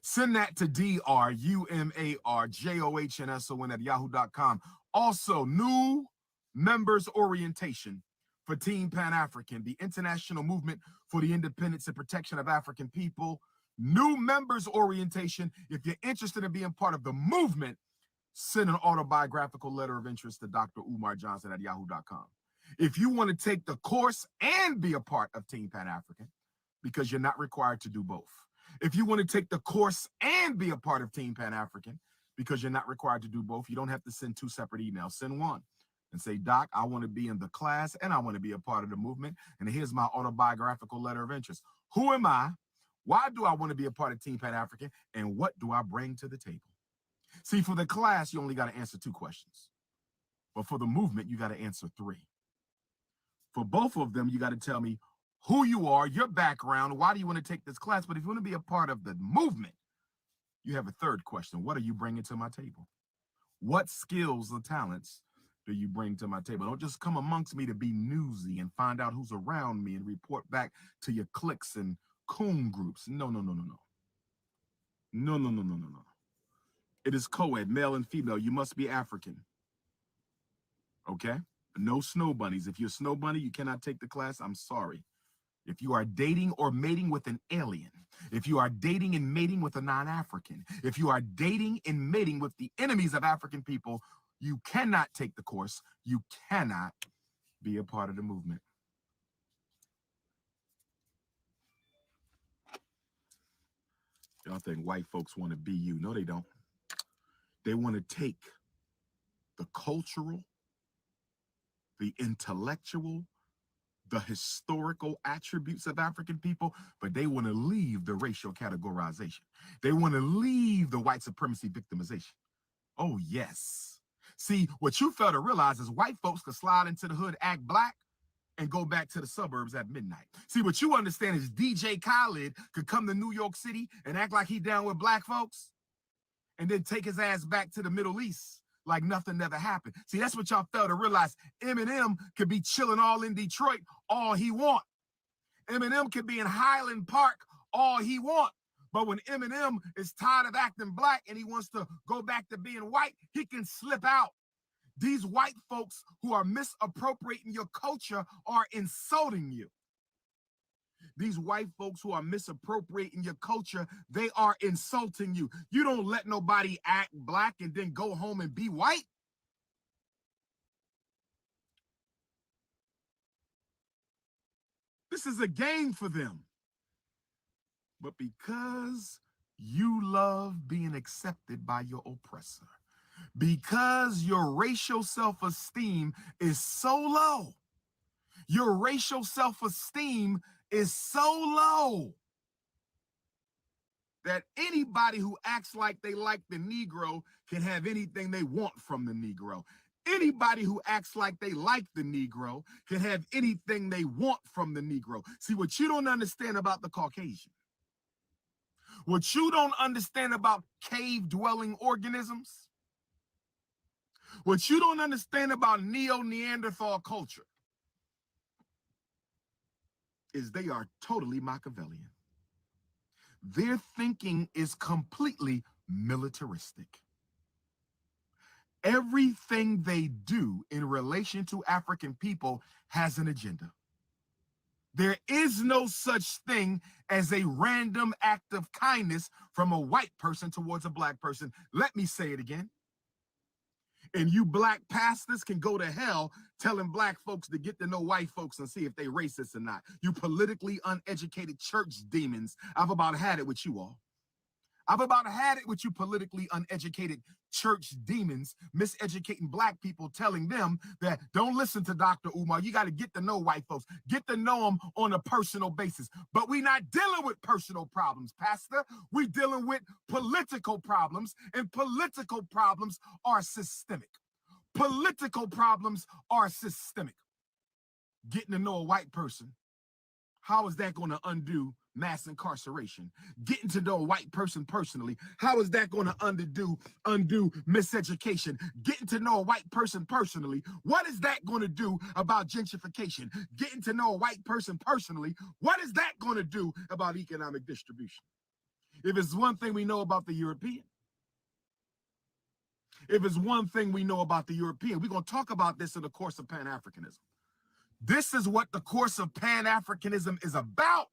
Send that to drumarjohnson@yahoo.com. Also, new members orientation for Team Pan-African, the international movement for the independence and protection of African people. New members orientation. If you're interested in being part of the movement, send an autobiographical letter of interest to drumarjohnson@yahoo.com. If you want to take the course and be a part of Team Pan-African, because you're not required to do both. If you want to take the course and be a part of Team Pan-African, because you're not required to do both, you don't have to send two separate emails. Send one and say, Doc, I want to be in the class and I want to be a part of the movement. And here's my autobiographical letter of interest. Who am I? Why do I want to be a part of Team Pan-African? And what do I bring to the table? See, for the class, you only got to answer 2 questions. But for the movement, you got to answer 3. For both of them, you got to tell me who you are, your background, why do you want to take this class? But if you want to be a part of the movement, you have a 3rd question. What are you bringing to my table? What skills or talents do you bring to my table? Don't just come amongst me to be newsy and find out who's around me and report back to your cliques and coon groups. No. It is co-ed, male and female. You must be African. Okay? No snow bunnies. If you're a snow bunny, you cannot take the class. I'm sorry. If you are dating or mating with an alien, if you are dating and mating with a non-African, if you are dating and mating with the enemies of African people, you cannot take the course. You cannot be a part of the movement. Y'all think white folks want to be you. No, they don't. They want to take the cultural, the intellectual, the historical attributes of African people, but they want to leave the racial categorization. They want to leave the white supremacy victimization. Oh, yes. See, what you fail to realize is white folks could slide into the hood, act black, and go back to the suburbs at midnight. See, what you understand is DJ Khaled could come to New York City and act like he down with black folks and then take his ass back to the Middle East like nothing never happened. See, that's what y'all fail to realize. Eminem could be chilling all in Detroit all he want. Eminem could be in Highland Park all he want. But when Eminem is tired of acting black and he wants to go back to being white, he can slip out. These white folks who are misappropriating your culture are insulting you. These white folks who are misappropriating your culture, they are insulting you. You don't let nobody act black and then go home and be white. This is a game for them. But because you love being accepted by your oppressor, because your racial self-esteem is so low, your racial self-esteem is so low that anybody who acts like they like the Negro can have anything they want from the Negro. Anybody who acts like they like the Negro can have anything they want from the Negro. See, what you don't understand about the Caucasian, what you don't understand about cave-dwelling organisms, what you don't understand about Neo-Neanderthal culture is they are totally Machiavellian. Their thinking is completely militaristic. Everything they do in relation to African people has an agenda. There is no such thing as a random act of kindness from a white person towards a black person. Let me say it again. And you black pastors can go to hell telling black folks to get to know white folks and see if they racist or not. You politically uneducated church demons. I've about had it with you all. I've about had it with you politically uneducated church demons, miseducating black people, telling them that don't listen to Dr. Umar. You got to get to know white folks, get to know them on a personal basis. But we're not dealing with personal problems, Pastor. We're dealing with political problems, and political problems are systemic. Political problems are systemic. Getting to know a white person, how is that going to undo mass incarceration? Getting to know a white person personally, how is that going to undo miseducation? Getting to know a white person personally, what is that going to do about gentrification? Getting to know a white person personally, what is that going to do about economic distribution? If it's one thing we know about the European, we're going to talk about this in the course of Pan-Africanism. This is what the course of Pan-Africanism is about.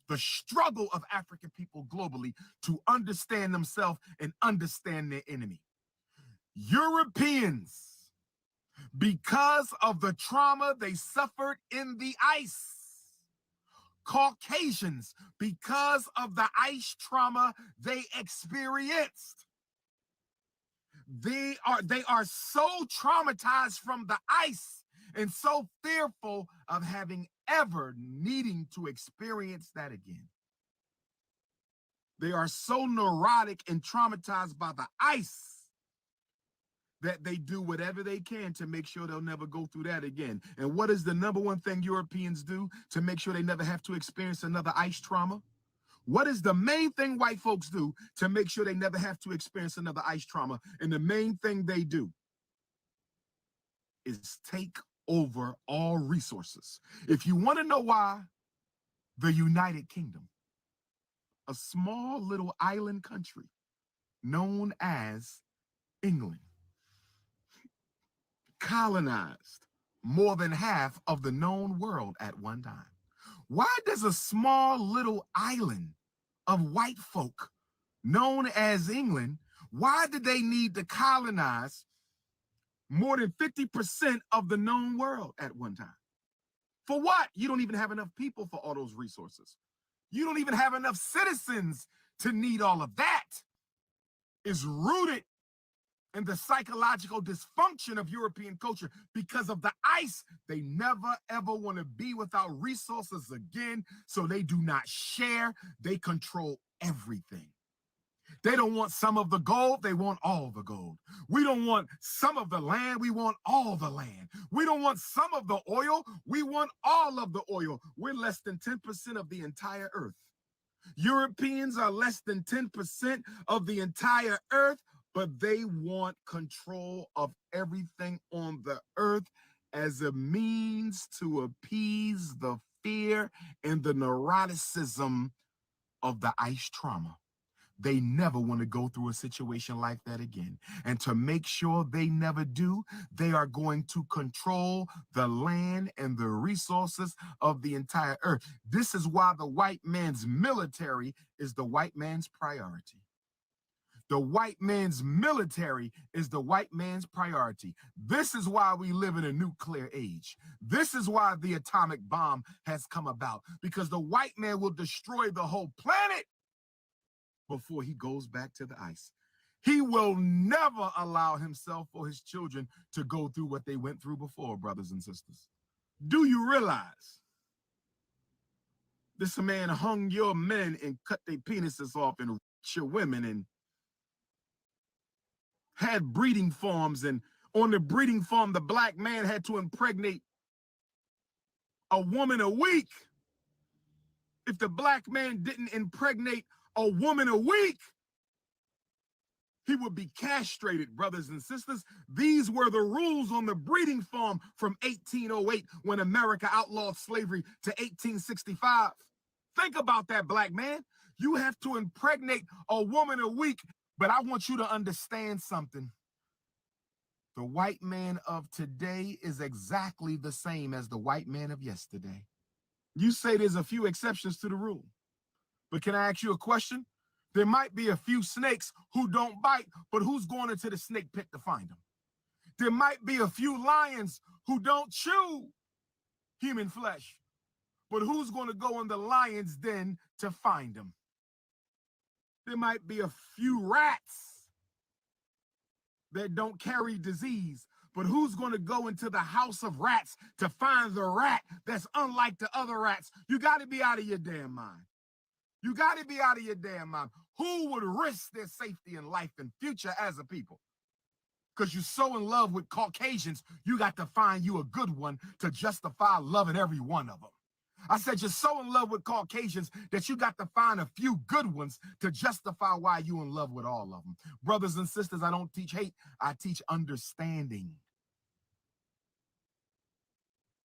The struggle of African people globally to understand themselves and understand their enemy. Europeans, because of the trauma they suffered in the ice. Caucasians, because of the ice trauma they experienced. They are so traumatized from the ice and so fearful of having ever needing to experience that again. They are so neurotic and traumatized by the ice that they do whatever they can to make sure they'll never go through that again. And what is the number one thing Europeans do to make sure they never have to experience another ice trauma? What is the main thing white folks do to make sure they never have to experience another ice trauma? And the main thing they do is take over all resources. If you want to know why, the United Kingdom, a small little island country known as England, colonized more than half of the known world at one time. Why does a small little island of white folk known as England, why did they need to colonize more than 50% of the known world at one time? For what? You don't even have enough people for all those resources. You don't even have enough citizens to need all of that. It's rooted in the psychological dysfunction of European culture. Because of the ice, they never ever want to be without resources again, so they do not share. They control everything. They don't want some of the gold, they want all the gold. We don't want some of the land, we want all the land. We don't want some of the oil, we want all of the oil. We're less than 10% of the entire earth. Europeans are less than 10% of the entire earth, but they want control of everything on the earth as a means to appease the fear and the neuroticism of the ice trauma. They never want to go through a situation like that again. And to make sure they never do, they are going to control the land and the resources of the entire earth. This is why the white man's military is the white man's priority. The white man's military is the white man's priority. This is why we live in a nuclear age. This is why the atomic bomb has come about, because the white man will destroy the whole planet before he goes back to the ice. He will never allow himself or his children to go through what they went through before, brothers and sisters. Do you realize this man hung your men and cut their penises off and raped your women and had breeding farms, and on the breeding farm, the black man had to impregnate a woman a week. If the black man didn't impregnate a woman a week, he would be castrated, brothers and sisters. These were the rules on the breeding farm from 1808 when America outlawed slavery to 1865. Think about that, black man. You have to impregnate a woman a week. But I want you to understand something. The white man of today is exactly the same as the white man of yesterday. You say there's a few exceptions to the rule. But can I ask you a question? There might be a few snakes who don't bite, but who's going into the snake pit to find them? There might be a few lions who don't chew human flesh, but who's going to go in the lion's den to find them? There might be a few rats that don't carry disease, but who's going to go into the house of rats to find the rat that's unlike the other rats? You got to be out of your damn mind. You got to be out of your damn mind. Who would risk their safety and life and future as a people? Because you're so in love with Caucasians, you got to find you a good one to justify loving every one of them. I said you're so in love with Caucasians that you got to find a few good ones to justify why you in love with all of them. Brothers and sisters, I don't teach hate. I teach understanding.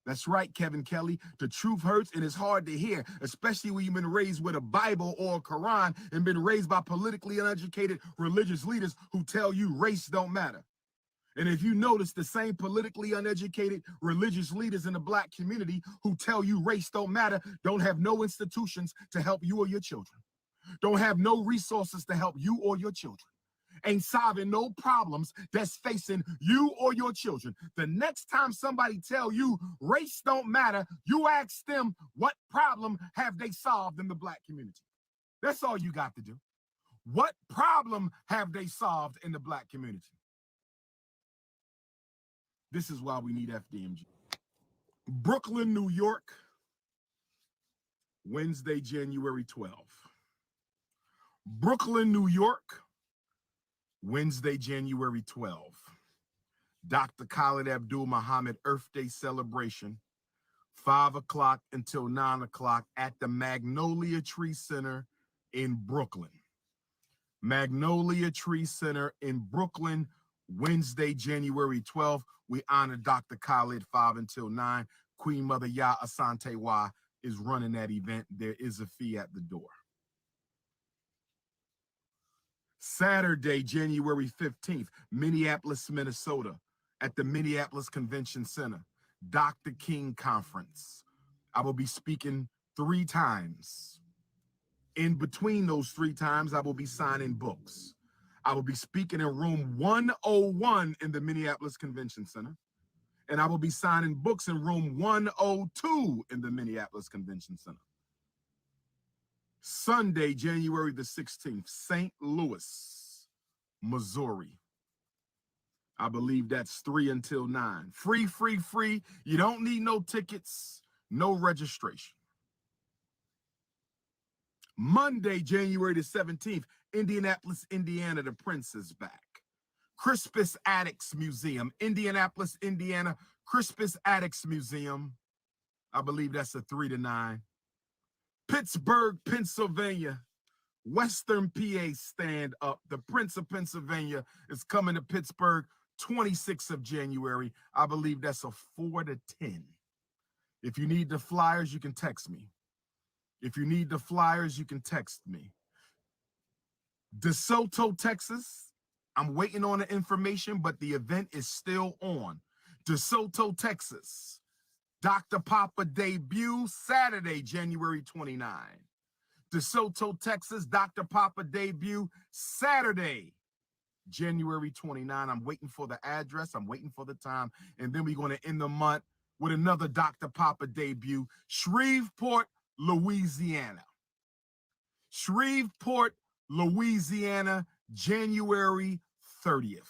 That's right, Kevin Kelly. The truth hurts and it's hard to hear, especially when you've been raised with a Bible or a Quran and been raised by politically uneducated religious leaders who tell you race don't matter. And if you notice, the same politically uneducated religious leaders in the black community who tell you race don't matter don't have no institutions to help you or your children, don't have no resources to help you or your children, ain't solving no problems that's facing you or your children. The next time somebody tell you race don't matter, you ask them what problem have they solved in the black community. That's all you got to do. What problem have they solved in the black community? This is why we need FDMG. Brooklyn, New York, Wednesday, January 12th. Brooklyn, New York, Wednesday, January 12th. Dr. Khalid Abdul Muhammad Earth Day celebration, 5 o'clock until 9 o'clock at the Magnolia Tree Center in Brooklyn. Magnolia Tree Center in Brooklyn, Wednesday, January 12th. We honor Dr. Khalid 5 until 9. Queen Mother Ya Asante Wa is running that event. There is a fee at the door. Saturday, January 15th, Minneapolis, Minnesota, at the Minneapolis Convention Center, Dr. King Conference. I will be speaking 3 times. In between those 3 times, I will be signing books. I will be speaking in room 101 in the Minneapolis Convention Center, and I will be signing books in room 102 in the Minneapolis Convention Center. Sunday, January the 16th, St. Louis, Missouri. I believe that's 3 until 9. Free, free, free. You don't need no tickets, no registration. Monday, January the 17th, Indianapolis, Indiana, the Prince is back. Crispus Attucks Museum, Indianapolis, Indiana, Crispus Attucks Museum. I believe that's a 3 to 9. Pittsburgh, Pennsylvania, Western PA stand up. The Prince of Pennsylvania is coming to Pittsburgh, 26th of January. I believe that's a 4 to 10. If you need the flyers, you can text me. If you need the flyers, you can text me. DeSoto, Texas. I'm waiting on the information, but the event is still on. DeSoto, Texas. Dr. Papa debut, Saturday, January 29. DeSoto, Texas, Dr. Papa debut, Saturday, January 29. I'm waiting for the address. I'm waiting for the time. And then we're going to end the month with another Dr. Papa debut, Shreveport, Louisiana. Shreveport, Louisiana, January 30th.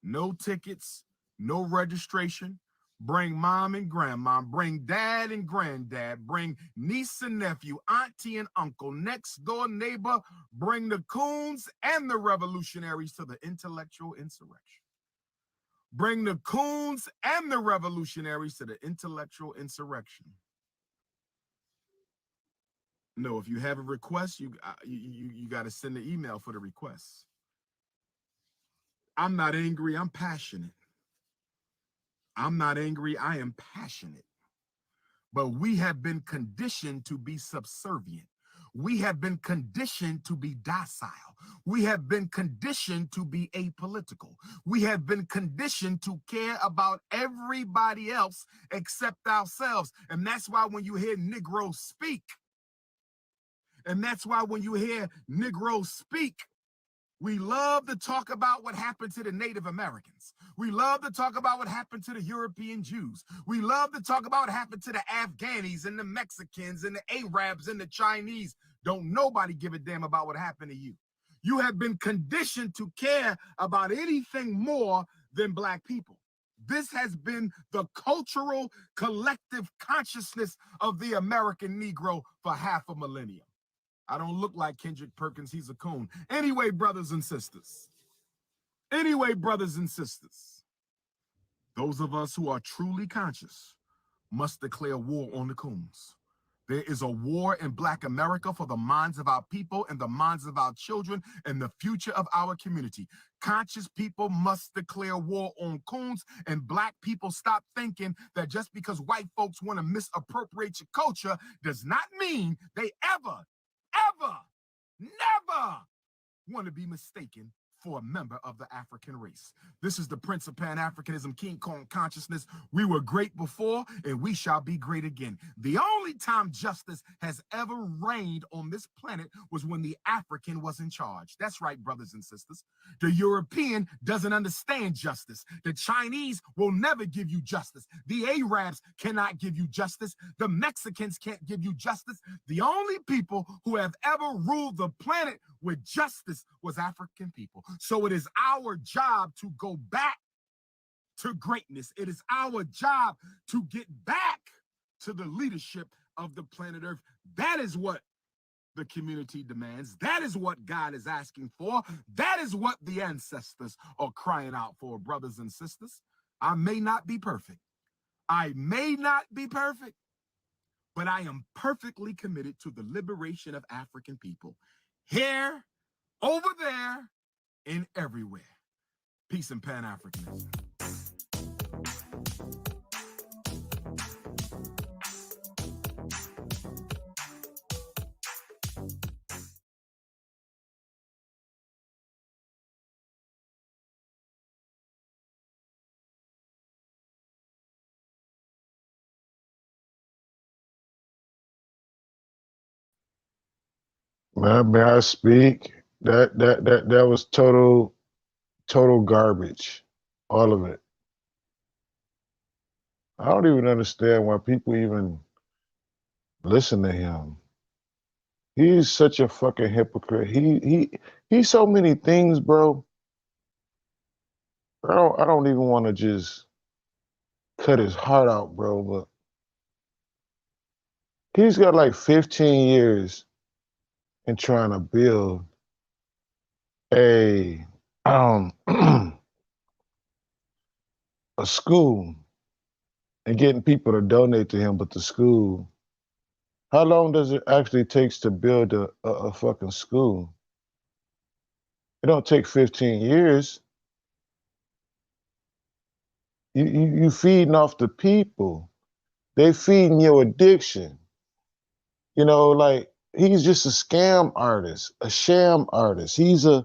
No tickets, no registration. Bring mom and grandma, bring dad and granddad, bring niece and nephew, auntie and uncle, next door neighbor, bring the coons and the revolutionaries to the intellectual insurrection. Bring the coons and the revolutionaries to the intellectual insurrection. No, if you have a request, you got to send an email for the request. I'm not angry, I'm passionate. I'm not angry, I am passionate. But we have been conditioned to be subservient. We have been conditioned to be docile. We have been conditioned to be apolitical. We have been conditioned to care about everybody else except ourselves. And that's why when you hear Negroes speak, we love to talk about what happened to the Native Americans. We love to talk about what happened to the European Jews. We love to talk about what happened to the Afghanis and the Mexicans and the Arabs and the Chinese. Don't nobody give a damn about what happened to you. You have been conditioned to care about anything more than black people. This has been the cultural collective consciousness of the American Negro for half a millennium. I don't look like Kendrick Perkins, he's a coon. Anyway, brothers and sisters. Those of us who are truly conscious must declare war on the coons. There is a war in Black America for the minds of our people and the minds of our children and the future of our community. Conscious people must declare war on coons, and Black people stop thinking that just because white folks want to misappropriate your culture does not mean they ever, never want to be mistaken for a member of the African race. This is the Prince of Pan-Africanism, King Kong consciousness. We were great before, and we shall be great again. The only time justice has ever reigned on this planet was when the African was in charge. That's right, brothers and sisters. The European doesn't understand justice. The Chinese will never give you justice. The Arabs cannot give you justice. The Mexicans can't give you justice. The only people who have ever ruled the planet with justice was African people. So it is our job to go back to greatness. It is our job to get back to the leadership of the planet Earth. That is what the community demands. That is what God is asking for. That is what the ancestors are crying out for, brothers and sisters. I may not be perfect. I may not be perfect, but I am perfectly committed to the liberation of African people. Here, over there, and everywhere. Peace and Pan-Africanism. May I speak? That was total garbage. All of it. I don't even understand why people even listen to him. He's such a fucking hypocrite. He's so many things, bro. I don't even want to just cut his heart out, bro, but he's got like 15 years in trying to build a a school and getting people to donate to him, but the school, how long does it actually takes to build a fucking school? It don't take 15 years. You feeding off the people. They feeding your addiction. You know, like he's just a scam artist, a sham artist. He's the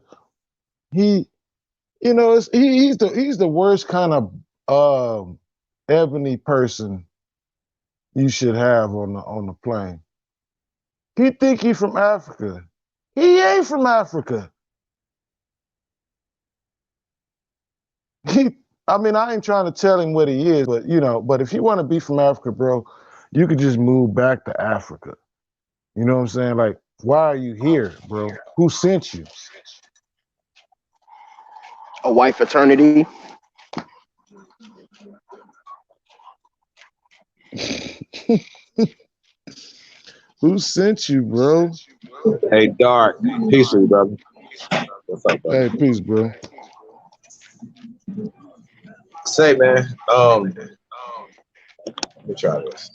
worst kind of ebony person you should have on the plane. He think he from Africa. He ain't from Africa. I mean, I ain't trying to tell him what he is, but if you want to be from Africa, bro, you could just move back to Africa. You know what I'm saying? Like, why are you here, bro? Who sent you? A white fraternity. Who sent you, bro? Hey, Dark. Peace to you, brother. What's up, brother? Hey, peace, bro. Say, man. Let me try this.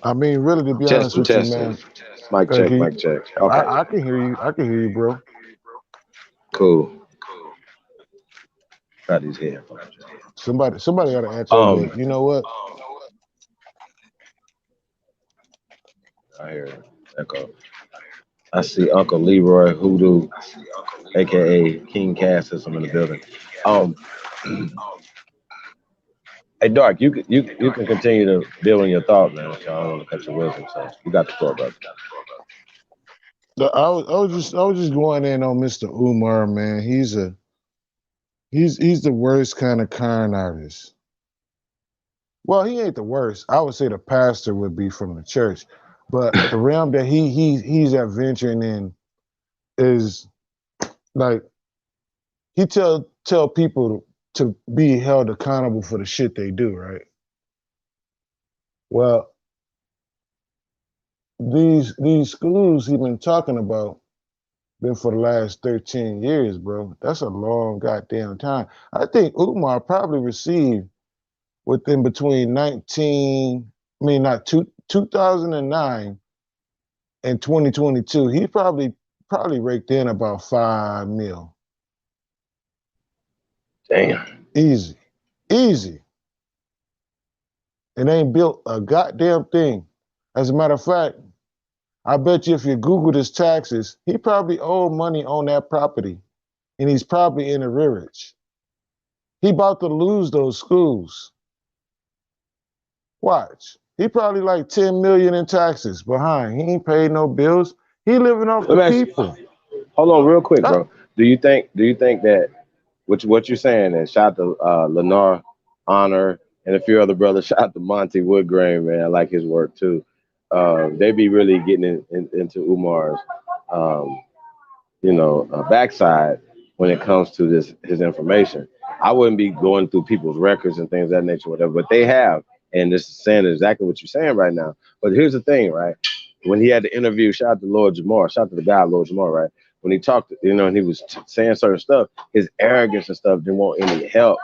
I mean, really, to be honest with you, man. Mic check, mic check. Okay. I can hear you. I can hear you, bro. Cool. Try these headphones. Somebody got to answer. You know what? I hear echo. I see Uncle Leroy Hoodoo, aka King Cass, is in the building. Hey, Dark, you can continue to build on your thought, man. I don't want to cut your wisdom, so you got the floor, brother. I was just going in on Mr. Umar, man. He's the worst kind of con artist. Well, he ain't the worst. I would say the pastor would be from the church, but the realm that he's adventuring in is like he tell people to be held accountable for the shit they do, right? Well, these schools he been talking about been for the last 13 years, bro. That's a long goddamn time. I think Umar probably received within between 2009 and 2022. He probably raked in about $5 million. Damn. Easy. And ain't built a goddamn thing. As a matter of fact, I bet you if you Googled his taxes, he probably owed money on that property, and he's probably in arrearage. He about to lose those schools. Watch. He probably like 10 million in taxes behind. He ain't paid no bills. He living off the people. Hold on real quick, bro. Do you think that what you're saying, and shout out to Lennar Honor and a few other brothers, shout out to Monty Woodgrain, man. I like his work too. They be really getting into Umar's backside when it comes to his information. I wouldn't be going through people's records and things of that nature, whatever, but they have. And this is saying exactly what you're saying right now. But here's the thing, right? When he had the interview, shout out to Lord Jamar, shout out to the guy, Lord Jamar, right? When he talked, and he was saying certain stuff, his arrogance and stuff didn't want any help,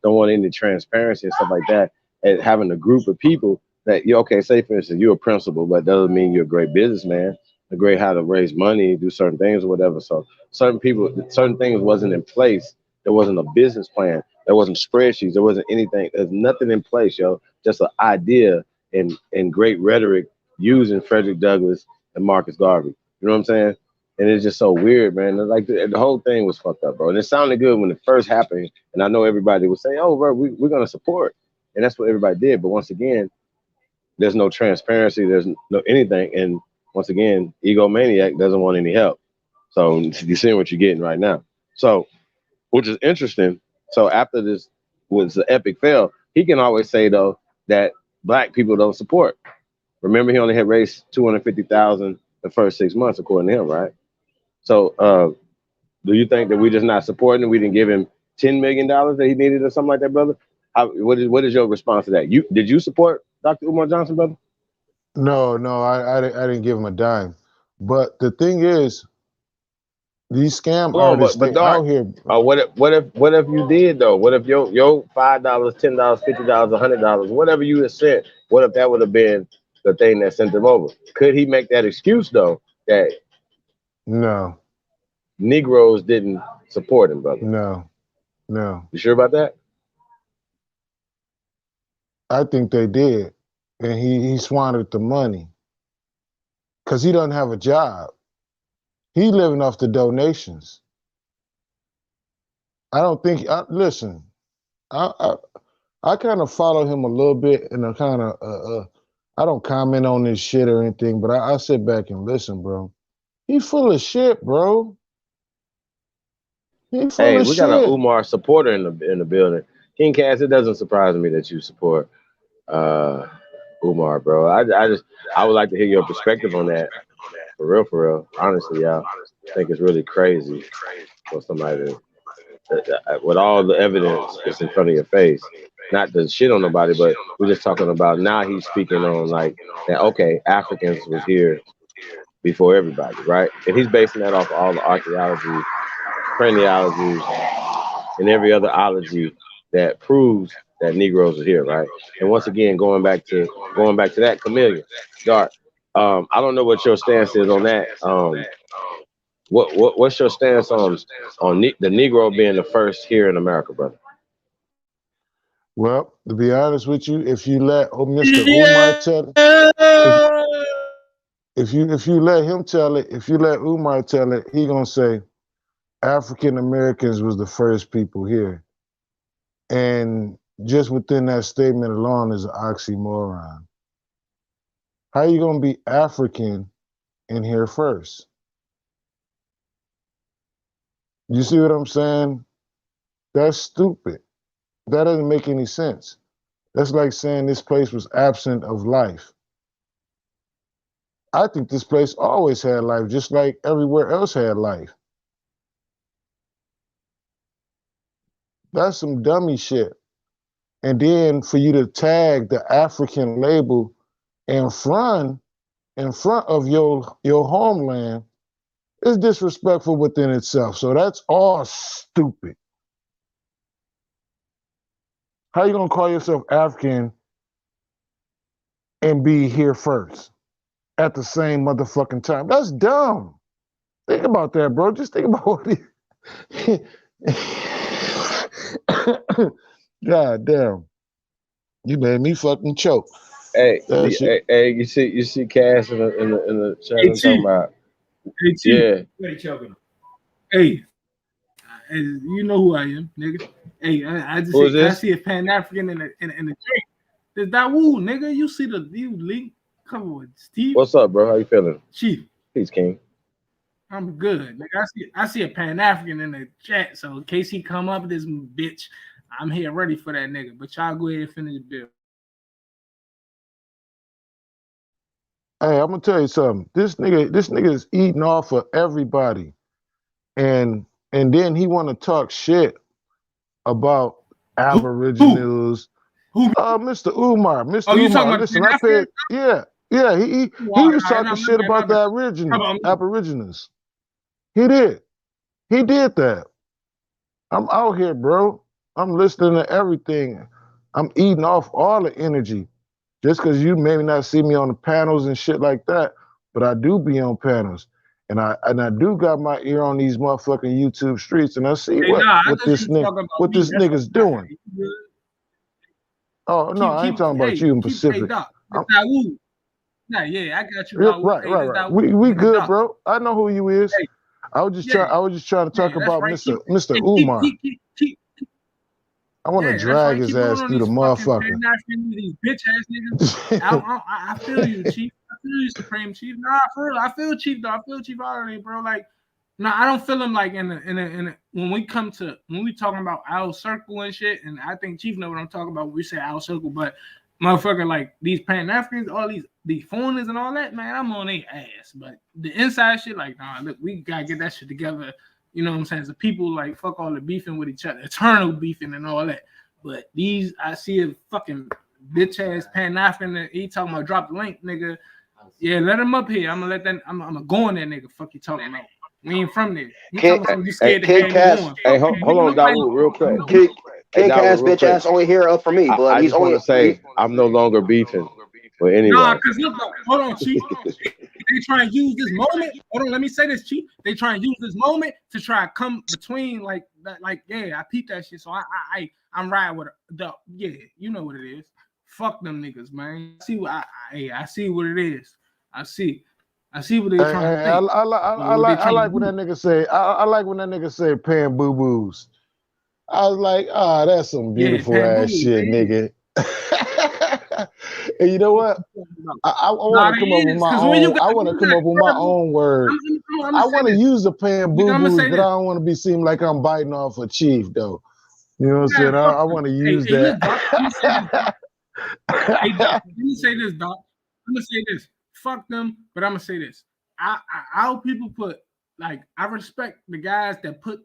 don't want any transparency and stuff like that. And having a group of people that, say for instance, you're a principal, but that doesn't mean you're a great businessman, a great how to raise money, do certain things or whatever. So certain things wasn't in place. There wasn't a business plan. There wasn't spreadsheets. There wasn't anything. There's nothing in place, yo. Just an idea and great rhetoric using Frederick Douglass and Marcus Garvey. You know what I'm saying? And it's just so weird, man. Like the whole thing was fucked up, bro. And it sounded good when it first happened. And I know everybody would say, "Oh, bro, we're gonna support," and that's what everybody did. But once again, there's no transparency. There's no anything. And once again, egomaniac doesn't want any help. So you're seeing what you're getting right now. So, which is interesting. So after this was the epic fail, he can always say though that black people don't support. Remember, he only had raised $250,000 the first 6 months, according to him, right? So, do you think that we just not supporting him? We didn't give him $10 million that he needed or something like that, brother? What is your response to that? Did you support Dr. Umar Johnson, brother? No, I didn't give him a dime. But the thing is, these scam artists out here. What if you did though? What if your $5, $10, $50, $100, whatever you had sent? What if that would have been the thing that sent them over? Could he make that excuse though that no Negroes didn't support him, brother? No. You sure about that? I think they did, and he squandered the money because he doesn't have a job. He living off the donations. I don't think. Listen, I kind of follow him a little bit, and I kind of I don't comment on this shit or anything, but I sit back and listen, bro. He full of shit, bro. He full of we shit. got an Umar supporter in the building. King Cass, it doesn't surprise me that you support Umar, bro. I would like to hear your perspective on that. For real. Honestly, y'all, I think it's really crazy for somebody to, with all the evidence that's in front of your face, not to shit on nobody, but we're just talking about now he's speaking on like that, okay, Africans was here before everybody, right? And he's basing that off of all the archaeology, craniology, and every other ology that proves that Negroes are here, right? And once again, going back to that, Chameleon, Dark. I don't know what your stance is on that. What's your stance on the Negro being the first here in America, brother? Well, to be honest with you, if you let Mr. Umar tell it, if you let him tell it, if you let Umar tell it, he gonna say African Americans was the first people here, and just within that statement alone is an oxymoron. How you gonna be African in here first? You see what I'm saying? That's stupid. That doesn't make any sense. That's like saying this place was absent of life. I think this place always had life, just like everywhere else had life. That's some dummy shit. And then for you to tag the African label in front of your homeland is disrespectful within itself. So that's all stupid. How you gonna call yourself African and be here first at the same motherfucking time? That's dumb. Think about that, bro. Just think about what it God damn. You made me fucking choke. Hey, That shit. hey, you see Cass in the chat Hey, I'm talking T. about. Hey, T. Yeah. What are you choking on? Hey, you know who I am, nigga. Hey, I just Who is see, I this? see a Pan African in the drink. There's Dawood, nigga. You see the link cover with Steve? What's up, bro? How you feeling? Chief. Peace, King. I'm good. Like I see a Pan African in the chat. So in case he come up with this bitch, I'm here ready for that nigga. But y'all go ahead and finish the bill. Hey, I'm gonna tell you something. This nigga is eating off of everybody, and then he want to talk shit about Aboriginals. Mr. Umar, Mr. Oh, you Umar. talking about Listen, Pan I paid. African? Yeah. He was talking shit about the Aborigines. He did that. I'm out here, bro. I'm listening to everything. I'm eating off all the energy. Just because you maybe not see me on the panels and shit like that, but I do be on panels. And I do got my ear on these motherfucking YouTube streets, and I see Hey, what nah, I what thought this you was nigga talking about what me. this That's nigga's doing. good. Oh no, I ain't talking about you in Hey, Pacific. Doc, I'm- it's Dawood. Nah, yeah, I got you, Yeah, Dawood. right. Hey, this Dawood. We Nigga, good, Doc. bro. I know who you is. Hey, I was just yeah. trying to talk Yeah, that's about right. Mr. Hey, Umar. keep. I want to Yeah, that's drag right. his Keep ass going on through the these fucking motherfucker. Pan African, these bitch ass niggas. I feel you, Chief. I feel you, Supreme Chief. Nah, for real. I feel Chief though. I feel Chief already, bro. Like, no, I don't feel him like in a when we talking about our circle and shit. And I think Chief know what I'm talking about when we say our circle. But motherfucker, like these Pan Africans, all these foreigners and all that, man, I'm on their ass. But the inside shit, like, nah, look, we gotta get that shit together. You know what I'm saying? So people like fuck all the beefing with each other, eternal beefing and all that. But these, I see a fucking bitch ass Pan African. He talking about drop the link, nigga. Yeah, let him up here. I'm gonna let that. I'm gonna go on that nigga. Fuck you talking about? We ain't from there. You talking about you scared to King carry Cass. on? Hey, hold on, Dawood, real quick. King Dawood, Cass real bitch quick. ass only here up for me, but I he's just want only to say I'm no longer beefing with anybody. Nah, cause look, hold on, Chief. They try and use this moment. Hold on, let me say this, Chief. They try and use this moment to try to come between like that. Like, yeah, I peeped that shit. So I'm riding with the yeah, you know what it is. Fuck them niggas, man. I see what I see what it is. I see what they're trying to think. I like when that nigga say. I like when that nigga say pan boo boos. I was like, that's some beautiful ass shit, nigga. And you know what? I want to come up with my own. I want to come up with my own word. I want to use the pan boo boos, but I don't want to be seem like I'm biting off a chief, though. You know what I'm saying? I want to use that. Hey, Doc, let me say this, Doc. I'm gonna say this. Fuck them, but I'm gonna say this. Our people put like I respect the guys that put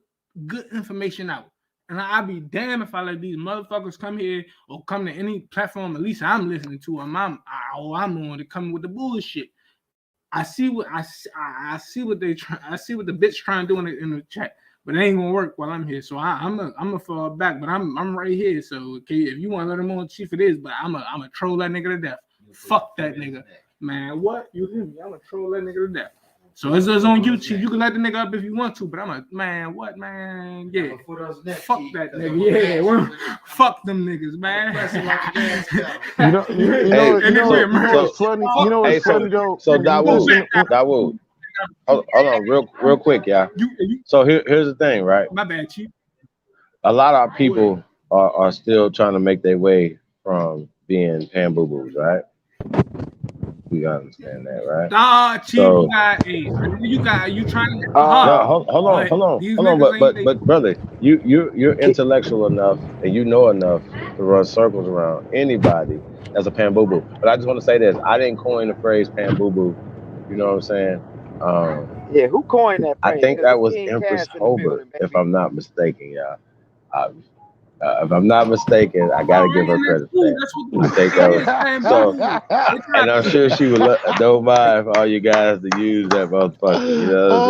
good information out. And I'll be damned if I let these motherfuckers come here or come to any platform, at least I'm listening to them. I'm on to come with the bullshit. I see what they try. I see what the bitch trying to do in the chat, but it ain't gonna work while I'm here. So I'm gonna fall back, but I'm right here. So okay, if you want to let him on, Chief, it is. But I'm a troll that nigga to death. Fuck that nigga, man. What you hear me? I'm a troll that nigga to death. So it's on YouTube. You can let the nigga up if you want to, but I'm a man. What man? Yeah, fuck that nigga. Yeah, well, fuck them niggas, man. You know what's funny? You know what's funny though? So Dawood, hold on, real quick, y'all. So here's the thing, right? My bad, Chief. A lot of people are still trying to make their way from being pan boo boos, right? we understand that, right? Nah, Chief, So you trying to get the no, hard. hold But on, these hold on, niggas ain't but brother, you're intellectual enough and you know enough to run circles around anybody as a pan boo boo. But I just want to say this: I didn't coin the phrase pan boo boo. You know what I'm saying? Yeah, who coined that I phrase? think Because that it's was King Empress Cass in the Hobart, building, if baby. I'm not mistaken, y'all. If I'm not mistaken, I gotta give her credit for that. That's what I the think thing that is, was man. so, Boo-boo. They try and I'm sure she would don't mind for all you guys to use that motherfucker. You know what I'm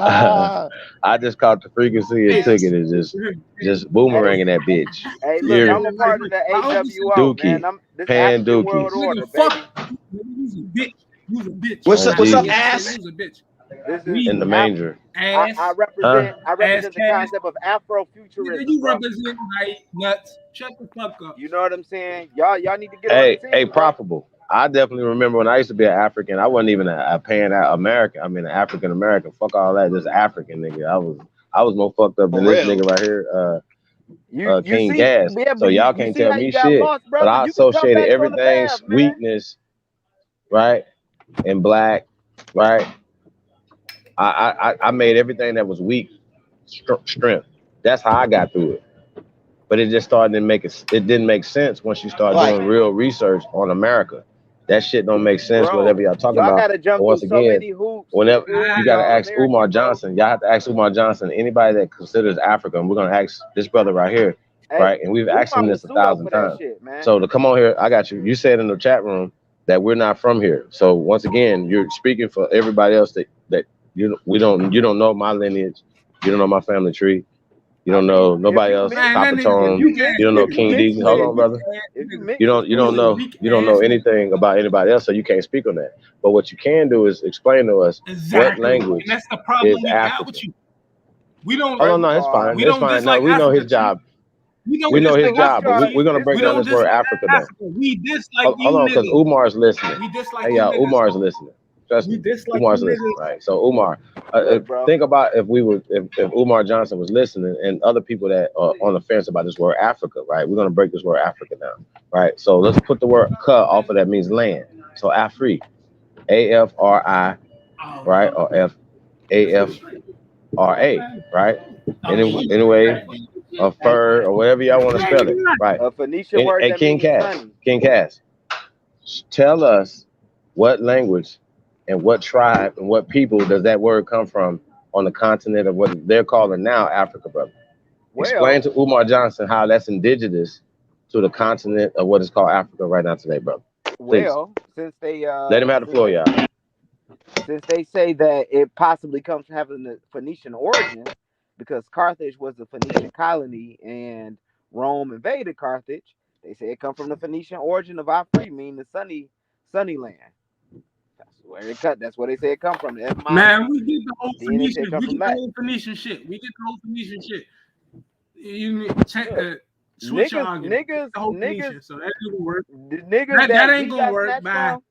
saying? I just caught the frequency and took it and just boomeranging that bitch. Hey, look, Period. I'm a part of the AWO, man. Dookie, This pan African World Dookie. Order, fuck baby. you's a bitch. You's a bitch. What's up? What's up, Jesus. ass? You's a bitch. This is In the manger. Ass. I Huh? represent the concept of Nigga, Afrofuturism, you bro. represent like nuts. Shut the fuck up. You know what I'm saying? Y'all need to get on the Hey, team, bro. profitable. I definitely remember when I used to be an African. I wasn't even a pan American. I mean, an African American. Fuck all that. Just African nigga. I was more fucked up than For this real. nigga right here. You King see, Gas. yeah, So but y'all you can't see tell how me you got shit. lost, But brother. I You can come associated back on the everything path, man. sweetness, right, and black, right. I made everything that was weak strength. That's how I got through it. But it just started to make it. It didn't make sense once you start Right. doing real research on America. That shit don't make sense. Bro, Whatever y'all talking y'all about. gotta jump But once through so again, many hoops. whenever to you be gotta all ask American, Umar bro. Johnson, y'all have to ask Umar Johnson. Anybody that considers Africa, and we're gonna ask this brother right here, Hey, right? And we've asked him Umar this was 1,000 for that times. shit, man. So to come on here, I got you. You said in the chat room that we're not from here. So once again, you're speaking for everybody else that you don't know my lineage, you don't know my family tree, you don't know nobody else, Papa Tone, you don't know King D. Hold on, brother. You don't know anything about anybody else, so you can't speak on that. But what you can do is explain to us what language And that's the problem is we got African. with you. We don't. Oh no, it's fine. We It's don't fine. dislike No, we know his Africa. job. We don't We know his dislike job, but Africa. we're gonna break We down don't this word dislike Africa though. Africa. We dislike you Hold on, because niggas. Umar's listening. We dislike Hey you y'all, niggas. Umar's listening. Trust We me, dislike Umar's you listening, niggas. right? So Umar, Look, bro. think about if Umar Johnson was listening and other people that are on the fence about this word Africa, right? We're gonna break this word Africa down, right? So let's put the word "ka" off of that means land. So Afri, AFRI, right, or FAFRA, right? Anyway, a fur or whatever y'all want to spell it, right? A Phoenician word Hey, that King means Cass, sunny. King Cass, tell us what language and what tribe and what people does that word come from on the continent of what they're calling now Africa, brother? Explain to Umar Johnson how that's indigenous to the continent of what is called Africa right now today, brother. Please. Well, since they Let him have the floor, y'all. Since they say that it possibly comes from having the Phoenician origin, because Carthage was a Phoenician colony and Rome invaded Carthage, they say it comes from the Phoenician origin of Afri, meaning the sunny land. That's where it cut. That's where they say it come from. That's my Man, we get the whole DNA say Phoenician. it come We from get the that. whole Phoenician shit. We get the whole Phoenician shit. You need switch your argument. The whole Phoenician. So that ain't gonna work. The niggas That we ain't gonna got work. snatched Bye. from,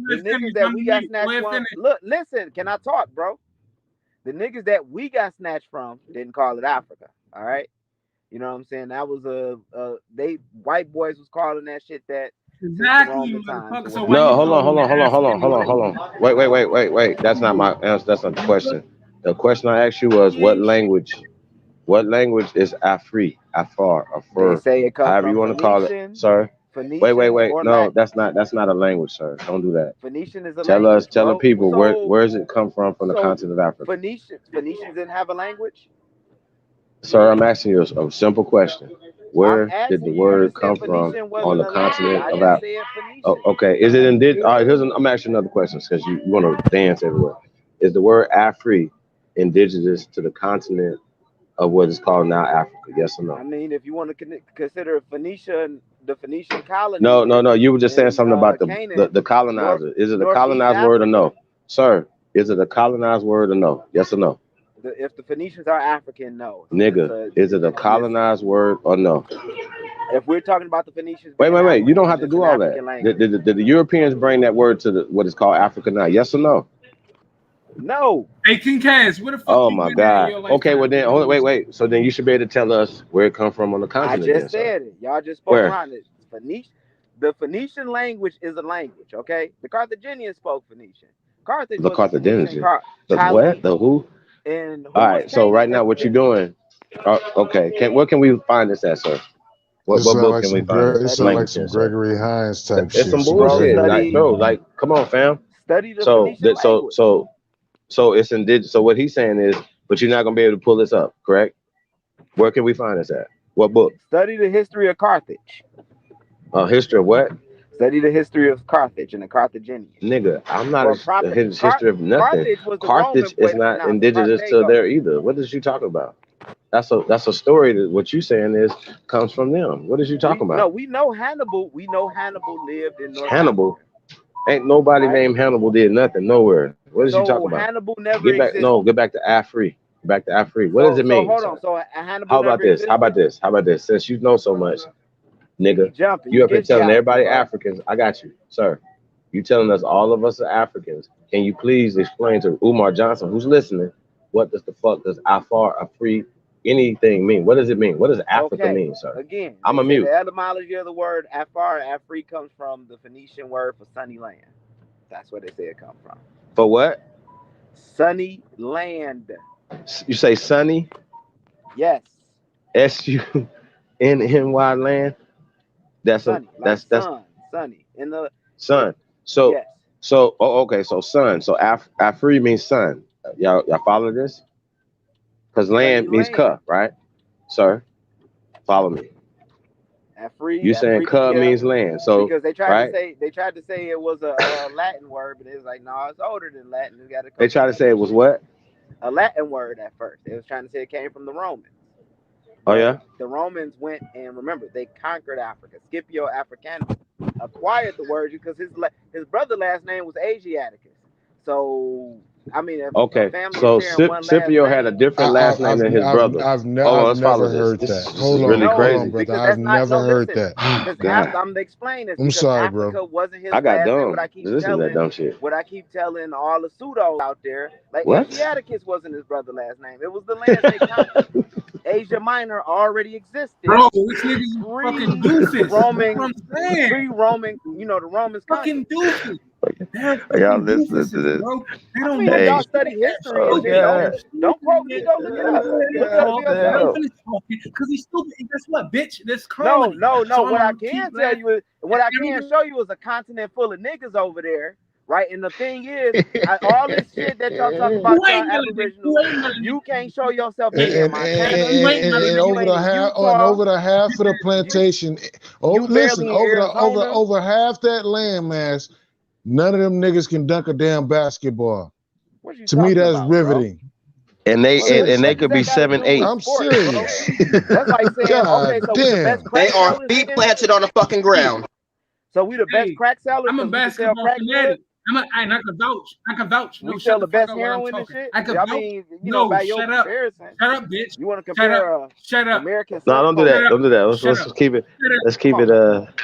the niggas that we got snatched from. Look, listen, can I talk, bro? The niggas that we got snatched from didn't call it Africa. All right, you know what I'm saying? That was they white boys was calling that shit that. Exactly, you motherfucker. So why No, you hold calling on. Wait. That's not my answer. That's not the question. The question I asked you was what language is Afri, Afar, They Afur, say it comes however from you want to call it, Phoenician, sir. Phoenician Wait. or No, Latin. that's not a language, sir. Don't do that. Phoenician is a Tell language, the bro. people So, where does it come from the so continent of Africa? Phoenicians didn't have a language? Sir, I'm asking you a simple question. Where did the asking you, word you come said from Phoenician on wasn't the a language. continent I of just Africa? said Phoenician. Oh, okay. Is it indigenous? All right, I'm asking another question because you want to dance everywhere. Is the word Afri indigenous to the continent of what is called now Africa? Yes or no? I mean, if you want to consider the Phoenician colony. No. You were just saying something about Canaan, the colonizer. Is it a Northeast colonized word or Africa. no? Sir, is it a colonized word or no? Yes or no? If the Phoenicians are African, no. Nigga, is it a colonized word or no? If we're talking about the Phoenicians, Wait. You don't African, have to it's do an all that. African language. Did the Europeans bring that word to what is called Africa now? Yes or no? No. Hey, King Cass, where the fuck Oh you my been at in God. your lifetime? Okay, well then, hold on, wait. So then you should be able to tell us where it come from on the I continent. just said it. Y'all just spoke Where? around it. Phoenician. the Phoenician language is a language, okay? The Carthaginians spoke Phoenician. Carthage The was a Phoenician Carthaginians. The colony. what? The who? And who All was right. So right Canaan? now, what you doing? Okay. Where can we find this at, sir? It What sound book like can we some find it this sound like language some in, sir? Gregory Hines type It's shit. some Some bullshit, Gregory. like, bro. Like, come on, fam. Study the So Phoenician that language. so it's indigenous. So what he's saying is, but you're not gonna be able to pull this up, correct? Where can we find this at? What book? Study the history of Carthage. History of what? Study the history of Carthage and the Carthaginians. Nigga, I'm not Well, a history of nothing. Carthage was the Carthage Roman. is not Now, indigenous there to you go. there either. What is you talking about? That's a story that what you saying is comes from them. What is you talking No, about? we know Hannibal. We know Hannibal lived in North Hannibal. Africa. Ain't nobody Right. named Hannibal did nothing nowhere. What is you So talking about? Hannibal never Get back. existed. No, get back to Afri. Back to Afri. What does it mean? So hold sir? on. So Hannibal How never about this? existed. How about this? How about this? Since you know so much, nigga, Jumping. you up here get telling jumping, everybody bro. Africans. I got you, sir. You telling us all of us are Africans. Can you please explain to Umar Johnson, who's listening, what does the fuck does Afar, Afri, anything mean? What does it mean? What does Africa Okay. mean, sir? Again, I'm they a say mute. the etymology of the word Afar, Afri comes from the Phoenician word for sunny land. That's where they say it comes from. For what? Sunny land. You say sunny? Yes. SUNNY land? That's Sunny. that's sun. Sunny. In the sun. So yes. Okay, so sun. So Afri means sun. Y'all follow this? Because land means ka, right? Sir, follow me. Afri. You saying ka means land. So because they tried right? to say it was a Latin word, but it was like, no, it's older than Latin. It got They try to say it was what? a Latin word at first. They was trying to say it came from the Romans. Oh yeah? The Romans went and remember they conquered Africa. Scipio Africanus acquired the word because his brother last name was Asiaticus. So I mean, if Okay, a family so sharing one last Scipio name, had a different last name than his brother. I've Hold on, let's never follow heard this. that. This Hold is on, really hold crazy. on, brother. because I've that's not never no heard listen. that. Because God. I'm explaining this I'm because sorry, Africa bro. wasn't his I got last name. dumb. What I keep Listen to telling, that dumb shit. what I keep telling all the pseudos out there, like What? Asiaticus wasn't his brother last name. It was the lands they conquered. Asia Minor already existed. Bro, this nigga's fucking doofus. Roman, That's what I'm saying. pre-Roman, the Romans Fucking doofus. They're Y'all fucking listen to doofuses, this. bro. They I don't mean, know y'all shit. study history Oh and shit. God. Don't quote me. Go look it up. Look it up What for yourself. Because he's stupid. And guess what, bitch? This No. colony. So What I I'ma can keep tell you is, what I can laughing. show you is a continent full of niggas over there, right? And the thing is, all this shit that y'all talk about, You ain't y'all melanin. Aboriginal, You ain't melanin. you can't show yourself And, in and, Montana. You ain't and, and melanin. You over ain't the in half Utah. and over the half of the plantation. Oh, You listen, barely in Arizona. over half that landmass, none of them niggas can dunk a damn basketball. What you To me, talking that's about, bro? riveting. And they Seriously. they could be What does that gotta 7'8". do with I'm sports, bro? serious. That's like saying, God okay, so we the best damn. crack They are sellers feet then? planted on the fucking ground. So we the best Hey, crack sellers I'm a because we can sell basketball crack good? fanatic. And I can vouch. I can vouch. No, We shut sell the the fuck best up while I'm heroin and talking. shit? I can I vouch. mean, No, by your shut up. comparison, Shut up, bitch. you want to Shut up. compare Shut up. American No, soap don't do culture? that. Don't do that. Let's Shut let's up. keep it. Shut up. Let's keep Come it. on.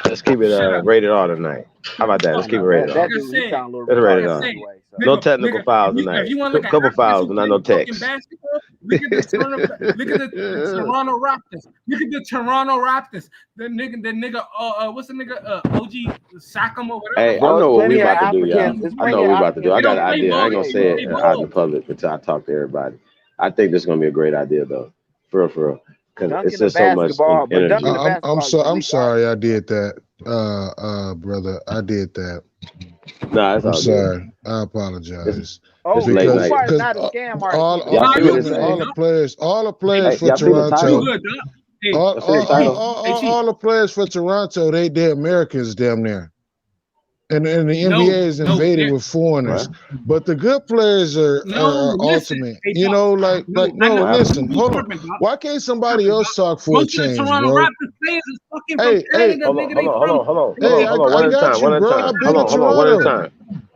Let's keep it. Shut up. Rated R tonight. How about that? Let's keep it No, rated that R. dude, he saying. sound a little Let's rate it retarded R. anyway. So. No technical fouls if tonight. you want to look at Couple Africans fouls who and I play know fucking text. basketball, look at the Toronto Raptors. Look at the Toronto Raptors. The nigga, what's the nigga? OG Sackham or whatever. Hey, I Bro, know it's what we plenty of about to do, y'all. Africans. It's I know plenty what of we about to do. Africans I They got don't an play idea. I ball. ain't gonna They say play it out in the ball. public until I talk to everybody. I think this is gonna be a great idea, though. For real. Because it's dunking the just so much basketball, but energy. dunking the basketball is I'm illegal. sorry I did that. Brother, I did that. Nah, it's I'm all good. sorry. I apologize. Oh, It's late night. you are Because not a scam artist all either. Y'all see what it You say? all the players Hey, for y'all see the You title? Toronto, good, dog? Hey, Y'all see the title? all the players for Toronto, they Americans damn near. And the NBA is invaded with foreigners. What? But the good players are listen. ultimate. Hey, You dog. know, like I know. listen, You hold on. tripping, dog. Why can't somebody else talk for a Most of the change, Toronto bro? Raptors players is fucking Hey, from Canada, Hold nigga. on. They from. One at a got time. you, One at a bro. time. I've been to Hold on. One at a Toronto. time.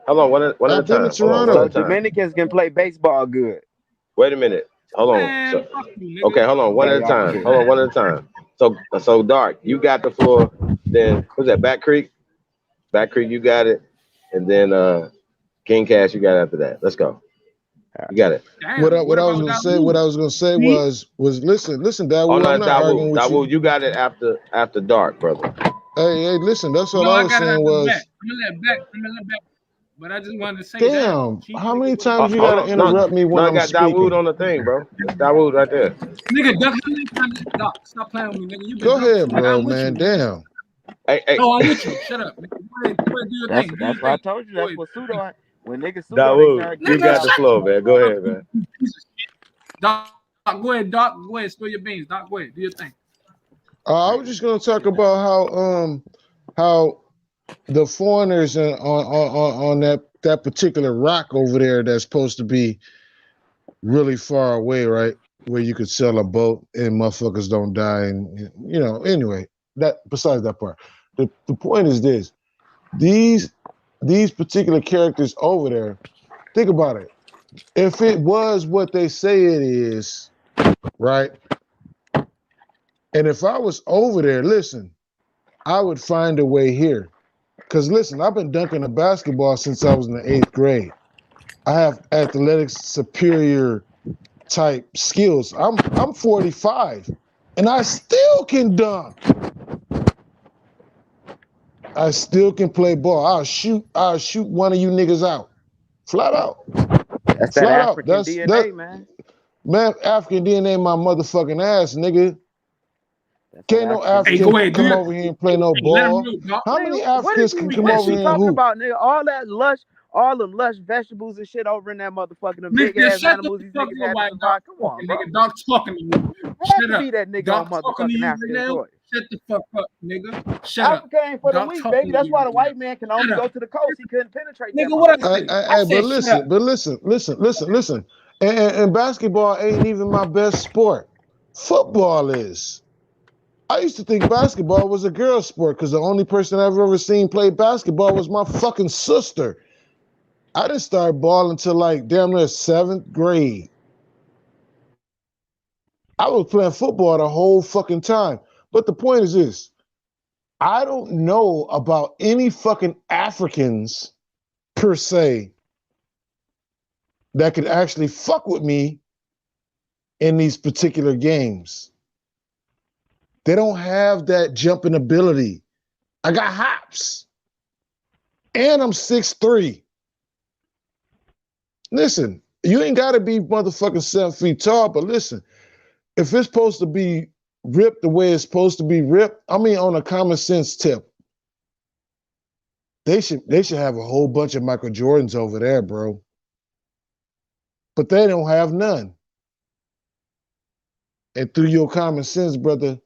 Hold on. One at a I've been to time. Hold on. One Toronto. at a So time. Dominicans can play baseball good. Wait a minute. Hold on. Man, So, fuck you, nigga. okay, hold on. One Yeah, at a y'all time. can. Hold on. One at a time. So Dark, you got the floor. Then who's that? Back Creek, you got it. And then King Cash, you got it after that. Let's go. You got it. Damn, What I about was gonna that say, move? what I was gonna say See? was listen, Oh Dawood, no, I'm not arguing with you. Dawood, you got it after dark, brother. Hey, listen, that's what No, I I was got it saying out the back. was, I'm gonna let back. But I just wanted to say damn, Chief how nigga many was times you Hold gotta on. No, interrupt me when no, I I'm got Dawood speaking? on the thing, bro. That's Dawood right there. nigga Doc. How many times Doc? Stop playing with me, nigga. You been Go drunk ahead, too. Nigga, bro, I'm with you, man. nigga. Damn. Hey, No, I'm with you. Shut up, nigga. Go ahead, do your thing. Do your That's why I thing. told you. Go That's ahead. what pseudo. When niggas pseudo, they Dawood, start you getting Nigga, got the y'all. shut floor, the man. Go fuck up, ahead, man. you piece of shit. Doc, go ahead, Doc. Go ahead, spill your beans. Doc, go ahead. Do your thing. I was just gonna talk about how the foreigners on that particular rock over there that's supposed to be really far away, right? Where you could sell a boat and motherfuckers don't die, and you know. Anyway, that besides that part, the point is this: these particular characters over there. Think about it. If it was what they say it is, right? And if I was over there, listen, I would find a way here. Because listen, I've been dunking a basketball since I was in the 8th grade. I have athletics superior type skills. I'm 45 and I still can dunk. I still can play ball. I'll shoot one of you niggas out. Flat out. That's that Flat out. African DNA, man. Man, African DNA my motherfucking ass, nigga. That's Can't that no African Hey, go African ahead. Do come your over here and play no hey, let him ball. know, Doc. How many Nigga, what is Africans you? can come What is over you here and talking hoop? about, nigga? All that lush, all them lush vegetables and shit over in that motherfucking them big Nigga, ass shut the animals these fuck niggas up had to while survive. Doc Come on, talking, bro. nigga. Doc talking to you. I have Shut to up. be that nigga on Doc talking to motherfucking you right African now. soil. Shut the fuck up, nigga. Shut up. Africa ain't for the Doc weak, talking baby. to That's you why right the now. white man can Shut only up. go to the coast. He couldn't penetrate that Nigga, what I motherfucker. say? I said shut up. But listen. And basketball ain't even my best sport. Football is. I used to think basketball was a girl's sport because the only person I've ever seen play basketball was my fucking sister. I didn't start balling until like damn near 7th grade. I was playing football the whole fucking time. But the point is this: I don't know about any fucking Africans per se that could actually fuck with me in these particular games. They don't have that jumping ability. I got hops. And I'm 6'3". Listen, you ain't gotta be motherfucking 7 feet tall, but listen, if it's supposed to be ripped the way it's supposed to be ripped, I mean on a common sense tip, they should have a whole bunch of Michael Jordans over there, bro. But they don't have none. And through your common sense, brother,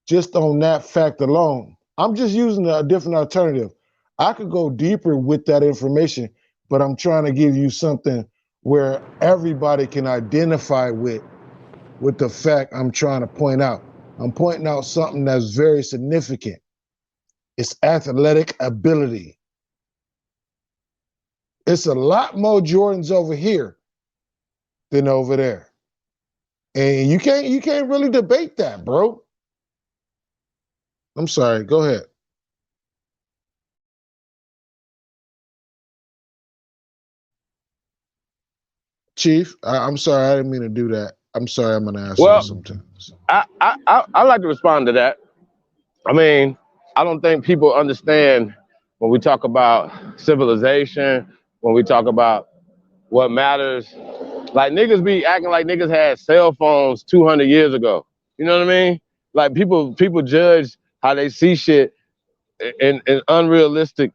just on that fact alone, I'm just using a different alternative. I could go deeper with that information, but I'm trying to give you something where everybody can identify with the fact I'm trying to point out. I'm pointing out something that's very significant. It's athletic ability. It's a lot more Jordans over here than over there. And you can't really debate that, bro. I'm sorry. Go ahead. Chief, I'm sorry. I didn't mean to do that. I'm sorry. I'm gonna ask you Well, sometimes. I like to respond to that. I mean, I don't think people understand when we talk about civilization, when we talk about what matters. Like niggas be acting like niggas had cell phones 200 years ago. You know what I mean? Like people judge how they see shit in unrealistic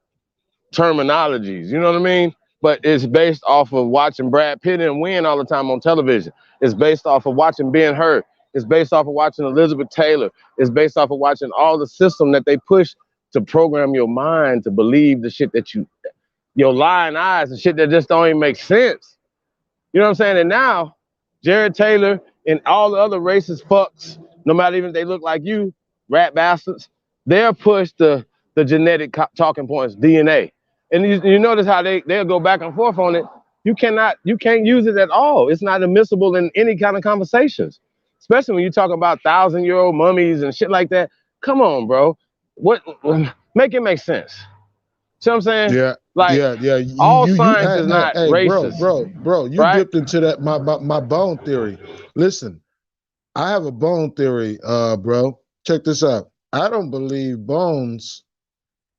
terminologies. You know what I mean? But it's based off of watching Brad Pitt and win all the time on television. It's based off of watching Ben-Hur. It's based off of watching Elizabeth Taylor. It's based off of watching all the system that they push to program your mind to believe the shit that your lying eyes and shit that just don't even make sense. You know what I'm saying? And now, Jared Taylor and all the other racist fucks, no matter even if they look like you, rat bastards, they'll push the genetic talking points, DNA. And you notice how they'll go back and forth on it. You can't use it at all. It's not admissible in any kind of conversations, especially when you talk about 1,000-year-old mummies and shit like that. Come on, bro. Make it make sense. See what I'm saying? Yeah, like yeah. all science is not Hey, racist, bro. You right? dipped into that my bone theory. Listen, I have a bone theory, bro. Check this out. I don't believe bones,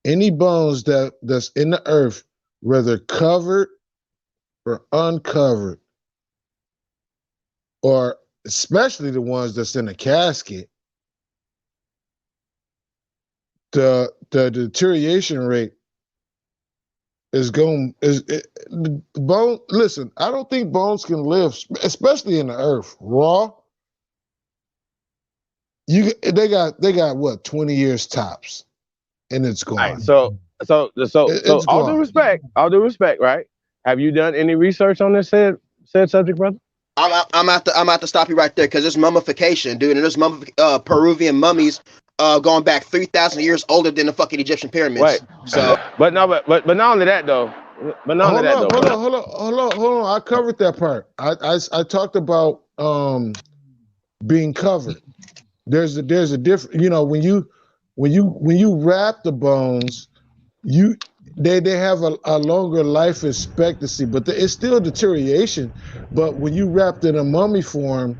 any bones that's in the earth, whether covered or uncovered, or especially the ones that's in a casket, the deterioration rate is going bone. Listen, I don't think bones can live, especially in the earth raw. They got what, 20 years tops, and it's gone. Right, so It's all due respect, right? Have you done any research on this said subject, brother? I'm at to stop you right there because there's mummification, dude, and there's Peruvian mummies going back 3,000 years older than the fucking Egyptian pyramids. Right. So, but not only that though. But not only that though. Hold on. I covered that part. I talked about being covered. There's a different. You know, when you wrap the bones, they have a longer life expectancy, but it's still deterioration. But when you wrapped in a mummy form,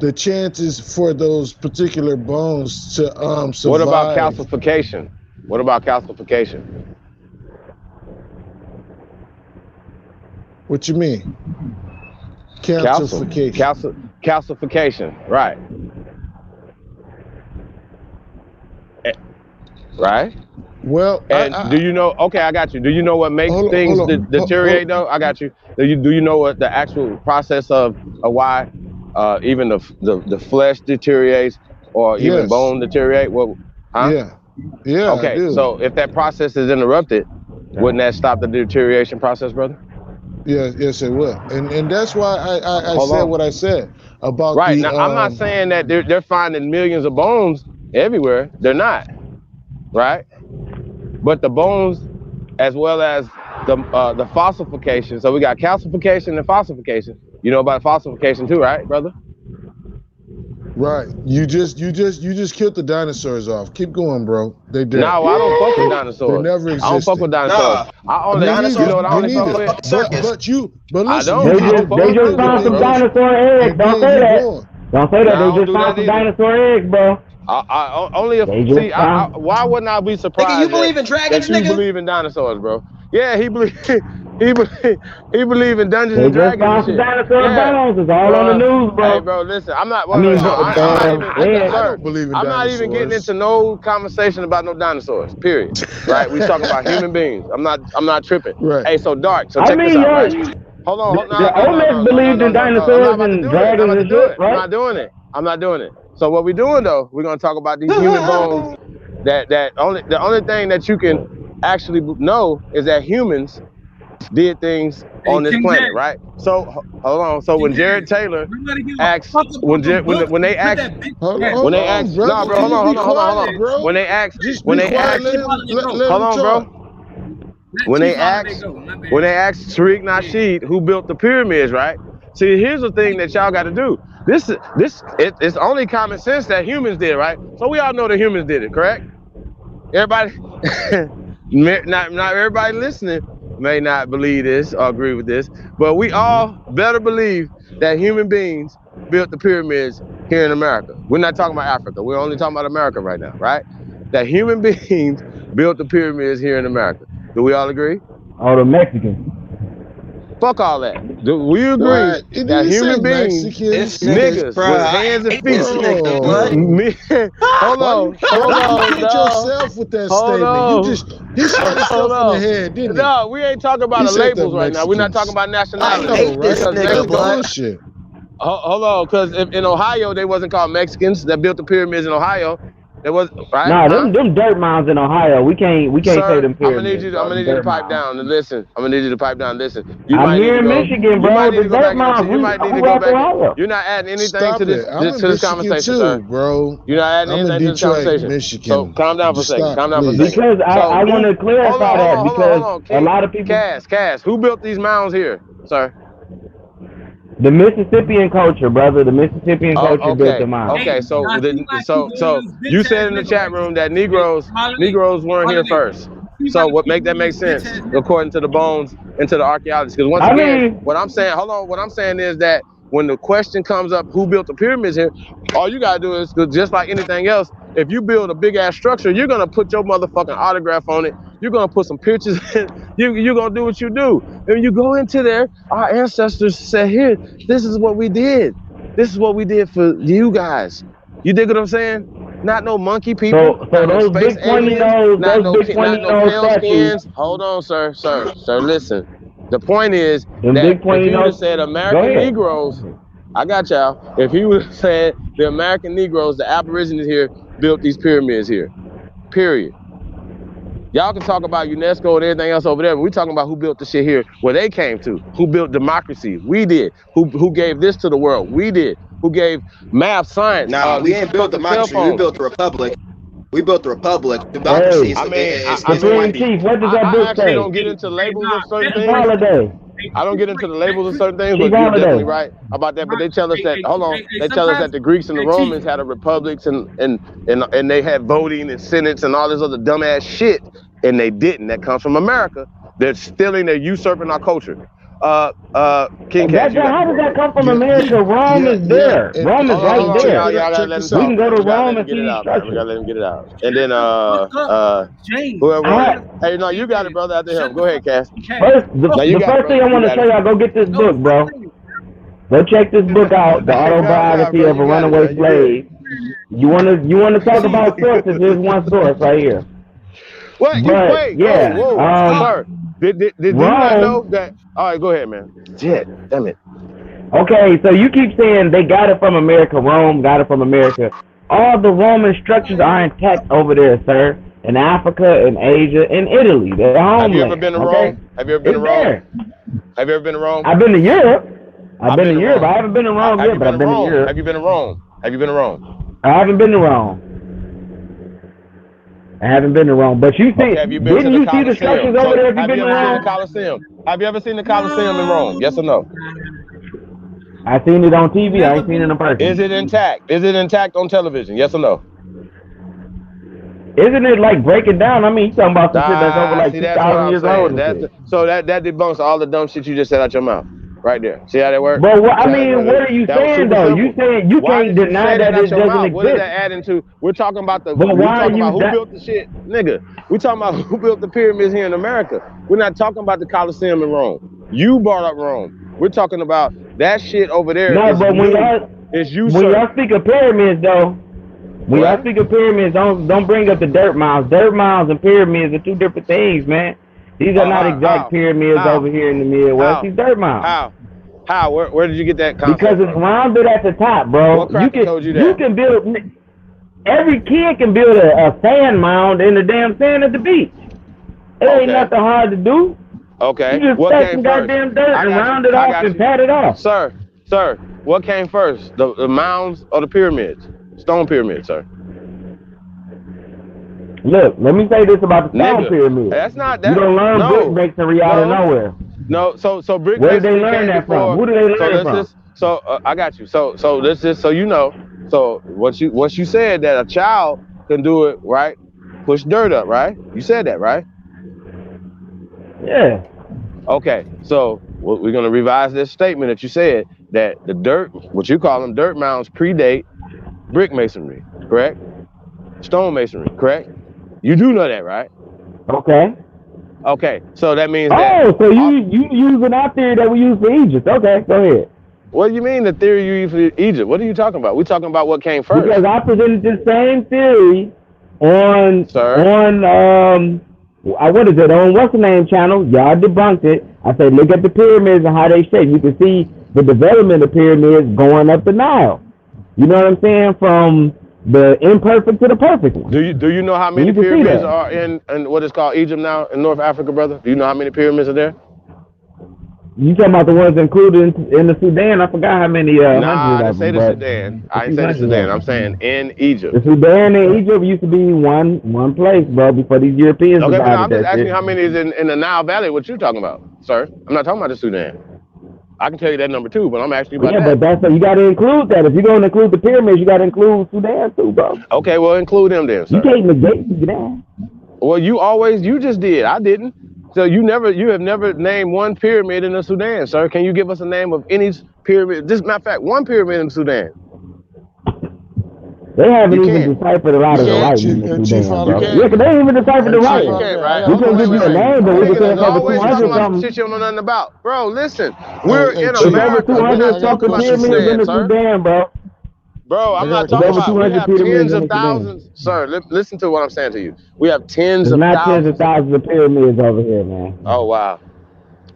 the chances for those particular bones to survive. What about calcification? What you mean? Calcification. Calcification, right. Right? Well, and do you know? Okay, I got you. Do you know what makes things deteriorate? Though I got you. Do you know what the actual process of why even the flesh deteriorates or even bone deteriorate? What? Huh? Yeah. Okay, so if that process is interrupted, wouldn't that stop the deterioration process, brother? Yes, it will. And that's why I said what I said about right. Now, I'm not saying that they're finding millions of bones everywhere. They're not. Right? But the bones, as well as the fossilification. So we got calcification and fossilification. You know about fossilification too, right, brother? Right. You just killed the dinosaurs off. Keep going, bro. They did. No, I don't fuck with dinosaurs. They never existed. I don't fuck with dinosaurs. I only, you know what I only fuck with? But listen, they just found some dinosaur eggs. Don't say that. Don't say that. They just found some dinosaur eggs, bro. Why wouldn't I be surprised? Nigga, you believe in dragons, that you believe in dinosaurs, bro? Yeah, he believe in Dungeons and Dragons. Found some dinosaur bones. It's all on the news, bro. Hey, bro, listen, I'm not. I don't believe in I'm not even getting into no conversation about no dinosaurs. Period. Right? We talking about human beings. I'm not tripping. Right. Hey, so Dark. So check this out. Right? Hold on. The Olmecs believed in dinosaurs and dragons and shit, right? I'm not doing it. So what we're doing though, we're gonna talk about these human bones. The only thing that you can actually know is that humans did things on this planet, right? So hold on. So when Jared Taylor asked, when they asked, hold on, when they asked, Tariq Nasheed who built the pyramids, right? See, here's the thing that y'all got to do. It's only common sense that humans did, right? So we all know that humans did it, correct? Everybody, not everybody listening may not believe this or agree with this, but we all better believe that human beings built the pyramids here in America. We're not talking about Africa. We're only talking about America right now, right? That human beings built the pyramids here in America. Do we all agree? All the Mexicans. Fuck all that. Do we agree that human beings, niggas with hands and feet? Hold on. You hit yourself with that statement. You just shot yourself in the head, didn't you? No, we ain't talking about the labels right now. We're not talking about nationality. I hate this nigga, bullshit. Hold on, because in Ohio they wasn't called Mexicans that built the pyramids in Ohio. There was right. Nah, them dirt mounds in Ohio. We can't say them pyramids. I'm gonna need you to pipe down and listen. I'm here in Michigan, bro. The dirt mounds. You might need to go back. You're not adding anything to this conversation, sir. Bro. You're not adding anything to this conversation. Michigan. So calm down for a second. Because I want to clarify that because a lot of people. Cass, who built these mounds here, sir? The Mississippian culture, brother. The Mississippian culture built them out. Okay, so you said in the chat room that Negroes weren't here first. So what make sense according to the bones and to the archaeologists? Because once again, what I'm saying is that when the question comes up, who built the pyramids here? All you gotta do is, just like anything else, if you build a big ass structure, you're gonna put your motherfucking autograph on it. You're gonna put some pictures in. You're gonna do what you do. And you go into there, our ancestors said, here, this is what we did. This is what we did for you guys. You dig what I'm saying? Not no monkey people, So not no those space big pointy aliens, nose, not those no big pointy pale nose statues. skins. Hold on, sir, listen. The point is Them that big if pointy he would have nose. said Go American ahead. Negroes, I got y'all. If he would have said the American Negroes, the Aborigines here, built these pyramids here. Period. Y'all can talk about UNESCO and everything else over there, but we're talking about who built the shit here, where they came to. Who built democracy? We did. Who gave this to the world? We did. Who gave math, science? Nah, we ain't built democracy. We built the republic. We built the republic. Democracy is Supreme Chief, what does that I book actually say? don't get into labels of certain Chief things. Holiday. I don't get into the labels of certain things, but Chief you're Holiday. definitely right about that. But they tell us that, hold on, they tell us that the Greeks and the Romans had a republics and they had voting and senates and all this other dumbass shit, and they didn't. That comes from America. They're stealing, they're usurping our culture. King Cash, How does that come from America? Rome is there. Rome is right there. We can go to Rome and see these We structures. gotta let him get it out. And then James. whoever. Hey, no, you got it, brother. After him. Go ahead, Cass. First, the first thing I want to show y'all, go get this book, bro. Go check this book out, The Autobiography of a Runaway Slave. You wanna talk about sources? Here's one source right here. What? Wait. Yeah. Sir. Did you not know that? All right, go ahead, man. Shit, damn it. Okay, so you keep saying they got it from America, Rome got it from America. All the Roman structures are intact over there, sir. In Africa, in Asia, in Italy. They're homeland. Have you ever been to Rome? Have you ever been to Rome? Have you ever been to Rome? I've been to Europe. I've been to Europe. I haven't been to Rome yet, but I've been to Europe. Have you been to Rome? Have you been to Rome? I haven't been to Rome. I haven't been to Rome, but you see, Have you been didn't to you the see the structures over there? If Have you've you been to ever seen the Rome, Colosseum? Have you ever seen the Colosseum in Rome? Yes or no? I seen it on TV. I ain't seen it in person. Is it intact? Is it intact on television? Yes or no? Isn't it like breaking down? I mean, you talking about some shit that's over like See, that's what 2,000 I'm years saying. old. and shit. So that debunks all the dumb shit you just said out your mouth. Right there. See how that works? But what, I mean, what are you saying though? You saying you can't deny that it doesn't What is exist. that adding to? We're talking about the. But We're why talking are about you who built the shit, nigga. We're talking about who built the pyramids here in America. We're not talking about the Colosseum in Rome. You brought up Rome. We're talking about that shit over there. No, is but when new. y'all It's when y'all speak of pyramids though, when y'all speak of pyramids, don't bring up the dirt mounds. Dirt mounds and pyramids are two different things, man. These are not exact pyramids over here in the Midwest. These dirt mounds. How? Where did you get that concept Because it's rounded at the top, bro. What cracker told you that? You can build. Every kid can build a sand mound in the damn sand at the beach. It ain't nothing hard to do. Okay. You just What stack came some first? goddamn dirt I and got you. round it I off got and you. pat it off. Sir, what came first? The mounds or the pyramids? Stone pyramids, sir. Look, let me say this about the stone Nigga, pyramid. that's not that. You don't learn brick masonry out of nowhere. No, so brick Where did they masonry learn came that before. from? Who did they learn it from? I got you. So let's just so you know. So once you said that a child can do it, right? Push dirt up, right? You said that, right? Yeah. Okay. So we're gonna revise this statement that you said that the dirt, what you call them dirt mounds, predate brick masonry, correct? Stone masonry, correct? You do know that, right? Okay. Okay. So that means that. Oh, so you using our theory that we use for Egypt? Okay, go ahead. What do you mean the theory you use for Egypt? What are you talking about? We're talking about what came first. Because I presented the same theory on what is it, on what's the name channel? Y'all debunked it. I said look at the pyramids and how they shape. You can see the development of pyramids going up the Nile. You know what I'm saying? From the imperfect to the perfect one. Do you know how many You can see pyramids that. are in what is called Egypt now in North Africa, brother? Do you know how many pyramids are there? You talking about the ones included in the Sudan? I forgot how many Nah, I hundred didn't of say them. the but Sudan. I a didn't few say the hundred Sudan. of I'm them. saying in Egypt. The Sudan and Egypt used to be one place, bro, before these Europeans Okay, but decided I'm just that asking shit. how many is in the Nile Valley. What you talking about, sir? I'm not talking about the Sudan. I can tell you that number two, but I'm asking you about Yeah, that. but you got to include that. If you're going to include the pyramids, you got to include Sudan too, bro. Okay, well include them then, sir. You can't negate Sudan. Well, you just did. I didn't. So you have never named one pyramid in the Sudan, sir. Can you give us a name of any pyramid? This matter of fact, one pyramid in the Sudan. They haven't You even can't. deciphered a lot You of the can't. writing in this Chief Sudan, Oliver, bro. you Yeah, can't. 'cause they ain't even deciphered the Chief writing. You Oliver, can't, right? We can't give you a name, but we can Niggas say is it's over always talking 200 about some something. shit you don't know nothing about. Bro, listen. Hey, We're hey, in It's Chief, over America. We're 200 not I got a talking fucking about question the for pyramids you. in sand, the sir. Sudan, bro. Bro, I I'm got a not It's talking over question. about. We 200 have pyramids tens in of the Sudan. thousands, sir. Listen to what I'm saying to you. We have tens There's of not tens of thousands of. thousands of pyramids over here, man. Oh wow.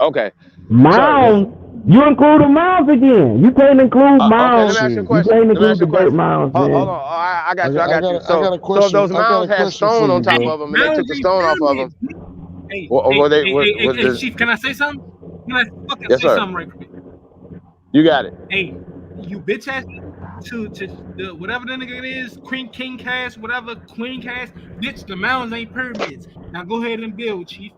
Okay, sir. Mounds, you include the mounds again. You can't include Okay, let me mounds. ask you a Shit. You question. can't Let me include ask you the a dirt question. mounds, Hold man. on. I I got you. got, I I got you. got, I got a So if question. those I got a mounds had question for stone on you, top bro. of them, and they took Mounds the ain't stone off of pyramids. them, Hey, what hey, were they? hey, hey, hey, Was hey, this? Chief, can I say something? Can I fucking Yes, say sir. something right quick? You got it. Hey, you bitch ass to the whatever the nigga it is, Queen King Cash, whatever Queen Cash, bitch, the mountains ain't pyramids. Now go ahead and build, Chief.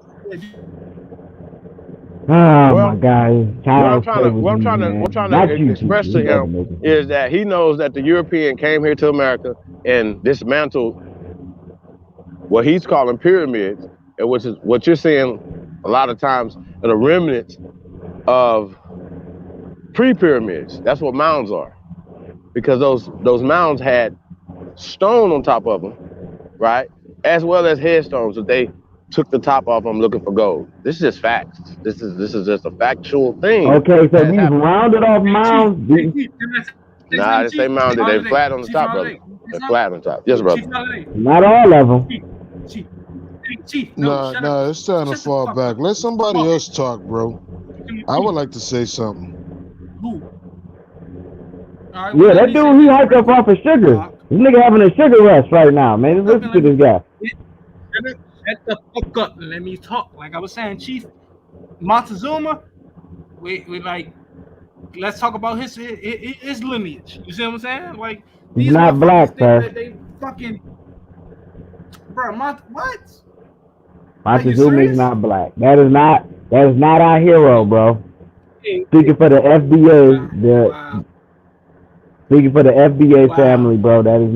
Oh Well, my God, child slavery, what I'm man. trying Not to you, Chief. express You to better him make it. is that he knows that the European came here to America and dismantled what he's calling pyramids, and which is what you're seeing a lot of times are the remnants of pre-pyramids. That's what mounds are, because those mounds had stone on top of them, right, as well as headstones that they took the top off them looking for gold. This is just facts. This is just a factual thing Okay, so that has these happened. rounded off Hey, Chief, mounds, hey, these, Chief, can I say Nah, something, this ain't Chief? mounded. They Holiday, flat on the Chief top, brother. Holiday. They're flat on top. Yes, brother. Chief Holiday. not all of them. Chief, hey, Chief, no, Nah, shut up. nah, it's time to Shut the fall fuck back. up. Let somebody Fuck. else talk, bro. I would like to say something. Who? All right, well, Yeah, let that me say dude, he this hyped right up off of sugar. quick. This nigga having a sugar rush right now, man. Listen to this guy. Shut the fuck up and let me talk. Like I was saying, Chief Montezuma, we like, let's talk about his lineage. You see what I'm saying? Like He's these not motherfuckers black, think sir. that they fucking, bro. What? Montezuma is not black. That is not our hero, bro. Speaking for the FBA, speaking for the FBA family, bro. That is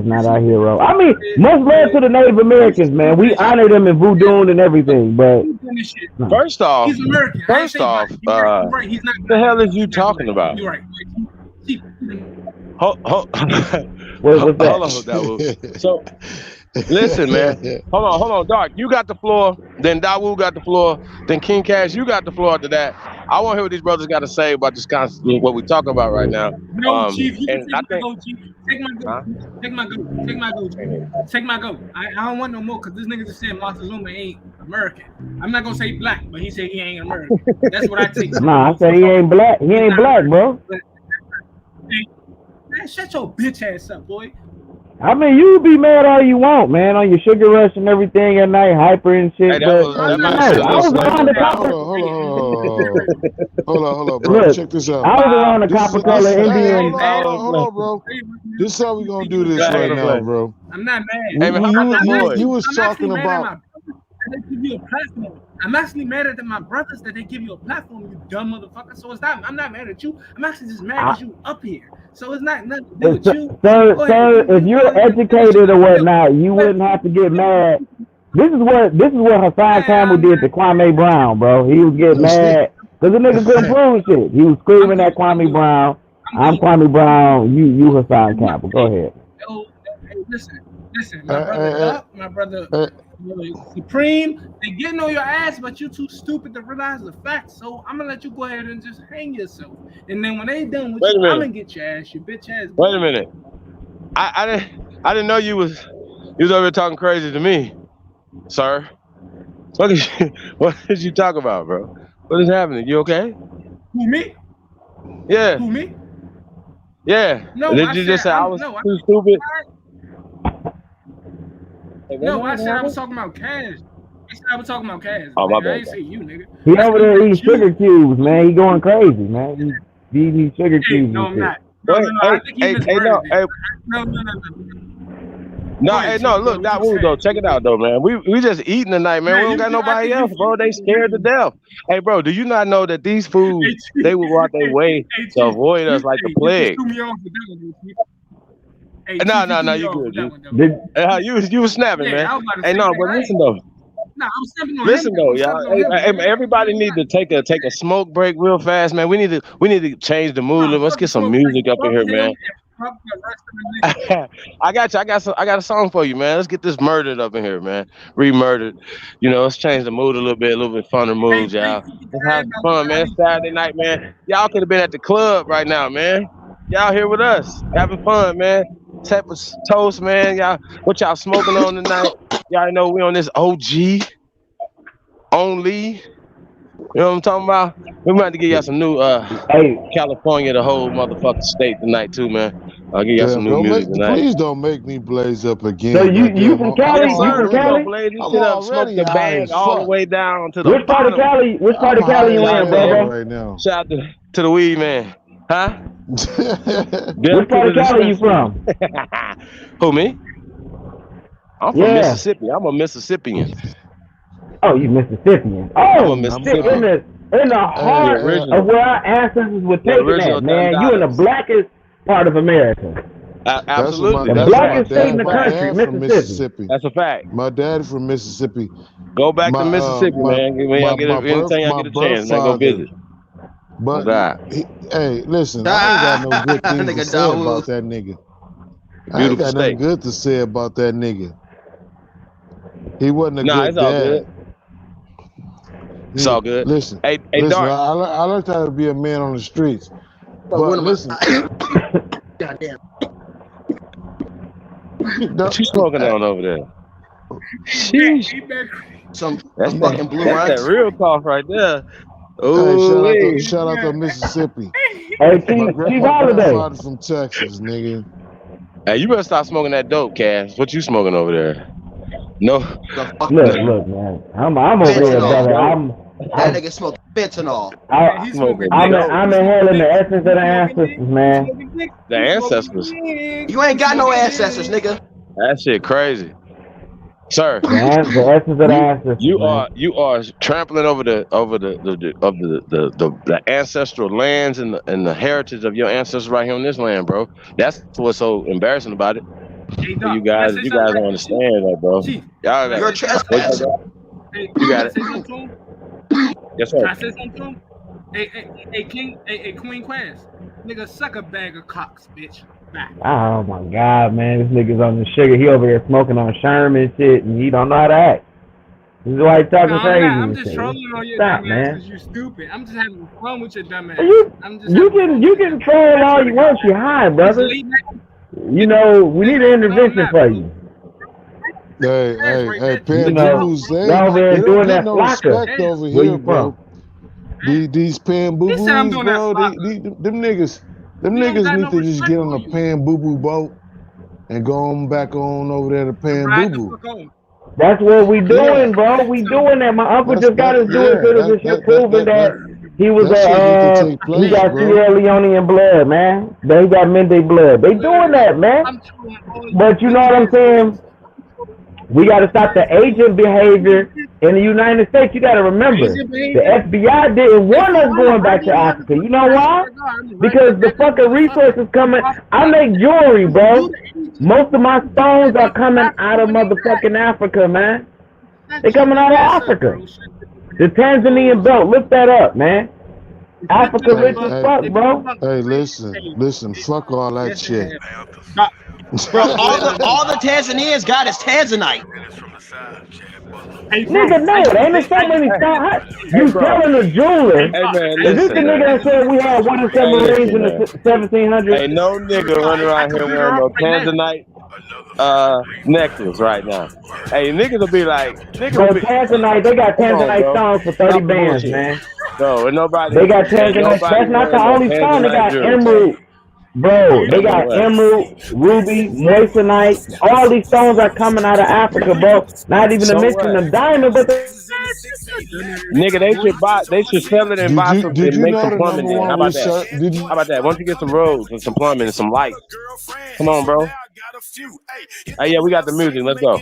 not our hero. I mean, much love to the Native Americans, man. We honor them in voodoo and everything, but First off, He's American. First off, You're right. He's not. what the hell is you talking about? You're right. Hold what's on, that? Dawu. So, listen, man. Hold on, Doc. You got the floor. Then Dawu got the floor. Then King Cash, you got the floor after that. I want to hear what these brothers got to say about this concept, what we're talking about right now. No, Chief, you can and take I my think, go, Chief. Take my go. Take my go. Take my go, Chief. Take my go. I don't want no more because this nigga just said Montezuma ain't American. I'm not gonna say black, but he said he ain't American. That's what I take. Nah, I said he ain't black. He ain't black, bro. Man, shut your bitch ass up, boy. I mean, you be mad all you want, man, on your sugar rush and everything at night, hyper and shit. Hey, but I was around the Hold on, bro. Look, Check this out. I was around the copper color Indian. Hold on, bro. This is how we gonna do this right now, bro. I'm not mad. You was talking about. They give you a platform. I'm actually mad at my brothers that they give you a platform, you dumb motherfucker. So it's not. I'm not mad at you. I'm actually just mad because you up here. So it's not nothing to do with you. Sir, if you're educated or whatnot, you wouldn't have to get mad. This is what Hassan Campbell did to Kwame Brown, bro. He was getting mad because the nigga couldn't prove shit. He was screaming at Kwame Brown. I'm Kwame Brown. You Hassan Campbell. Go ahead. Oh, hey, listen. My brother Supreme, they getting on your ass, but you too stupid to realize the facts. So I'm gonna let you go ahead and just hang yourself. And then when they done with you, I'm gonna get your ass, your bitch ass. Wait a minute. I didn't know you was over here talking crazy to me, sir. What did you talk about, bro? What is happening? You okay? Who, me? Yeah. Who, me? Yeah. No, Did you just say I was too stupid? No, I said I was talking about Cash. I said I was talking about Cash. Oh, my I bad. ain't say you, nigga. He over there eating sugar cubes, man. He going crazy, man. He eating these sugar cubes. No, and I'm shit. not. No, I think he misworded it. No, look, though, check it out, though, man. We just eating tonight, man. We don't got nobody else, bro. They scared to death. Hey, bro, do you not know that these fools, they will go out their way to avoid us like the plague? No, you good, dude. You was snapping, man. Hey, no, but listen, though. Nah, I'm stepping on Listen him. though, y'all. Hey, everybody need to take a smoke break real fast, man. We need to change the mood. Let's get some music up in here, man. Fuck the rest of the niggas. I got you. I got a song for you, man. Let's get this murdered up in here, man. Re-murdered. You know, let's change the mood a little bit funner mood, y'all. Let's have some fun, man. It's Saturday night, man. Y'all could have been at the club right now, man. Y'all here with us, having fun, man. Type of toast, man. Y'all, what y'all smoking on tonight? Y'all know we on this OG only. You know what I'm talking about? We might have to give y'all some new California, the whole motherfucking state tonight too, man. I'll give y'all some new music tonight. Please don't make me blaze up again. So you from Cali? You from Cali? Blaze this shit up, smoke the bag all the way down to the Which part of Cali? Which part of Cali you in, bro? Right now. Shout out to the weed man, huh? Which part of Cali you from? Who, me? I'm from Mississippi. I'm a Mississippian. Oh, you Mississippian. Oh, in the heart of where our ancestors were taken at, man. You in the blackest part of America. Absolutely. The blackest state in the country, Mississippi. That's a fact. My daddy from Mississippi. Go back to Mississippi, man. Anytime I get a chance, man, go visit. But hey, listen, I ain't got no good things to say about that nigga. I ain't got nothing good to say about that nigga. He wasn't a good it's all dad. good. It's all good. Listen, hey, listen. Dark. I learned how to be a man on the streets. But listen, goddamn. What you smoking on over there? Some That's fucking blue That's that real cough right there. Hey, shout out to Mississippi. Hey, Chief Holiday. Grandfather from Texas, nigga. Hey, you better stop smoking that dope, Cass. What you smoking over there? No. Look, man. I'm over here, brother. That nigga smoking fentanyl. I'm inhaling the essence of the ancestors, man. The ancestors. You ain't got no ancestors, nigga. That shit crazy, sir. The essence of the ancestors. You are trampling over the ancestral lands and the heritage of your ancestors right here on this land, bro. That's what's so embarrassing about it. Hey, you guys don't understand that, bro. Y'all got You're a trespasser. You got it. Yes, sir. Can I say something to him? Hey, Queen Quaz. Nigga, suck a bag of cocks, bitch. Bye. Oh my God, man. This nigga's on the sugar. He over here smoking on Sherman shit, and he don't know how to act. This is why he's talking crazy. I'm just trolling on your dumb ass because you're stupid. I'm just having fun with your dumb ass. You can troll all you want. You high, brother. You know, we need an intervention for you. Hey, Pan Boo-Boos, they y'all there don't doing get that no flocker. respect over Where here, you bro. These Pan Boo-Boos, bro, them niggas need to just get on a Pan Boo-Boo boat and go on back on over there to Pan Boo-Boo. That's what we doing, bro. We doing that. My uncle just got us doing citizenship, proving that he was he got Sierra Leonean blood, man. They got Mende blood. They doing that, man. But you know what I'm saying? We got to stop the agent behavior in the United States. You got to remember, the FBI didn't want us going back to Africa. You know why? Because the fucking resources coming. I make jewelry, bro. Most of my stones are coming out of motherfucking Africa, man. They coming out of Africa. The Tanzanian belt. Look that up, man. Africa rich as fuck, bro. Hey, listen. Fuck all that shit. Bro, all the Tanzanians got is Tanzanite. Nigga, no, ain't so many stones. You telling the jeweler? Is this the nigga that said we had 1 of 7 rings in the 1700s? Ain't no nigga running around here wearing no Tanzanite necklace right now. Hey, niggas will be like, Tanzanite, they got Tanzanite stones for 30 bands, man. No, nobody. They got Tanzanite. That's not the only stone. They got emerald. Bro, they got emerald, ruby, moissanite. All these stones are coming out of Africa, bro. Not even to mention the diamond, but nigga, they should sell it and buy some and make some plumbing in. How about that? How about that? Why don't you get some roads and some plumbing and some lights? Come on, bro. Hey, yeah, we got the music. Let's go.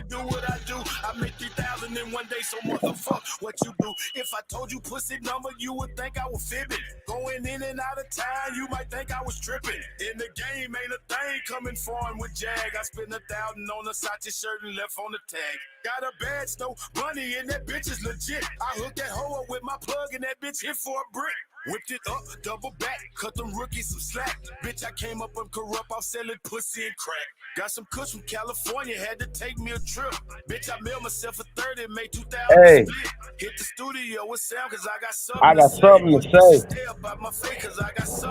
In one day, so motherfuck what you do. If I told you pussy number, you would think I was fibbing. Going in and out of town, you might think I was tripping. In the game, ain't a thing coming foreign with Jag. I spent 1,000 on a Sachi shirt and left on the tag. Got a badge, though, money, and that bitch is legit. I hooked that hoe up with my plug, and that bitch hit for a brick. Whipped it up, double back, cut them rookies some slack. Bitch, I came up corrupt, I'm selling pussy and crack. Got some kush from California, had to take me a trip. Bitch, I mailed myself a 30, made 2,000 Hey. split. Hit the studio with Sam, cause I got I got something to say.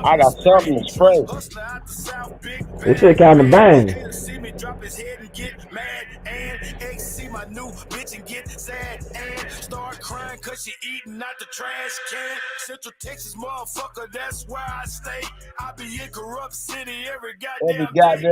I got something to spray. This shit kind of bang. See me drop his head and get mad and see my new bitch and get sad and start crying cause she eating out the trash can. Central Texas motherfucker, that's where I stay. I be in corrupt city every goddamn day.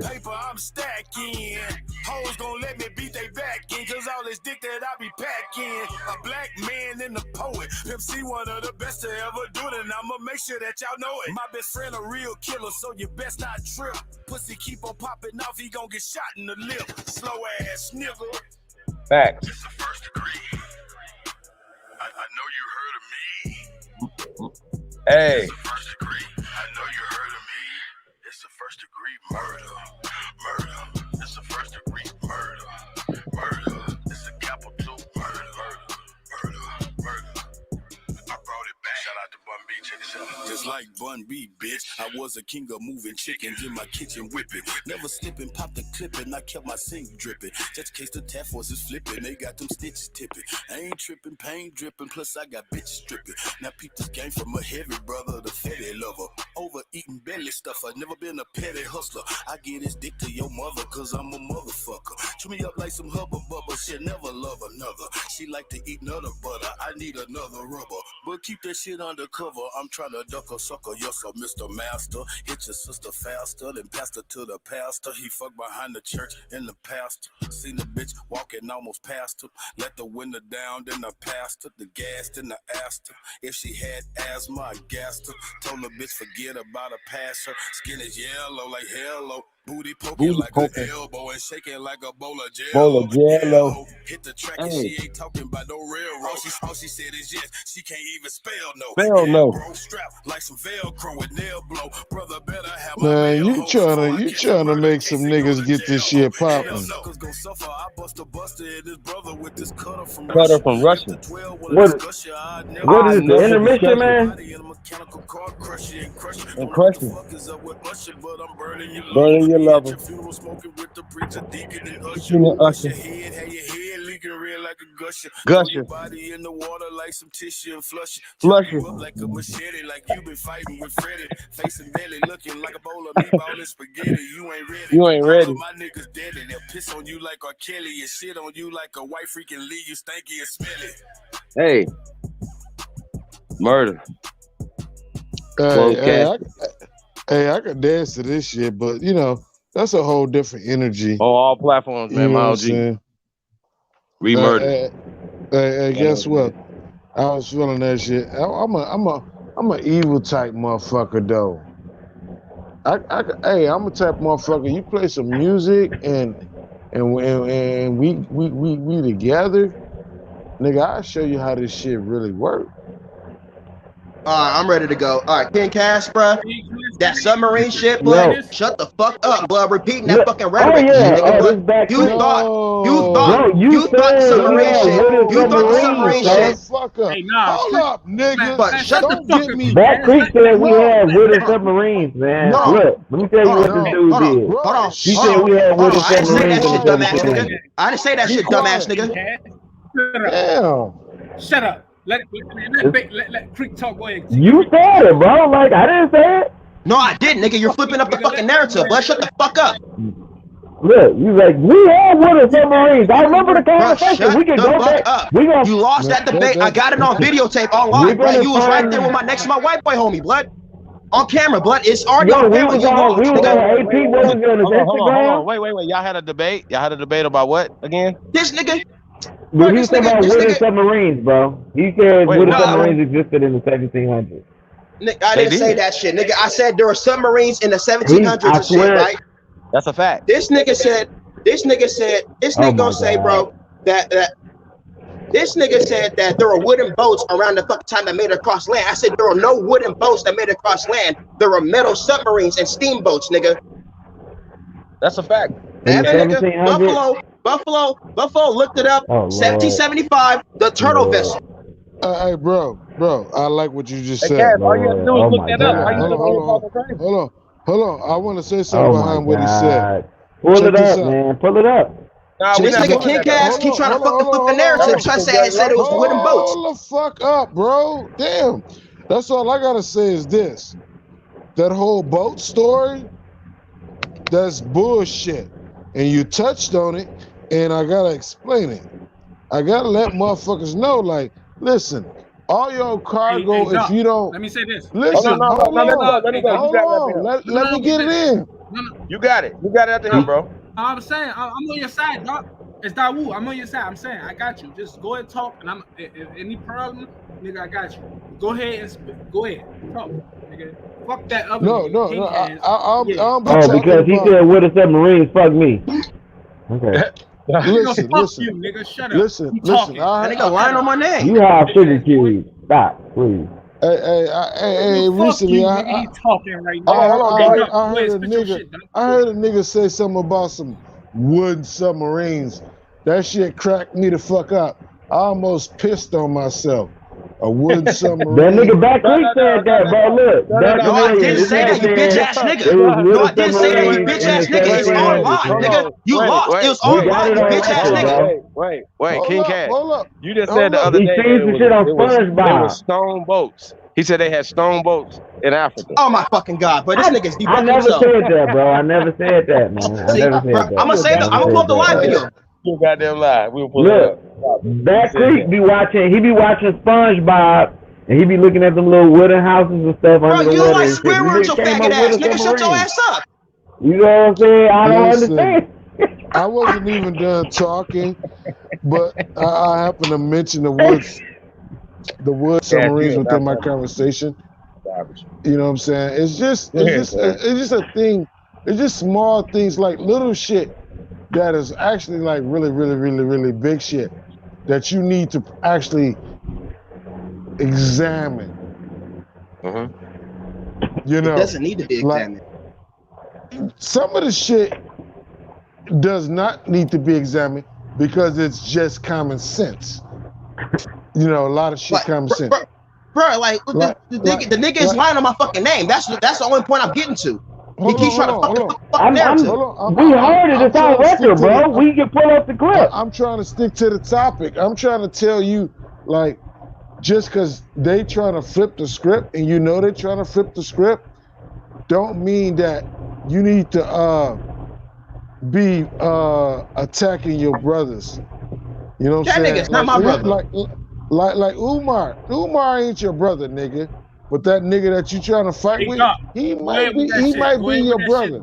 Big paper I'm stacking. Hoes gon' let me beat they back in cause all this dick that I be packing. A black man and a poet. Pimp C one of the best to ever do it and I'ma make sure that y'all know it. My best friend a real killer so you best not trip. Pussy keep on popping off, he gon' get shot in the lip. Slow ass nigga. Facts. It's the first degree. I know you heard of me. Hey. It's the first degree. I know you heard of me. It's the first degree murder. Murder. It's the first degree murder. Murder. It's a capital murder. Murder. I brought it back. Shout out to Bun B. Check this out. Just like Bun B, bitch. I was a king of moving chickens in my kitchen whipping. Never slipping, pop the clipping. I kept my sink dripping. Just in case the task force is flipping. They got them stitches tipping. I ain't tripping, pain dripping. Plus I got bitches stripping. Now peep this game from a heavy brother, the fatty lover. Overeating belly stuffer. Never been a petty hustler. I get his dick to your mother cause I'm a motherfucker. Chew me up like some hubba bubba. She'll never love another. She like to eat nut of butter. I need another rubber. But keep that shit undercover. I'm trying to duck a sucker. Yes, sir, Mr. Master. Hit your sister faster than pastor to the pastor. He fucked behind the church in the pastor. Seen the bitch walking almost past her. Let the window down, then I passed her. The gas, then I asked her if she had asthma. I gassed her. Told the bitch forget about her, pass her. Skin is yellow like hello. Booty poking like an elbow and shaking like a bowl of jello. Hit the track and she ain't talking about no railroad. All she said is yes. She can't even spell no. Spell no. Bro, strap like some Velcro with nail blow. Brother better have Man, you trying to make some niggas get this shit popping. Cutter from Russia. What is the intermission, man? And crushing. Burning your lover. Usher. Gusher. Body in the water like some tissue and flush. Flusher. Like a machete, like you been fighting with Freddy. Facing belly, looking like a bowl of meatball and spaghetti. You ain't ready. You ain't ready. My niggas dead and they'll piss on you like R. Kelly and shit on you like a white freaking Lee. You stanky and smelly. Hey. Murder. Hey, I could dance to this shit, but you know, that's a whole different energy. On all platforms, man. Miles G. Re-murder. Hey, guess what? I was feeling that shit. I'm a evil type motherfucker though. Hey, I'm a type of motherfucker. You play some music and we together, nigga. I'll show you how this shit really works. All right, I'm ready to go. All right, King Cass, bruh. That submarine shit, blood. Yo. Shut the fuck up, blood. Repeating that fucking rhetoric, nigga. Blood. You thought submarine shit. You thought the submarine shit. Fuck up. Hey, nah. Hold up, nigga. But shut the Don't fuck get up. me. That Creek said we had wooden submarines, man. No. Look, let me tell you what this dude did. Hold on. He said we had wooden I didn't say submarines that shit, in the dumbass nigga. I didn't say that shit, dumbass nigga. Damn. Shut up. Let Creek talk. Go ahead. You said it, bro. Like, I didn't say it. No, I didn't, nigga. You're flipping up the fucking narrative, but shut the fuck up. Look, you like, we had wooden submarines. I remember the conversation. We can go back. Up. We gonna, you lost that debate. I got it on videotape online, bro. You was right there with my next to my white boy homie, blood. On camera, blood. It's already on camera. You lost, nigga. Hold on. Wait. Y'all had a debate? Y'all had a debate about what again? This nigga. But he said about wooden submarines, bro. He said wooden submarines existed in the 1700s. Nigga, I didn't say that shit, nigga. I said there were submarines in the 1700s and shit, right? That's a fact. This nigga gonna say, bro, that this nigga said that there were wooden boats around the fucking time that made it across land. I said there were no wooden boats that made it across land. There were metal submarines and steamboats, nigga. That's a fact. Nigga, Buffalo looked it up. 1775, the turtle vessel. Hey, bro, I like what you just Hey, said. Cass, all you have to do is look that up. How you Hold on. I want to say something behind what he said. Pull Check it this up, out. man. Pull it up. So this nigga King Cass keep trying to fucking flip the narrative. Try to say it was wooden boats. Hold the fuck up, bro. Damn. That's all I gotta say is this. That whole boat story, that's bullshit. And you touched on it, and I gotta explain it. I gotta let motherfuckers know, like, listen, all your cargo, if you don't Let me say this. listen, hold on. Let me get it in. You got it. You got it after him, bro. I'm saying I'm on your side, dog. It's Dawu. I'm on your side. I'm saying I got you. Just go ahead and talk, and if any problem, nigga, I got you. Go ahead and go ahead talk, nigga. Fuck that other. No. Oh, because he said, "What a submarine? Fuck me." Okay. Listen. You, nigga. Shut up. Listen. That nigga lying on my name. You have sugar cubes. Stop, please. Hey, recently He talking right now. I heard a nigga say something about some wooden submarines. That shit cracked me the fuck up. I almost pissed on myself. A wooden submarine. That nigga Back Creek said that, bro. Look. No, I didn't say that, you bitch ass nigga. No, I didn't say that, you bitch ass nigga. It's all live, nigga. You lost. It was all live, you bitch ass nigga. Wait, King Cass. Hold up. You just said the other day it was stone boats. He said they had stone boats in Africa. Oh my fucking god, but this nigga's deep. I never said that, bro. I never said that, man. I never said that. I'm gonna say that. I'm gonna pull up the live video. You goddamn lie. We'll pull it up. Back Creek be watching. He be watching SpongeBob, and he be looking at them little wooden houses and stuff Bro, under the you water. like Squidward, your faggot ass nigga. Shut your ass up. You know what I'm saying? I don't understand. I wasn't even done talking, but I happened to mention the wood submarines within my conversation. You know what I'm saying? It's just a thing. It's just small things like little shit that is actually like really big shit that you need to actually examine. You know, it doesn't need to be examined. Some of the shit does not need to be examined because it's just common sense. You know, a lot of shit common sense. Bro, like the nigga is lying on my fucking name. That's the only point I'm getting to. He keeps trying to fuck narrative. We heard it. It's on record, bro. We can pull up the clip. I'm trying to stick to the topic. I'm trying to tell you, like, just because they trying to flip the script and you know they're trying to flip the script, don't mean that you need to be attacking your brothers. You know what I'm saying? That nigga's not my brother. Like Umar. Umar ain't your brother, nigga. But that nigga that you trying to fight with, he might be your brother.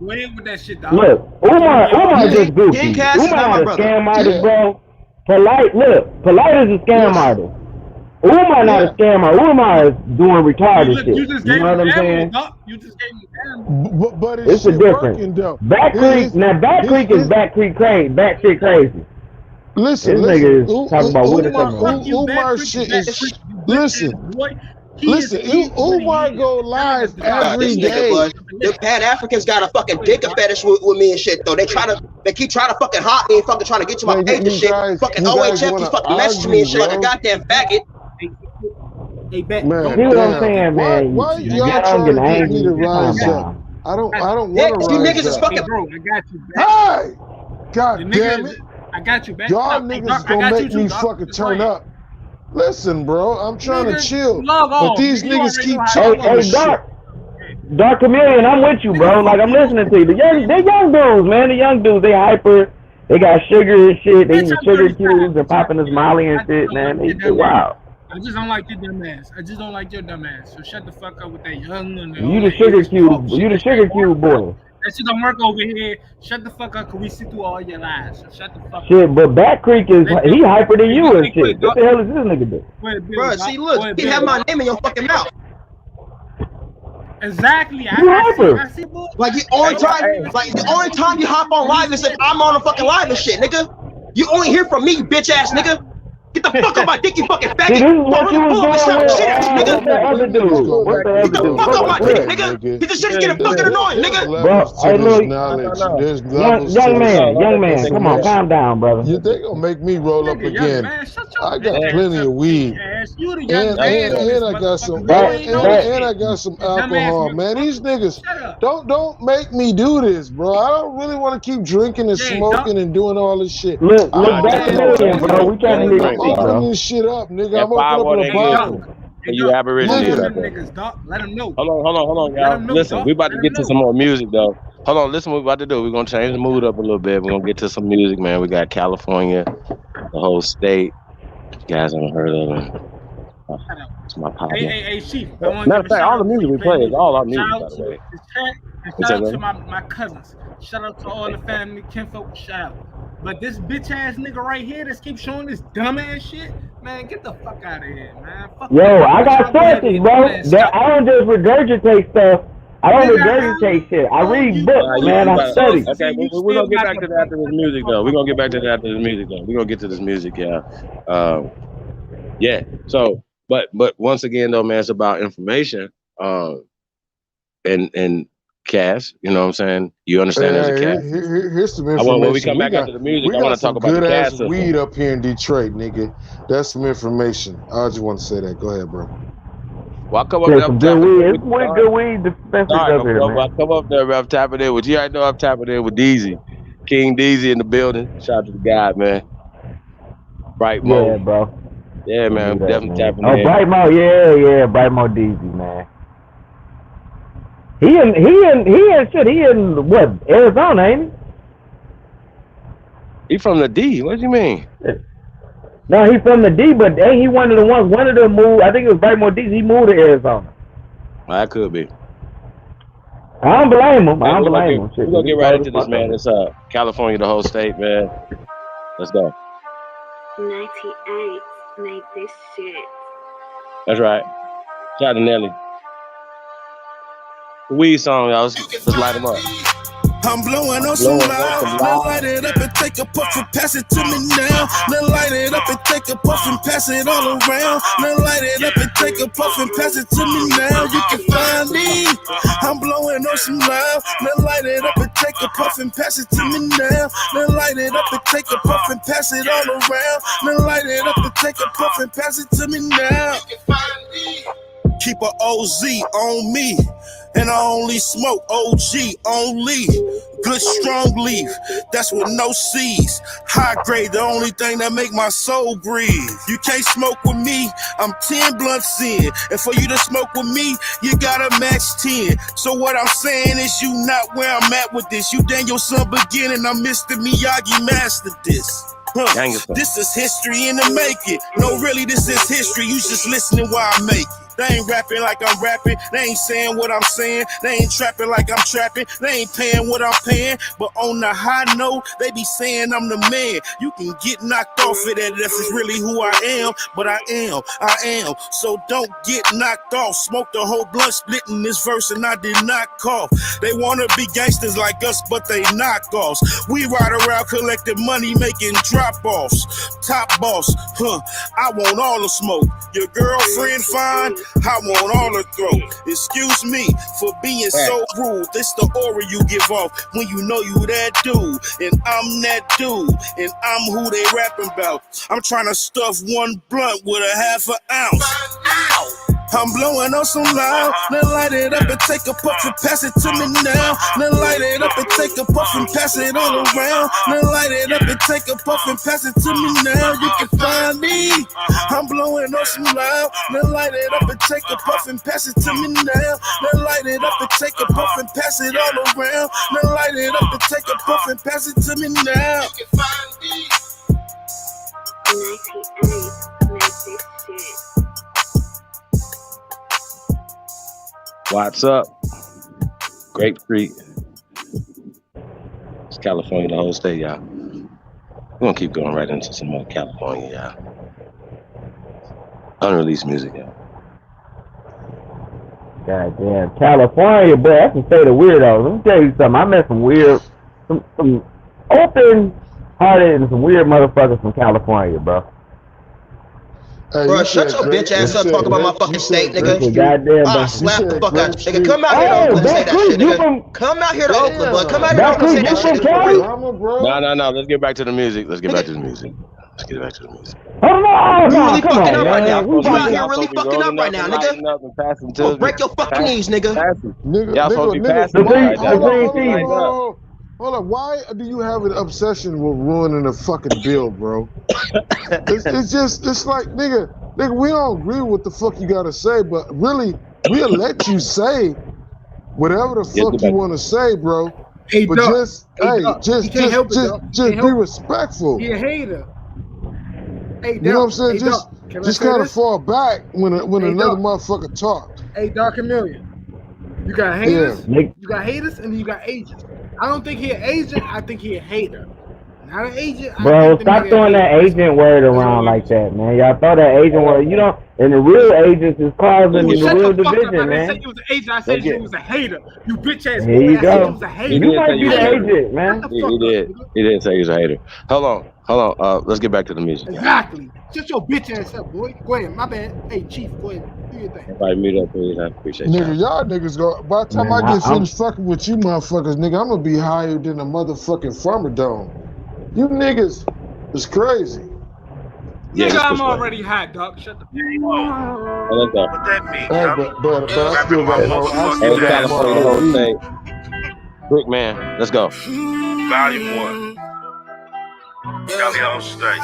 Go ahead with that shit, dog. Look, Umar just goofy. Umar is a scam artist, bro. Polite is a scam artist. Umar not a scammer. Umar is doing retarded shit. You know what I'm saying? You just gave me but it's a difference. Back Creek is Back Creek crazy. Back shit crazy. Listen, this nigga is talking about what Umar shit is. Listen, Umar go live every day. The Pan Africans got a fucking dick fetish with me and shit though. They keep trying to fucking haunt me and fucking trying to get to my page and shit. Fucking OHF keep fucking messaging me and shit like a goddamn faggot. Hey, bet. Man, see what I'm saying, man? Why y'all trying to get me to rise up? I don't want to rise up. You niggas is fucking. Bro, I got you. Hey, god damn it! I got you, back. Y'all niggas gonna make me fucking turn up. Listen, bro, I'm trying to chill, but these niggas keep talking. Hey, Dark Chameleon, I'm with you, bro. Like, I'm listening to you. They young dudes, man. The young dudes, they hyper. They got sugar and shit. They eat sugar cubes and popping this Molly and shit, man. They shit wild. I just don't like your dumb ass. So shut the fuck up with that young. You the sugar cube. You the sugar cube boy. That shit don't work over here. Shut the fuck up, cause we see through all your lies. So shut the fuck up. Shit, but Back Creek is he hyper than you and shit. What the hell is this nigga doing? Bro, see, look, he have my name in your fucking mouth. Exactly. I see, boy. Like the only time you hop on live is if I'm on a fucking live and shit, nigga. You only hear from me, bitch ass nigga. Get the fuck off my dick, you fucking faggot. See, this is what you was doing with nigga. the other dude. What the other dude? Get the fuck off my dick, nigga. This shit's getting fucking annoying, nigga. Bro, hey, look, young man, come on, calm down, brother. They gonna make me roll up again. I got plenty of weed. You the young man. And I got some and I got some alcohol, man. These niggas don't make me do this, bro. I don't really want to keep drinking and smoking and doing all this shit. Look back in, bro. We trying to I'm opening this shit up, nigga. I'm opening up a bottle. You aborigines. Let them know. Hold on, y'all. Listen, we about to get to some more music though. Hold on, listen what we're about to do. We're gonna change the mood up a little bit. We're gonna get to some music, man. We got California, the whole state. You guys haven't heard of it. It's my pop. Hey, Chief. Matter of fact, all the music we play is all our music, by the way. Shout out to my cousins. Shout out to all the family, kinfolk. Shout out. But this bitch ass nigga right here that keeps showing this dumb ass shit, man, get the fuck out of here, man. Fuck yo, I got sources, bro. I don't just regurgitate stuff. I don't regurgitate shit. I read books, man. I study. Okay, we're gonna get back to that after this music, though. We're gonna get back to that after this music, though. We're gonna get to this music, yeah. Yeah. So, but once again, though, man, it's about information. And Cass, you know what I'm saying? You understand as a cat. Here's some information. When we come back after the music, I want to talk about the gas system. Weed up here in Detroit, nigga. That's some information. I just want to say that. Go ahead, bro. Well, I come up there. Some good weed. It's good weed dispensaries up here, man. I come up there, I'm tapping in with you. I know I'm tapping in with Deezy. King Deezy in the building. Shout out to the guy, man. Bright Mo. Yeah, bro. Yeah, man. Definitely tapping in. Oh, Bright Mo. Yeah. Bright Mo Deezy, man. He in what, Arizona, ain't he? He from the D. What do you mean? No, he from the D, but ain't he one of them moved? I think it was Bright Mo Deezy. He moved to Arizona. That could be. I don't blame him. We're gonna get right into this, man. It's California, the whole state, man. Let's go. 98 made this shit. That's right. Shout out to Nelly. Weed song, y'all. Let's light them up. I'm blowing on some loud. Now light it up and take a puff and pass it to me now. Now light it up and take a puff and pass it all around. Now light it up and take a puff and pass it to me now. You can find me. I'm blowing on some loud. Now light it up and take a puff and pass it to me now. Now light it up and take a puff and pass it all around. Now light it up and take a puff and pass it to me now. You can find me. Keep a OZ on me, and I only smoke OG only. Good strong leaf, that's with no seeds. High grade, the only thing that make my soul breathe. You can't smoke with me, I'm 10 blunts in. And for you to smoke with me, you gotta match 10. So what I'm saying is you not where I'm at with this. You Daniel-san beginning, I'm Mr. Miyagi mastered this. This is history in the making. No, really, this is history. You just listening while I make it. They ain't rapping like I'm rapping. They ain't saying what I'm saying. They ain't trapping like I'm trapping. They ain't paying what I'm paying. But on the high note, they be saying I'm the man. You can get knocked off of that if it's really who I am. But I am. So don't get knocked off. Smoke the whole blunt splitting this verse and I did not cough. They wanna be gangsters like us, but they knockoffs. We ride around collecting money, making drop-offs. Top boss, I want all the smoke. Your girlfriend fine? I want all the throat. Excuse me for being so rude. This the aura you give off when you know you that dude. And I'm that dude. And I'm who they rapping about. I'm trying to stuff one blunt with a half an ounce. Ow! I'm blowing on some loud. Now light it up and take a puff and pass it to me now. Now light it up and take a puff and pass it all around. Now light it up and take a puff and pass it to me now. You can find me. I'm blowing on some loud. Now light it up and take a puff and pass it to me now. Now light it up and take a puff and pass it all around. Now light it up and take a puff and pass it to me now. You can find me. 98 made this shit. What's up? Grapefruit. It's California, the whole state, y'all. We're gonna keep going right into some more California, y'all. Unreleased music, y'all. Goddamn, California, boy, that's the state of weirdos. Let me tell you something. I met some weird, some open-hearted and some weird motherfuckers from California, bro. Bro, shut your bitch ass up. Talk about my fucking state, nigga. I'll slap the fuck out you, nigga. Come out here to Oakland and say that shit, nigga. Come out here to Oakland, bud. Come out here to Oakland and say that shit, nigga. No. Let's get back to the music. Let's get back to the music. You really come fucking on, up right now. man. You out here really fucking up right now, nigga. Oh, break your fucking knees, nigga. Y'all supposed to be passing Hold on. Why do you have an obsession with ruining a fucking bill, bro? it's like, nigga, we don't agree with what the fuck you gotta say, but really, we'll let you say whatever the fuck you want to say, bro. Hey, but Doc. just be respectful. He a hater. Hey, you know what I'm saying? Just kind of fall back when another Doc. motherfucker talks. Hey, Dark Chameleon. You got haters. You got haters, and you got agents. I don't think he an agent. I think he a hater. Not an agent. Bro, stop throwing that agent word around like that, man. Y'all throw that agent word. You know, and the real agents is causing the real division, man. I didn't say you was an agent. I said you was a hater. You bitch ass. Here you boy. I said go. you was a hater. You might be the agent, man. He did say he's a hater. Hold on. Let's get back to the music. Exactly. Just your bitch ass up, boy. Go ahead. My bad. Hey, Chief, go ahead. Do your thing. Everybody mute up, please. I appreciate Nigga, y'all niggas go. By the time I get finished fucking with you motherfuckers, nigga, I'm gonna be higher than a motherfucking Farmer Dome. You niggas is crazy. Nigga, I'm already hot, dog. Shut the fuck up. Let's go. What that mean? Hey, but I still got more. I still got more. Brick man, let's go. Volume 1. Got me on stage.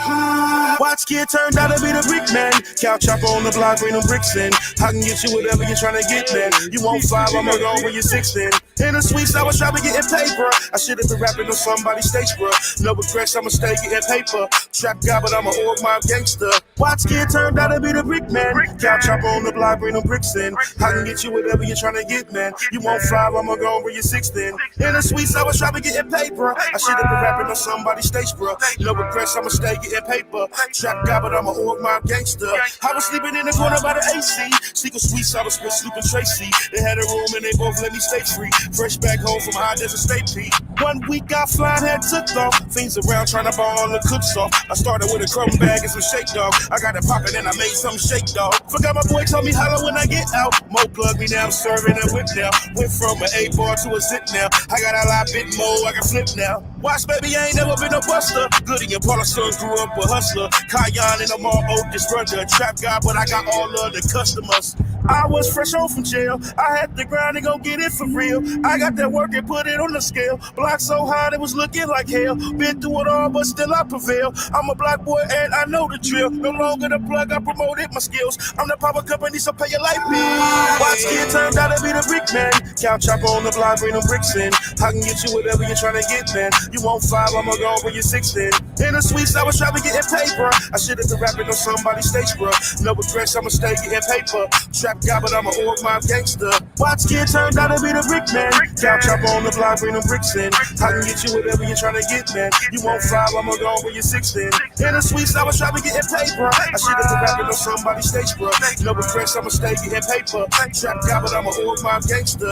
Watch kid turned out to be the brick man. Cow chopper on the block, bring them bricks in. I can get you whatever you're trying to get, man. You want 5, I'ma go when you're 6 then. In the sweets, I was shopping getting paper. I should have been rapping on somebody's stage, bro. No regrets, I'ma stay getting paper. Trap guy, but I'm an old mob gangster. Watch kid turned out to be the brick man. Cow chopper on the block, bring them bricks in. I can get you whatever you're trying to get, man. You want 5, I'ma go when you're 6 then. In the sweets, I was shopping getting paper. I should have been rapping on somebody's stage, bro. No regrets, I'ma stay getting paper. Trap guy, but I'm an old mob gangster. I was sleeping in the corner by the AC. Secret sweets, I was with Snoop and Tracy. They had a room and they both let me stay free. Fresh back home from high desert state P. 1 week I flying, had took off. Things around trying to ball the cooks off. I started with a crumb bag and some shake dog. I got it poppin' and I made some shake dog. Forgot my boy told me holla when I get out. Mo plug me now, I'm serving a whip now. Went from an 8-bar to a zip now. I got a lot bit more, I can flip now. Watch baby, I ain't never been a buster. Goody and Paula son grew up a hustler. Kayan and I'm all Otis brother. Trap guy, but I got all of the customers. I was fresh home from jail. I had to grind and go get it for real. I got that work and put it on the scale. Block so hard it was looking like hell. Been through it all, but still I prevail. I'm a black boy and I know the drill. No longer the plug, I promoted my skills. I'm the power company, so pay your light bill. Watch kid turned out to be the brick man. Cow chopper on the block, bring them bricks in. I can get you whatever you're trying to get, man. You want 5, I'ma go when you're 6 then. In the sweets, I was trying to get paper. I should have been rapping on somebody's stage, bro. No regrets, I'ma stay getting paper. Trap guy, but I'm an old mob gangster. Watch kid turned out to be the brick man. Cow chopper on the block, bring them bricks in. I can get you whatever you're trying to get, man. You want 5, I'ma go when you're 6 then. In the sweets, I was trying to get paper. I should have been rapping on somebody's stage, bro. No regrets, I'ma stay getting paper. Trap guy, but I'm an old mob gangster.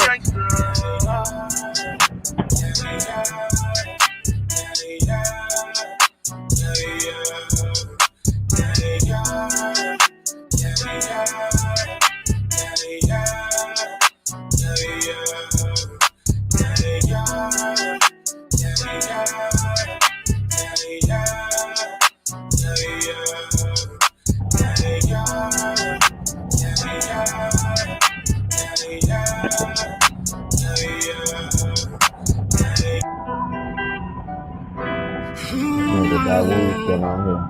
That weed still on here.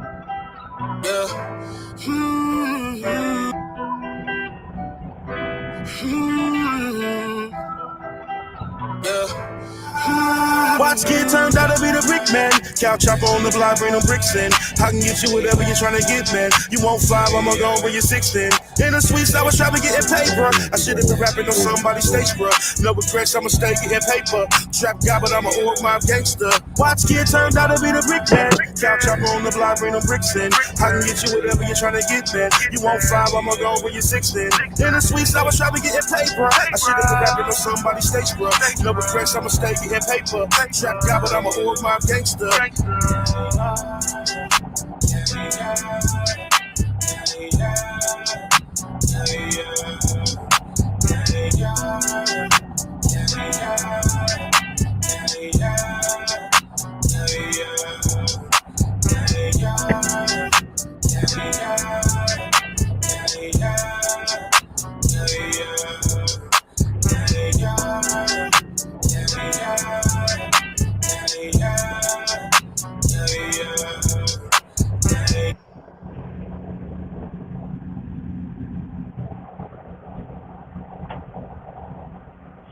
Watch kid turned out to be the brick man. Cow chopper on the block, bring them bricks in. I can get you whatever you're trying to get, man. You want 5, I'ma go when you're 6 then. In the sweets, I was trying to get paper. I should have been rapping on somebody's stage, bro. No regrets, I'ma stay getting paper. Trap guy, but I'm an old mob gangster. Watch kid turned out to be the brick man. Cow chopper on the block, bring them bricks in. I can get you whatever you're trying to get, man. You want 5, I'ma go when you're 6 then. In the sweets, I was trying to get paper. I should have been rapping on somebody's stage, bro. No regrets, I'ma stay getting paper. Trap guy, but I'm an old mob gangster.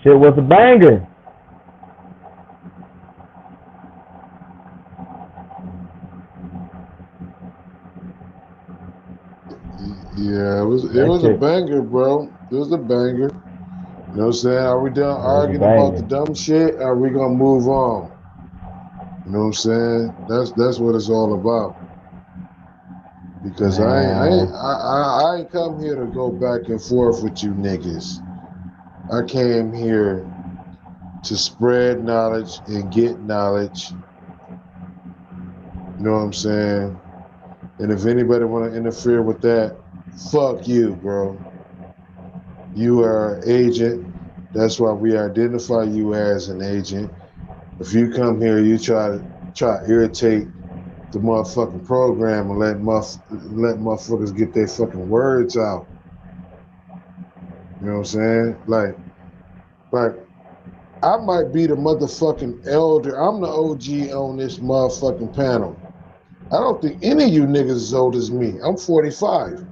Shit was a banger. Yeah, it was That a shit. banger, bro. It was a banger. You know what I'm saying? Are we done That was a arguing about the banger. dumb shit? Are we gonna move on? You know what I'm saying? That's what it's all about. Because Man. I ain't come here to go back and forth with you niggas. I came here to spread knowledge and get knowledge. You know what I'm saying? And if anybody want to interfere with that, fuck you, bro. You are an agent. That's why we identify you as an agent. If you come here, you try to irritate the motherfucking program and let motherfuckers get their fucking words out. You know what I'm saying? Like I might be the motherfucking elder. I'm the OG on this motherfucking panel. I don't think any of you niggas is old as me. I'm 45.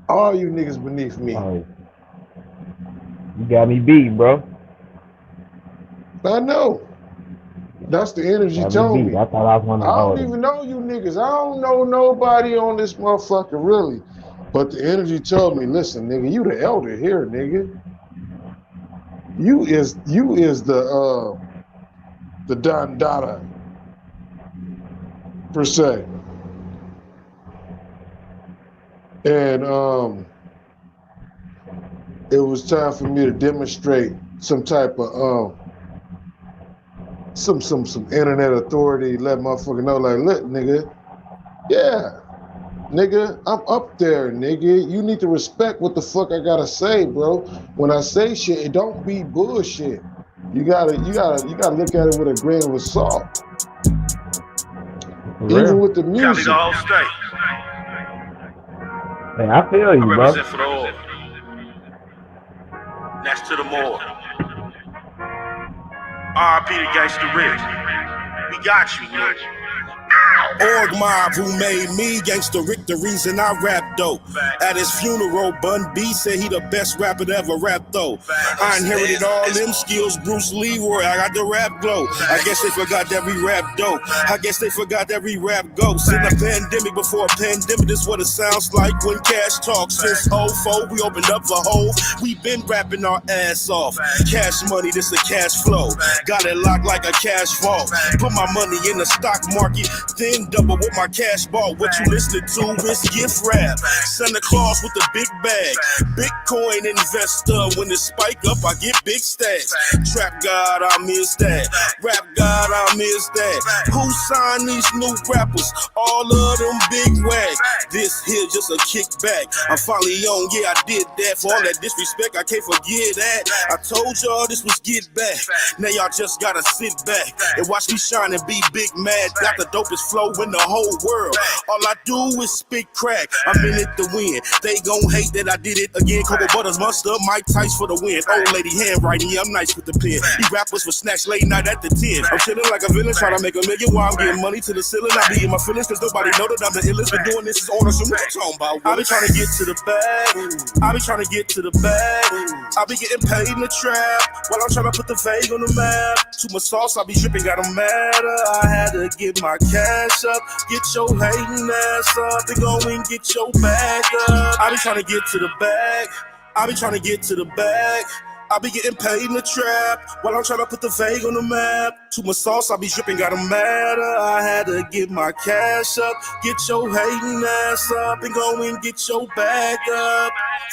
All you niggas beneath me. Oh, you got me beat, bro. I know. That's the energy Got telling me beat. me. I thought I was one of I the don't oldest. even know you niggas. I don't know nobody on this motherfucker, really. But the energy told me, listen, nigga, you the elder here, nigga. You is the Don Dada, per se. And it was time for me to demonstrate some type of some internet authority, let motherfucker know, like, look, nigga, yeah, nigga, I'm up there, nigga. You need to respect what the fuck I gotta say, bro. When I say shit, it don't be bullshit. You gotta look at it with a grain of salt. For Even real. with the Cali music. the whole state. Hey, I feel you, I bro. represent for the all. Next to the more. R.I.P. to Gangsta Rich. We got you, Rich. Org Mob, who made me Gangsta Rick, the reason I rap dope. At his funeral, Bun B said he the best rapper to ever rap though. I inherited all them skills, Bruce Leroy, I got the rap glow. I guess they forgot that we rap dope. I guess they forgot that we rap ghosts. In a pandemic, before a pandemic, this what it sounds like when cash talks. Since 04, we opened up for Hove. We been rapping our ass off. Cash money, this a cash flow. Got it locked like a cash vault. Put my money in the stock market, then double what my cash bought. What you listening to is gift rap. Santa Claus with the big bag. Bitcoin investor. When it spike up, I get big stacks. Trap God, I miss that. Rap God, I miss that. Who signed these new rappers? All of them big wags. This here just a kickback. I'm finally on, yeah, I did that. For all that disrespect, I can't forget that. I told y'all this was get back. Now y'all just gotta sit back and watch me shine and be big mad. Got the dopest flow in the whole world. All I do is spit crack. I'm in it to win. They gon' hate that I did it again. Cocoa Butters, Mustard, Mike Tice for the win. Old lady handwriting, yeah, I'm nice with the pen. These rappers for snacks late night at the 10. I'm chilling like a villain, trying to make a million while I'm getting money to the ceiling. I be in my feelings cause nobody know that I'm the illest. Been doing this is on us, so what you talking about? I be trying to get to the bag. I be trying to get to the bag. I be getting paid in the trap while I'm trying to put the fade on the map. Too much sauce, I be dripping, got them mad. I had to get my cash up. Get your hating ass up and go and get your bag up. I be trying to get to the bag. I be trying to get to the bag. I be getting paid in the trap while I'm trying to put the vague on the map. Too much sauce, I be dripping, got them mad. I had to get my cash up. Get your hating ass up and go and get your bag up.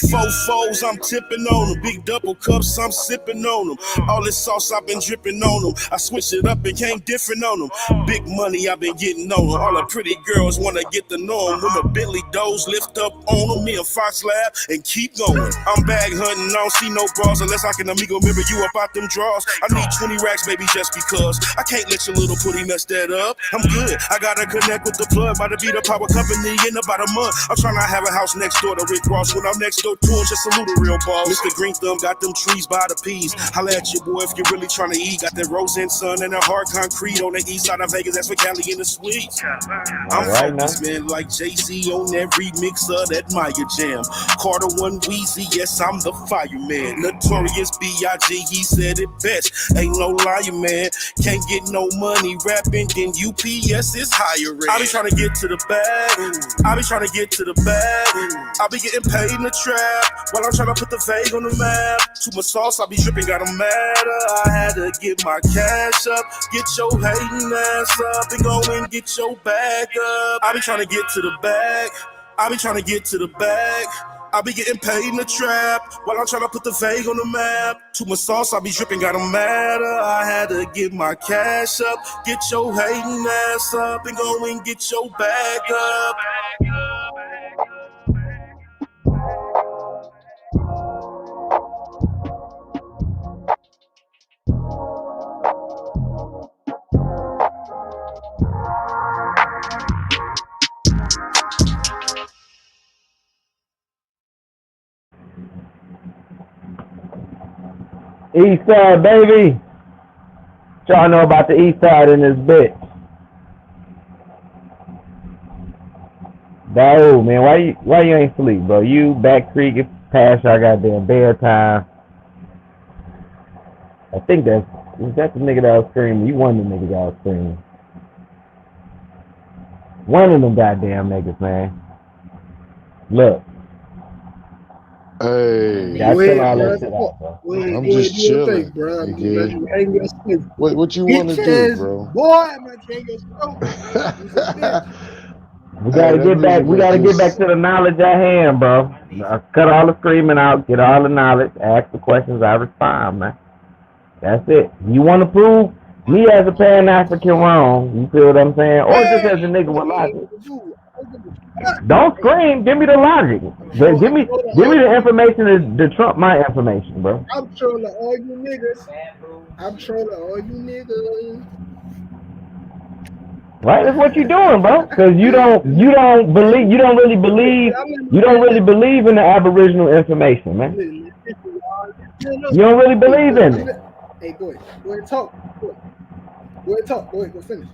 4 foes, I'm tipping on them. Big double cups, I'm sipping on them. All this sauce, I've been dripping on them. I switch it up and came different on them. Big money, I've been getting on them. All the pretty girls wanna get to know them. When the Bentley doors lift up on them, me and Fox laugh and keep going. I'm bag hunting, I don't see no bras unless I can amigo mirror you up out them drawers. I need 20 racks, baby, just because. buzz. I can't let your little putty mess that up. I'm good. I gotta connect with the plug. About to be the power company in about a month. I'm trying to have a house next door to Rick Ross. When I'm next door to him, just salute a real boss. Mr. Green Thumb got them trees by the peas. Holla at your boy if you're really trying to eat. Got that rose and sun and that hard concrete on the east side of Vegas. That's for Cali in the suites. I'm focused, man, like Jay-Z on every mix of that Maya jam. Carter One Weezy, yes, I'm the fireman. Notorious B.I.G., he said it best. Ain't no liar, man. Can't get no money rapping, then UPS is hiring. I be trying to get to the bag. I be trying to get to the bag. I be getting paid in the trap while I'm trying to put the vague on the map. Too much sauce, I be dripping, got 'em madder. I had to get my cash up. Get your hating ass up and go and get your bag up. I be trying to get to the bag. I be trying to get to the bag. I be getting paid in the trap while I'm trying to put the vague on the map. Too much sauce, I be dripping, got 'em madder. I had to get my cash up. Get your hating ass up and go and get your bag up. East side, baby. Y'all know about the east side in this bitch. No, man, why you ain't sleep, bro? You back creek, it's past our goddamn bedtime. I think is that the nigga that was screaming? You one of the niggas that was screaming. One of them goddamn niggas, man. Look. Hey, I chill all that shit out, bro. I'm just chilling. What you want to do, bro? Boy, I'm gonna take your stroke. We gotta get back. We gotta get back to the knowledge at hand, bro. Cut all the screaming out. Get all the knowledge. Ask the questions. I respond, man. That's it. You want to prove me as a Pan-African wrong? You feel what I'm saying? Or just as a nigga with logic. Don't scream. Give me the logic. Give me the information to trump my information, bro. I'm trolling all you niggas. Right, that's what you're doing, bro. Because you don't really believe in the Aboriginal information, man. You don't really believe in it. Hey, go ahead, talk. Go ahead, go finish.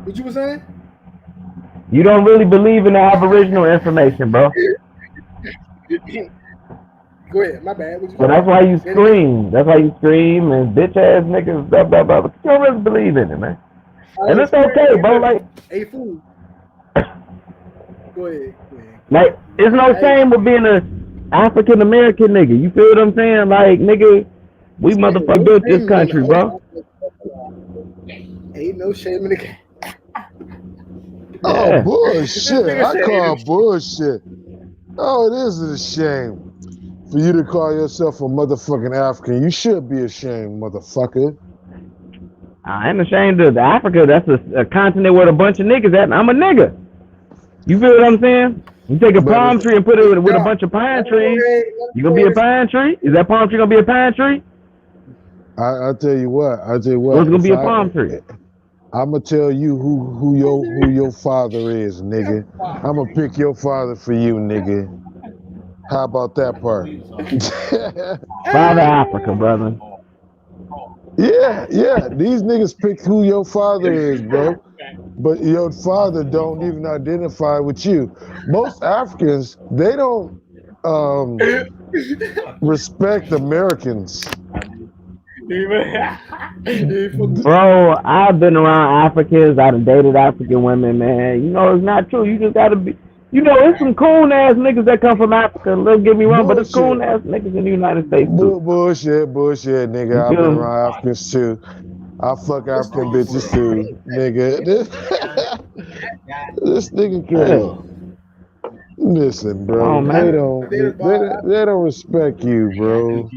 What you were saying? You don't really believe in the Aboriginal information, bro. Go ahead, my bad. So that's why you scream. That's why you scream and bitch ass niggas, blah, blah, blah. But you don't really believe in it, man. And it's okay, bro. Like, hey, fool. Go ahead. Like, it's no shame with being a African American nigga. You feel what I'm saying? Like, nigga, we motherfucker built this country, bro. Ain't no shame in the game. Oh, bullshit. I call bullshit. Oh, it is a shame for you to call yourself a motherfucking African. You should be ashamed, motherfucker. I ain't ashamed of Africa. That's a continent with a bunch of niggas at. I'm a nigga. You feel what I'm saying? You take a palm tree and put it with a bunch of pine trees. You gonna be a pine tree? Is that palm tree gonna be a pine tree? I tell you what. What's gonna be a palm tree? I'm gonna tell you who your father is, nigga. I'm gonna pick your father for you, nigga. How about that part? Father Africa, brother. Yeah. These niggas pick who your father is, bro. But your father don't even identify with you. Most Africans, they don't respect Americans. Bro, I've been around Africans. I done dated African women, man. You know, it's not true. You just gotta be. You know, it's some cool ass niggas that come from Africa. Don't get me wrong, but it's cool ass niggas in the United States too. Bullshit, nigga. I've been around Africans too. I fuck African bitches too, nigga. This nigga crazy. Listen, bro. They don't respect you, bro.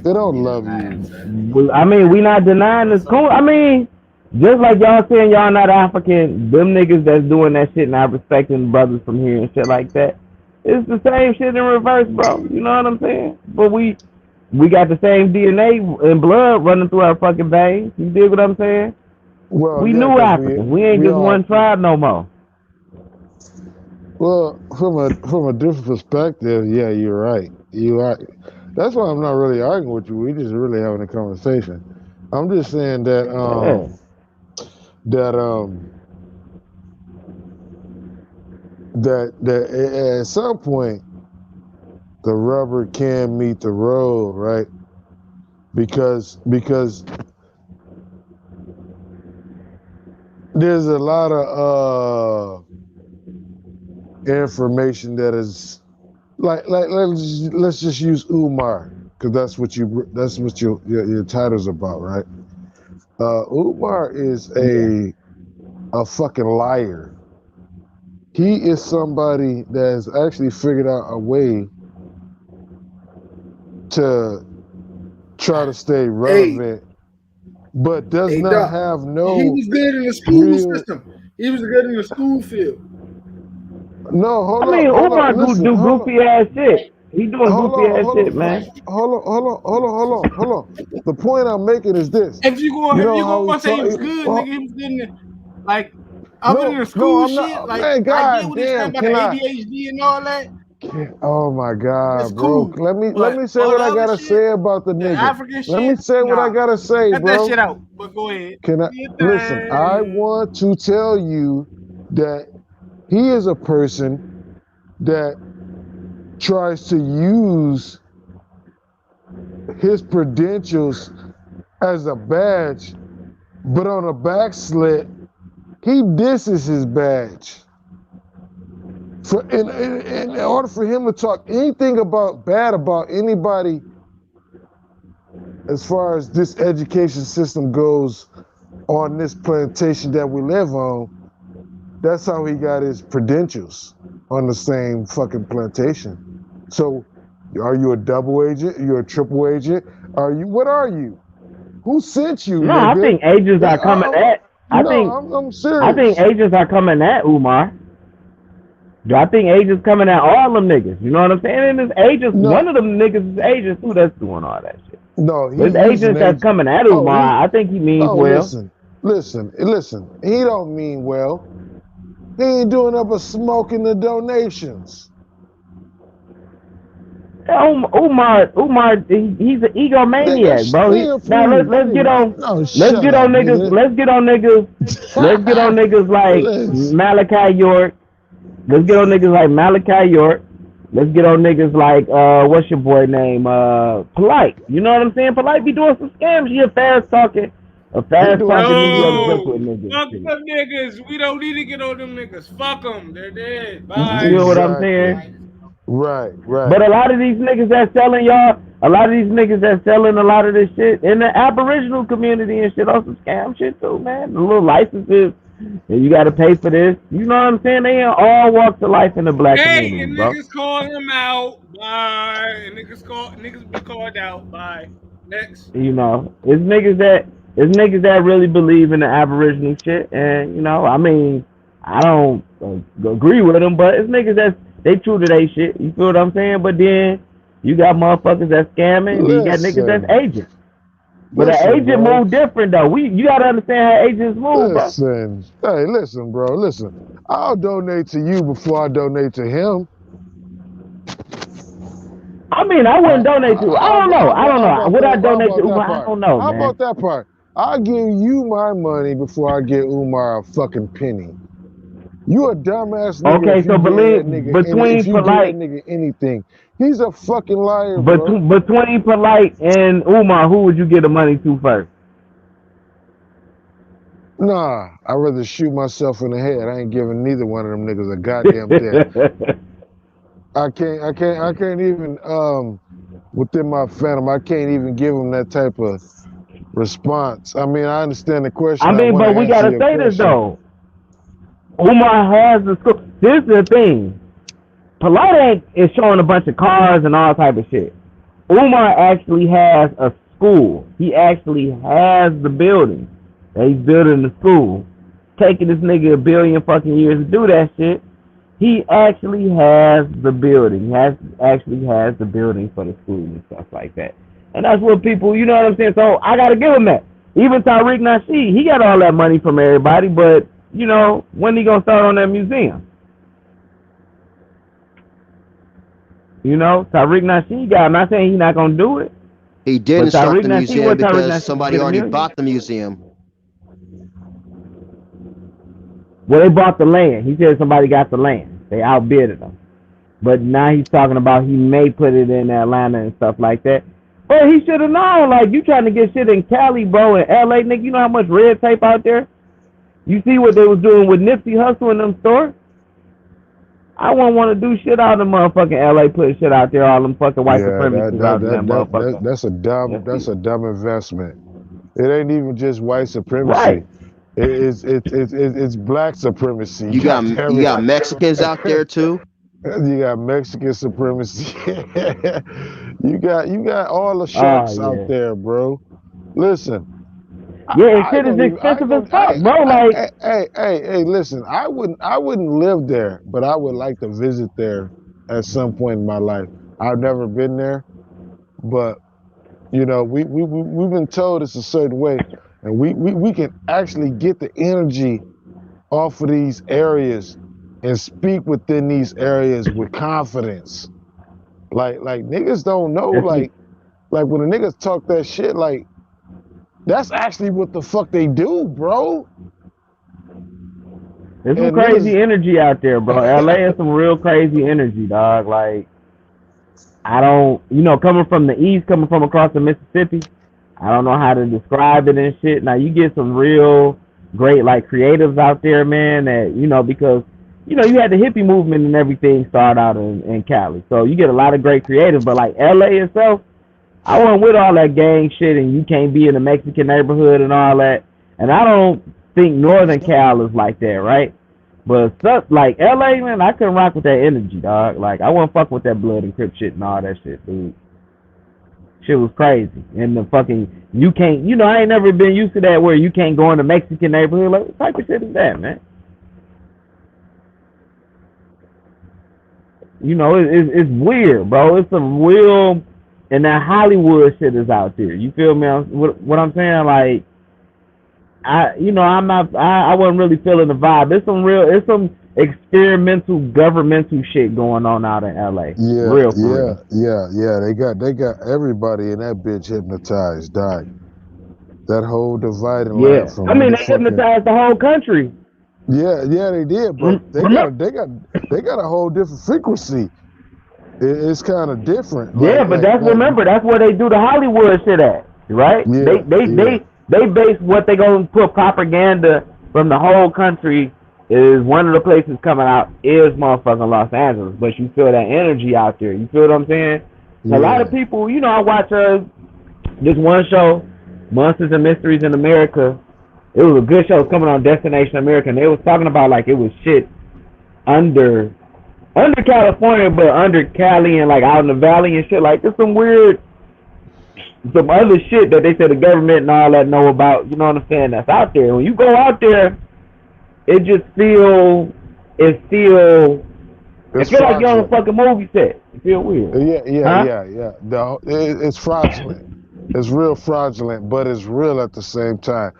They don't love you. I mean, we not denying it's cool. I mean, just like y'all saying y'all not African, them niggas that's doing that shit not respecting brothers from here and shit like that. It's the same shit in reverse, bro. You know what I'm saying? But we We got the same DNA and blood running through our fucking veins. You dig what I'm saying? Well, We yeah, knew 'cause Africans. We ain't we just all one tribe no more. well from a different perspective. Yeah, you're right. You are. That's why I'm not really arguing with you. We just really having a conversation. I'm just saying that Yeah. that at some point the rubber can meet the road, right? Because there's a lot of information that is like let's just use Umar because that's what your title's about, right? Umar is a fucking liar. He is somebody that has actually figured out a way to try to stay relevant, but does not Doc, have no. He was good in the school real- system. He was good in the school field. No, hold I on. mean, hold Umar on, listen, do hold on. goofy ass shit. He doing Hold goofy on, ass hold shit, on, man. hold on. The point I'm making is this. If you You know gonna how say he was talk- good, oh, nigga, he was good in the, like other than the no, school I'm shit. not. Like Man, I get God what he's saying damn, about can the I? ADHD and all that. Oh my God, That's bro. cool. Let me But say all what the I other gotta shit, say about the the nigga. African Let me shit, say what I nah. gotta say, Cut bro. that shit out. But go ahead. Can I Do your listen? I thing. want to tell you that he is a person that tries to use his credentials as a badge, but on a back slit, he disses his badge. In order for him to talk anything bad about anybody, as far as this education system goes on this plantation that we live on, that's how he got his credentials on the same fucking plantation. So, are you a double agent? You're a triple agent? What are you? Who sent you, No, nigga? I think agents are coming at. I'm I'm serious. I think agents are coming at Umar. I think agents coming at all them niggas. You know what I'm saying? And it's agents. No. One of them niggas is agents too. That's doing all that shit. No, There's he's an agents that's agent. coming at Oh, Umar. I think he means well. Listen. He don't mean well. He ain't doing up but smoking the donations. Umar, he's an egomaniac, Nigga, bro. Now let's get on. Let's get on niggas. Let's get on niggas like Malachi York. Let's get on niggas like Malachi York. Let's get on niggas like what's your boy name? Polite. You know what I'm saying? Polite be doing some scams. He a fast talking nigga. Fuck them niggas. We don't need to get on them niggas. Fuck them. They're dead. Bye. You know what I'm saying? Right. But a lot of these niggas that's selling a lot of this shit in the Aboriginal community and shit on some scam shit too, man. The little licenses, and you got to pay for this. You know what I'm saying? They in all walks of life in the black community, and bro. niggas call him out. Bye. And niggas be called out. Bye. Next. You know, it's niggas that really believe in the Aboriginal shit, and you know, I mean, I don't agree with them, but it's niggas they true to they shit. You feel what I'm saying? But then you got motherfuckers that's scamming, and you got niggas that's agents. But an agent move different though. You gotta understand how agents move, bro. Listen, bro. I'll donate to you before I donate to him. I mean, I wouldn't donate to you. I don't know. Would I donate to Umar? I don't know, How man. about that part? I'll give you my money before I give Umar a fucking penny. You a dumbass nigga. Okay, if so you give believe that nigga between if you Polite, give that nigga anything. He's a fucking liar, bro. between Polite and Umar, who would you give the money to first? Nah, I'd rather shoot myself in the head. I ain't giving neither one of them niggas a goddamn thing. I can't even within my fandom, I can't even give them that type of response. I mean, I understand the question. I mean, but we gotta say this though. Umar has the school. This is the thing. Polite is showing a bunch of cars and all type of shit. Umar actually has a school. He actually has the building. He's building the school. Taking this nigga a billion fucking years to do that shit. He actually has the building. He actually has the building for the school and stuff like that. And that's what people, you know what I'm saying? So I got to give him that. Even Tariq Nasheed, he got all that money from everybody, but, you know, when he going to start on that museum? You know, Tariq Nasheed guy, I'm not saying he's not going to do it. He didn't start Tariq the Nasheed, museum what Tariq because Nasheed somebody get a already million? bought the museum. Well, they bought the land. He said somebody got the land. They outbidded him. But now he's talking about he may put it in Atlanta and stuff like that. But he should have known, like, you trying to get shit in Cali, bro, in LA, nigga, you know how much red tape out there? You see what they was doing with Nipsey Hussle in them stores? I wouldn't want to do shit out of motherfucking LA, putting shit out there, all them fucking white supremacists out in that motherfucker. That's a dumb investment. It ain't even just white supremacy. Right. It's black supremacy. You got Mexicans out there too. You got Mexican supremacy. you got all the sharks out there, bro. Listen. Yeah, shit is expensive as fuck, bro. Like, hey, listen. I wouldn't live there, but I would like to visit there at some point in my life. I've never been there, but you know, we've been told it's a certain way, and we can actually get the energy off of these areas and speak within these areas with confidence. Like niggas don't know, like when the niggas talk that shit, like that's actually what the fuck they do, bro. There's some crazy energy out there, bro. LA has some real crazy energy, dog. Like, I don't, you know, coming from the east, coming from across the Mississippi, I don't know how to describe it and shit. Now, you get some real great, like, creatives out there, man, that, you know, because, you know, you had the hippie movement and everything start out in Cali. So you get a lot of great creatives, but, like, LA itself, I went with all that gang shit and you can't be in the Mexican neighborhood and all that. And I don't think Northern Cal is like that, right? But stuff like LA, man, I couldn't rock with that energy, dog. Like, I wouldn't fuck with that blood and crip shit and all that shit, dude. Shit was crazy. And the fucking, you can't, you know, I ain't never been used to that where you can't go in the Mexican neighborhood. Like, what type of shit is that, man? You know, it's weird, bro. It's some real, and that Hollywood shit is out there. You feel me? What I'm saying? Like, I wasn't really feeling the vibe. It's some experimental governmental shit going on out in LA. Yeah. They got everybody in that bitch hypnotized, dog. That whole dividing line from I mean, they hypnotized the whole country. Yeah, they did, but they got a whole different frequency. It's kind of different. But remember, that's where they do the Hollywood shit at, right? They base what they gonna put propaganda from the whole country is one of the places coming out is motherfucking Los Angeles, but you feel that energy out there. You feel what I'm saying? A lot of people, you know, I watch this one show, Monsters and Mysteries in America. It was a good show. It was coming on Destination America, and they was talking about like it was shit under California, but under Cali and like out in the valley and shit. Like, there's some other shit that they said the government and all that know about. You know what I'm saying? That's out there. When you go out there, it just feel like you're on a fucking movie set. It feel weird. Yeah. It's fraudulent. It's real fraudulent, but it's real at the same time.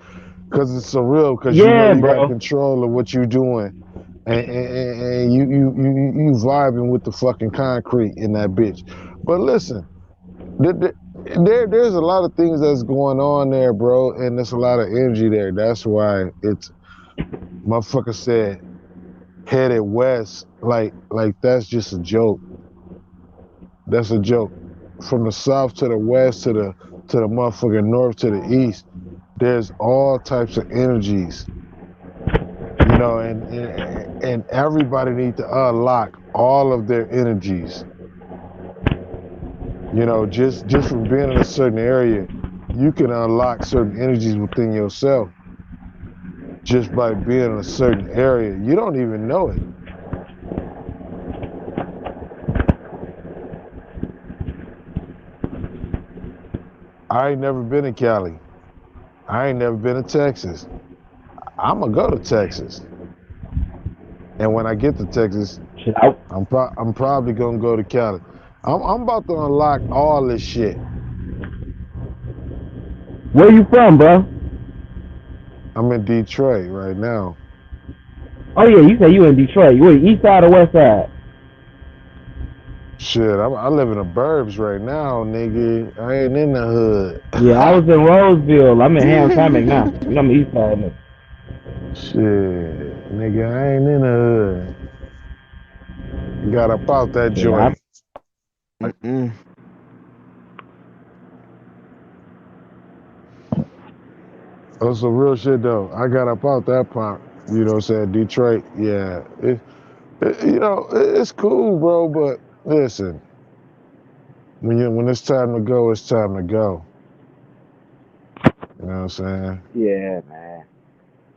Because it's surreal, because you know you got control of what you're doing. And you vibing with the fucking concrete in that bitch. But listen, there's a lot of things that's going on there, bro, and there's a lot of energy there. That's why it's, motherfucker said, headed west, like that's just a joke. That's a joke. From the south to the west to the motherfucking north to the east, there's all types of energies. You know, and everybody needs to unlock all of their energies. You know, just from being in a certain area, you can unlock certain energies within yourself just by being in a certain area. You don't even know it. I ain't never been in Cali. I ain't never been to Texas. I'm gonna go to Texas, and when I get to Texas, I'm probably gonna go to Cali. I'm about to unlock all this shit. Where you from, bro? I'm in Detroit right now. Oh yeah, you say you in Detroit. You in east side or west side? Shit, I live in the burbs right now, nigga. I ain't in the hood. Yeah, I was in Roseville. I'm in Hamtramck now. You know I'm east side nigga. Shit, nigga, I ain't in the hood. Got up out that joint. Oh, some real shit though. I got up out that part. You know what I'm saying? Detroit, yeah. It's cool, bro, but listen. When it's time to go, it's time to go. You know what I'm saying? Yeah, man.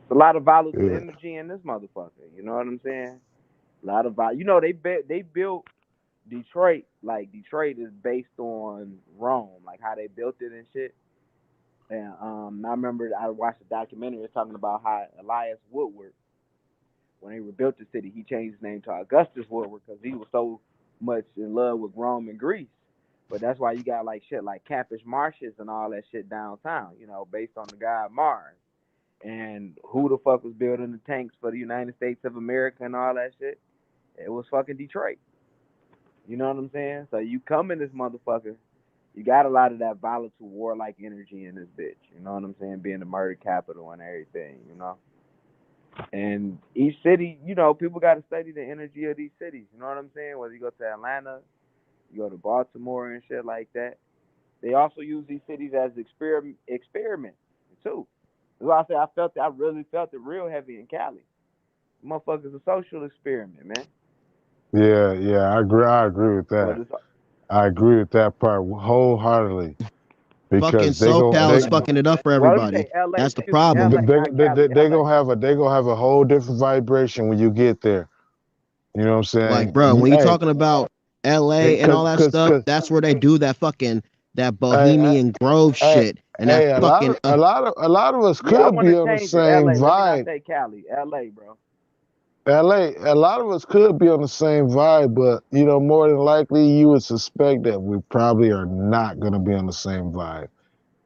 It's a lot of volatile energy in this motherfucker. You know what I'm saying? A lot of they built Detroit, like Detroit is based on Rome, like how they built it and shit. And I remember I watched a documentary talking about how Elias Woodward, when he rebuilt the city, he changed his name to Augustus Woodward because he was so much in love with Rome and Greece. But that's why you got like shit like Capish Marshes and all that shit downtown, you know, based on the god Mars. And who the fuck was building the tanks for the United States of America and all that shit? It was fucking Detroit. You know what I'm saying? So you come in this motherfucker, you got a lot of that volatile warlike energy in this bitch. You know what I'm saying? Being the murder capital and everything, you know? And each city, you know, people got to study the energy of these cities. You know what I'm saying? Whether you go to Atlanta, you go to Baltimore and shit like that. They also use these cities as experiments too. That's why I say I really felt it real heavy in Cali. Motherfuckers a social experiment, man. Yeah, I agree with that. I agree with that part wholeheartedly. Fucking Because SoCal is fucking it up for everybody. That's the problem. They gonna have a whole different vibration when you get there. You know what I'm saying? Like, bro, when you're talking about LA and all that stuff, that's where they do that Bohemian Grove shit. And that fucking a lot of us could be on the same vibe. Say Cali, LA, bro. LA, a lot of us could be on the same vibe, but you know, more than likely you would suspect that we probably are not gonna be on the same vibe.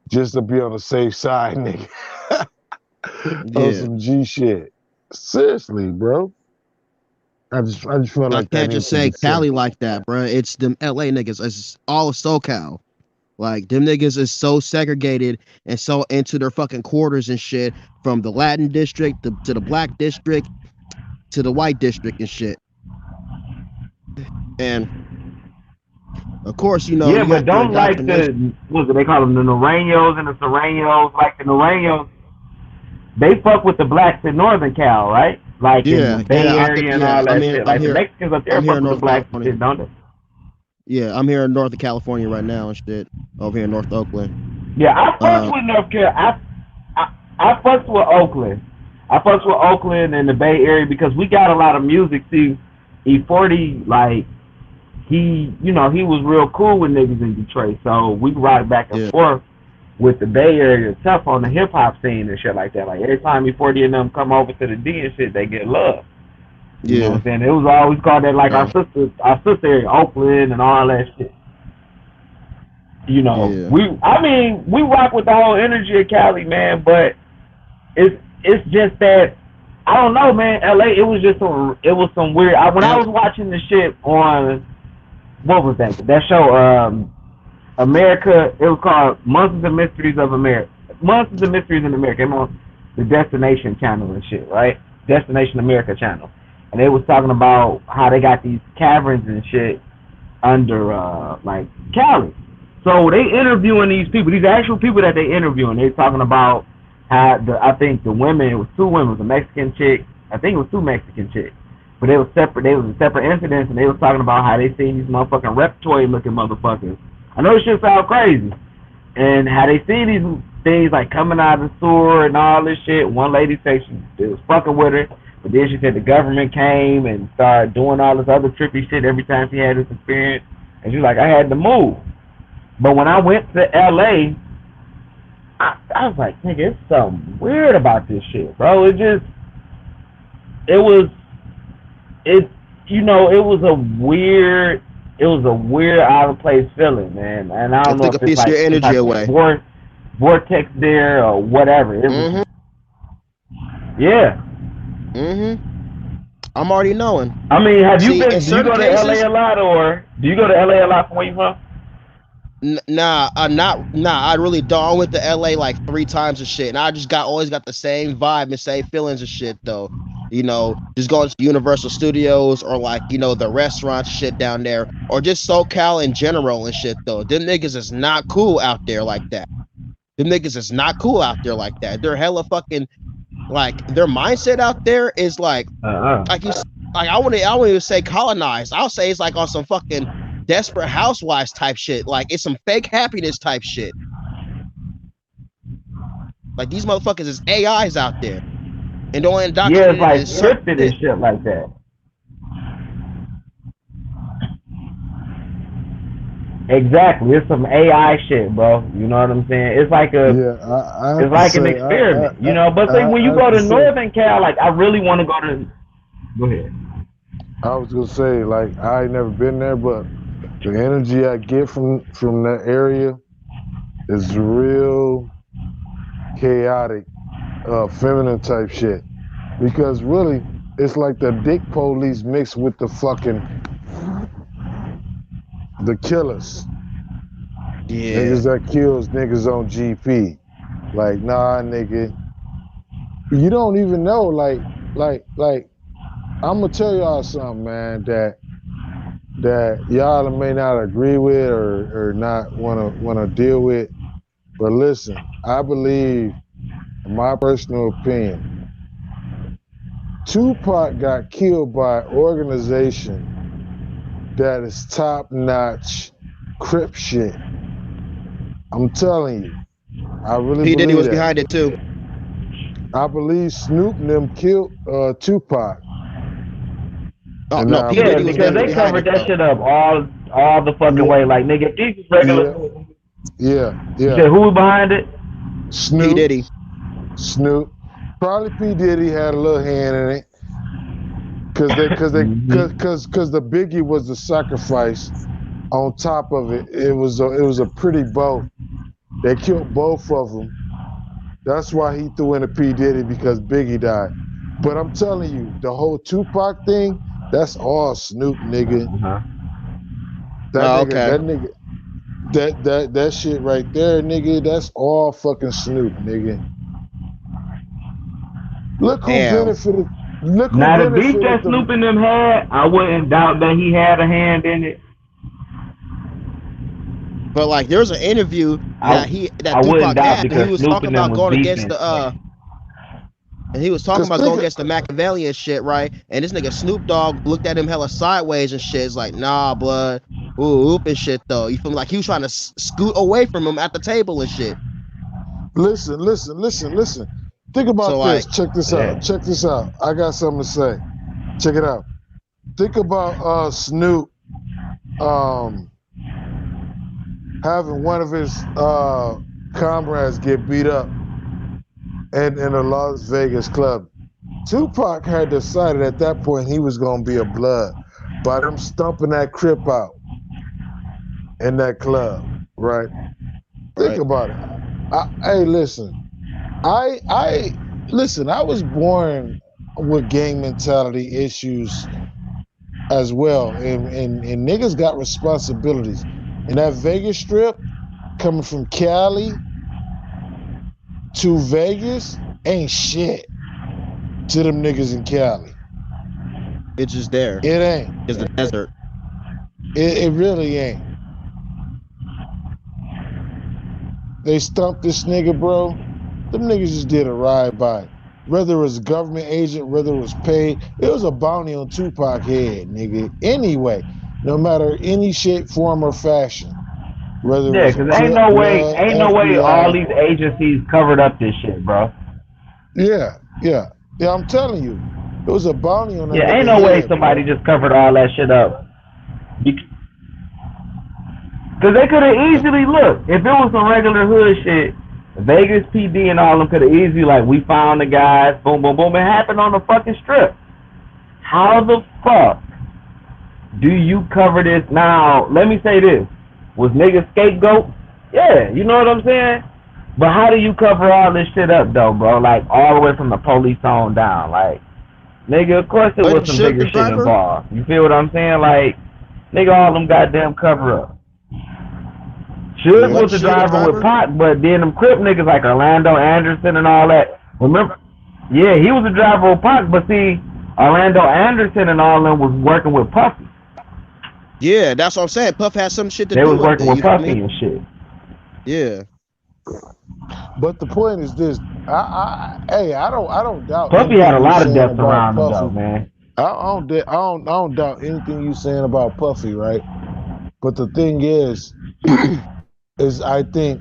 Just to be on the safe side, nigga. On some G shit. Seriously, bro. I just feel like I can't just say Cali like that, bro. It's them LA niggas. It's all SoCal. Like, them niggas is so segregated and so into their fucking quarters and shit, from the Latin district to the black district to the white district and shit. And of course, you know. Yeah, but don't like what do they call them? The Nareños and the Serranos. Like the Nareños, they fuck with the blacks in Northern Cal, right? Like in the Bay Area and all that shit. Like the Mexicans up there fuck with the blacks and shit, don't they? Yeah, I'm here in Northern California right now and shit. Over here in North Oakland. Yeah, I fucks with North Carolina. I fucks with Oakland. I fucks with Oakland and the Bay Area because we got a lot of music. See, E40, like, he was real cool with niggas in Detroit. So we rock back and forth with the Bay Area tough on the hip hop scene and shit like that. Like, every time E40 and them come over to the D and shit, they get love. You know what I'm saying? It was always called that, like, our sister area, Oakland and all that shit. You know, we rock with the whole energy of Cali, man, but it's just that, I don't know, man, LA, it was some weird, when I was watching the shit on, what was that show, America, it was called Monsters and Mysteries of America, Monsters and Mysteries in America, I'm on the Destination channel and shit, right? Destination America channel. And they was talking about how they got these caverns and shit under, like, Cali. So they interviewing these people, these actual people that they interviewing. They talking about how I think the women, it was two women, it was a Mexican chick. I think it was two Mexican chicks, but they was separate. They was separate incidents, and they was talking about how they seen these motherfucking reptoid looking motherfuckers. I know this shit sound crazy, and how they see these things like coming out of the sewer and all this shit. One lady said she was fucking with her, but then she said the government came and started doing all this other trippy shit every time she had this experience, and she's like, I had to move. But when I went to LA, I was like, nigga, it's something weird about this shit, bro. It was a weird out of place feeling, man. And I don't know if it's like your energy away. vortex there or whatever. It was, yeah. I'm already knowing. I mean, have you See, been? in Do you certain go to cases- LA a lot, or do you go to LA a lot from where you from? Nah. I really don't. I went to LA like 3 times and shit, and I just always got the same vibe and same feelings and shit though. You know, just going to Universal Studios or like, you know, the restaurant shit down there, or just SoCal in general and shit though. Them niggas is not cool out there like that. Them niggas is not cool out there like that. They're hella fucking, like, their mindset out there is like, like you, like I wouldn't even say colonized. I'll say it's like on some fucking Desperate Housewives type shit. Like it's some fake happiness type shit. Like these motherfuckers is AIs out there, and don't indoctrinate. Yeah, it's like scripted and shit like that. Exactly, it's some AI shit, bro. You know what I'm saying? It's like a, it's like an experiment, you know. But say when you go to Northern Cal, like I really want to go to. Go ahead. I was gonna say, like, I ain't never been there, but the energy I get from that area is real chaotic, feminine type shit. Because really, it's like the dick police mixed with the killers. Yeah. Niggas that kills niggas on GP. Like, nah, nigga. You don't even know, like, I'm gonna tell y'all something, man, that y'all may not agree with or not wanna deal with. But listen, I believe, in my personal opinion, Tupac got killed by an organization that is top-notch Crip shit. I'm telling you. I really P. believe Diddy was that. behind it too. I believe Snoop and them killed Tupac. Oh, And no, I P. Yeah, Diddy was because they behind covered it, that shit up all the fucking way. Like nigga, these is regular. Yeah. You said who was behind it? Snoop. P. Diddy. Snoop. Probably P. Diddy had a little hand in it. Cause the Biggie was the sacrifice. On top of it, it was a pretty boat. They killed both of them. That's why he threw in a P. Diddy, because Biggie died. But I'm telling you, the whole Tupac thing, that's all Snoop, nigga. That shit right there, nigga, that's all fucking Snoop, nigga. Look who benefited. Look who Now the beef benefited that them. Snoop and them had, I wouldn't doubt that he had a hand in it. But like, there's an interview I that wouldn't Tupac doubt had, and because he was Snoop talking and them about was going beefing. against the and he was talking about going against the Machiavellian shit, right? And this nigga Snoop Dogg looked at him hella sideways and shit. It's like, nah, blood, oop and shit though. You feel me? Like he was trying to scoot away from him at the table and shit. Listen. Think about So, this. like, Check this out. I got something to say. Check it out. Think about Snoop having one of his comrades get beat up in a Las Vegas club. Tupac had decided at that point he was gonna be a blood by them stumping that Crip out in that club, right? Think about it. Hey, listen. I was born with gang mentality issues as well, and niggas got responsibilities. And that Vegas Strip, coming from Cali to Vegas, ain't shit to them niggas in Cali. It's just there. It ain't. It's the desert. It really ain't. They stumped this nigga, bro. Them niggas just did a ride by. Whether it was a government agent, whether it was paid, it was a bounty on Tupac head, nigga. Anyway, no matter any shape, form, or fashion. Whether Yeah, it was because ain't no way all these agencies covered up this shit, bro. Yeah, I'm telling you. It was a bounty on that Yeah, nigga ain't no way head, somebody bro. just covered all that shit up. Because they could have easily, look, if it was some regular hood shit, Vegas PD and all of them could have easily, like, we found the guys, boom, boom, boom. It happened on the fucking strip. How the fuck do you cover this? Now, let me say this. Was niggas scapegoat? Yeah, you know what I'm saying? But how do you cover all this shit up though, bro? Like all the way from the police on down, like nigga. Of course, there was some bigger shit involved. You feel what I'm saying? Like nigga, all them goddamn cover up. Suge was the driver with Pac, but then them Crip niggas like Orlando Anderson and all that. Remember? Yeah, he was the driver with Pac, but see, Orlando Anderson and all them was working with Puffy. Yeah, that's what I'm saying. Puff had some shit to do They with was working it, with you feel Puffy me? and shit. Yeah. But the point is this: I don't doubt. Puffy had a anything lot you of saying depth about around him, Puffy. though, man. I don't doubt anything you saying about Puffy, right? But the thing is I think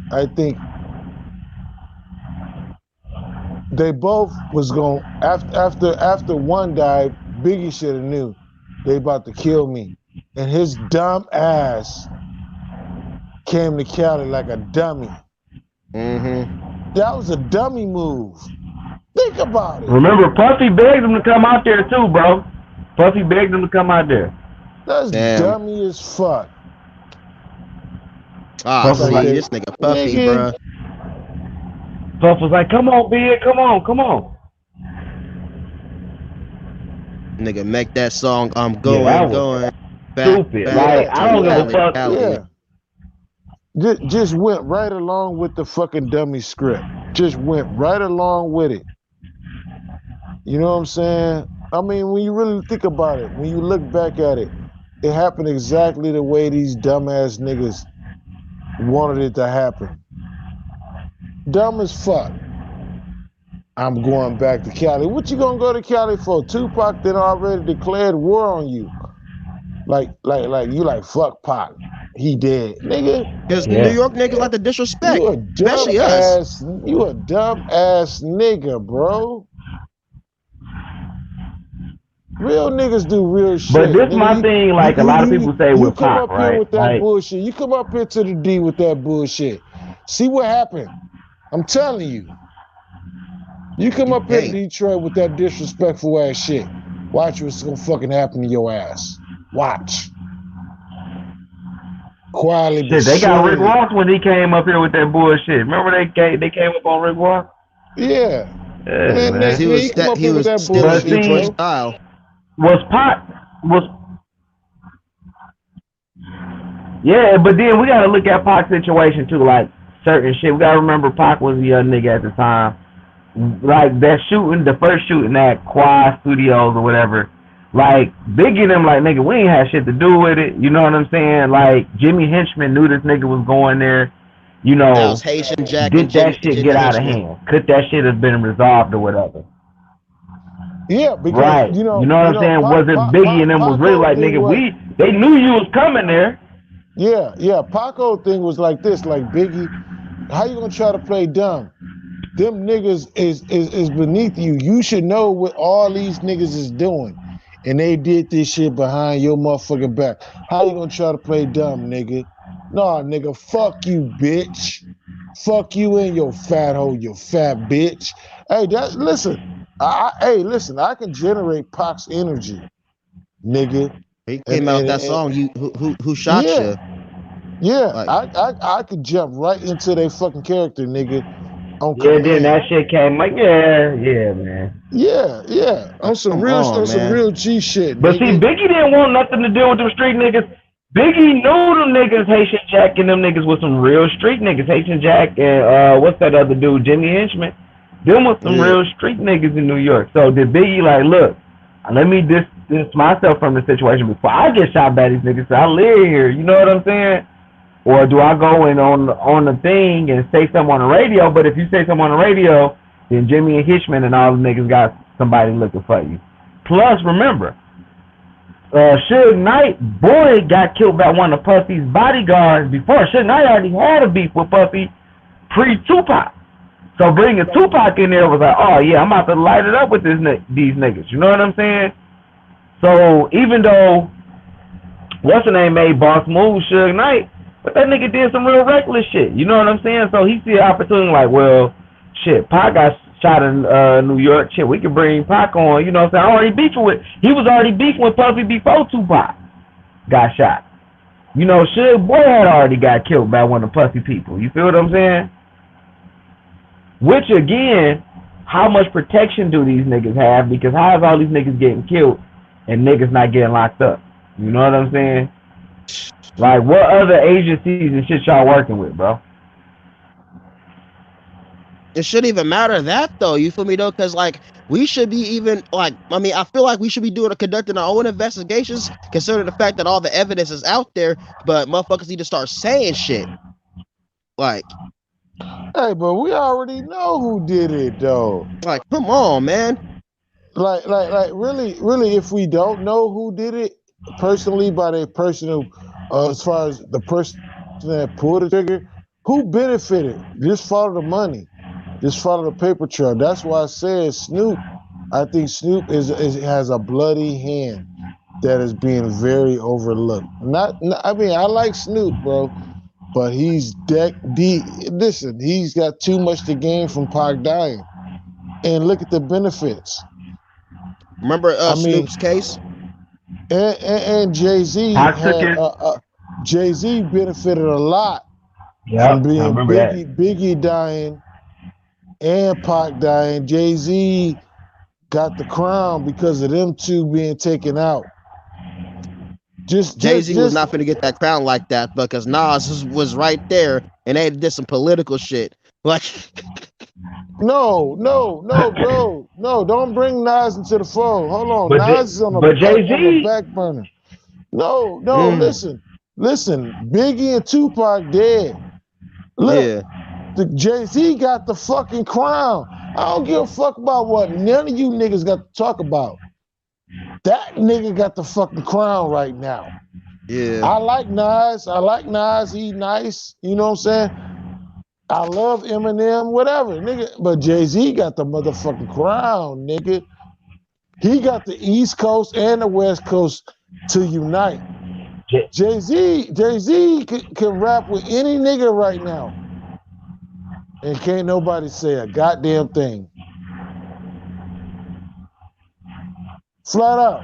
they both was going after one died. Biggie should have knew they about to kill me, and his dumb ass came to Cali like a dummy. Mm-hmm. That was a dummy move. Think about it. Remember, Puffy begged him to come out there too, bro. Puffy begged him to come out there. That's dummy as fuck. Ah, Puff was see, like, this nigga Puffy, nigga. bruh. Puff was like, "Come on, Big, come on." Nigga, make that song. I'm that going, was going. stupid. Like, I don't give a fuck. Yeah. Just went right along with the fucking dummy script. Just went right along with it. You know what I'm saying? I mean, when you really think about it, when you look back at it, it happened exactly the way these dumbass niggas wanted it to happen. Dumb as fuck. I'm going back to Cali. What you gonna go to Cali for? Tupac then already declared war on you. Like you like fuck Pac. He dead, nigga. Because New York niggas like to disrespect, You a dumb especially us. You a dumb ass nigga, bro. Real niggas do real shit. But this nigga. my thing, like a lot of people say with come Pac, up right? here with that Like, bullshit. You come up here to the D with that bullshit. See what happened. I'm telling you. You come up here to Detroit with that disrespectful ass shit. Watch what's gonna fucking happen to your ass. Watch. Quietly, shit, they got Rick Ross when he came up here with that bullshit. Remember they came up on Rick Ross? Yeah. Yeah, man. He was still Detroit style. Yeah, but then we gotta look at Pac's situation too, like certain shit. We gotta remember Pac was a young nigga at the time. Like that shooting, the first shooting at Quad Studios or whatever. Like Biggie and them, like nigga, we ain't had shit to do with it. You know what I'm saying? Like Jimmy Henchman knew this nigga was going there. You know, That was Haitian Jack did and that Jimmy shit get out of Henchman. hand? Could that shit have been resolved or whatever? Yeah, because Right. you know what I'm saying? Was it Biggie and them was really like, nigga, they knew you was coming there. Yeah. Paco thing was like this, like Biggie, how you gonna try to play dumb? Them niggas is beneath you. You should know what all these niggas is doing. And they did this shit behind your motherfucking back. How you gonna try to play dumb, nigga? Nah, nigga, fuck you, bitch. Fuck you and your fat hoe, you fat bitch. Hey, listen, I can generate Pac's energy, nigga. He came out with that song. Who shot you? Yeah, I could jump right into their fucking character, nigga. Yeah, then that shit came like, yeah, man. Yeah. On some real G shit. But nigga. see, Biggie didn't want nothing to do with them street niggas. Biggie knew them niggas, Haitian Jack and them niggas was some real street niggas. Haitian Jack and what's that other dude, Jimmy Henchman? Them was some real street niggas in New York. So did Biggie like, look, let me distance myself from the situation before I get shot by these niggas. So I live here, you know what I'm saying? Or do I go in on the thing and say something on the radio? But if you say something on the radio, then Jimmy and Hitchman and all the niggas got somebody looking for you. Plus, remember, Suge Knight, boy, got killed by one of Puffy's bodyguards before. Suge Knight already had a beef with Puffy pre-Tupac. So bringing Tupac in there was like, oh yeah, I'm about to light it up with these niggas. You know what I'm saying? So even though what's the name made boss move, Suge Knight, but that nigga did some real reckless shit. You know what I'm saying? So he see an opportunity like, well, shit, Pac got shot in New York. Shit, we can bring Pac on. You know what I'm saying? He was already beefing with Puffy before Tupac got shot. You know, Suge Boy had already got killed by one of the Puffy people. You feel what I'm saying? Which again, how much protection do these niggas have? Because how is all these niggas getting killed and niggas not getting locked up? You know what I'm saying? Like, what other agencies and shit y'all working with, bro? It shouldn't even matter that though. You feel me though? Because like we should be even like, I mean, I feel like we should be conducting our own investigations, considering the fact that all the evidence is out there, but motherfuckers need to start saying shit. Like, hey, but we already know who did it though. Like, come on, man. Like, really, if we don't know who did it personally by their personal, as far as the person that pulled the trigger, who benefited? Just follow the money. Just follow the paper trail. That's why I said Snoop. I think Snoop has a bloody hand that is being very overlooked. I mean, I like Snoop, bro, but he's listen, he's got too much to gain from Pac dying. And look at the benefits. Remember Snoop's case? And Jay-Z Jay-Z benefited a lot from being Biggie dying and Pac dying. Jay-Z got the crown because of them two being taken out. Jay-Z was not finna get that crown like that because Nas was right there and they did some political shit. Like, no, bro. No, don't bring Nas into the fold. Hold on. But Nas is on the back burner. No, listen. Biggie and Tupac dead. Look, Jay-Z got the fucking crown. I don't give a fuck about what none of you niggas got to talk about. That nigga got the fucking crown right now. Yeah. I like Nas. He nice. You know what I'm saying? I love Eminem, whatever, nigga. But Jay-Z got the motherfucking crown, nigga. He got the East Coast and the West Coast to unite. Jay-Z can rap with any nigga right now. And can't nobody say a goddamn thing. Flat out.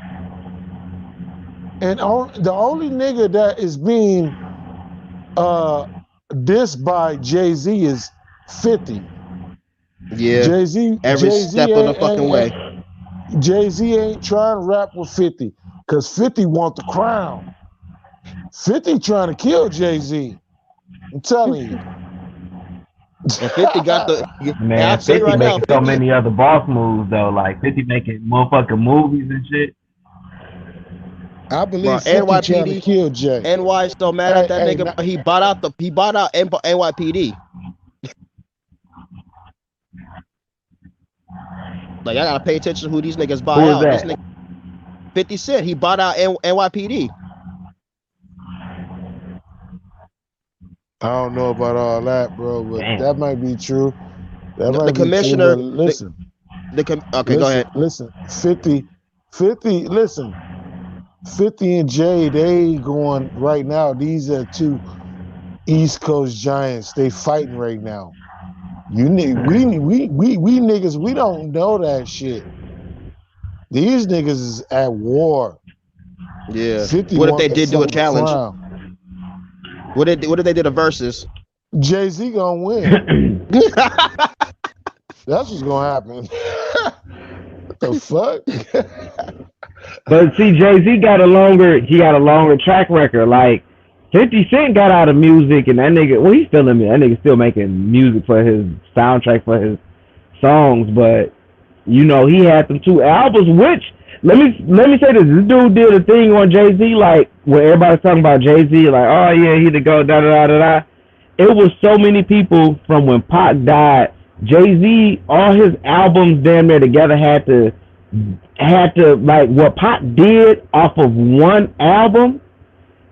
And the only nigga that is being dissed by Jay-Z is 50. Yeah. Jay-Z every step of the fucking way. Jay-Z ain't trying to rap with 50 because 50 want the crown. 50 trying to kill Jay-Z. I'm telling you. And 50 got the man. 50 right making now, so many other boss moves though. Like 50 making motherfucking movies and shit. I believe 50 trying to kill Jay. NY still mad at that nigga. He bought out NYPD. Like, I gotta pay attention to who these niggas buy out. This nigga, 50 Cent, he bought out NYPD. I don't know about all that, bro, but that might be true. The commissioner. True, listen. Okay, go ahead. Listen, 50, listen. 50 and Jay, they going right now. These are two East Coast giants. They fighting right now. We niggas, we don't know that shit. These niggas is at war. Yeah. What if they did do a challenge? What if they did a versus? Jay-Z gonna win. That's what's gonna happen. What the fuck? But see, Jay-Z got a longer track record. Like 50 Cent got out of music, and that nigga, well, he's still in there. That nigga still making music for his soundtrack for his songs. But you know, he had them 2 albums. Which let me say this: this dude did a thing on Jay-Z, like where everybody's talking about Jay-Z, like, oh yeah, he to go da da da da da. It was so many people from when Pac died. Jay-Z, all his albums damn near together had to like what Pac did off of one album.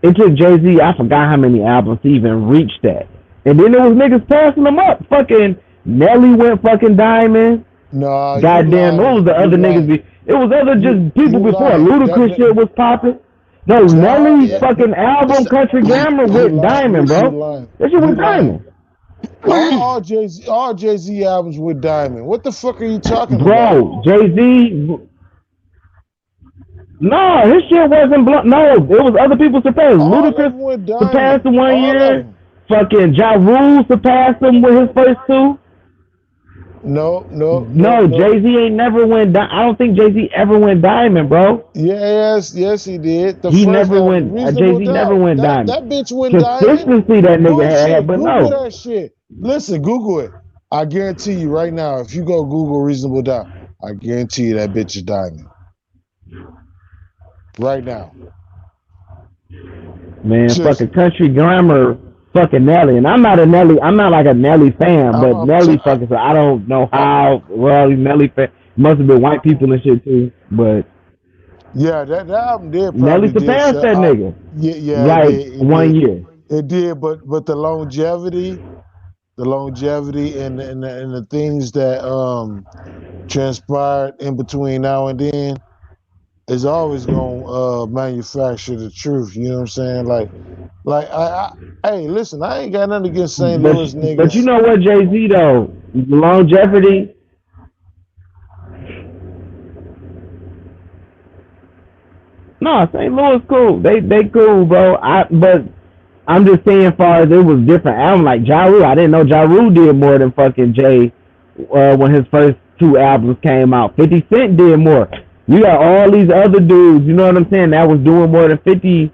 It took Jay-Z, I forgot how many albums to even reach that. And then there was niggas passing them up. Fucking Nelly went fucking diamond. No, goddamn, what was the other niggas? It was other just people before. Ludacris shit was popping. No, Nelly's fucking album, Country Grammar, went diamond, bro. That shit went diamond. All Jay-Z albums with diamond. What the fuck are you talking Bro, about? Jay-Z. No, his shit wasn't no, it was other people surpassed. Ludacris surpassed him 1 year. Fucking Ja Rule surpassed him with his first 2. No, Jay-Z ain't never went. I don't think Jay-Z ever went diamond, bro. Yes, he did. He never went. Jay-Z never went diamond. That bitch went diamond. Consistency that nigga had, but Google no. that shit. Listen, Google it. I guarantee you right now, if you go Google Reasonable Doubt, I guarantee you that bitch is diamond. Right now. Man, fucking Country Grammar, fucking Nelly. And I'm not like a Nelly fan, but Nelly fucking, so I don't know how, well, Nelly fan, must have been white people and shit too, but. Yeah, that album did probably Nelly surpassed that nigga. Yeah, like it 1 year. It did, but the longevity and the things that transpired in between now and then is always gonna manufacture the truth. You know what I'm saying? Like hey, listen, I ain't got nothing against St. Louis niggas. But you know what, Jay-Z though, longevity. No, St. Louis cool. They cool, bro. But I'm just saying, as far as it was different albums, like Ja Rule, I didn't know Ja Rule did more than fucking Jay when his first 2 albums came out. 50 Cent did more. You got all these other dudes, you know what I'm saying, that was doing more than doing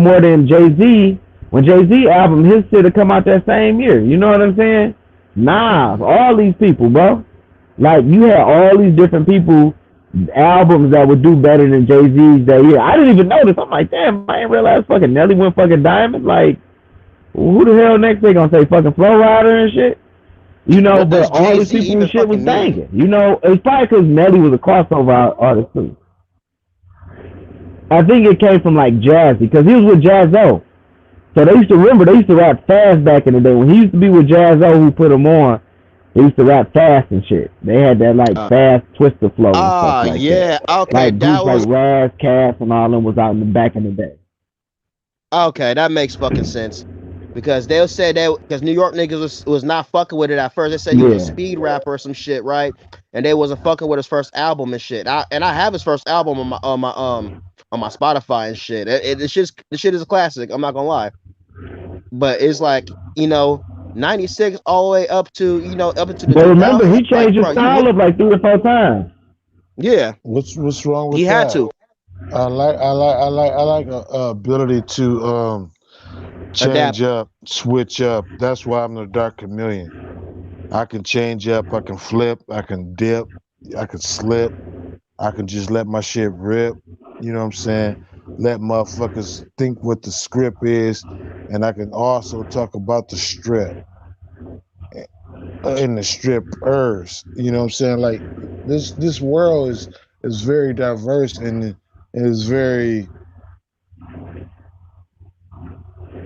more than Jay-Z. When Jay-Z album, his shit have come out that same year. You know what I'm saying? Nah, all these people, bro. Like, you had all these different people, albums that would do better than Jay-Z's that year. I didn't even notice. I'm like, damn, I didn't realize fucking Nelly went fucking diamond. Like, who the hell next they gonna say fucking Flow Rider and shit? You know, but all these people and shit was banging. You know, it's probably because Nelly was a crossover artist too. I think it came from like Jazzy, because he was with Jaz-O. So they used to rap fast back in the day. When he used to be with Jaz-O, who put him on, they used to rap fast and shit. They had that like fast twister flow and stuff like that. Okay, like that groups was like Raz, Cass, and all them was out in the back in the day. okay. That makes fucking sense because they'll say that because New York niggas was not fucking with it at first. They said he was a speed rapper or some shit, right? And they wasn't fucking with his first album and shit. I have his first album on my Spotify and shit. The shit is a classic. I'm not gonna lie, but it's like 96 all the way up to the. But remember, he changed his style up like 3 or 4 times. Yeah. What's wrong with that? He had to. I like ability to change up, switch up. That's why I'm the Dark Chameleon. I can change up, I can flip, I can dip, I can slip, I can just let my shit rip. You know what I'm saying? Let motherfuckers think what the script is, and I can also talk about the strip and the strippers. You know what I'm saying? Like this world is very diverse and is very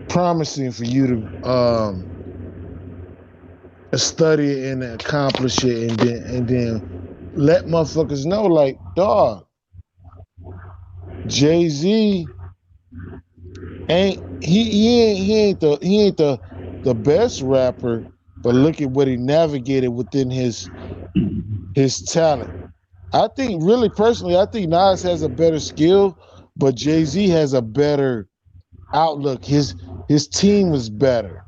promising for you to study it and accomplish it, and then let motherfuckers know, like, dog, Jay-Z ain't the best rapper, but look at what he navigated within his talent. I think, really personally, I think Nas has a better skill, but Jay-Z has a better outlook. His team is better.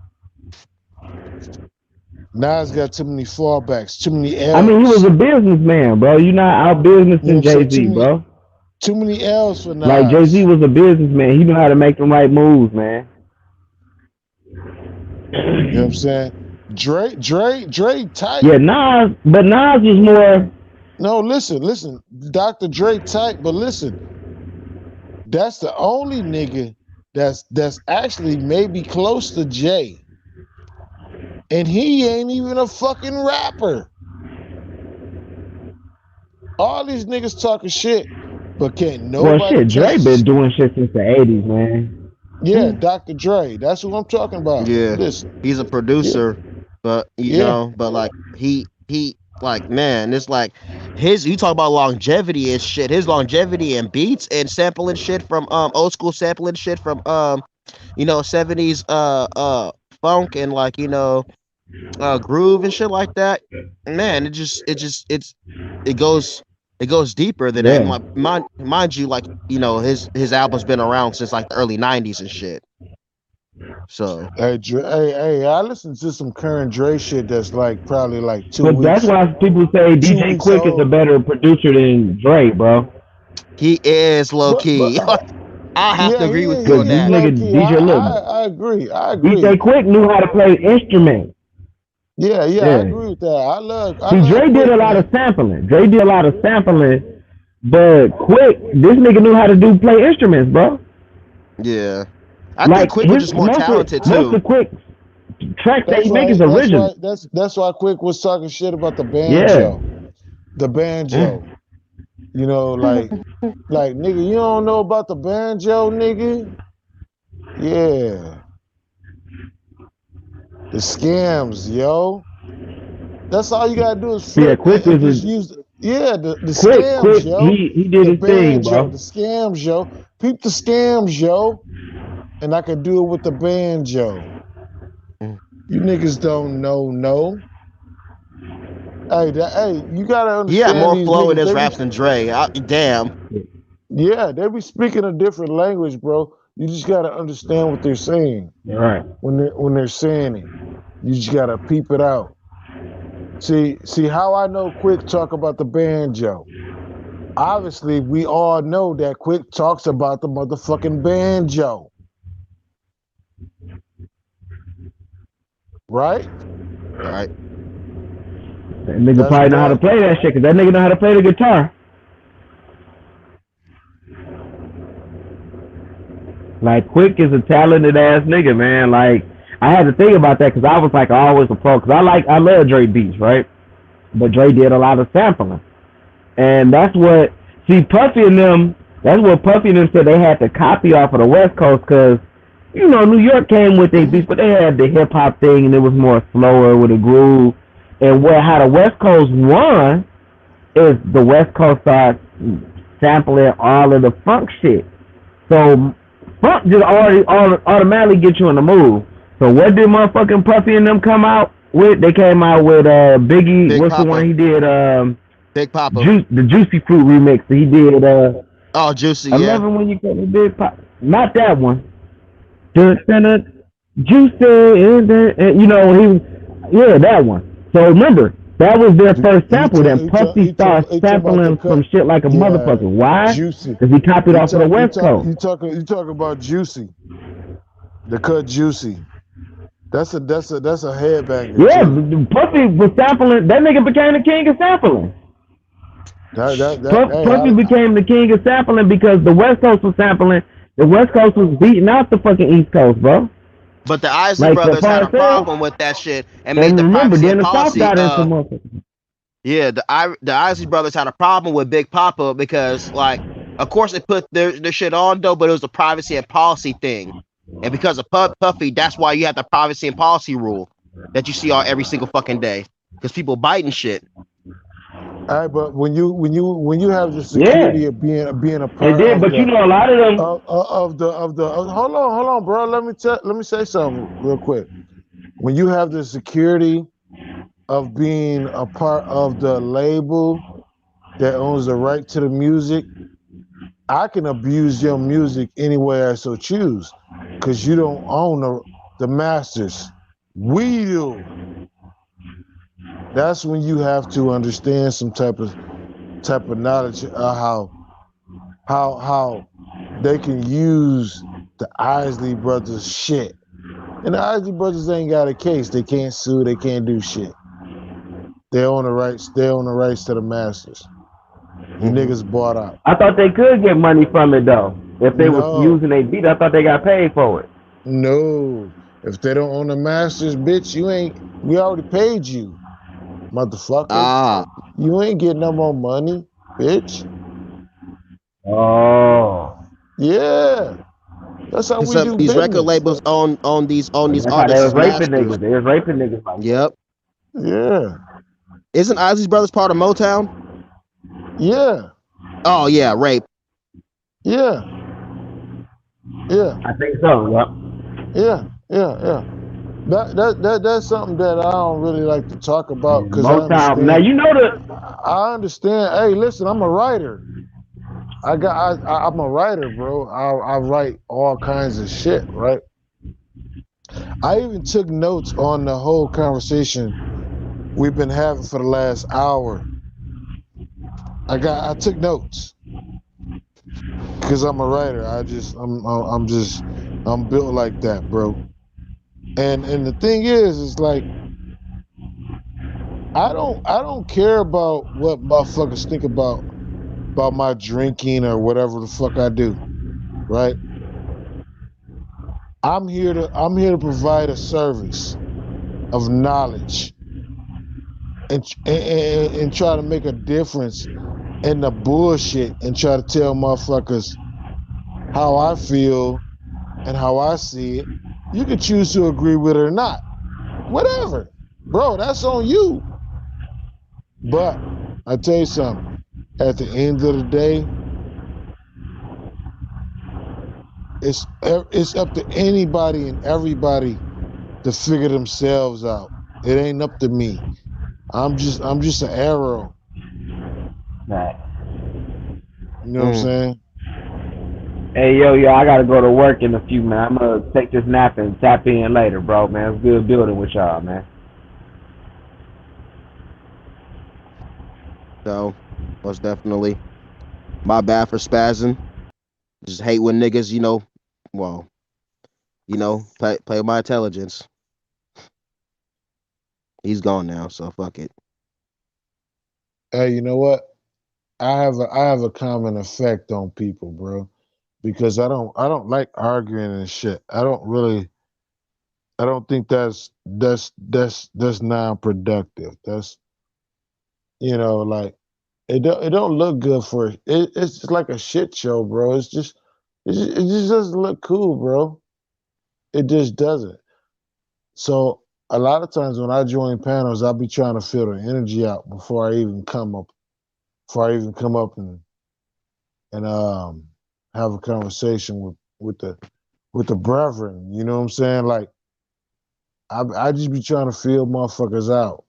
Nas got too many fallbacks, too many L's. I mean, he was a businessman, bro. You're not out businessing Jay-Z, bro. Too many L's for Nas. Like, Jay-Z was a businessman. He knew how to make the right moves, man. You know what I'm saying? Dre tight. Yeah, Nas was more. No, listen. Dr. Dre tight, but listen. That's the only nigga that's actually maybe close to Jay. And he ain't even a fucking rapper. All these niggas talking shit, but can't nobody. Well, shit, Dre been doing shit since the 80s, man. Yeah, Dr. Dre. That's what I'm talking about. Yeah, listen, he's a producer, but you know, but like he like, man, it's like you talk about longevity and shit. His longevity and beats and sampling shit from old school sampling shit from 70s funk and like groove and shit like that. Man, it goes deeper than that. Like, mind you, like his album's been around since like the early 90s and shit. So hey, I listened to some current Dre shit that's like probably like 2 But weeks. that's why people say 2 DJ weeks Quick is a old. better producer than Dre, bro. he is low key. I have to agree with you on This that. nigga DJ Look, I agree. I agree. DJ Quick knew how to play instruments. Yeah, I Yeah. agree with that. I love See, Dre did Quick, a lot man. of sampling. Dre did a lot of sampling, but Quick, this nigga knew how to play instruments, bro. Yeah. I think Quick was just more talented Most too. of Quick tracks that That's he why make is that's original. why that's why Quick was talking shit about the Yeah. banjo. The banjo. You know, like nigga, you don't know about the banjo, nigga? Yeah. The scams, yo. That's all you gotta do is Yeah, flip Quick and is just use the Quick, scams, yo. he did The his thing, banjo, bro. the scams, yo. Peep the scams, yo. And I could do it with the banjo. You niggas don't know, no. Hey, you gotta He had understand more these flow in niggas. his They raps be, than Dre. Damn. yeah, they be speaking a different language, bro. You just gotta understand what they're saying. All right. When they're saying it. You just gotta peep it out. See how I know Quick talk about the banjo. Obviously, we all know that Quick talks about the motherfucking banjo. Right? Right. That nigga That's probably know how to what. play that shit, because that nigga know how to play the guitar. Like, Quick is a talented ass nigga, man. Like, I had to think about that because I was like always a pro. Because I love Dre beats, right? But Dre did a lot of sampling. And that's what, see, Puffy and them, that's what Puffy and them said they had to copy off of the West Coast because, you know, New York came with their beats, but they had the hip hop thing and it was more slower with a groove. And how the West Coast won is the West Coast starts sampling all of the funk shit. So funk just automatically get you in the mood. So what did motherfucking Puffy and them come out with? They came out with Biggie. Big what's Papa. the one he did? Big Papa. The Juicy Fruit remix. He did. Oh, Juicy. I Yeah. love it when you call me Big Papa. Not that one. Juicy. You know that one. So remember, that was their first sample. Then Puffy started sampling some shit like a motherfucker. Why? Juicy. Because he copied off of the West Coast. You talk about Juicy. The cut Juicy. That's a headbanger. Yeah, too. Puffy was sampling. That nigga became the king of sampling. Puffy became the king of sampling because the West Coast was sampling. The West Coast was beating out the fucking East Coast, bro. But the Isley brothers had a problem with that shit and made the remember, privacy then and the South policy. got into motherfuckers. Yeah, the Isley brothers had a problem with Big Papa because, like, of course they put their shit on though, but it was a privacy and policy thing. And because of Puffy, that's why you have the privacy and policy rule that you see on every single fucking day. Because people biting shit. All right, but when you have the security of being a part It did, but you know a lot of them of the hold on, bro. Let me say something real quick. When you have the security of being a part of the label that owns the right to the music, I can abuse your music any way I so choose, because you don't own the masters. We do. That's when you have to understand some type of knowledge of how they can use the Isley Brothers shit. And the Isley Brothers ain't got a case. They can't sue. They can't do shit. They own the rights. They own the rights to the masters. You niggas bought out. I thought they could get money from it though. If they was using a beat, I thought they got paid for it. No. If they don't own the masters, bitch, we already paid you, motherfucker. You ain't getting no more money, bitch. Oh. Yeah. That's how we do These business. record labels own these That's how artists. they was raping niggas. They was raping niggas like Yep. Yeah. Isn't Isley Brothers part of Motown? Yeah. Oh yeah, rape. Yeah. Yeah. I think so. Yeah. That's something that I don't really like to talk about because Motown. Now you know I understand. Hey, listen, I'm a writer. I'm a writer, bro. I write all kinds of shit, right? I even took notes on the whole conversation we've been having for the last hour. I took notes because I'm a writer. I'm built like that, bro. And the thing is like I don't care about what motherfuckers think about my drinking or whatever the fuck I do, right? I'm here to provide a service of knowledge and try to make a difference in the bullshit and try to tell motherfuckers how I feel and how I see it. You can choose to agree with it or not. Whatever. Bro, that's on you. But I tell you something, at the end of the day, it's up to anybody and everybody to figure themselves out. It ain't up to me. I'm just an arrow. Right. You know what I'm saying? Hey, yo, I gotta go to work in a few minutes. I'm gonna take this nap and tap in later, bro, man. It's good building with y'all, man. So, most definitely. My bad for spazzing. Just hate when niggas, play with my intelligence. He's gone now, so fuck it. Hey, you know what? I have a common effect on people, bro, because I don't like arguing and shit. I don't think that's non-productive. That's like it don't look good for it. It's just like a shit show, bro. It just doesn't look cool, bro. It just doesn't. So a lot of times when I join panels, I'll be trying to feel the energy out before I even come up and have a conversation with the brethren. You know what I'm saying? Like I just be trying to feel motherfuckers out.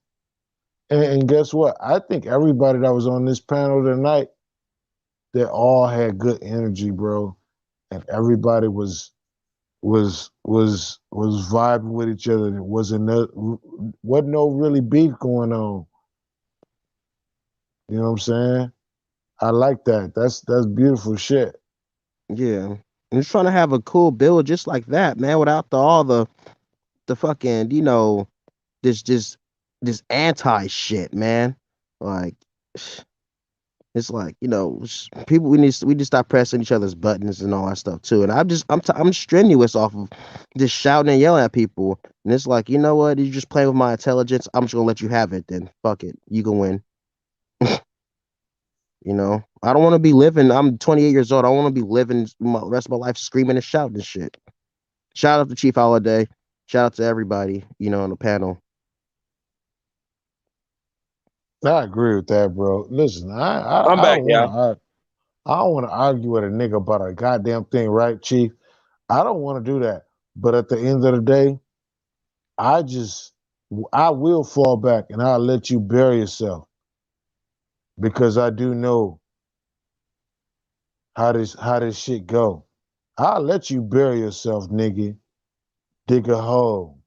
And guess what? I think everybody that was on this panel tonight, they all had good energy, bro. And everybody was vibing with each other. There wasn't no really beef going on. You know what I'm saying? I like that. That's beautiful shit. Yeah. I'm just trying to have a cool build just like that, man, without all the fucking, this anti shit, man. Like it's like, people we need to stop pressing each other's buttons and all that stuff too. And I'm strenuous off of just shouting and yelling at people. And it's like, you know what? You just playing with my intelligence. I'm just gonna let you have it then. Fuck it. You can win. I don't want to be living. I'm 28 years old. I want to be living the rest of my life screaming and shouting and shit. Shout out to Chief Holiday. Shout out to everybody, on the panel. I agree with that, bro. Listen, I'm back, I don't want to argue with a nigga about a goddamn thing, right, Chief? I don't want to do that. But at the end of the day, I will fall back and I'll let you bury yourself. Because I do know how this shit go. I'll let you bury yourself, nigga. Dig a hole.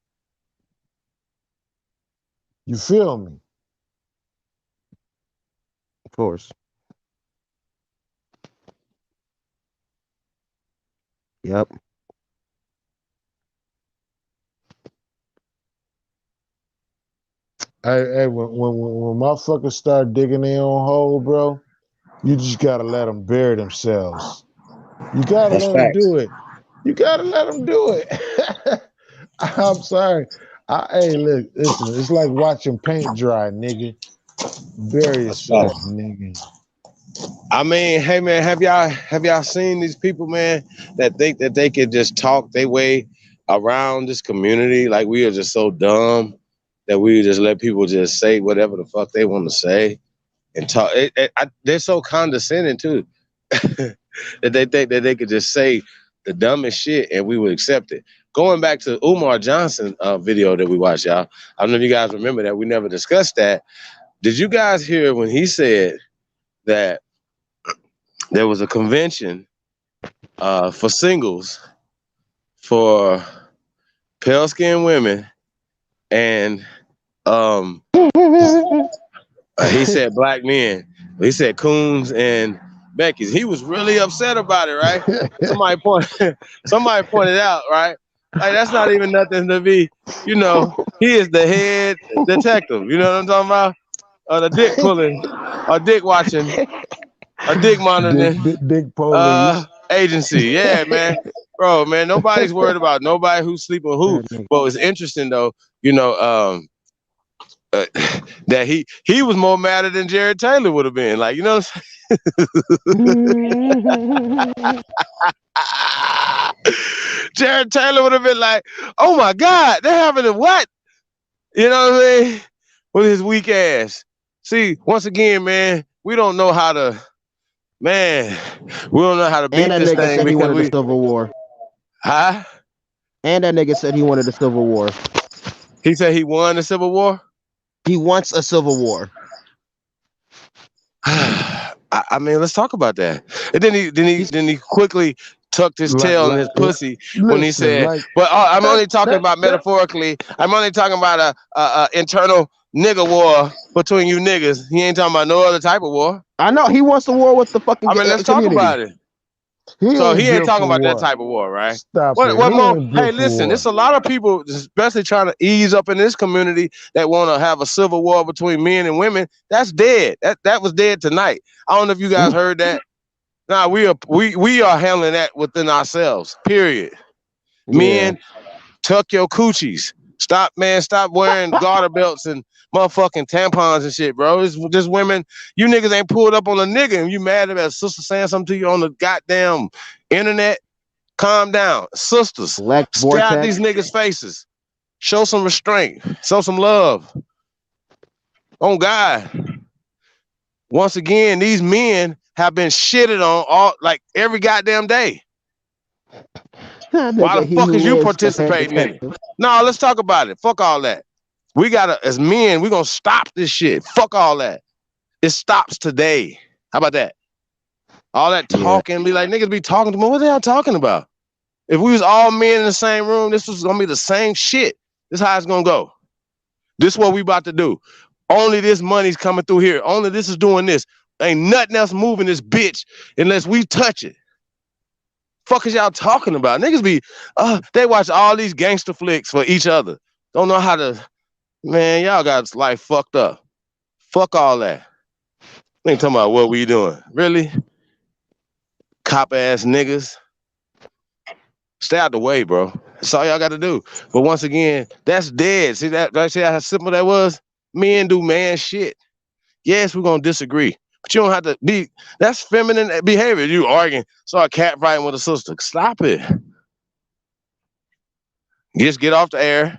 You feel me? Of course. Yep. Hey, when motherfuckers start digging their own hole, bro, you just gotta let them bury themselves. You gotta let them do it. You gotta let them do it. I'm sorry. Hey, listen, it's like watching paint dry, nigga. Bury yourself, nigga. I mean, hey man, have y'all seen these people, man, that think that they can just talk their way around this community? Like we are just so dumb that we just let people just say whatever the fuck they want to say and talk. They're so condescending too that they think that they could just say the dumbest shit and we would accept it. Going back to Umar Johnson video that we watched, y'all. I don't know if you guys remember that. We never discussed that. Did you guys hear when he said that there was a convention for singles for pale skinned women, and he said black men. He said Coons and Becky's. He was really upset about it, right? Somebody pointed out, right? Like that's not even nothing to be, you know. He is the head detective. You know what I'm talking about? The dick pulling, dick watching, dick monitoring, dick police agency. Yeah, man, bro, man. Nobody's worried about nobody who's sleeping who. But it's interesting though, you know, that he was more madder than Jared Taylor would have been. Like, you know what I'm saying? Jared Taylor would have been like, oh my God, they're having a what? You know what I mean? With his weak ass. See, once again, man, we don't know how to, man, we don't know how to beat And that this nigga thing said he wanted because the Civil War. Huh? And that nigga said he wanted the Civil War. He said he won the Civil War? He wants a Civil War. I mean, let's talk about that. And then he quickly tucked his tail in his pussy when he said, "But I'm only talking about metaphorically. I'm only talking about a internal nigga war between you niggas. He ain't talking about no other type of war." I know he wants a war with the fucking. I mean, let's talk about it. He ain't talking about that type of war, right? Stop what it. more? Hey, listen, there's a lot of people, especially trying to ease up in this community, that want to have a civil war between men and women. That's dead. That was dead tonight. I don't know if you guys heard that. Nah, we are handling that within ourselves. Period. Yeah. Men, tuck your coochies. Stop wearing garter belts and motherfucking tampons and shit, bro. It's just women. You niggas ain't pulled up on a nigga and you mad about a sister saying something to you on the goddamn internet. Calm down. Sisters, stare out these niggas' faces. Show some restraint. Show some love. On God. Once again, these men have been shitted on all like every goddamn day. Why the fuck is you participating in it? No, let's talk about it. Fuck all that. We gotta, as men, we gonna stop this shit. Fuck all that. It stops today. How about that? All that talking, be like, niggas be talking to me. What the hell talking about? If we was all men in the same room, this was gonna be the same shit. This is how it's gonna go. This is what we about to do. Only this money's coming through here. Only this is doing this. Ain't nothing else moving this bitch unless we touch it. Fuck is y'all talking about? Niggas be, they watch all these gangster flicks for each other. Don't know how to, man, y'all got life fucked up. Fuck all that. We ain't talking about what we doing. Really? Cop ass niggas. Stay out the way, bro. That's all y'all got to do. But once again, that's dead. See that? Right? See how simple that was? Men do man shit. Yes, we're gonna disagree, but you don't have to be. That's feminine behavior. You arguing, start cat fighting with a sister. Stop it. Just get off the air.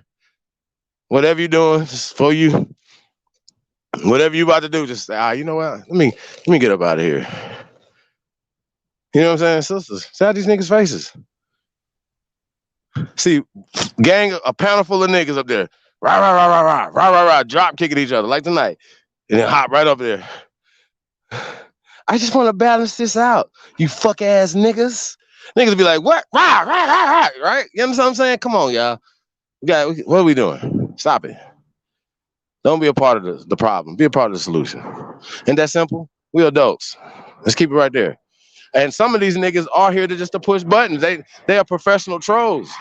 Whatever you're doing, just for you. Whatever you about to do, just say, you know what? Let me get up out of here. You know what I'm saying, sisters? See how these niggas' faces. See, gang, a panel full of niggas up there. Rah, rah, rah, rah, rah, rah, rah, rah, drop kicking each other like tonight. And then hop right up there. I just want to balance this out. You fuck ass niggas. Niggas be like, what? Rah, rah, rah, rah, right? You understand what I'm saying? Come on, y'all. What are we doing? Stop it. Don't be a part of the problem. Be a part of the solution. Ain't that simple? We adults. Let's keep it right there. And some of these niggas are here to push buttons. They are professional trolls.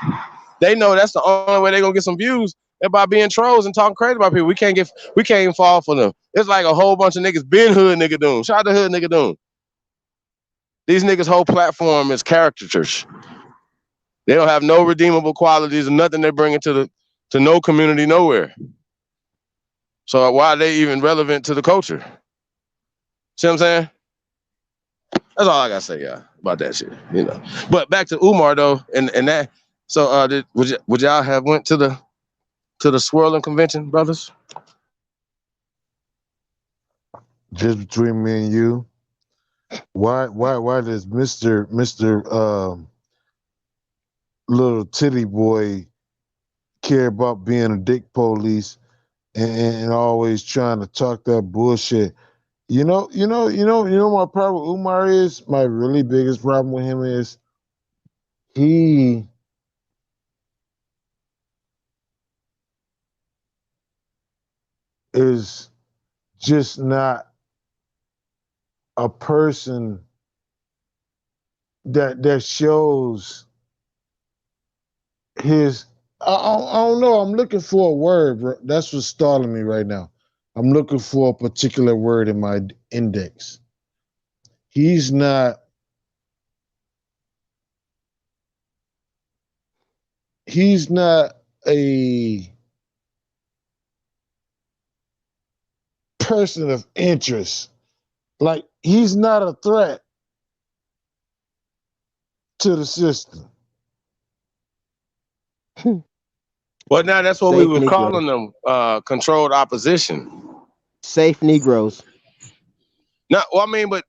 They know that's the only way they're gonna get some views. By being trolls and talking crazy about people. We can't even fall for them. It's like a whole bunch of niggas been hood nigga doom. Shout out to hood nigga doom. These niggas' whole platform is caricatures. They don't have no redeemable qualities and nothing they're bringing to no community nowhere. So why are they even relevant to the culture? See what I'm saying? That's all I gotta say, y'all, about that shit. You know. But back to Umar though, and that. So would y'all have went to the swirling convention, brothers? Just between me and you. Why does Mr. Little titty boy care about being a dick police and always trying to talk that bullshit? You know my problem with Umar is, my really biggest problem with him is he is just not a person that shows his. I don't know. I'm looking for a word, bro. That's what's stalling me right now. I'm looking for a particular word in my index. He's not a person of interest. Like, he's not a threat to the system. Well, now that's what we Safe were Negro. calling them, controlled opposition. Safe Negroes. No, well, I mean, but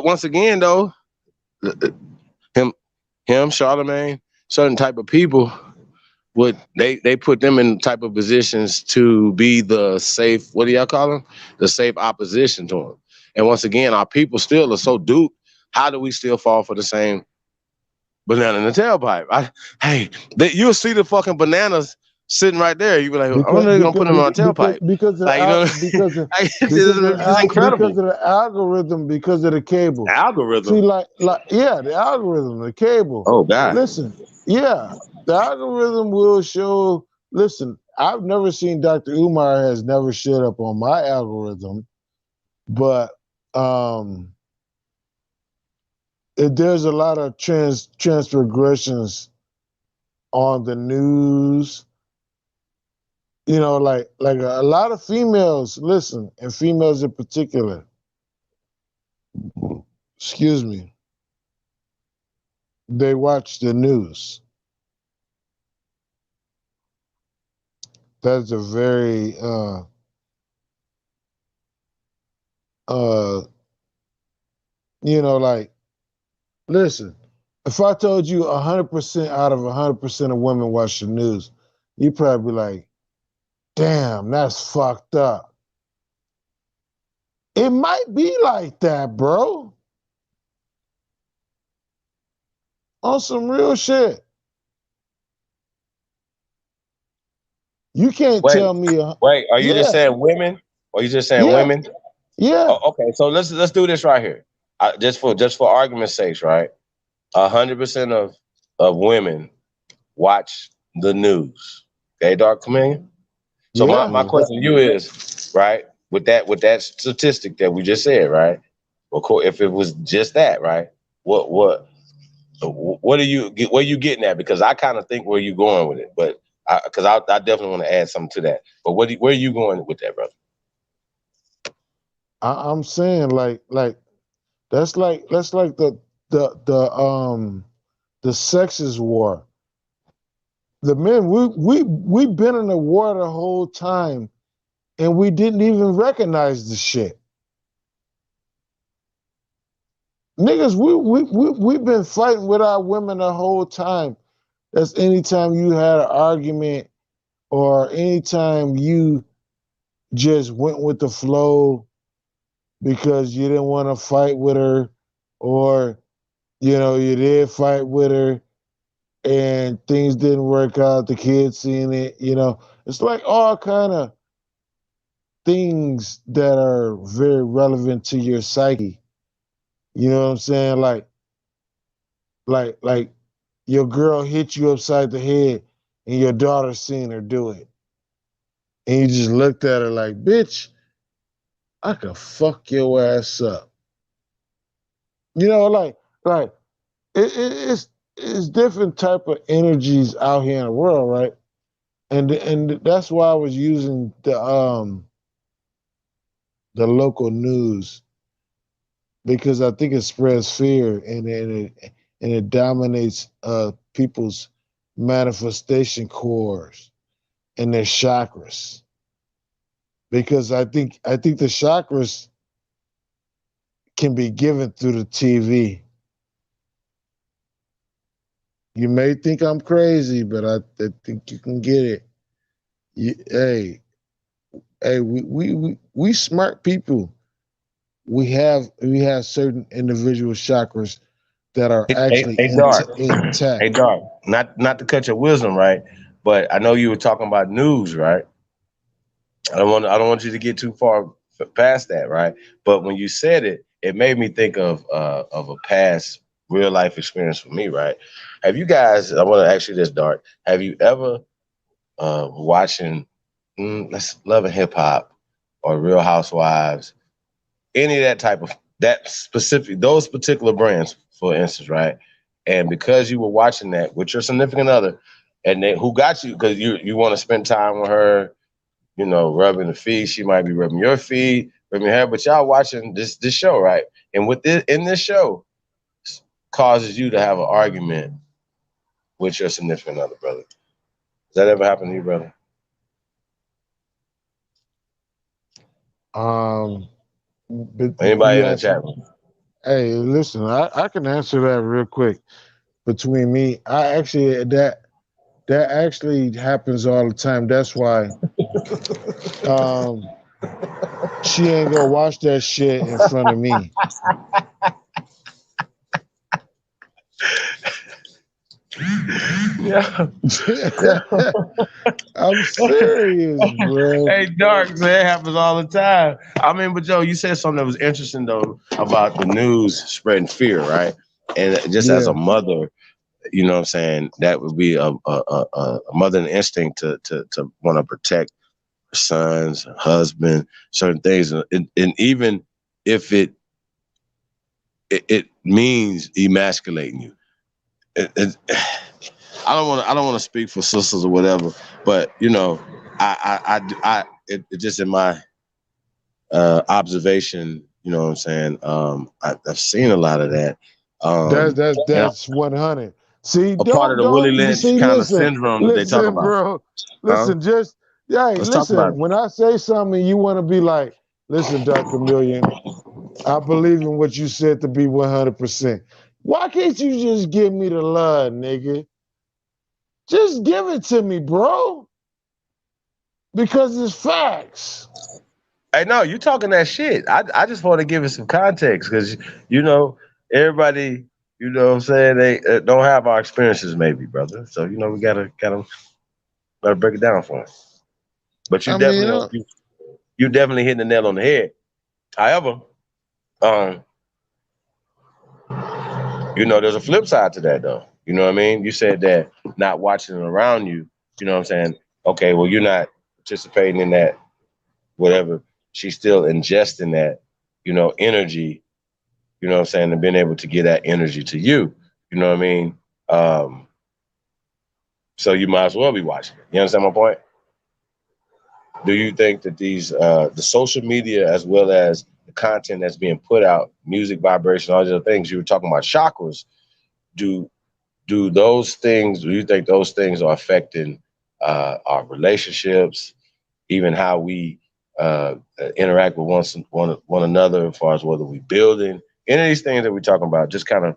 once again, though, him, Charlemagne, certain type of people would they put them in type of positions to be the safe. What do y'all call them? The safe opposition to him. And once again, our people still are so duped. How do we still fall for the same banana in the tailpipe? You'll see the fucking bananas sitting right there. You be like, I'm gonna put them on a tailpipe. Because of like, you know, it's incredible. Because of the algorithm, because of the cable. The algorithm. See, the algorithm, the cable. Oh God. Listen, yeah, the algorithm will show. Listen, I've never seen Dr. Umar has never showed up on my algorithm, but there's a lot of transgressions on the news. You know, like a lot of females listen, and females in particular. Excuse me. They watch the news. That's a very listen, if I told you 100% out of 100% of women watch the news, you'd probably be like, damn, that's fucked up. It might be like that, bro. On some real shit. You can't tell me. Wait, are you just saying women? Or you just saying women? Yeah. Oh, okay, so let's do this right here. Just for argument's sake, right? 100% of women watch the news. Okay, Dark Chameleon? So my question to you is, right, with that statistic that we just said, right? If it was just that, right? What are you where you getting at? Because I kind of think where you going with it, but because I definitely want to add something to that. But where are you going with that, brother? I'm saying like that's like the sexist war. The men, we've been in a war the whole time, and we didn't even recognize the shit. Niggas, we've been fighting with our women the whole time. That's anytime you had an argument or anytime you just went with the flow because you didn't want to fight with her, or you did fight with her and things didn't work out, the kids seeing it, it's like all kind of things that are very relevant to your psyche. You know what I'm saying? Like your girl hit you upside the head and your daughter seen her do it. And you just looked at her like, bitch, I could fuck your ass up. It's different type of energies out here in the world, right? And that's why I was using the local news, because I think it spreads fear and it dominates people's manifestation cores and their chakras. Because I think the chakras can be given through the TV. You may think I'm crazy, but I think you can get it. We smart people. We have certain individual chakras that are actually intact. Hey, Dark, not to cut your wisdom, right? But I know you were talking about news, right? I don't want you to get too far past that, right? But when you said it, it made me think of a past real life experience for me, right? Have you guys? I want to ask you this, Dart. Have you ever watching let's Love and Hip Hop or Real Housewives, any of that type of those particular brands, for instance, right? And because you were watching that with your significant other, and then who got you because you want to spend time with her, you know, rubbing the feet. She might be rubbing your feet, rubbing your hair, but y'all watching this show, right? And with this in this show causes you to have an argument with your significant other, brother. Does that ever happen to you, brother? But Anybody you in the asked, chat room? hey, listen, I can answer that real quick. Between me, I actually that actually happens all the time. That's why she ain't gonna watch that shit in front of me. Yeah. I'm serious, bro. Hey, Dark, man, it happens all the time. I mean, but Joe, you said something that was interesting though about the news spreading fear, right? And just as a mother, you know what I'm saying, that would be a mother instinct to want to protect her sons, her husband, certain things, and even if it means emasculating you. I don't want to speak for sisters or whatever, but you know, it just in my observation, you know what I'm saying. I've seen a lot of that. That's 100. See, Part of the Willie Lynch kind of syndrome that they talk about. Bro. Listen, Let's talk about it. when I say something, you want to be like, listen, Dr. Million, I believe in what you said to be 100%. Why can't you just give me the love, nigga? Just give it to me, bro. Because it's facts. Hey, no, you talking that shit. I just want to give it some context because, you know, everybody, you know what I'm saying, they don't have our experiences maybe, brother. So, you know, we gotta break it down for them. But you definitely hitting the nail on the head. However, you know, there's a flip side to that though. You know what I mean? You said that not watching it around you, you know what I'm saying? Okay, well, you're not participating in that, whatever. She's still ingesting that, you know, energy, you know what I'm saying, and being able to get that energy to you. You know what I mean? So you might as well be watching it. You understand my point? Do you think that these the social media as well as the content that's being put out, music, vibration, all these other things, you were talking about chakras, do those things, do you think those things are affecting our relationships, even how we interact with one another as far as whether we building, any of these things that we're talking about, just kind of,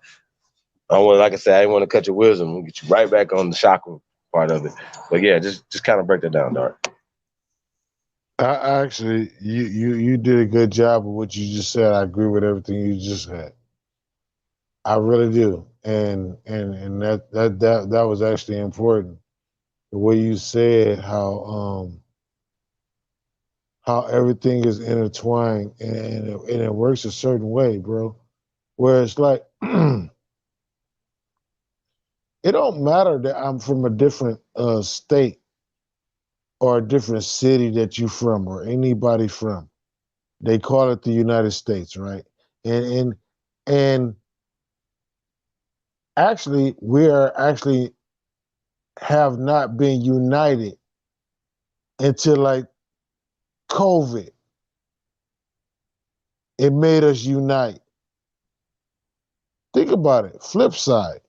like I said, I didn't want to cut your wisdom. We'll get you right back on the chakra part of it. But yeah, just kind of break that down, Dart. I actually, you did a good job of what you just said. I agree with everything you just said. I really do, and that was actually important. The way you said how everything is intertwined and it works a certain way, bro. Where it's like it don't matter that I'm from a different state or a different city that you from or anybody from. They call it the United States, right? And actually, we are actually have not been united until like COVID. It made us unite. Think about it. Flip side.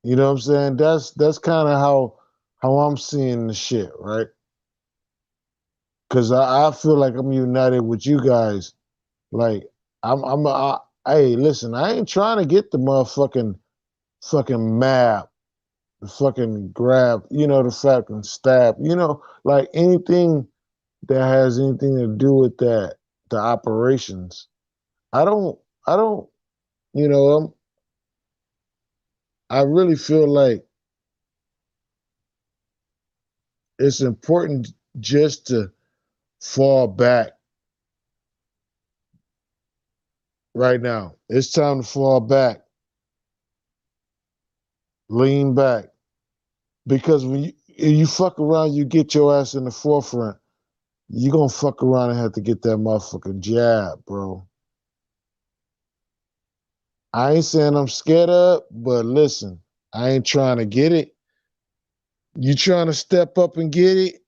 You know what I'm saying? That's kind of how I'm seeing the shit, right? Because I feel like I'm united with you guys. Like hey, listen, I ain't trying to get the motherfucking map, the fucking grab, you know, the fucking stab, you know, like anything that has anything to do with that, the operations. I don't, you know, I really feel like it's important just to fall back right now. It's time to fall back. Lean back. Because when you fuck around, you get your ass in the forefront. You gonna fuck around and have to get that motherfucking jab, bro. I ain't saying I'm scared of, but listen, I ain't trying to get it. You trying to step up and get it?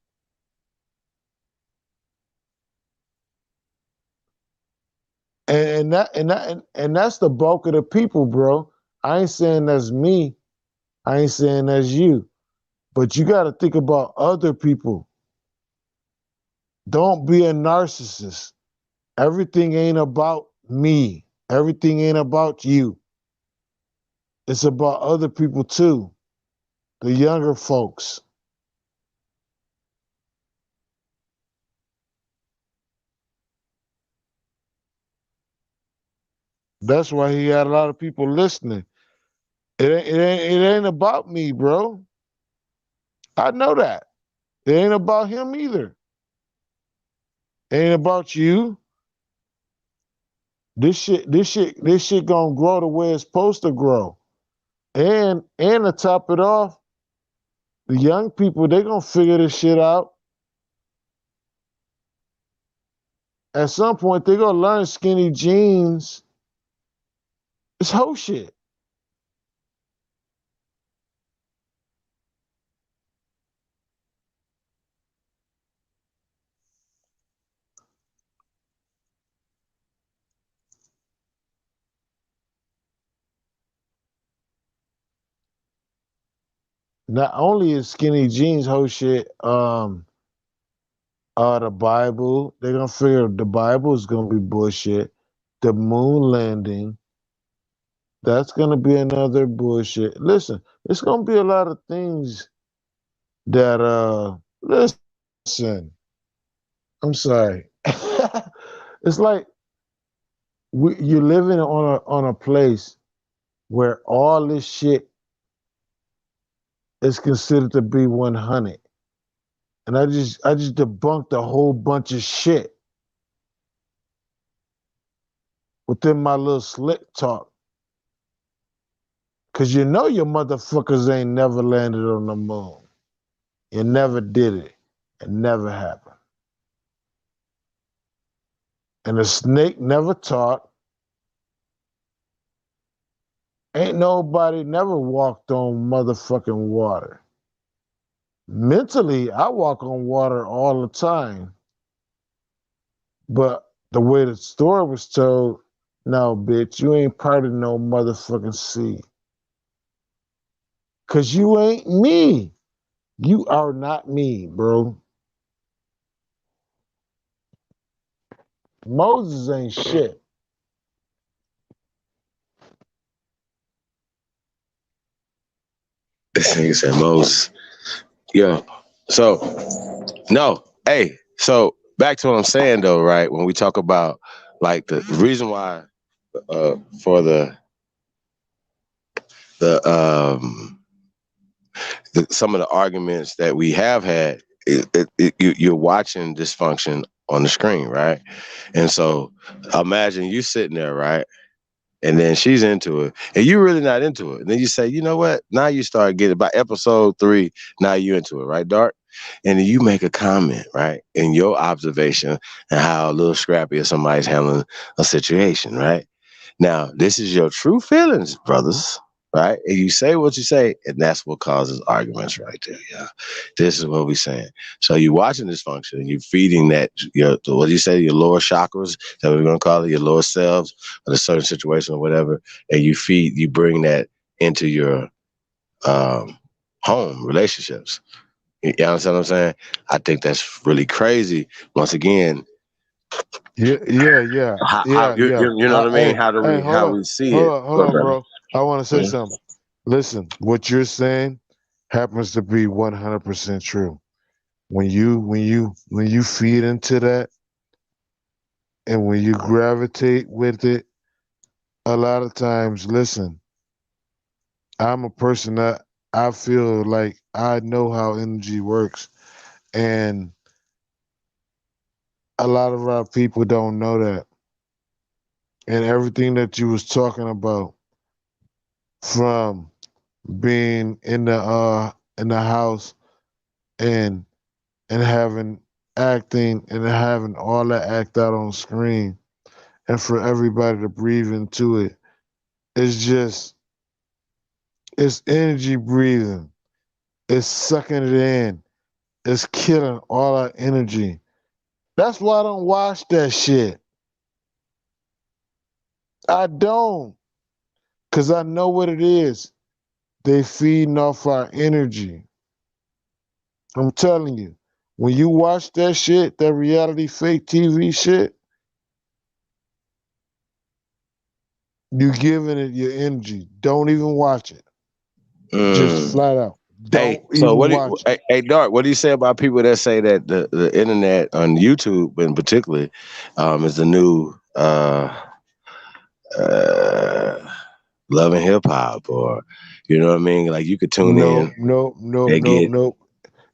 And that's the bulk of the people, bro. I ain't saying that's me. I ain't saying that's you. But you got to think about other people. Don't be a narcissist. Everything ain't about me. Everything ain't about you. It's about other people too. The younger folks. That's why he had a lot of people listening. It ain't about me, bro. I know that. It ain't about him either. It ain't about you. This shit gonna grow the way it's supposed to grow. And to top it off, the young people, they gonna figure this shit out. At some point, they gonna learn skinny jeans. It's whole shit. Not only is skinny jeans whole shit, the Bible, they're gonna figure the Bible is gonna be bullshit. The moon landing, that's gonna be another bullshit. Listen, it's gonna be a lot of things that listen. I'm sorry. It's like you're living on a place where all this shit is considered to be 100. And I just debunked a whole bunch of shit within my little slick talk. Cause you know your motherfuckers ain't never landed on the moon. You never did it. It never happened. And the snake never talked. Ain't nobody never walked on motherfucking water. Mentally, I walk on water all the time. But the way the story was told, no, bitch, you ain't part of no motherfucking sea. Cause you ain't me. You are not me, bro. Moses ain't shit. This nigga said Moses. Yeah. So, no. Hey, so back to what I'm saying though, right? When we talk about like the reason why for the some of the arguments that we have had, you're watching dysfunction on the screen, right? And so imagine you sitting there, right? And then she's into it, and you're really not into it. And then you say, you know what? Now you start getting by episode 3. Now you're into it, right, Dark? And then you make a comment, right, in your observation and how a little scrappy or somebody's handling a situation, right? Now, this is your true feelings, brothers, right? And you say what you say, and that's what causes arguments right there, yeah. This is what we're saying. So you're watching dysfunction, and you're feeding that, what do you say, your lower chakras, that we're going to call it, your lower selves, in a certain situation or whatever, and you bring that into your home relationships. You understand what I'm saying? I think that's really crazy. Once again, Yeah. you know what I mean? How we see it. Hold on, bro. I want to say something. Listen, what you're saying happens to be 100% true. When you feed into that, and when you gravitate with it, a lot of times, listen, I'm a person that I feel like I know how energy works. And a lot of our people don't know that. And everything that you was talking about, from being in the house and having acting and having all that act out on screen, and for everybody to breathe into it, it's energy breathing. It's sucking it in. It's killing all our energy. That's why I don't watch that shit. I don't. Because I know what it is. They feeding off our energy. I'm telling you, when you watch that shit, that reality fake TV shit, you giving it your energy. Don't even watch it. Just flat out. Hey, so what do you, hey, Dark, what do you say about people that say that the internet on YouTube in particular is the new Love and Hip Hop, or you know what I mean? Like you could tune in. Nope.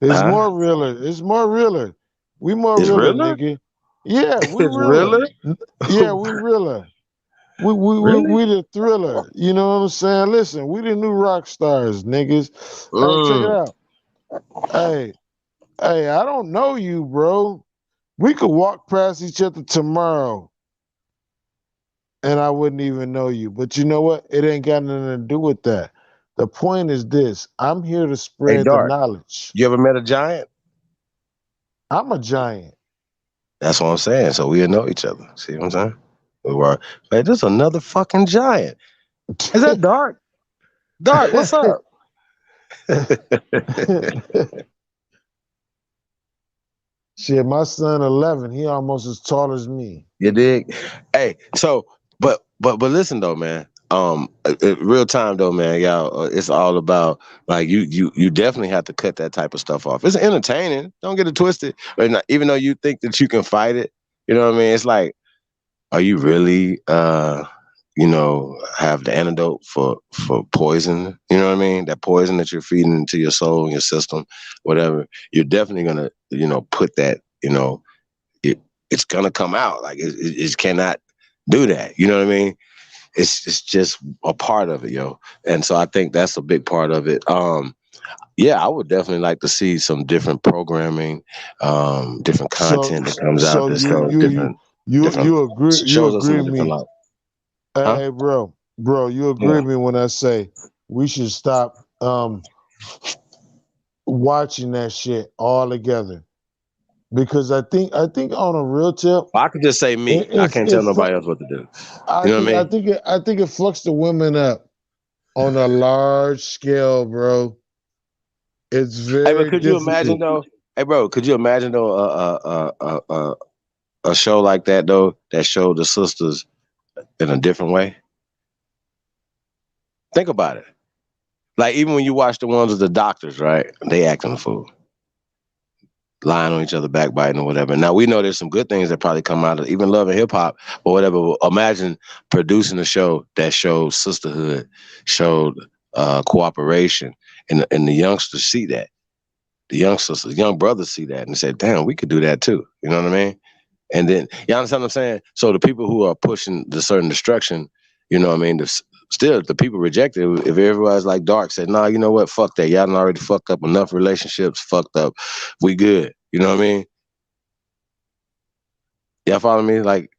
It's more realer. It's more realer. We more It's realer, realer? nigga. Yeah, we It's realer. realer? Yeah, we realer. We the thriller. You know what I'm saying? Listen, we the new rock stars, niggas. Hey, check it out. Hey, I don't know you, bro. We could walk past each other tomorrow and I wouldn't even know you. But you know what? It ain't got nothing to do with that. The point is this. I'm here to Hey, spread the Dark, knowledge. you ever met a giant? I'm a giant. That's what I'm saying. So we'll know each other. See what I'm saying? We were, hey, this is another fucking giant. Is that Dark? Dark, what's up? Shit, my son 11, he almost as tall as me. You dig? Hey, so but listen though, man. Real time though, man, y'all. It's all about like you definitely have to cut that type of stuff off. It's entertaining. Don't get it twisted. But not, even though you think that you can fight it, you know what I mean? It's like, are you really have the antidote for poison? You know what I mean? That poison that you're feeding into your soul and your system, whatever. You're definitely gonna put that. It's gonna come out. Like it cannot do that. You know what I mean? It's just a part of it, yo. And so I think that's a big part of it. Yeah, I would definitely like to see some different programming, different content that comes out. This You agree with me? Hey, bro, you agree with me when I say we should stop watching that shit all together? Because I think on a real tip, I could just say me. I can't tell nobody else what to do. You know what I mean? I think it fucks the women up on a large scale, bro. It's very. Hey, but could you imagine though? Hey, bro, could you imagine though a show like that though that showed the sisters in a different way? Think about it. Like even when you watch the ones with the doctors, right? They acting a fool. Lying on each other, backbiting or whatever. Now we know there's some good things that probably come out of even Love and Hip Hop or whatever. Imagine producing a show that showed sisterhood, showed cooperation, and the youngsters see that. The young brothers see that and say, "Damn, we could do that too." You know what I mean? And then you understand what I'm saying? So the people who are pushing the certain destruction, you know what I mean? Still, the people reject it. If everybody's like Dark said, "Nah, you know what? Fuck that. Y'all done already fucked up enough relationships. Fucked up. We good." You know what I mean? Y'all follow me? Like,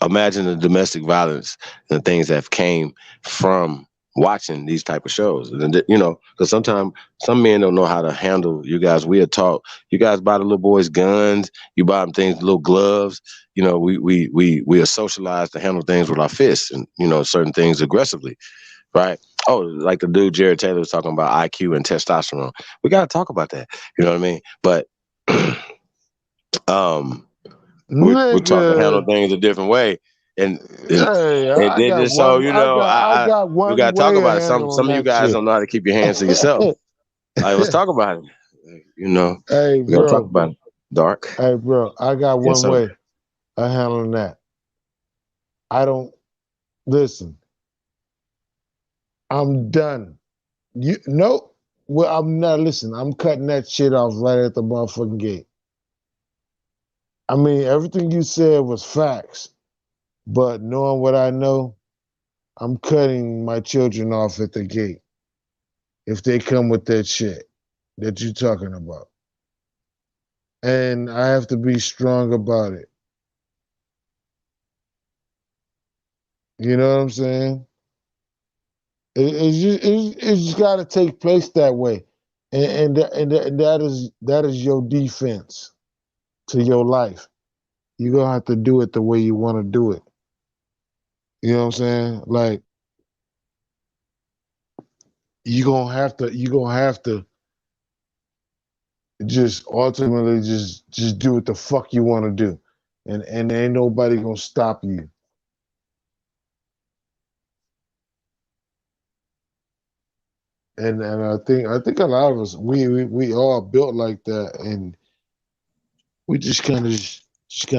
imagine the domestic violence and the things that came from watching these type of shows. And because sometimes some men don't know how to handle you guys. We are taught. You guys buy the little boys guns. You buy them things, little gloves. We are socialized to handle things with our fists and certain things aggressively, right? Oh, like the dude Jared Taylor was talking about IQ and testosterone. We got to talk about that. You know what I mean? But we're taught to handle things a different way, and then just so we got to talk about it. Some of you guys don't know how to keep your hands to yourself. Like, let's talk about it. Hey, we gotta talk about it. Dark. Hey, bro, I got one way of handling that. I don't listen. I'm done. Well, I'm not listening. I'm cutting that shit off right at the motherfucking gate. I mean, everything you said was facts, but knowing what I know, I'm cutting my children off at the gate if they come with that shit that you're talking about. And I have to be strong about it. You know what I'm saying? It's just got to take place that way, and that is your defense to your life. You're gonna have to do it the way you want to do it. You know what I'm saying? Like you're gonna have to just ultimately just do what the fuck you want to do, and ain't nobody gonna stop you. And I think a lot of us we all built like that, and we just kind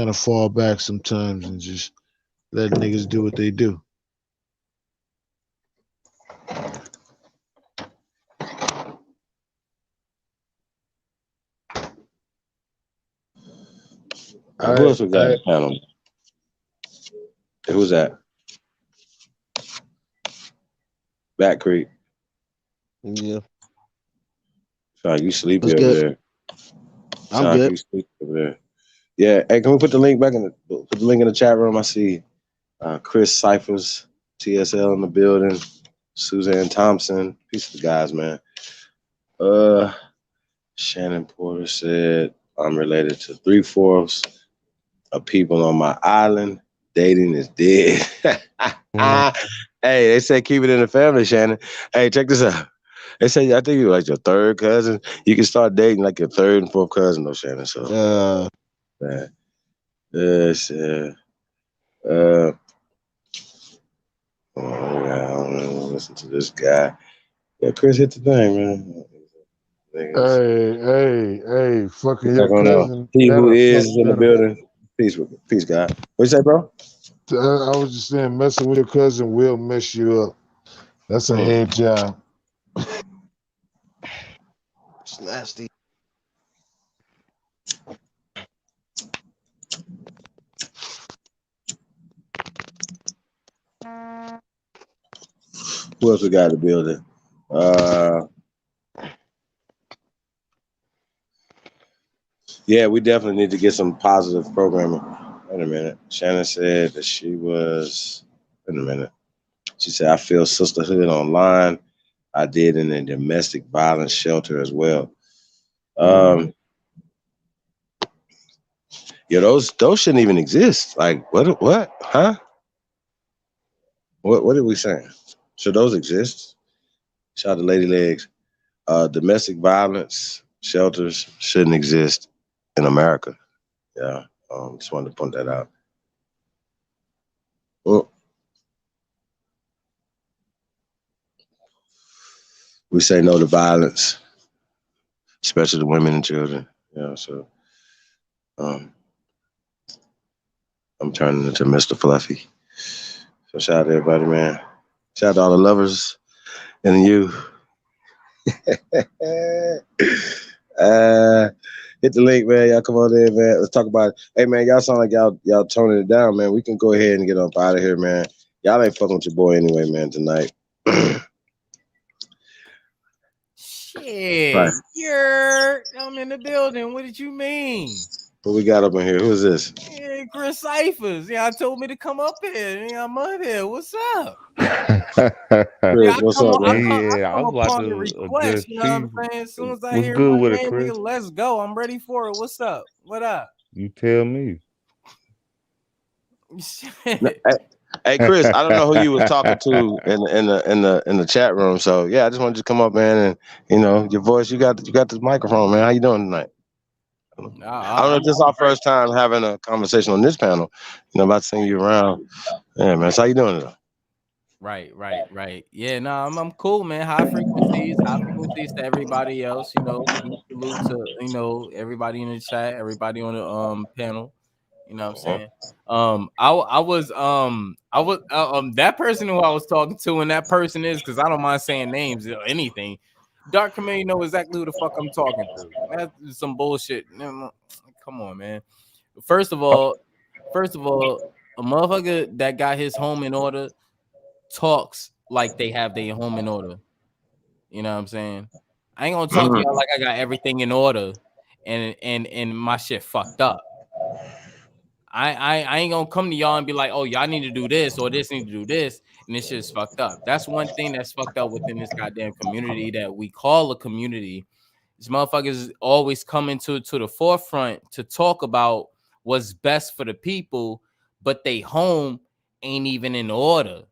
of fall back sometimes and just let niggas do what they do. Who else we got on the panel? Who's that? Back Creek. Yeah. Sorry, you sleepy That's over good. there. I'm Sorry, good. you sleepy over there. Yeah. Hey, can we put the link back put the link in the chat room? I see Chris Cyphers, TSL in the building. Suzanne Thompson. Peace to the guys, man. Shannon Porter said, I'm related to 3/4 of people on my island. Dating is dead. Hey, they said keep it in the family, Shannon. Hey, check this out. They say I think you're like your third cousin. You can start dating like your third and fourth cousin, though, Shannon. So, man. Oh, yeah, I don't know. Listen to this guy. Yeah, Chris hit the thing, man. Hey, fucking What's your going on? cousin. He who That'll is fuck in the better. building. Peace, God. What'd you say, bro? I was just saying, messing with your cousin will mess you up. That's a head job. It's nasty. Who else we got in the building? Yeah, we definitely need to get some positive programming. Wait a minute. Shannon said that she was. Wait a minute. She said, I feel sisterhood online. I did in a domestic violence shelter as well. Yeah, those shouldn't even exist. Like, what? Huh? What are we saying? Should those exist? Shout out to Lady Legs. Domestic violence shelters shouldn't exist in America. Yeah, just wanted to point that out. Well, we say no to violence, especially to women and children. Yeah, so I'm turning into Mr. Fluffy. So shout out to everybody, man. Shout out to all the lovers and you. Hit the link, man. Y'all come on there, man. Let's talk about it. Hey, man, y'all sound like y'all toning it down, man. We can go ahead and get up out of here, man. Y'all ain't fucking with your boy anyway, man, tonight. Shit, Right. I'm in the building. What did you mean? What we got up in here? Who is this? Yeah, Chris Cyphers. Yeah, I told me to come up here. Yeah, I'm up here. What's up? Chris, what's up, man? I come upon your request. You know what I'm saying? As soon as I hear my name, nigga, let's go. I'm ready for it. What's up? What up? You tell me. Hey, Chris, I don't know who you was talking to in the chat room. So yeah, I just wanted to come up, man, and your voice. You got this microphone, man. How you doing tonight? I don't know if this is our first time having a conversation on this panel. About seeing you around. Yeah, man. So how you doing today? Right. Yeah, I'm cool, man. High frequencies to everybody else. Salute to everybody in the chat, everybody on the panel. You know what I'm saying? I was that person who I was talking to, and that person is, because I don't mind saying names or anything. Dark community know exactly who the fuck I'm talking to. That's some bullshit. Come on, man. First of all, a motherfucker that got his home in order talks like they have their home in order. You know what I'm saying? I ain't gonna talk to y'all like I got everything in order and my shit fucked up. I ain't gonna come to y'all and be like, oh, y'all need to do this or this need to do this, and this shit's fucked up. That's one thing that's fucked up within this goddamn community that we call a community. These motherfuckers always coming to the forefront to talk about what's best for the people, but they home ain't even in order.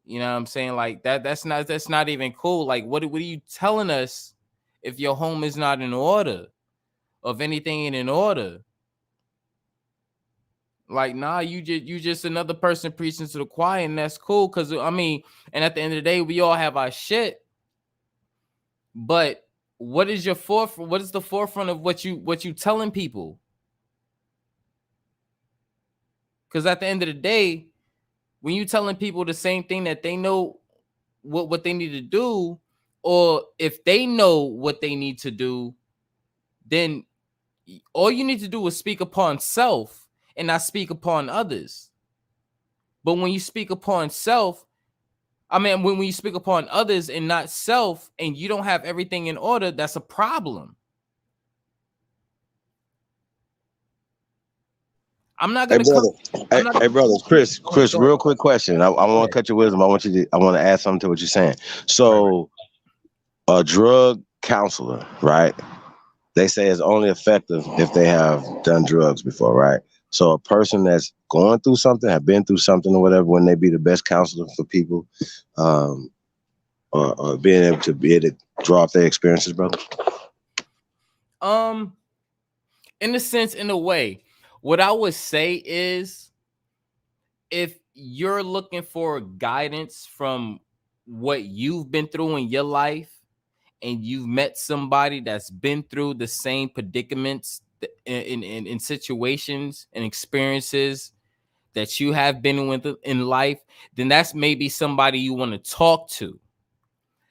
You know what I'm saying? Like that's not even cool. Like what are you telling us if your home is not in order? Or if anything ain't in order? Like, nah, you just another person preaching to the choir, and that's cool. Cause I mean, and at the end of the day, we all have our shit. But what is the forefront of what you telling people? Because at the end of the day, when you telling people the same thing that they know what they need to do, or if they know what they need to do, then all you need to do is speak upon self and not speak upon others. But when you speak upon self, I mean, when you speak upon others and not self, and you don't have everything in order, that's a problem. I'm not gonna. Hey, brothers, Chris, real quick question. I want to cut your wisdom. I want to add something to what you're saying. So, a drug counselor, right? They say is only effective if they have done drugs before, right? So a person that's going through something, have been through something or whatever, when they be the best counselor for people, or being able to draw off their experiences, brother? In a sense, in a way, what I would say is, if you're looking for guidance from what you've been through in your life, and you've met somebody that's been through the same predicaments in situations and experiences that you have been with in life, then that's maybe somebody you want to talk to.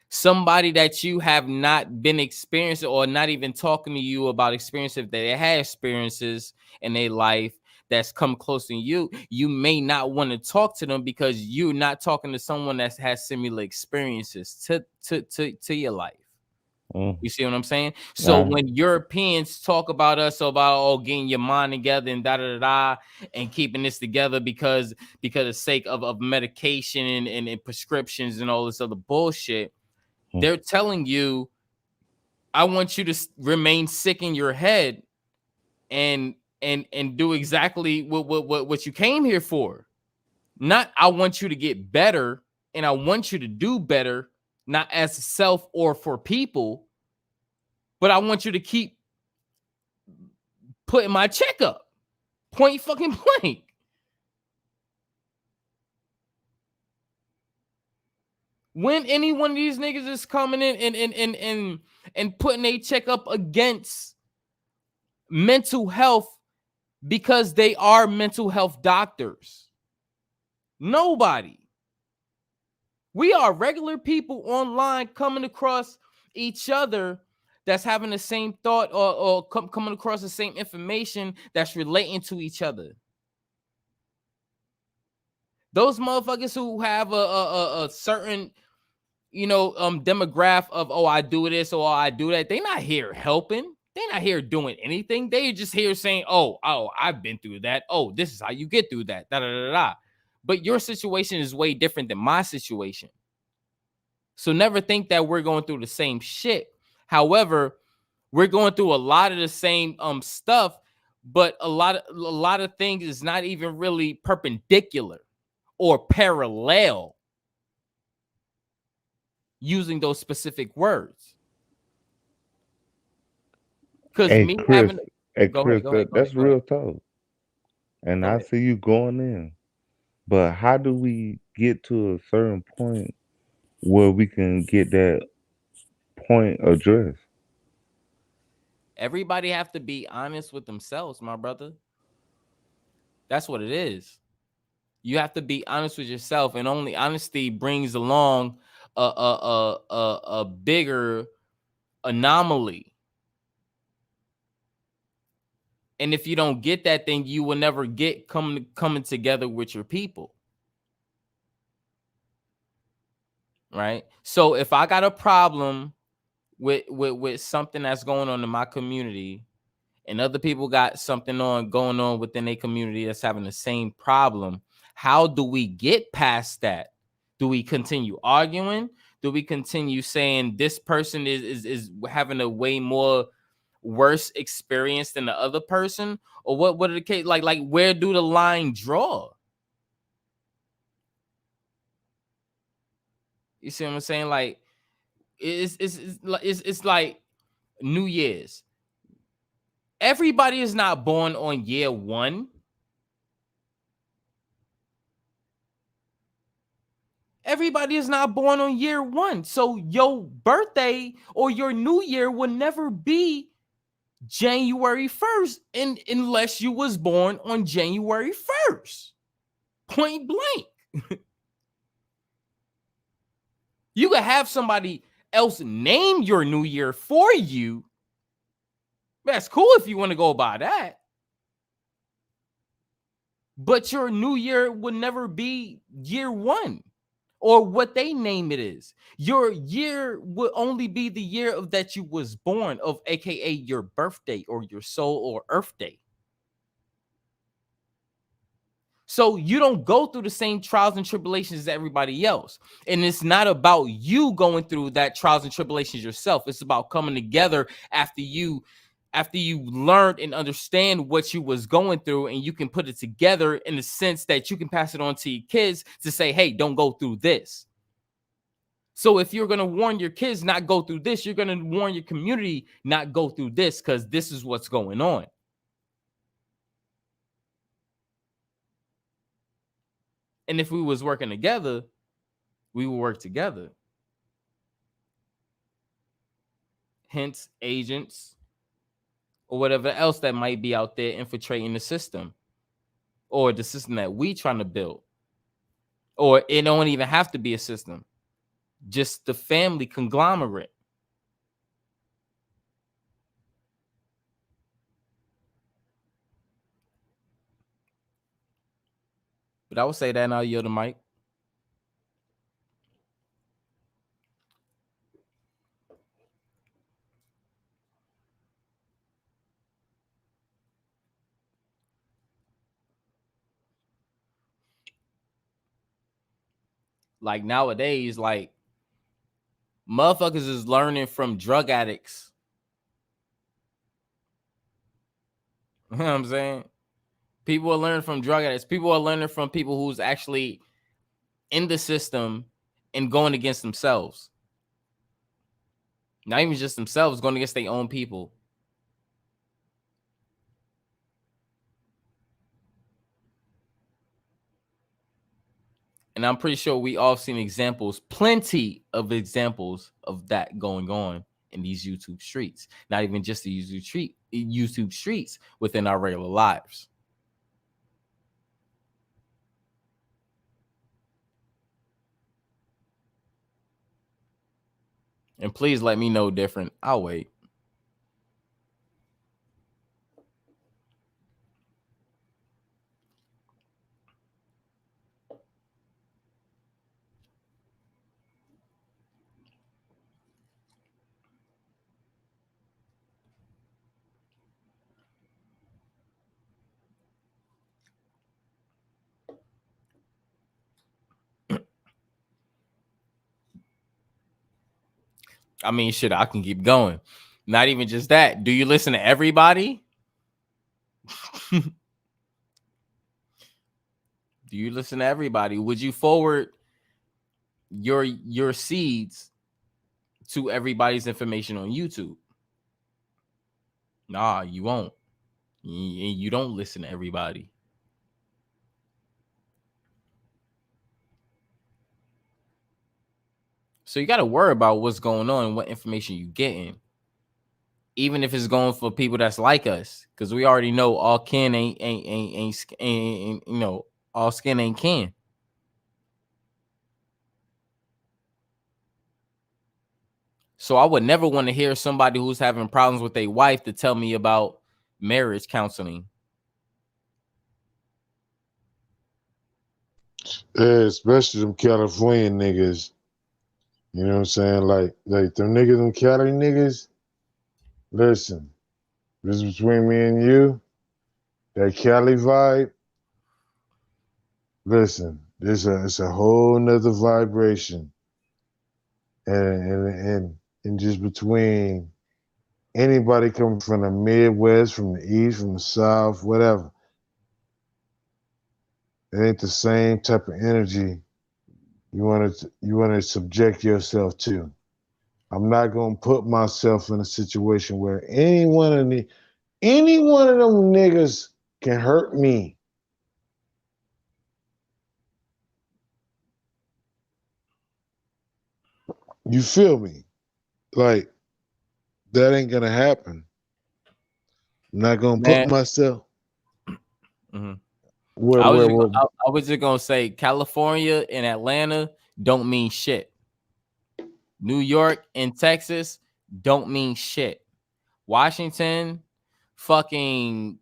Somebody that you have not been experiencing, or not even talking to you about experiences, if they had experiences in their life that's come close to you, you may not want to talk to them because you're not talking to someone that has similar experiences to your life. You see what I'm saying? So when Europeans talk about us about getting your mind together and and keeping this together because of the sake of medication and prescriptions and all this other bullshit, they're telling you, I want you to remain sick in your head and do exactly what you came here for. Not I want you to get better and I want you to do better, not as self or for people, but I want you to keep putting my check up. Point fucking blank. When any one of these niggas is coming in and putting a check up against mental health because they are mental health doctors. Nobody. We are regular people online coming across each other that's having the same thought or coming across the same information that's relating to each other. Those motherfuckers who have a certain, demographic of, I do this or I do that, they not here helping. They're not here doing anything. They just here saying, oh, I've been through that. Oh, this is how you get through that. But your situation is way different than my situation. So never think that we're going through the same shit. However, we're going through a lot of the same stuff, but a lot of things is not even really perpendicular or parallel using those specific words. Because Hey, me Chris, having that's real talk. And I see you going in. But how do we get to a certain point where we can get that point addressed? Everybody have to be honest with themselves, my brother. That's what it is. You have to be honest with yourself, and only honesty brings along a bigger anomaly. And if you don't get that thing, you will never get coming together with your people. Right? So if I got a problem with something that's going on in my community, and other people got something going on within a community that's having the same problem, how do we get past that? Do we continue arguing? Do we continue saying this person is having a way more worse experience than the other person? Or what are the case? Like where do the line draw? You see what I'm saying? Like it's like New Year's. Everybody is not born on year 1. Everybody is not born on year 1. So your birthday or your new year will never be January 1st unless you was born on January 1st. Point blank. You could have somebody else name your new year for you. That's cool if you want to go by that. But your new year would never be year 1 or what they name it is. Your year would only be the year of that you was born, of aka your birthday or your soul or earth day. So you don't go through the same trials and tribulations as everybody else. And it's not about you going through that trials and tribulations yourself. It's about coming together after you learned and understand what you was going through, and you can put it together in the sense that you can pass it on to your kids to say, hey, don't go through this. So if you're going to warn your kids not go through this, you're going to warn your community not go through this, because this is what's going on. And if we was working together, we would work together. Hence, agents or whatever else that might be out there infiltrating the system, or the system that we trying to build. Or it don't even have to be a system, just the family conglomerate. But I would say that, and I'll yield the mic. Like nowadays, like motherfuckers is learning from drug addicts. You know what I'm saying? People are learning from drug addicts. People are learning from people who's actually in the system and going against themselves. Not even just themselves, going against their own people. And I'm pretty sure we all seen examples, plenty of examples of that going on in these YouTube streets. Not even just the YouTube streets, within our regular lives. And please let me know different. I'll wait. I mean, shit, I can keep going. Not even just that. Do you listen to everybody? Do you listen to everybody? Would you forward your seeds to everybody's information on YouTube? Nah, you won't. You don't listen to everybody. So you got to worry about what's going on and what information you getting, even if it's going for people that's like us, because we already know all kin ain't you know, all skin ain't kin. So I would never want to hear somebody who's having problems with their wife to tell me about marriage counseling. Yeah, especially them California niggas. You know what I'm saying? Like them niggas, them Cali niggas. Listen, this is between me and you. That Cali vibe. Listen, it's a whole nother vibration. And just between anybody coming from the Midwest, from the East, from the South, whatever. It ain't the same type of energy you want to subject yourself to. I'm not gonna put myself in a situation where any one of them niggas can hurt me. You feel me? Like that ain't gonna happen. I'm not gonna put myself. Mm-hmm. Where, I was just gonna say California and Atlanta don't mean shit. New York and Texas don't mean shit. Washington, fucking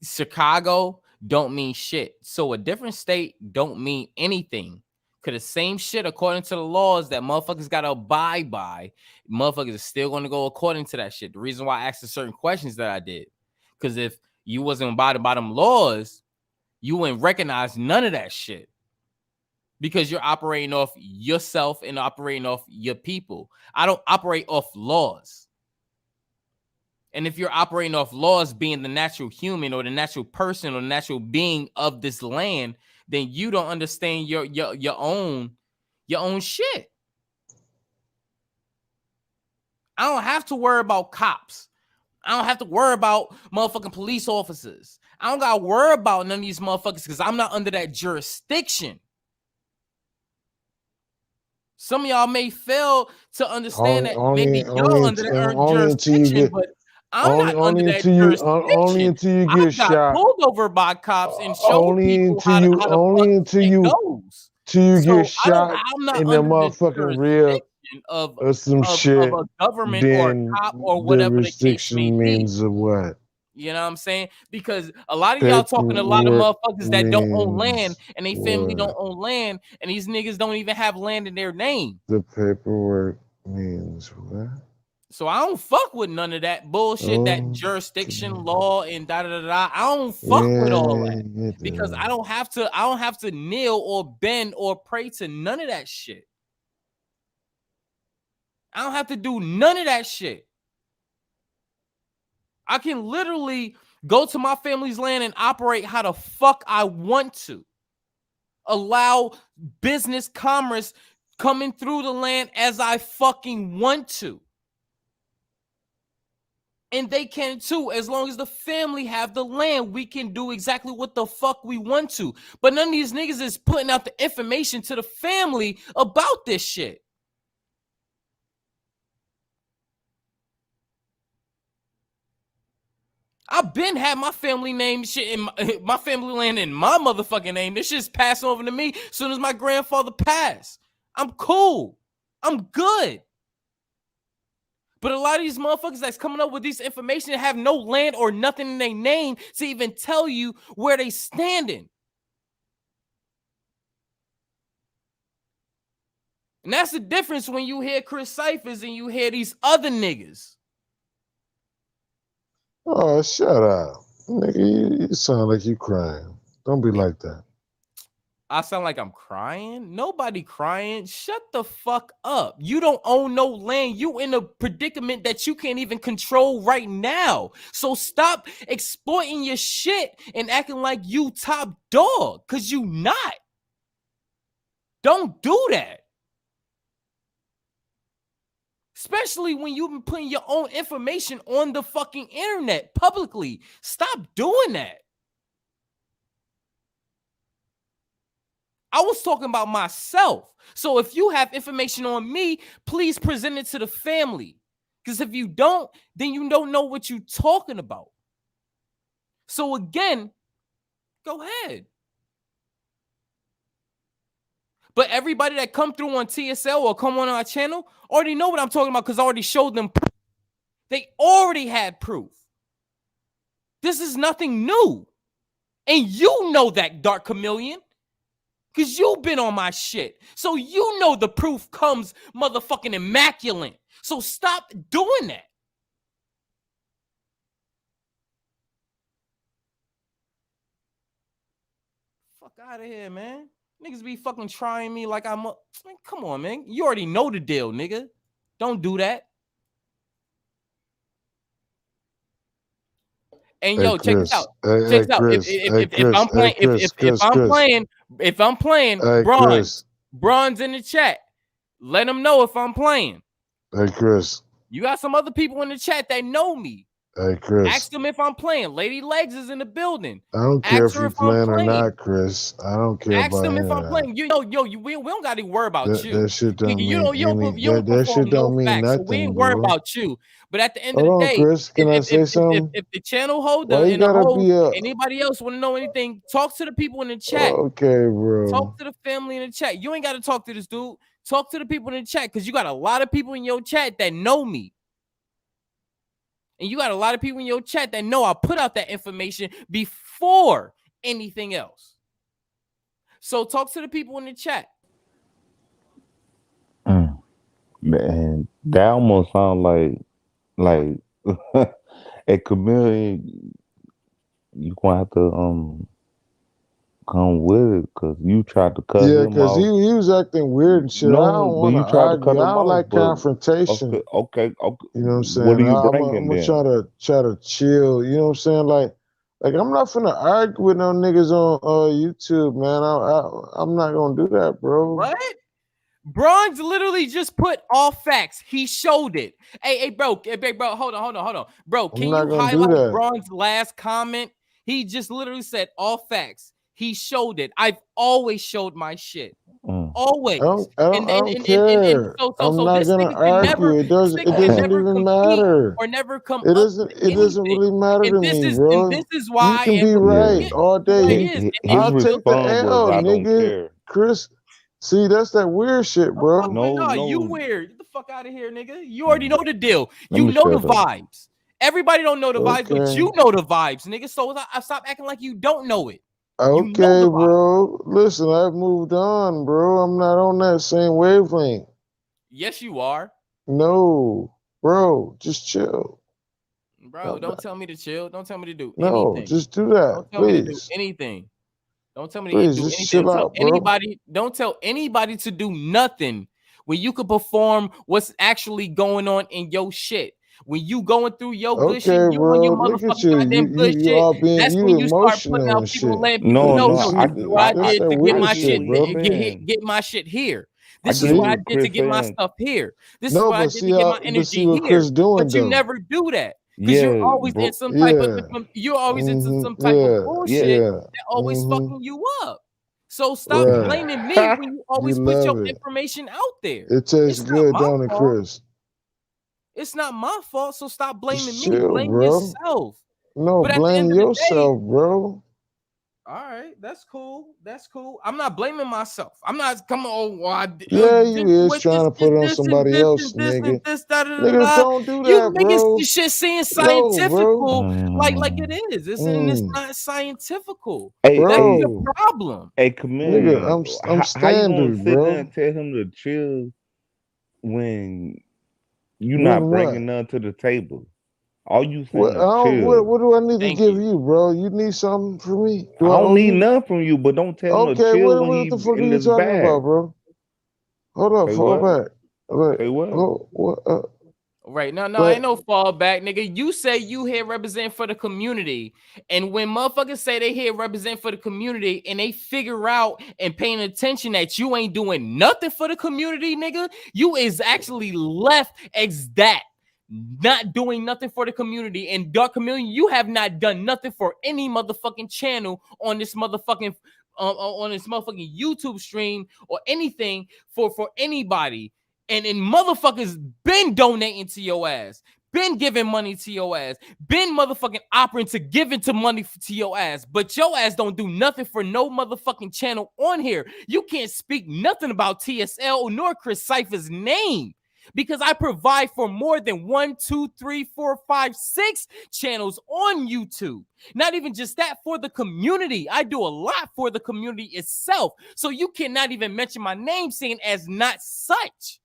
Chicago don't mean shit. So a different state don't mean anything. Cause the same shit according to the laws that motherfuckers gotta abide by, motherfuckers are still gonna go according to that shit. The reason why I asked the certain questions that I did, because if you wasn't abiding by them laws, you wouldn't recognize none of that shit. Because you're operating off yourself and operating off your people. I don't operate off laws. And if you're operating off laws being the natural human or the natural person or the natural being of this land, then you don't understand your own shit. I don't have to worry about cops. I don't have to worry about motherfucking police officers. I don't got to worry about none of these motherfuckers because I'm not under that jurisdiction. Some of y'all may fail to understand that maybe you're under that jurisdiction, but I'm not under that jurisdiction. Only until you get shot. I got pulled over by cops and showed people how the fuck it goes. Till you get shot in the motherfucking real or some shit, of a government or a cop or whatever the case may means be. Of what? You know what I'm saying? Because a lot of y'all talking to a lot of motherfuckers that don't own land and they family don't own land, and these niggas don't even have land in their name. The paperwork means what? So I don't fuck with none of that bullshit, that jurisdiction law and da da da. I don't fuck with all that because I don't have to kneel or bend or pray to none of that shit. I don't have to do none of that shit. I can literally go to my family's land and operate how the fuck I want to. Allow business commerce coming through the land as I fucking want to. And they can too, as long as the family have the land, we can do exactly what the fuck we want to. But none of these niggas is putting out the information to the family about this shit. I've been had my family name shit in my family land in my motherfucking name. This shit's passing over to me as soon as my grandfather passed. I'm cool. I'm good. But a lot of these motherfuckers that's coming up with this information have no land or nothing in their name to even tell you where they standing. And that's the difference when you hear Chris Cyphers and you hear these other niggas. Oh, shut up. Nigga, you sound like you crying. Don't be like that. I sound like I'm crying? Nobody crying. Shut the fuck up. You don't own no land. You in a predicament that you can't even control right now. So stop exploiting your shit and acting like you top dog, because you not. Don't do that. Especially when you've been putting your own information on the fucking internet publicly. Stop doing that. I was talking about myself. So if you have information on me, please present it to the family. Because if you don't, then you don't know what you're talking about. So again, go ahead. But everybody that come through on TSL or come on our channel already know what I'm talking about because I already showed them proof. They already had proof. This is nothing new. And you know that, Dark Chameleon. Because you've been on my shit. So you know the proof comes motherfucking immaculate. So stop doing that. Fuck out of here, man. Niggas be fucking trying me like I'm a... Man, come on, man. You already know the deal, nigga. Don't do that. And yo, check this out. Check this out. If I'm playing, Bronze in the chat. Let them know if I'm playing. Hey, Chris. You got some other people in the chat that know me. Hey, Chris. Ask them if I'm playing. Lady Legs is in the building. I don't care if you're playing or not, Chris. I don't care Ask about them if I'm that. playing. We don't got to worry about you. That shit don't mean that shit don't mean nothing, so we ain't worried about you. But at the end of the day, Chris, can I say something? If the channel holder and anybody else want to know anything, talk to the people in the chat. Okay, bro. Talk to the family in the chat. You ain't got to talk to this dude. Talk to the people in the chat because you got a lot of people in your chat that know me. And you got a lot of people in your chat that know I put out that information before anything else. So talk to the people in the chat. Man, that almost sound like a chameleon. You gonna have to come with it because you tried to cut him off. Yeah, because he was acting weird and shit. No, I don't want to argue. I don't like confrontation. Okay. You know what I'm saying? What are you I'm bringing gonna try to chill. You know what I'm saying? Like I'm not finna argue with no niggas on YouTube, man. I'm not gonna do that, bro. What? Bronze literally just put all facts. He showed it. Hey, bro, hold on. Bro, can you highlight Bronze's last comment? He just literally said all facts. He showed it. I've always showed my shit. Always. I don't care. I'm not gonna argue. It doesn't even matter. Or never come. It doesn't really matter to me, bro. And this is why you can be right all day. I'll take the L, nigga. Chris. See, that's that weird shit, bro. No, you weird. Get the fuck out of here, nigga. You already know the deal. You know the vibes. Everybody don't know the vibes, but you know the vibes, nigga. So I stop acting like you don't know it. Okay, bro. Listen, I've moved on, bro. I'm not on that same wavelength. Yes, you are. No, bro. Just chill. Bro, don't tell me to chill. Don't tell me to do anything. No, just do that. Don't tell me to do anything. Don't tell me to do anything. Don't tell anybody to do nothing when you can perform what's actually going on in your shit. When you going through your good shit, you and your motherfucking goddamn good shit, that's when you start putting out people letting people know what I did to get my shit, get my shit here. This is what I did to get my stuff here. This is what I did to get my energy here. But you never do that. Because you're always in some type of bullshit that always fucking you up. So stop blaming me when you always put your information out there. It tastes good, don't it, Chris? It's not my fault, so stop blaming me. Blame yourself. No, blame yourself, bro. All right, that's cool. That's cool. I'm not blaming myself. I'm not coming. You is trying to put on somebody else, nigga. Niggas don't do that, you bro. Niggas shit saying scientifical, like it is. It's not scientifical. Hey, that's the problem. Hey, Chameleon, nigga, I'm standard, bro. And tell him to chill when you're not bringing none to the table. All you saying what do I need to give you, bro? You need something from me? I don't need nothing from you, but don't tell him to chill when he's in his bag. About, bro? Hold up, fall back. Hey, what? Right. No, ain't no fall back, nigga. You say you here represent for the community. And when motherfuckers say they here represent for the community and they figure out and paying attention that you ain't doing nothing for the community, nigga, you is actually left as that. Not doing nothing for the community. And Dark Chameleon, you have not done nothing for any motherfucking channel on this motherfucking YouTube stream or anything for anybody. And motherfuckers been donating to your ass. been giving money to your ass, been motherfucking offering to give into money to your ass, but your ass don't do nothing for no motherfucking channel on here. You can't speak nothing about TSL nor Chris Cypher's name because I provide for more than 1, 2, 3, 4, 5, 6 channels on YouTube. Not even just that, for the community. I do a lot for the community itself. So you cannot even mention my name saying as not such.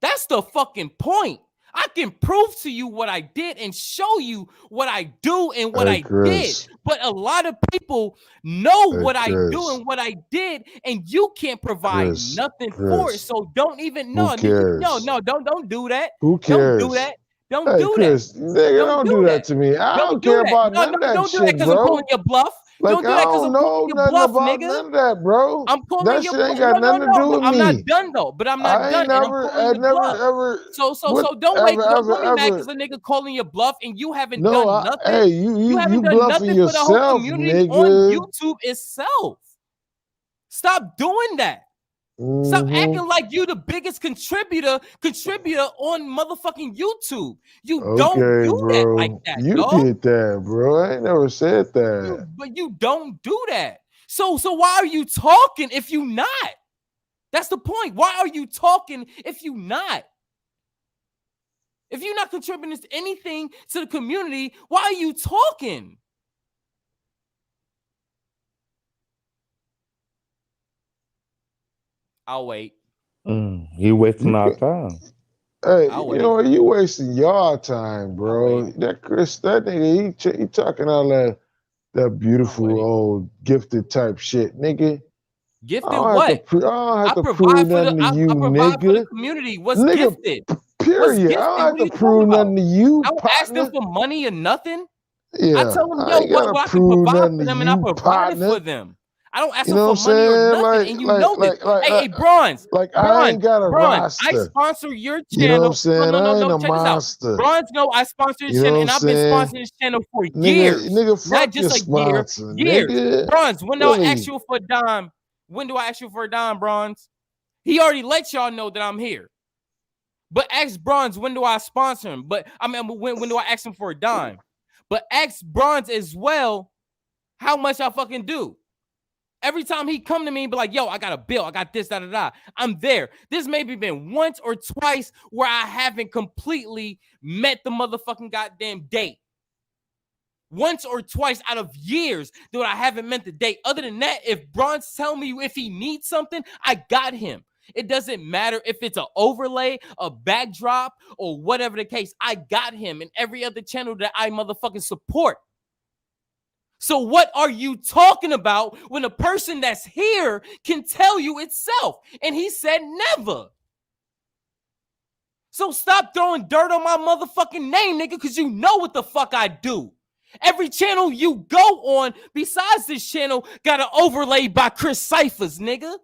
That's the fucking point. I can prove to you what I did and show you what I do and what I did. But a lot of people know what I do and what I did, and you can't provide nothing for it. So don't even know. No, don't do that. Who cares? Don't do that. Don't Hey, do Chris, that. nigga, don't do that to me. I don't care about none of that don't do that shit, because I'm bro. pulling your bluff. Like, Don't do that I because don't I'm know pulling your nothing bluff, about nigga. none of that, bro. I'm pulling That your shit ain't bluff. got nothing to do with I'm me. not done though. But I'm not I done. ain't And never, I'm pulling your bluff. ever. So don't wait. Don't be mad because a nigga calling your bluff and you haven't done nothing. Hey, you haven't done bluffing nothing for the whole yourself, community nigga. on YouTube itself. Stop doing that. Stop acting like you the biggest contributor on motherfucking YouTube. You don't Okay, do that bro. like that, You dog. did that, bro. I ain't never said that. But you don't do that. So why are you talking if you not? That's the point. Why are you talking if you not? If you're not contributing to anything to the community, why are you talking? I'll wait. He wasting our time. Hey, I'll you wait. know what? You wasting your time, bro. That Chris, that nigga, he talking all that beautiful old gifted type shit, nigga. Gifted I don't what? have to, I don't have to provide prove for the nothing to you, I provide for the nigga. community. What's Nigga, gifted? What's Period. gifted? I don't What have are to you talking prove about? nothing to you, I don't ask them partner. for money or nothing. Yeah, I tell them, I yo, ain't what gotta I can prove provide nothing for to them, and I you, provide it partner. for them. I don't ask You them know for what I'm money or saying? nothing, and you know this. Hey, Bronze, I ain't got a Bronze, I roster. sponsor your You know what I'm channel. saying? I ain't a Check this out. monster. Bronze, no, I sponsor You this know channel, what and I'm I've been saying? sponsoring this channel for Nigga, years. nigga, Not fuck your just a year, sponsor, years. nigga. Bronze, when do I ask Really? you for a dime? When do I ask you for a dime, Bronze? He already let y'all know that I'm here. But ask Bronze, when do I sponsor him? But I mean, when do I ask him for a dime? But ask Bronze as well how much I fucking do. Every time he come to me and be like, yo, I got a bill, I got this, da-da-da, I'm there. This maybe been once or twice where I haven't completely met the motherfucking goddamn date. Once or twice out of years that I haven't met the date. Other than that, if Bronze tell me if he needs something, I got him. It doesn't matter if it's an overlay, a backdrop, or whatever the case. I got him in every other channel that I motherfucking support. So what are you talking about when a person that's here can tell you itself? And he said never. So stop throwing dirt on my motherfucking name, nigga, because you know what the fuck I do. Every channel you go on besides this channel got an overlay by Chris Cyphers, nigga.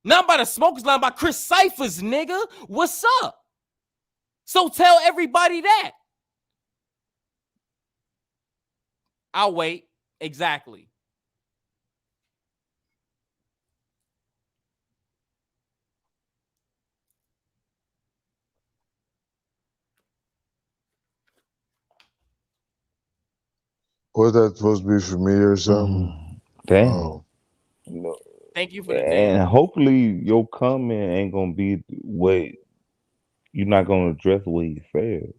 Not by the Smokers Line, by Chris Cyphers, nigga. What's up? So tell everybody that. I'll wait. Exactly. Was that supposed to be for me or something? Damn. Oh. Thank you for the And damn. hopefully your comment ain't gonna be what you're not gonna address what he said.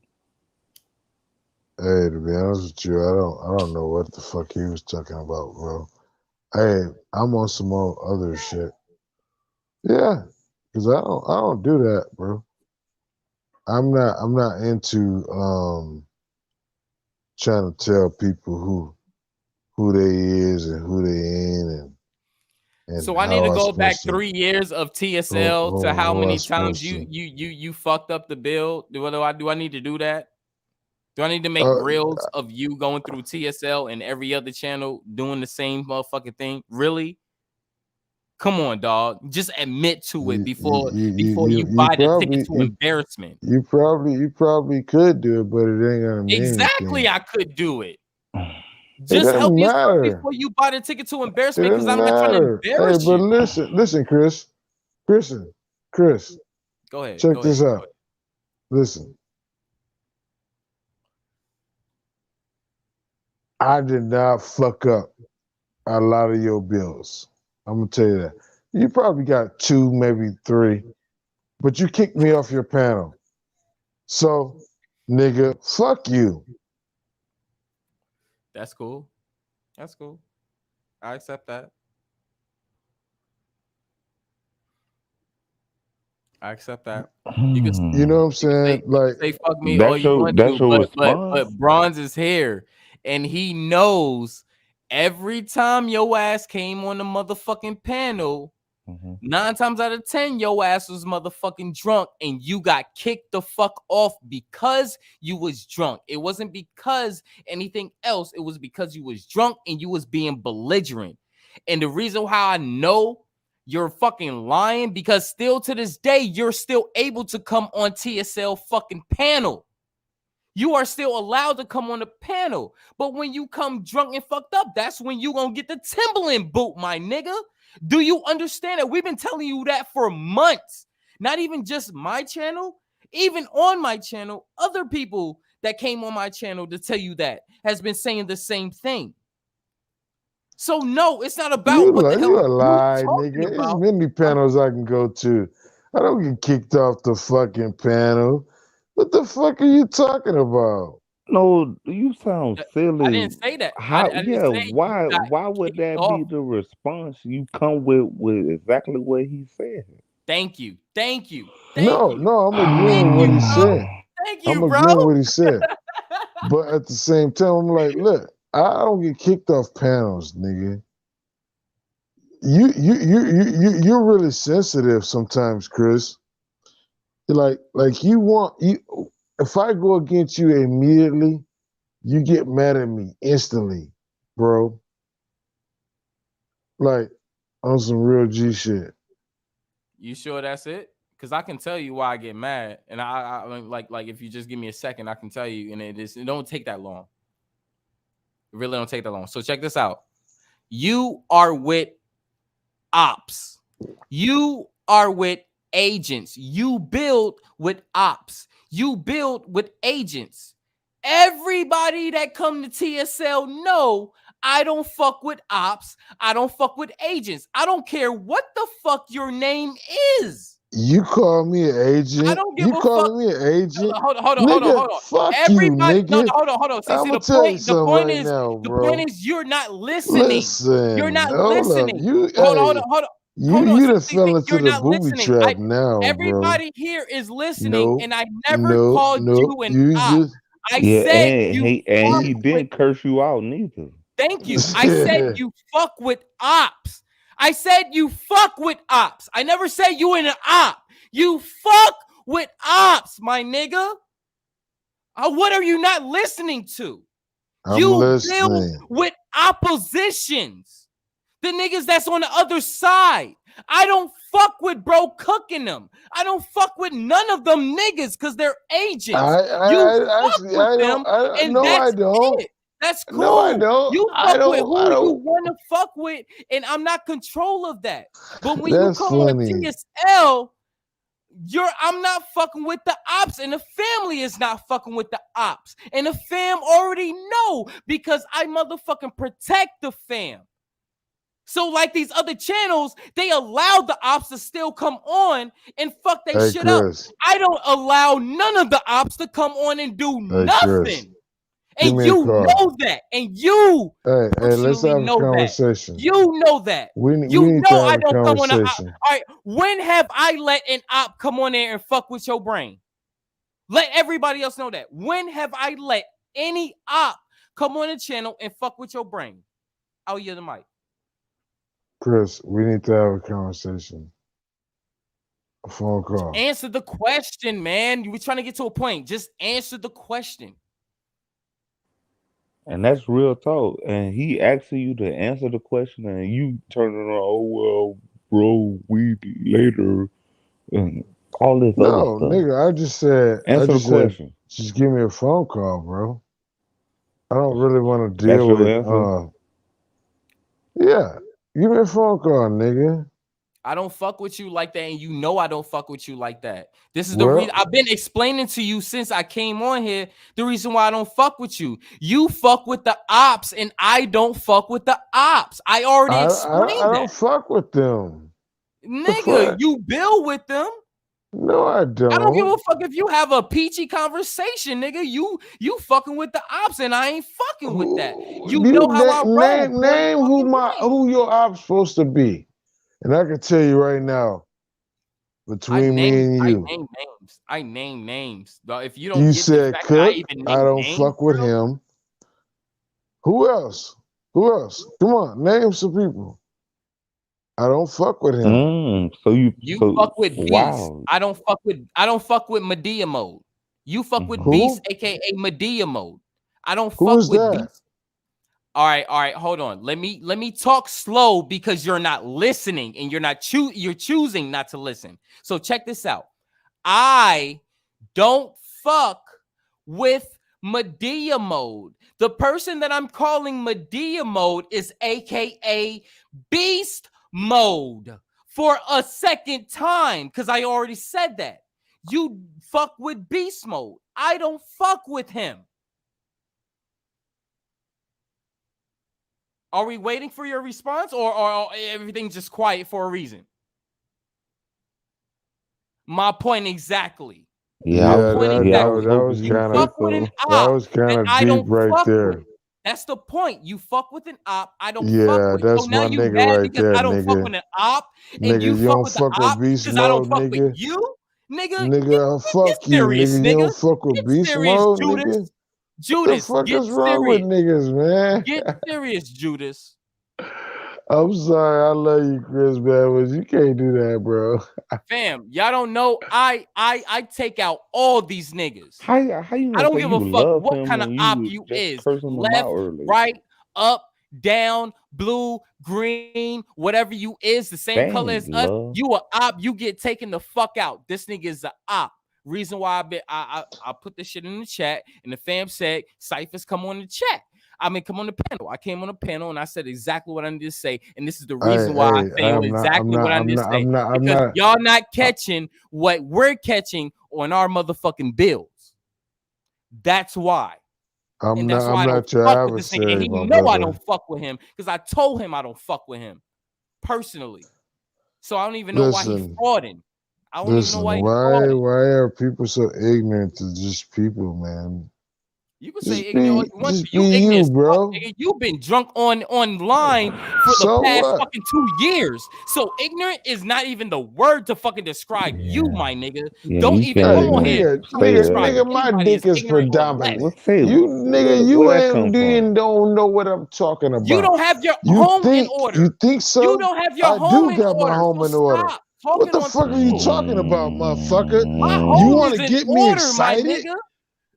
Hey, to be honest with you, I don't know what the fuck he was talking about, bro. Hey, I'm on some more other shit. Yeah, because I don't do that, bro. I'm not into trying to tell people who they is and who they in and So I need to how go back supposed to 3 years of TSL to how I many times supposed you fucked up the bill. Do I need to do that? Do I need to make reels of you going through TSL and every other channel doing the same motherfucking thing? Really? Come on, dog. Just admit to it before you buy the ticket to embarrassment. You probably could do it, but it ain't gonna mean Exactly, anything. I could do it. It Just help doesn't yourself matter. before you buy the ticket to It embarrassment, because doesn't I'm not trying to matter. Hey, embarrass but you. listen, Chris. Go ahead. Check Go this ahead. out. Listen, I did not fuck up a lot of your bills. I'm gonna tell you that. You probably got 2, maybe 3, but you kicked me off your panel. So, nigga, fuck you. That's cool. That's cool. I accept that. I accept that. You can You know what I'm saying? Like, say fuck me all That's you your want that's to, your but response. Bronze is here, and he knows every time your ass came on the motherfucking panel, 9 times out of 10, your ass was motherfucking drunk, and you got kicked the fuck off because you was drunk. It wasn't because anything else. It was because you was drunk and you was being belligerent. And the reason how I know you're fucking lying, because still to this day, you're still able to come on TSL fucking panel. You are still allowed to come on the panel. But when you come drunk and fucked up, that's when you gonna get the Timberland boot, my nigga. Do you understand that? We've been telling you that for months. Not even just my channel, even on my channel, other people that came on my channel to tell you that has been saying the same thing. So no, it's not about you, what the hell you a you lie, talking nigga. There's about. many panels I can go to. I don't get kicked off the fucking panel. What the fuck are you talking about? No, you sound silly. I didn't say that. How? I didn't Yeah. say you got Why would kicked that off. be the response you come with exactly what he said? Thank you. Thank you. No, I'm agreeing with what he said. Thank I'm you, bro. agreeing with what he said. But at the same time, I'm like, look, I don't get kicked off panels, nigga. You're really sensitive sometimes, Chris. Like you want you. If I go against you immediately, you get mad at me instantly, bro. Like on some real G shit. You sure that's it? Because I can tell you why I get mad, and I like if you just give me a second, I can tell you, and it don't take that long. It really don't take that long. So check this out. You are with ops. You are with agents. You build with ops. You build with agents. Everybody that come to TSL know I don't fuck with ops. I don't fuck with agents. I don't care what the fuck your name is. You call me an agent? I don't give you a calling fuck. me an agent? Hold on. Nigga, fuck Everybody, you, nigga. hold on. See, I'm the gonna tell you point something right now, the bro. point is you're not listening. Listen, You're not hold listening. up. You, Hold hey, on. you done See, fell into you're the not booby listening. trap now, bro. Everybody here is listening, No, and I never called you an op. just I Yeah, said and you he fuck didn't curse you out neither. Thank you. I said you fuck with ops. I said you fuck with ops. I never said you in an op. You fuck with ops, my nigga. What are you not listening to? I'm you listening. build with oppositions. The niggas that's on the other side. I don't fuck with bro cooking them. I don't fuck with none of them niggas because they're agents. I don't. It. That's cool. No, I don't. You I fuck with don't. who I don't. you want to fuck with, and I'm not control of that. But when That's you come funny. on TSL, I'm not fucking with the ops, and the family is not fucking with the ops. And the fam already know because I motherfucking protect the fam. So like these other channels, they allow the ops to still come on and fuck they shit Chris. up. I don't allow none of the ops to come on and do nothing. Chris, and you know that. And you hey, let's have a know conversation. That. You know that. We you need know to have I don't come on an op. conversation. All right, when have I let an op come on there and fuck with your brain? Let everybody else know that. When have I let any op come on the channel and fuck with your brain? I'll yield the mic. Chris, we need to have a conversation. A phone call. Answer the question, man. You were trying to get to a point. Just answer the question. And that's real talk. And he asking you to answer the question, and you turning around, oh, well, bro, we later. And all this other stuff. No, nigga, I just said, answer the question. Just give me a phone call, bro. I don't really want to That's deal your with answer? Yeah. Give me a phone call, nigga. I don't fuck with you like that, and you know I don't fuck with you like that. This is the Well- reason I've been explaining to you since I came on here. The reason why I don't fuck with you. You fuck with the ops, and I don't fuck with the ops. I already explained I that. don't fuck with them. Nigga, fuck? you bill with them. No, I don't. I don't give a fuck if you have a peachy conversation, nigga. You fucking with the ops, and I ain't fucking with that. You know how I roll. boy. Name who your ops supposed to be, and I can tell you right now, between me and you, I name names. But if you don't, you get said the fact that I Cook. even I name don't names, fuck with him. Who else? Who else? Come on, name some people. I don't fuck with him. So you fuck with Beast. wow. I don't fuck with Medea Mode. You fuck with Who? Beast, aka Medea Mode. I don't Who fuck is with that? Beast. All right, hold on. Let me talk slow because you're not listening and you're choosing not to listen. So check this out. I don't fuck with Medea Mode. The person that I'm calling Medea Mode is aka Beast Mode for a second time because I already said that. You fuck with Beast Mode. I don't fuck with him. Are we waiting for your response or everything's just quiet for a reason? My point exactly. Yeah, that was You kind fuck with an of op that I deep don't right fuck there. with. That's the point. You fuck with an op I don't fuck Yeah, with. that's So now my you nigga mad right because there, I don't fuck nigga. with an op and Nigga, you you fuck don't with the fuck with op beast because I don't mode, fuck nigga. with you? Nigga, Nigga, fuck you, serious, nigga. You nigga. don't fuck with Get beast serious, mode, Judas. nigga. What the Judas, fuck get is wrong with serious. niggas, man? Get serious, Judas. I'm sorry, I love you, Chris, man, but you can't do that, bro. Fam, y'all don't know. I take out all these niggas. How you I gonna don't say give you a fuck love what him kind of and op you you just is. cursing him Left, out earlier? right, up, down, blue, green, whatever you is, the same color Dang, as us. love. You a op, you get taken the fuck out. This nigga is a op. Reason why I put this shit in the chat, and the fam said Cyphers come on the chat. Come on the panel. I came on the panel and I said exactly what I need to say, and this is the reason why I say exactly what I need to say. Because y'all not catching what we're catching on our motherfucking bills. That's why. I'm That's why I not don't your fuck with this nigga. And adversary, he my know I brother. don't fuck with him because I told him I don't fuck with him personally. So I don't even know why he's Listen, frauding. I don't even know listen, why he's why frauding. are people so ignorant to just people, man? You can say Just ignorant all be, you want just to. You be ignorant you, as fuck, bro. nigga. You've been drunk online for the So past what? fucking 2 years. So ignorant is not even the word to fucking describe you, my nigga. Yeah, Don't you even can't come on even here say trying to describe that. My anybody as dick is ignorant or predominant. less. Let's say You nigga, you where that ain't come from? don't know what I'm talking about. You don't have your You home in think order. you think so? You don't have your I home do in got my order. home So in order. stop What talking the on fuck are you people. talking about, motherfucker? My You home want is to in get me order, my excited? nigga.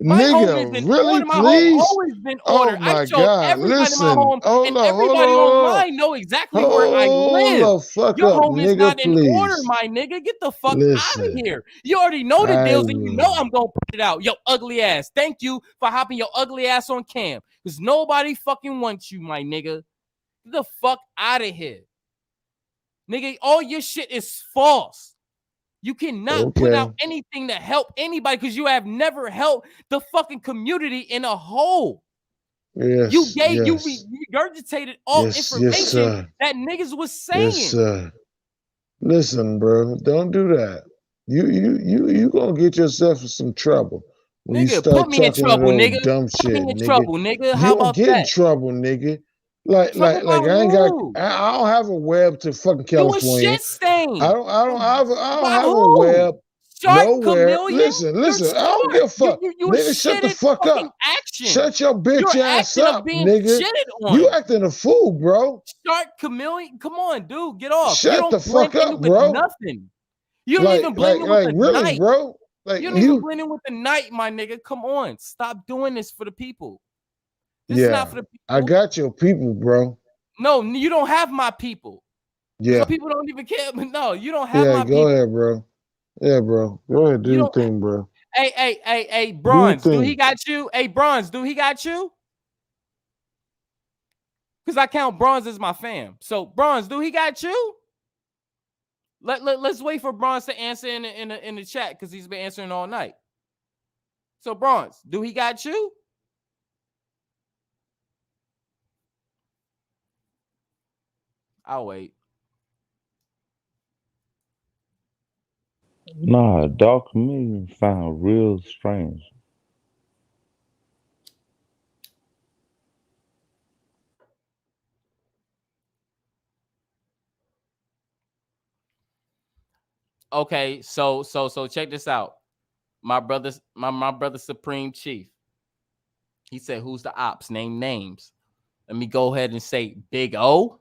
My home is Nigga, in really, order. My home please? always been Oh ordered. I my showed God. everybody my Listen, home, hold and on, everybody online know exactly where I live. Hold the fuck Your up, home is nigga, not in order, please. my nigga. Get the fuck out of Listen, here. You already know the I deals, and you know will. I'm gonna put it out. Yo, ugly ass. Thank you for hopping your ugly ass on cam. Because nobody fucking wants you, my nigga. Get the fuck out of here. Nigga, all your shit is false. You cannot put out Okay. anything to help anybody because you have never helped the fucking community in a whole. You Yes, gave, you yes, regurgitated all yes, information sir. that niggas was Yes, saying. sir. Listen, bro, don't do that. You gonna get yourself in some trouble when you Nigga, put start me in talking that trouble, old nigga. dumb Put me shit, in nigga. trouble, nigga. How You don't about get in that? trouble, nigga. Like Trouble by I ain't got. who? I don't have a web to fucking You a California. shit stain. I don't By have a who? web Shark nowhere. Chameleon? Listen, You're listen. I don't shark. give a fuck, You a nigga. Shut the shitted fuck fucking up. action. Shut your bitch You're ass acting of up, being nigga. shitted You on. acting a fool, bro. Shark Chameleon? Come on, dude. Get off. You Shut the don't blend fuck in up, with bro. nothing. You don't even blend in with the Really, night. bro. Like You don't even you. blend in with the night, my nigga. Come on. Stop doing this for the people. This is not for the people. I got your people, bro. No, you don't have my people. Yeah. Some people don't even care. But no, you don't have Yeah, my go people. ahead, bro. Yeah, bro. Go ahead, do You your don't. thing, bro. Hey, Do your Bronze, do he thing. got you? Hey, Bronze, do he got you? Because I count Bronze as my fam. So, Bronze, do he got you? Let's wait for Bronze to answer in the chat because he's been answering all night. So Bronze, do he got you? I'll wait. Nah, Dark Chameleon sound real strange. Okay, so check this out. My brother Supreme Chief. He said, "Who's the ops? Name names." Let me go ahead and say Big O.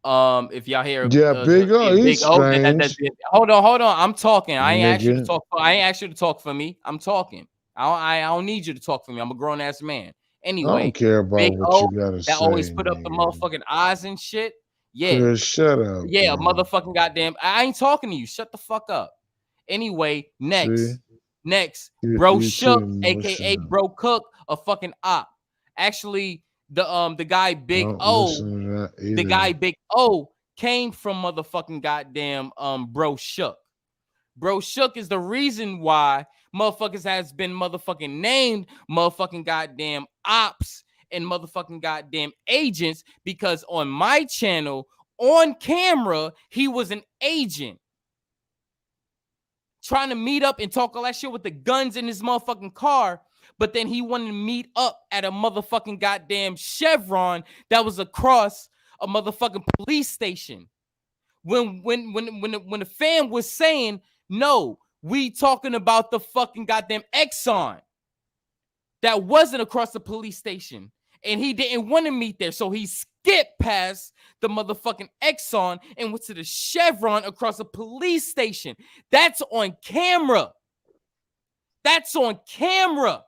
If y'all hear, Big O, he's strange. Hold on. I'm talking. I ain't asked you to Nigga. talk. I ain't asked you to talk for me. I'm talking. I don't need you to talk for me. I'm a grown ass man. I Anyway, don't care about Big what O you gotta that say. always put up the motherfucking eyes and shit. Yeah, Chris, shut up. yeah, bro. motherfucking goddamn. I ain't talking to you. Shut the fuck up. Anyway, next, Bro you Shook, too aka emotional. Bro Cook, a fucking op. Actually, the guy Big Don't O, listen to that the either. guy Big O came from motherfucking goddamn Bro Shook. Bro Shook is the reason why motherfuckers has been motherfucking named motherfucking goddamn ops and motherfucking goddamn agents, because on my channel, on camera, he was an agent trying to meet up and talk all that shit with the guns in his motherfucking car, but then he wanted to meet up at a motherfucking goddamn Chevron that was across a motherfucking police station. When the fan was saying, no, we talking about the fucking goddamn Exxon that wasn't across the police station, and he didn't want to meet there, so he skipped past the motherfucking Exxon and went to the Chevron across a police station. That's on camera. That's on camera.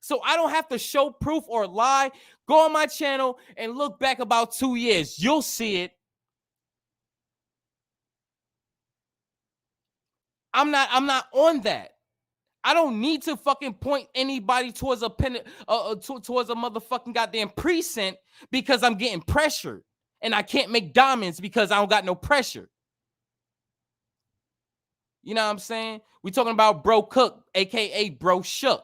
So I don't have to show proof or lie. Go on my channel and look back about 2 years. You'll see it. I'm not on that. I don't need to fucking point anybody towards a towards a motherfucking goddamn precinct because I'm getting pressured, and I can't make diamonds because I don't got no pressure. You know what I'm saying? We talking about Bro Cook, aka Bro Shook.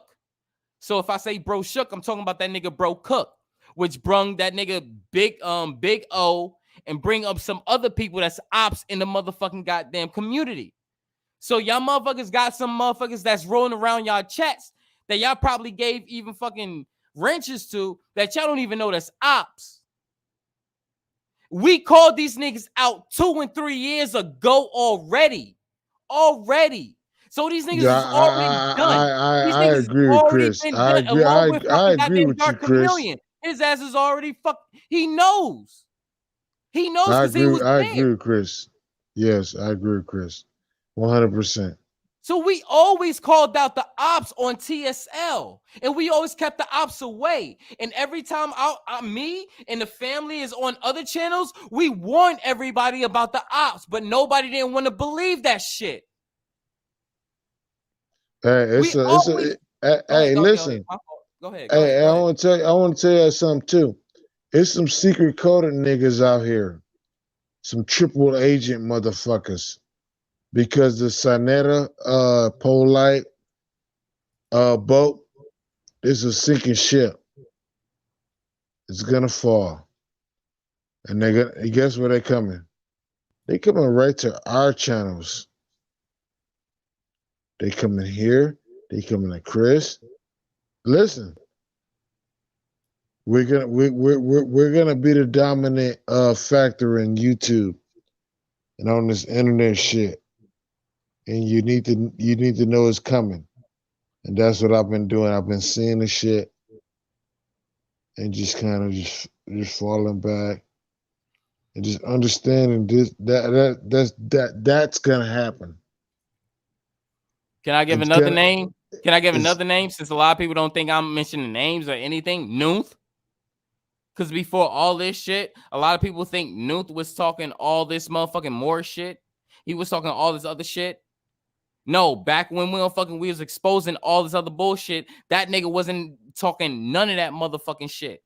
So if I say Bro Shook, I'm talking about that nigga Bro Cook, which brung that nigga Big O and bring up some other people that's ops in the motherfucking goddamn community. So y'all motherfuckers got some motherfuckers that's rolling around y'all chats that y'all probably gave even fucking wrenches to that y'all don't even know that's ops. We called these niggas out 2 and 3 years ago already. So these niggas is already done. These I niggas agree has with already Chris. been I done. agree. Along with I fucking agree goddamn with you, Dark Chris. Chameleon. His ass is already He knows. He knows I because he agree. was I there. agree with Chris. Yes, I agree with Chris. 100%. So we always called out the ops on TSL, and we always kept the ops away. And every time me and the family is on other channels, we warn everybody about the ops, but nobody didn't want to believe that shit. Hey, hey, listen. Go ahead. Hey, I want to tell you something too. It's some secret coded niggas out here, some triple agent motherfuckers, because the Sanetta Polite boat is a sinking ship. It's gonna fall, and guess where they coming? They coming right to our channels. They coming here. They coming to Chris. Listen, we're gonna be the dominant factor in YouTube and on this internet shit. And you need to know it's coming. And that's what I've been doing. I've been seeing the shit and just kind of just falling back and just understanding that's gonna happen. Can I give another name? Can I give another name, since a lot of people don't think I'm mentioning names or anything? Nuth. Because before all this shit, a lot of people think Nuth was talking all this motherfucking more shit. He was talking all this other shit. No, back when we was exposing all this other bullshit, that nigga wasn't talking none of that motherfucking shit.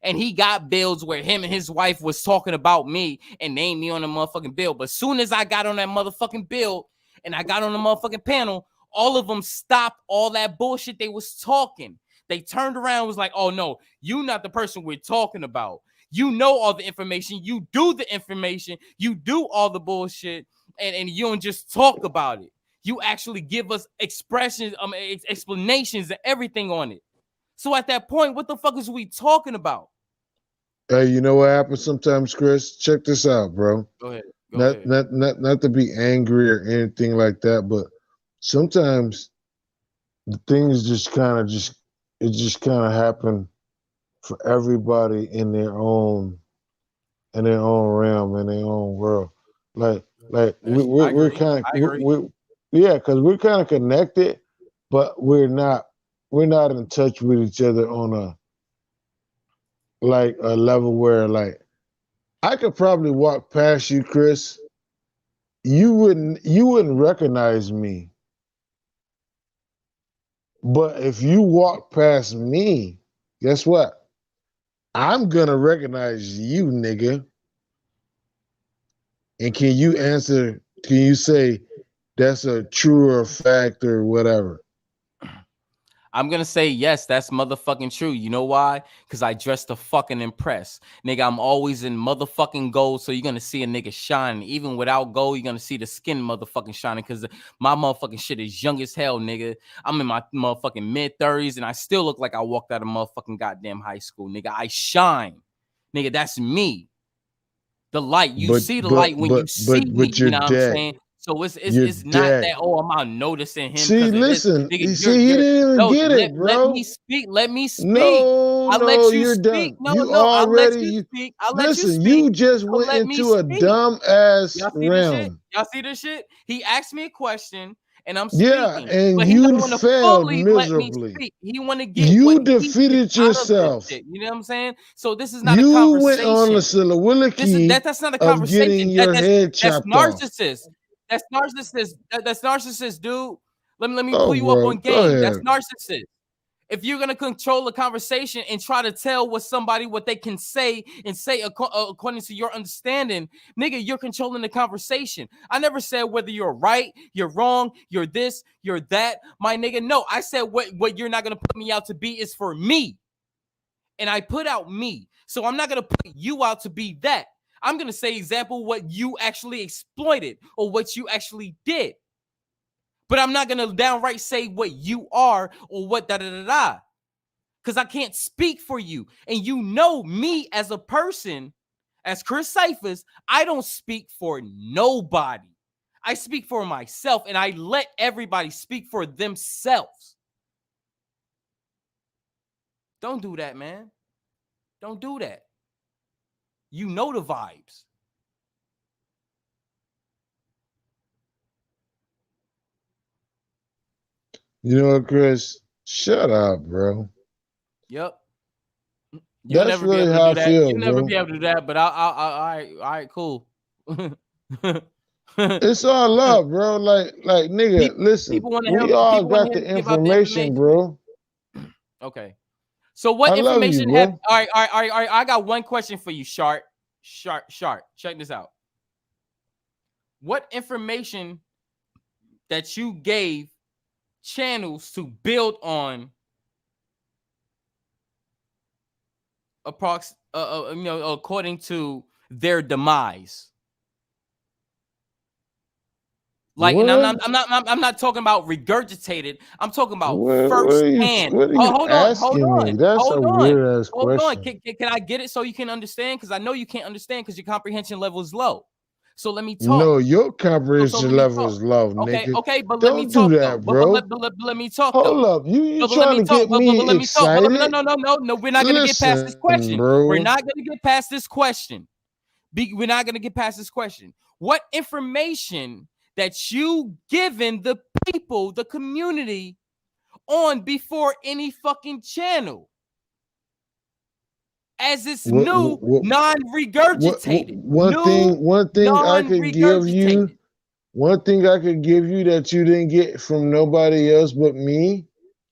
And he got bills where him and his wife was talking about me and named me on the motherfucking bill. But soon as I got on that motherfucking bill and I got on the motherfucking panel, all of them stopped all that bullshit they was talking. They turned around and was like, oh no, you not the person we're talking about. You know all the information. You do the information. You do all the bullshit. And you don't just talk about it. You actually give us expressions, explanations and everything on it. So at that point, what the fuck is we talking about? Hey, you know what happens sometimes, Chris? Check this out, bro. Go ahead. Not to be angry or anything like that, but sometimes the things just kind of happen for everybody in their own realm, in their own world. Like we're kind of because we're kind of connected, but we're not in touch with each other on a level where like I could probably walk past you, Chris. You wouldn't recognize me. But if you walk past me, guess what? I'm gonna recognize you, nigga. And can you say that's a truer fact or whatever? I'm gonna say yes, that's motherfucking true. You know why? Because I dress to fucking impress. Nigga, I'm always in motherfucking gold, so you're gonna see a nigga shining. Even without gold, you're gonna see the skin motherfucking shining because my motherfucking shit is young as hell, nigga. I'm in my motherfucking mid-30s, and I still look like I walked out of motherfucking goddamn high school, nigga. I shine. Nigga, that's me. The light. You see the light when you see me, you know what I'm saying? So it's not that, oh, I'm out noticing him. See, listen, he didn't even get it, bro. Let me speak. No, I'll let you speak. No, I'll let you speak. Listen, you just went into a dumb ass realm. Y'all see this shit? He asked me a question, and I'm speaking. Yeah, and you failed miserably. He want to get you defeated yourself. You know what I'm saying? So this is not a conversation. You went on the soliloquy that's not a conversation. Of getting your head chopped off. That's narcissist. That's narcissist, dude. Let me pull you up on game. That's narcissist. If you're gonna control a conversation and try to tell what they can say and say according to your understanding, nigga, you're controlling the conversation. I never said whether you're right, you're wrong, you're this, you're that, my nigga. No, I said what you're not gonna put me out to be is for me, and I put out me. So I'm not gonna put you out to be that. I'm going to say example what you actually exploited or what you actually did. But I'm not going to downright say what you are or what da-da-da-da. Because I can't speak for you. And you know me as a person, as Chris Cyphers, I don't speak for nobody. I speak for myself and I let everybody speak for themselves. Don't do that, man. Don't do that. You know the vibes. You know what, Chris? Shut up, bro. Yep. You'll That's really how I feel, You'll never be able to do that, but all right, cool. It's all love, bro. Like nigga, listen. We all got the information, bro. Okay. So what information have? All right. I got one question for you, Sharp. Check this out. What information that you gave channels to build on according to their demise? Like, and I'm not talking about regurgitated. I'm talking about firsthand. Hold on. That's a weird ass question. Hold on. Can I get it so you can understand? Because I know you can't understand because your comprehension level is low. So let me talk. No, your comprehension level is low, nigga. Okay, but don't let me talk. Do that, bro. But let me talk. Hold up, you trying to get me excited? No. We're not gonna get past this question. Bro. We're not gonna get past this question. We're not gonna get past this question. What information that you given the people, the community, on before any fucking channel? As it's new, non-regurgitated. One thing I could give you that you didn't get from nobody else but me.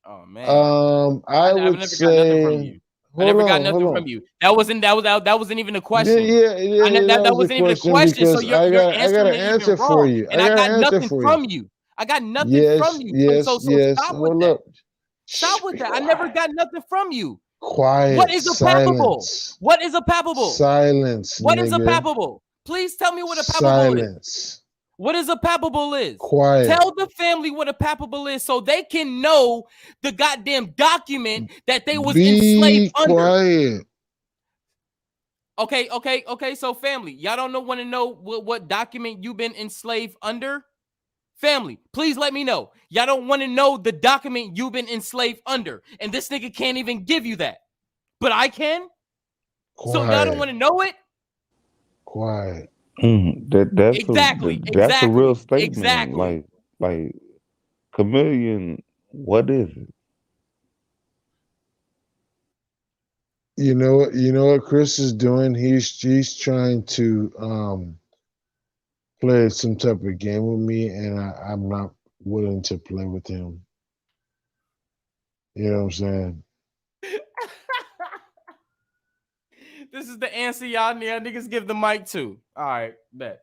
Oh man. I would say I never got hold nothing on. from you. That wasn't even a question. Yeah, That was a wasn't even a question question. So because you're I got answering an it answer even for wrong. you. And I I got got an answer nothing for from you. you. I got nothing from you. So stop with Hold that. up. Stop with that. I never got nothing from you. Quiet. What is a palpable? Silence. What is a palpable? Silence, What is a nigga. palpable? Please tell me what a palpable is. Silence. What is a palpable is? Quiet. Tell the family what a palpable is so they can know the goddamn document that they was enslaved under. Quiet. Okay. So family, y'all don't want to know what document you've been enslaved under? Family, please let me know. Y'all don't want to know the document you've been enslaved under. And this nigga can't even give you that. But I can? Quiet. So y'all don't want to know it? Quiet. That's Exactly. a real statement. Exactly. Like Chameleon, what is it? You know what Chris is doing? He's trying to play some type of game with me, and I'm not willing to play with him. You know what I'm saying? This is the answer y'all niggas give the mic to. All right, bet.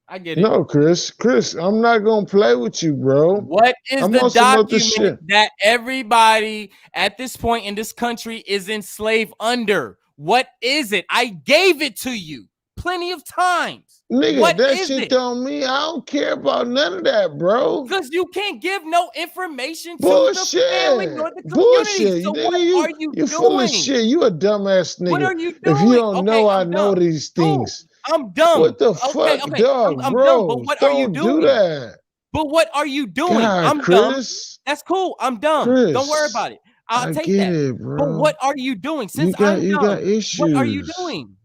I get it. No, Chris, I'm not gonna play with you, bro. What is I'm the on some other shit. document that everybody at this point in this country is enslaved under? What is it? I gave it to you plenty of times. Nigga, what that is shit it? don't mean I don't care about none of that, bro. Because you can't give no information to Bullshit. the family nor the community. Bullshit. So Nigga, what are you you're doing? full of shit. You a dumbass nigga. What are you If you doing? don't Okay, know, I I'm know dumb. these things. I'm dumb. What the Okay, fuck, okay. dog, I'm bro? dumb, but what are you Don't doing? do that. But what are you doing? God, I'm Chris. dumb. That's cool. I'm dumb. Chris, Don't worry about it. I'll I take get that. it, bro. But what are you doing? Since you I'm dumb, got issues. what are you doing?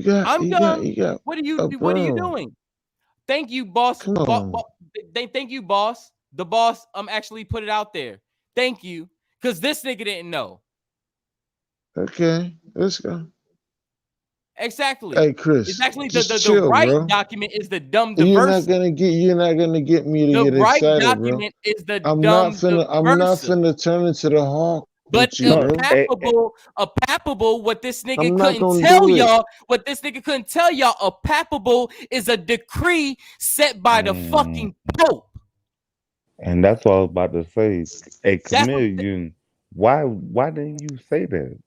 I'm dumb. What are you doing? Thank you, boss. Come on. Thank you, boss. The boss actually put it out there. Thank you. Because this nigga didn't know. Okay, let's go. Exactly. Hey, Chris, it's actually just the chill, right bro. document is the dumb You're diverse. not gonna get me to The get right excited, document bro. is the I'm dumb not finna turn into the hawk. But with you, bro. a palpable, what this nigga I'm not couldn't gonna tell do it. y'all, what this nigga couldn't tell y'all, a palpable is a decree set by the fucking Pope. And that's what I was about to say. A That's what Chameleon, why didn't you say that?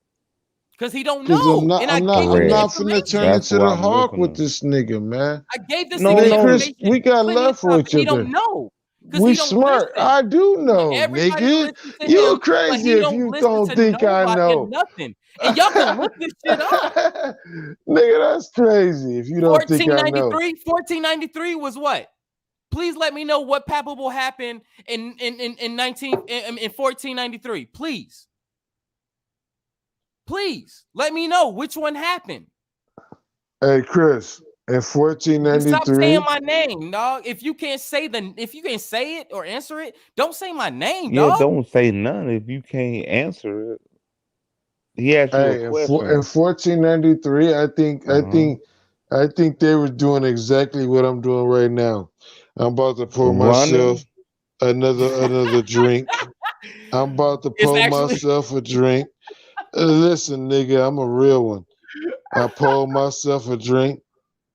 Because he don't Because know. I'm not finna turn That's into why the I'm hawk listening. with this nigga, man. I gave this No, nigga Chris, information. we got plenty love of for times, each but he other. don't know. Because We he don't smart. listen. I do know, Everybody nigga. listen to You him, but crazy he if don't you listen don't to think I nobody know. or nothing. And y'all can look this shit up. Nigga, that's crazy if you don't think I know. 1493 was what? Please let me know what palpable happened in 1493. Please let me know which one happened. Hey, Chris, in You stop saying 1493, my name, dog. If you can't say it or answer it, don't say my name, Yeah, dog. don't say none if you can't answer it. He asked you hey, a in question. 1493, I think they were doing exactly what I'm doing right now. I'm about to pour Running. myself another drink. I'm about to pour myself a drink. Listen, nigga, I'm a real one. I pour myself a drink.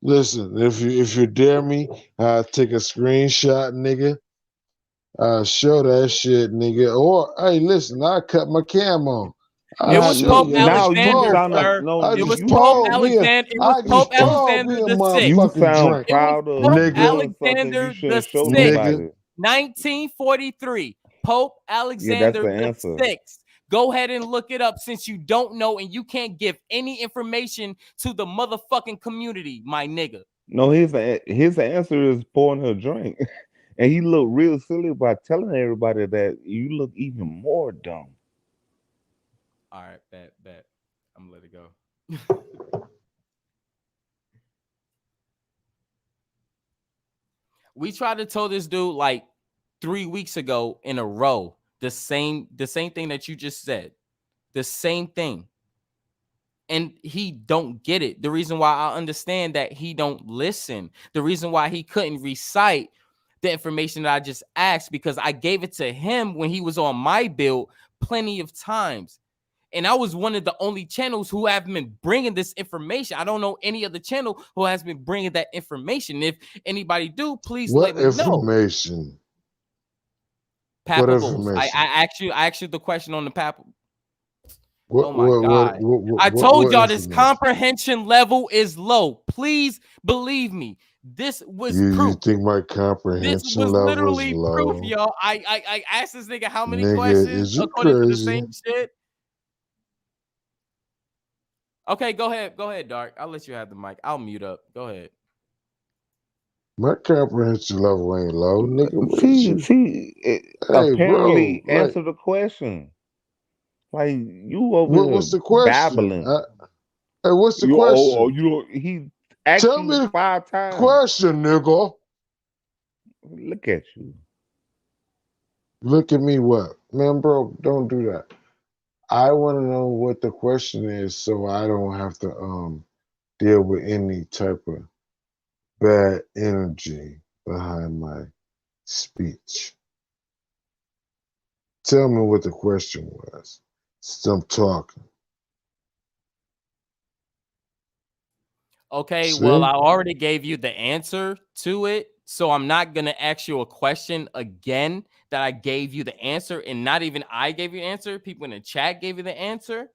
Listen, if you dare me, I'll take a screenshot, nigga. I'll show that shit, nigga. Or hey, listen, I cut my cam on. It was Pope Now you Alexander, sound like sir. no. It was you Pope sound- Alexander. It was I Pope just poured Alexander me a the Sixth. You motherfucking sound drink. It was proud of Pope Nigga. doing something Alexander you shouldn't the show Sixth. nobody. 1943. Pope Yeah, that's Alexander the the answer. Sixth. Go ahead and look it up since you don't know and you can't give any information to the motherfucking community, my nigga. No, his answer is pouring her drink, and he looked real silly by telling everybody that. You look even more dumb. All right, bet. I'm gonna let it go. We tried to tell this dude like 3 weeks ago in a row the same thing that you just said, the same thing, and he don't get it. The reason why I understand that he don't listen, the reason why he couldn't recite the information that I just asked, because I gave it to him when he was on my build plenty of times. And I was one of the only channels who have been bringing this information. I don't know any other channel who has been bringing that information. If anybody do, please What let me know. information? What information? I asked you the question on the Papal. What, oh my God. I told y'all this comprehension level is low. Please believe me. This was you think my comprehension this was level literally is low? proof, y'all. I asked this nigga how many Nigga, questions is you according to the crazy? same shit. Okay, go ahead, Dark. I'll let you have the mic. I'll mute up. Go ahead. My comprehension level ain't low, nigga. Apparently, bro, answer the question. Like you over what's here the question? babbling. Hey, what's the question? He asked Tell you me the 5 times. question, nigga. Look at you. Look at me, what? Man, bro, don't do that. I want to know what the question is so I don't have to deal with any type of bad energy behind my speech. Tell me what the question was. Stop talking. Okay, See? well, I already gave you the answer to it, so I'm not gonna ask you a question again that I gave you the answer, and not even I gave you the answer. People in the chat gave you the answer,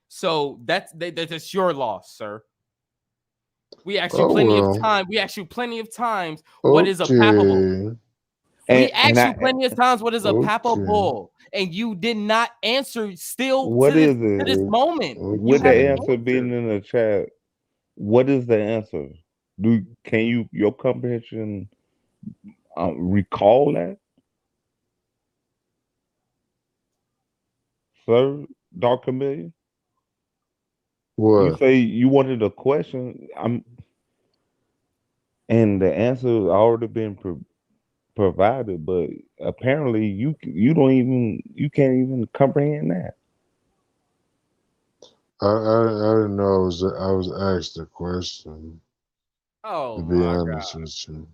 so that's your loss, sir. We asked you plenty of time. We asked you plenty of times. What is a papal? We asked you plenty of times. What is a papal? And you did not answer. Still, What is to this it? moment, With the answer being in the chat, what is the answer? Can you your comprehension recall that, sir? Dark Chameleon? What? You say you wanted a question. And the answer has already been provided, but apparently you can't even comprehend that. I didn't know I was asked a question. Oh, to be honest with you.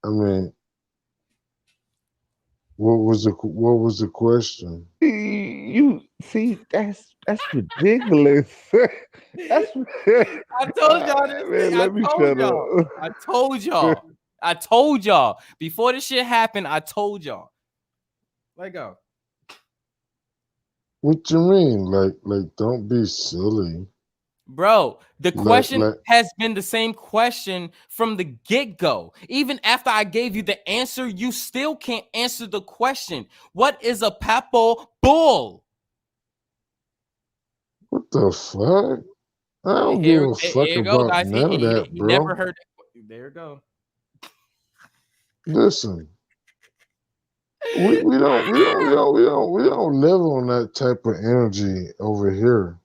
I mean, what was the question? You see, that's ridiculous. That's I told y'all this. Man, let me shut up. I told y'all. I told y'all before this shit happened. I told y'all. Let go. What you mean? Like, don't be silly. Bro, the question has been the same question from the get-go. Even after I gave you the answer, you still can't answer the question. What is a papal bull? What the fuck? I don't give a fuck here you go, about guys. none of that, He bro. never heard it. There you go. Listen, we don't live on that type of energy over here.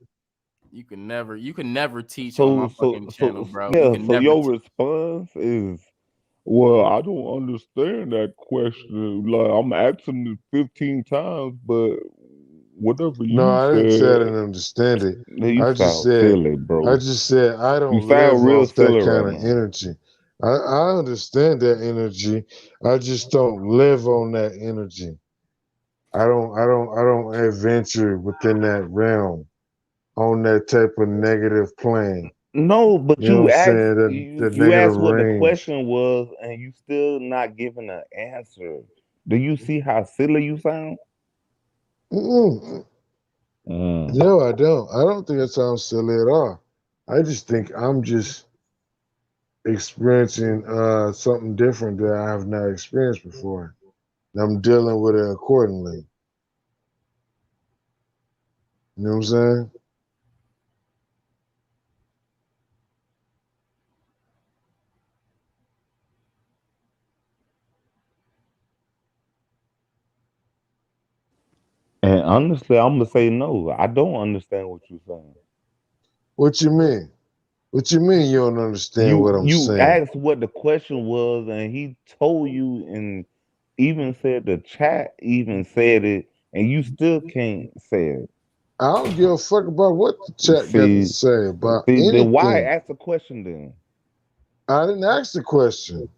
You can never teach on my fucking channel, bro. You Yeah, can so never your response is, well, I don't understand that question. Like I'm asking it 15 times, but whatever you No, I didn't say I said, didn't understand it. you I just sound said silly, bro. I just said I You don't sound live real off that silly kind right of now. energy. I understand that energy. I just don't live on that energy. I don't adventure within that realm on that type of negative plane. No, but You know you what I'm asked saying? The you negative asked what the range. question was, and you still not giving an answer. Do you see how silly you sound? No, I don't. I don't think that sounds silly at all. I just think I'm just experiencing something different that I have not experienced before. And I'm dealing with it accordingly. You know what I'm saying? And honestly, I'm gonna say no. I don't understand what you're saying. What you mean? What you mean you don't understand what I'm You saying? asked what the question was, and he told you, and even said the chat even said it, and you still can't say it. I don't give a fuck about what the chat got to say about Then why anything. ask the question then? I didn't ask the question.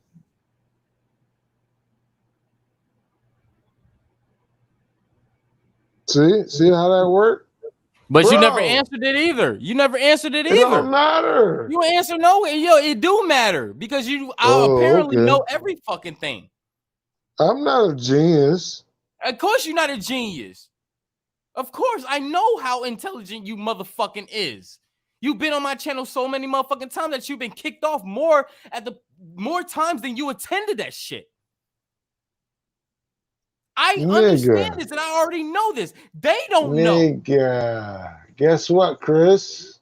See how that worked? But you never Bro. answered it either. You never answered it It either. don't matter. You answer no, yo, it do matter because you Oh, apparently okay. know every fucking thing. I'm not a genius. Of course, you're not a genius. Of course, I know how intelligent you motherfucking is. You've been on my channel so many motherfucking times that you've been kicked off more times than you attended that shit. I understand this, and I already know this. They don't know. Nigga. Guess what, Chris?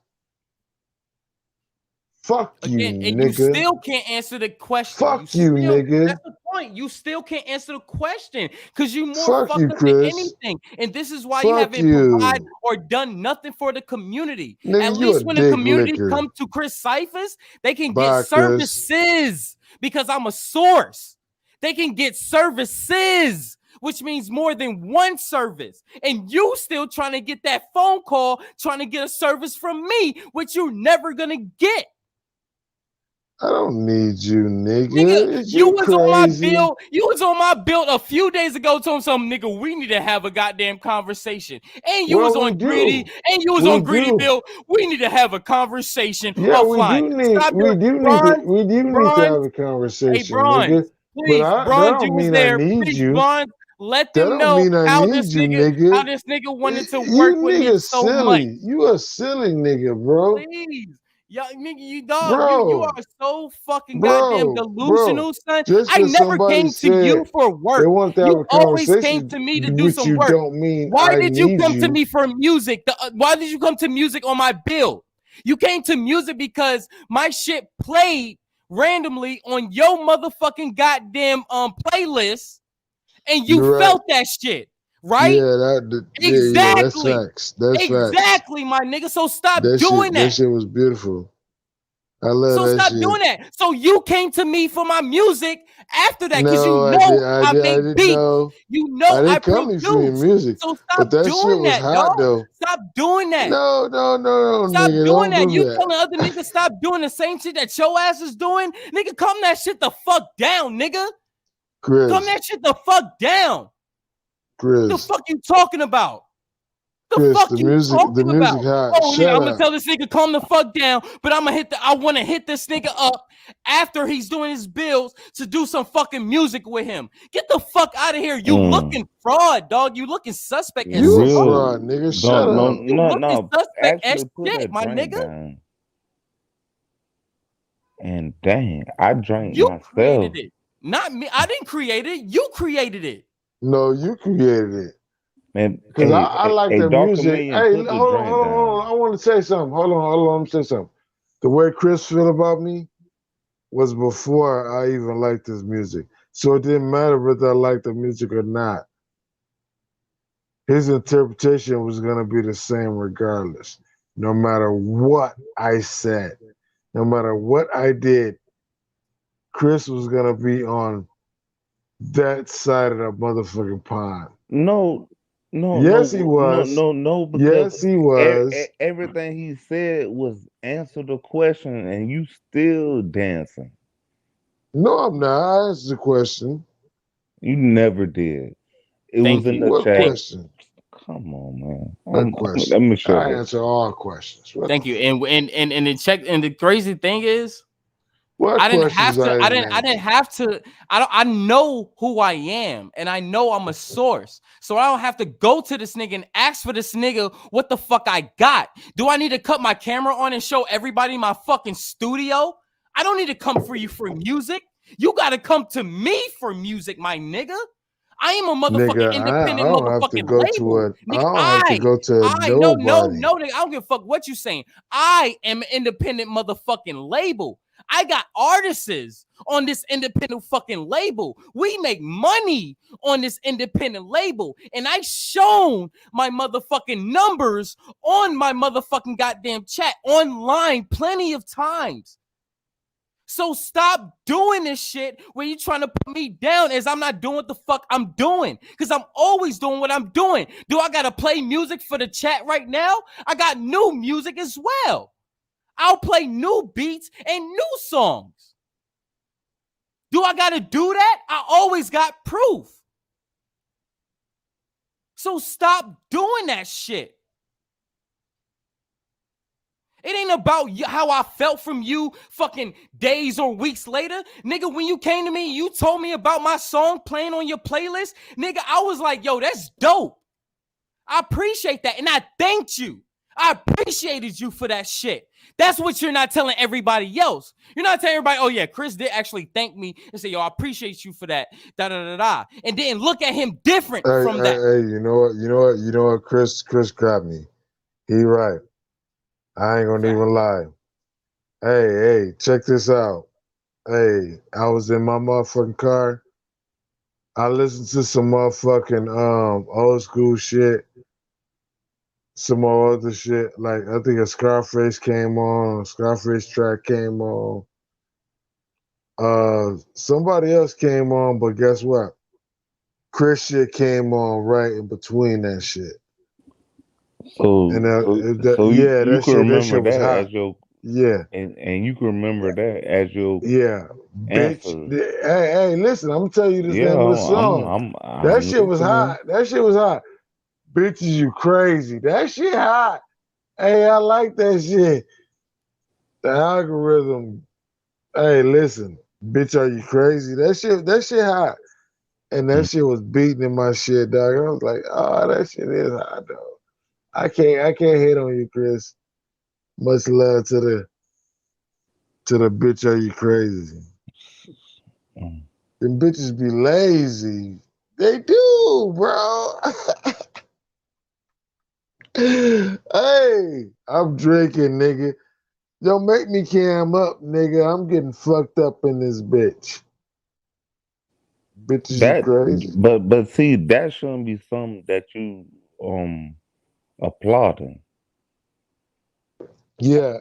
Fuck you, And you nigga. still can't answer the question. Fuck you, nigga. That's the point. You still can't answer the question because you more Fuck fucked you, up than Chris. anything. And this is why you Fuck haven't you. provided or done nothing for the community. Nigga, At you least a when the dick community licker. comes to Chris Cyphers, they can Bye, get Chris. services because I'm a source. They can get services, which means more than one service. And you still trying to get that phone call, trying to get a service from me, which you're never going to get. I don't need you, nigga. Nigga, Is you was on my crazy? bill. You was on my bill a few days ago. Told some nigga we need to have a goddamn conversation. And you Well, was we on do. greedy. And you was We on greedy do. bill. We need to have a conversation Yeah, offline. we do need Stop we your- do need Bron, to we do need to Bron, have a conversation, hey, Bron, nigga. please, But that Bron, you don't was mean there. I need Please, you. Bron, let That them don't know mean I how need this you, nigga, nigga. how this nigga wanted to You work with me nigga so much. silly. You a silly nigga, bro. Please. Yo, nigga, you dog, you Bro. are so fucking goddamn Bro, delusional, son. just I because never somebody came to you said for they work. want to have You a always came conversation to me to do with some you work. don't mean Why I did you need come to you. me for music? Why did you come to music on my bill? You came to music because my shit played randomly on your motherfucking goddamn playlist, and you You're right. felt that shit, right? Yeah, that's Exactly. facts. That's facts. Exactly, my nigga. So stop That doing that shit was beautiful. I love So that stop shit. doing that. So you came to me for my music after that because No, you know I I make didn't beats. know. You know I I didn't come to you for your produce. music. So But stop that shit doing was that, hot dog. though. Stop doing that. No, Stop nigga. doing Don't that. do You that. telling other niggas stop doing the same shit that your ass is doing? Nigga, calm that shit the fuck down, nigga. Chris. Calm that shit the fuck down. Chris. The fuck you talking about? Chris, fuck the you music talking about? hot. Oh, Shut nigga, I'm up. gonna tell this nigga calm the fuck down, but I want to hit this nigga up after he's doing his bills to do some fucking music with him. Get the fuck out of here. You looking fraud, dog. You looking suspect as You a fuck. fraud, nigga. Shut up. You looking suspect as Actually, put shit, that my drink nigga. down. And dang, I drank You myself. created it, not me. I didn't create it. You created it. No, you created it. Man, Because hey, I like hey, the Dr. music. Million, Hey, put the hold drink down. on. I want to say something. Hold on. Let me say something. The way Chris feel about me was before I even liked his music. So it didn't matter whether I liked the music or not. His interpretation was going to be the same regardless. No matter what I said, no matter what I did, Chris was going to be on that side of the motherfucking pond. No, Yes, he was. No, because Yes, he was. everything he said was answer the question, and you still dancing. No, I'm not. I answered the question. You never did. It Thank was in you. the What chat. question? Come on, man. What question? Let me show I you. answer all questions. Thank you. And the check. And the crazy thing is, What I didn't have questions to. I I didn't didn't have to. I know who I am, and I know I'm a source. So I don't have to go to this nigga and ask for this nigga what the fuck I got. Do I need to cut my camera on and show everybody my fucking studio? I don't need to come for you for music. You got to come to me for music, my nigga. I am a motherfucking Nigga, I independent don't have to motherfucking go label. to it. I Nigga, don't have to go to no, nobody. nigga, I don't give a fuck what you saying. I am an independent motherfucking label. I got artists on this independent fucking label. We make money on this independent label. And I shown my motherfucking numbers on my motherfucking goddamn chat online plenty of times. So stop doing this shit where you trying to put me down as I'm not doing what the fuck I'm doing. Because I'm always doing what I'm doing. Do I got to play music for the chat right now? I got new music as well. I'll play new beats and new songs. Do I got to do that? I always got proof. So stop doing that shit. It ain't about how I felt from you fucking days or weeks later. Nigga, when you came to me, you told me about my song playing on your playlist. Nigga, I was like, yo, that's dope. I appreciate that. And I thanked you. I appreciated you for that shit. That's what you're not telling everybody else. You're not telling everybody, oh yeah, Chris did actually thank me and say, yo, I appreciate you for that. Da da da da. And then look at him different from that. Hey, you know what? Chris grabbed me. He right. I ain't gonna even lie. Hey, check this out. Hey, I was in my motherfucking car. I listened to some motherfucking old school shit. Some more other shit. Like I think a Scarface came on, Scarface track came on. Somebody else came on, but guess what? Chris shit came on right in between that shit. So, And you can remember was that hot. as your and you can remember that as your bitch. answer. Hey, listen, I'm gonna tell you this Yeah, name of the song. That shit was hot. That shit was hot. Bitches, you crazy. That shit hot. Hey, I like that shit. The algorithm. Hey, listen, bitch, are you crazy? That shit hot. And that shit was beating in my shit, dog. I was like, oh, that shit is hot, dog. I can't hate on you, Chris. Much love to the bitch, are you crazy? Them bitches be lazy. They do, bro. Hey, I'm drinking, nigga. Don't make me cam up, nigga. I'm getting fucked up in this bitch. Bitches, you crazy. But see, that shouldn't be something that you applauding. Yeah,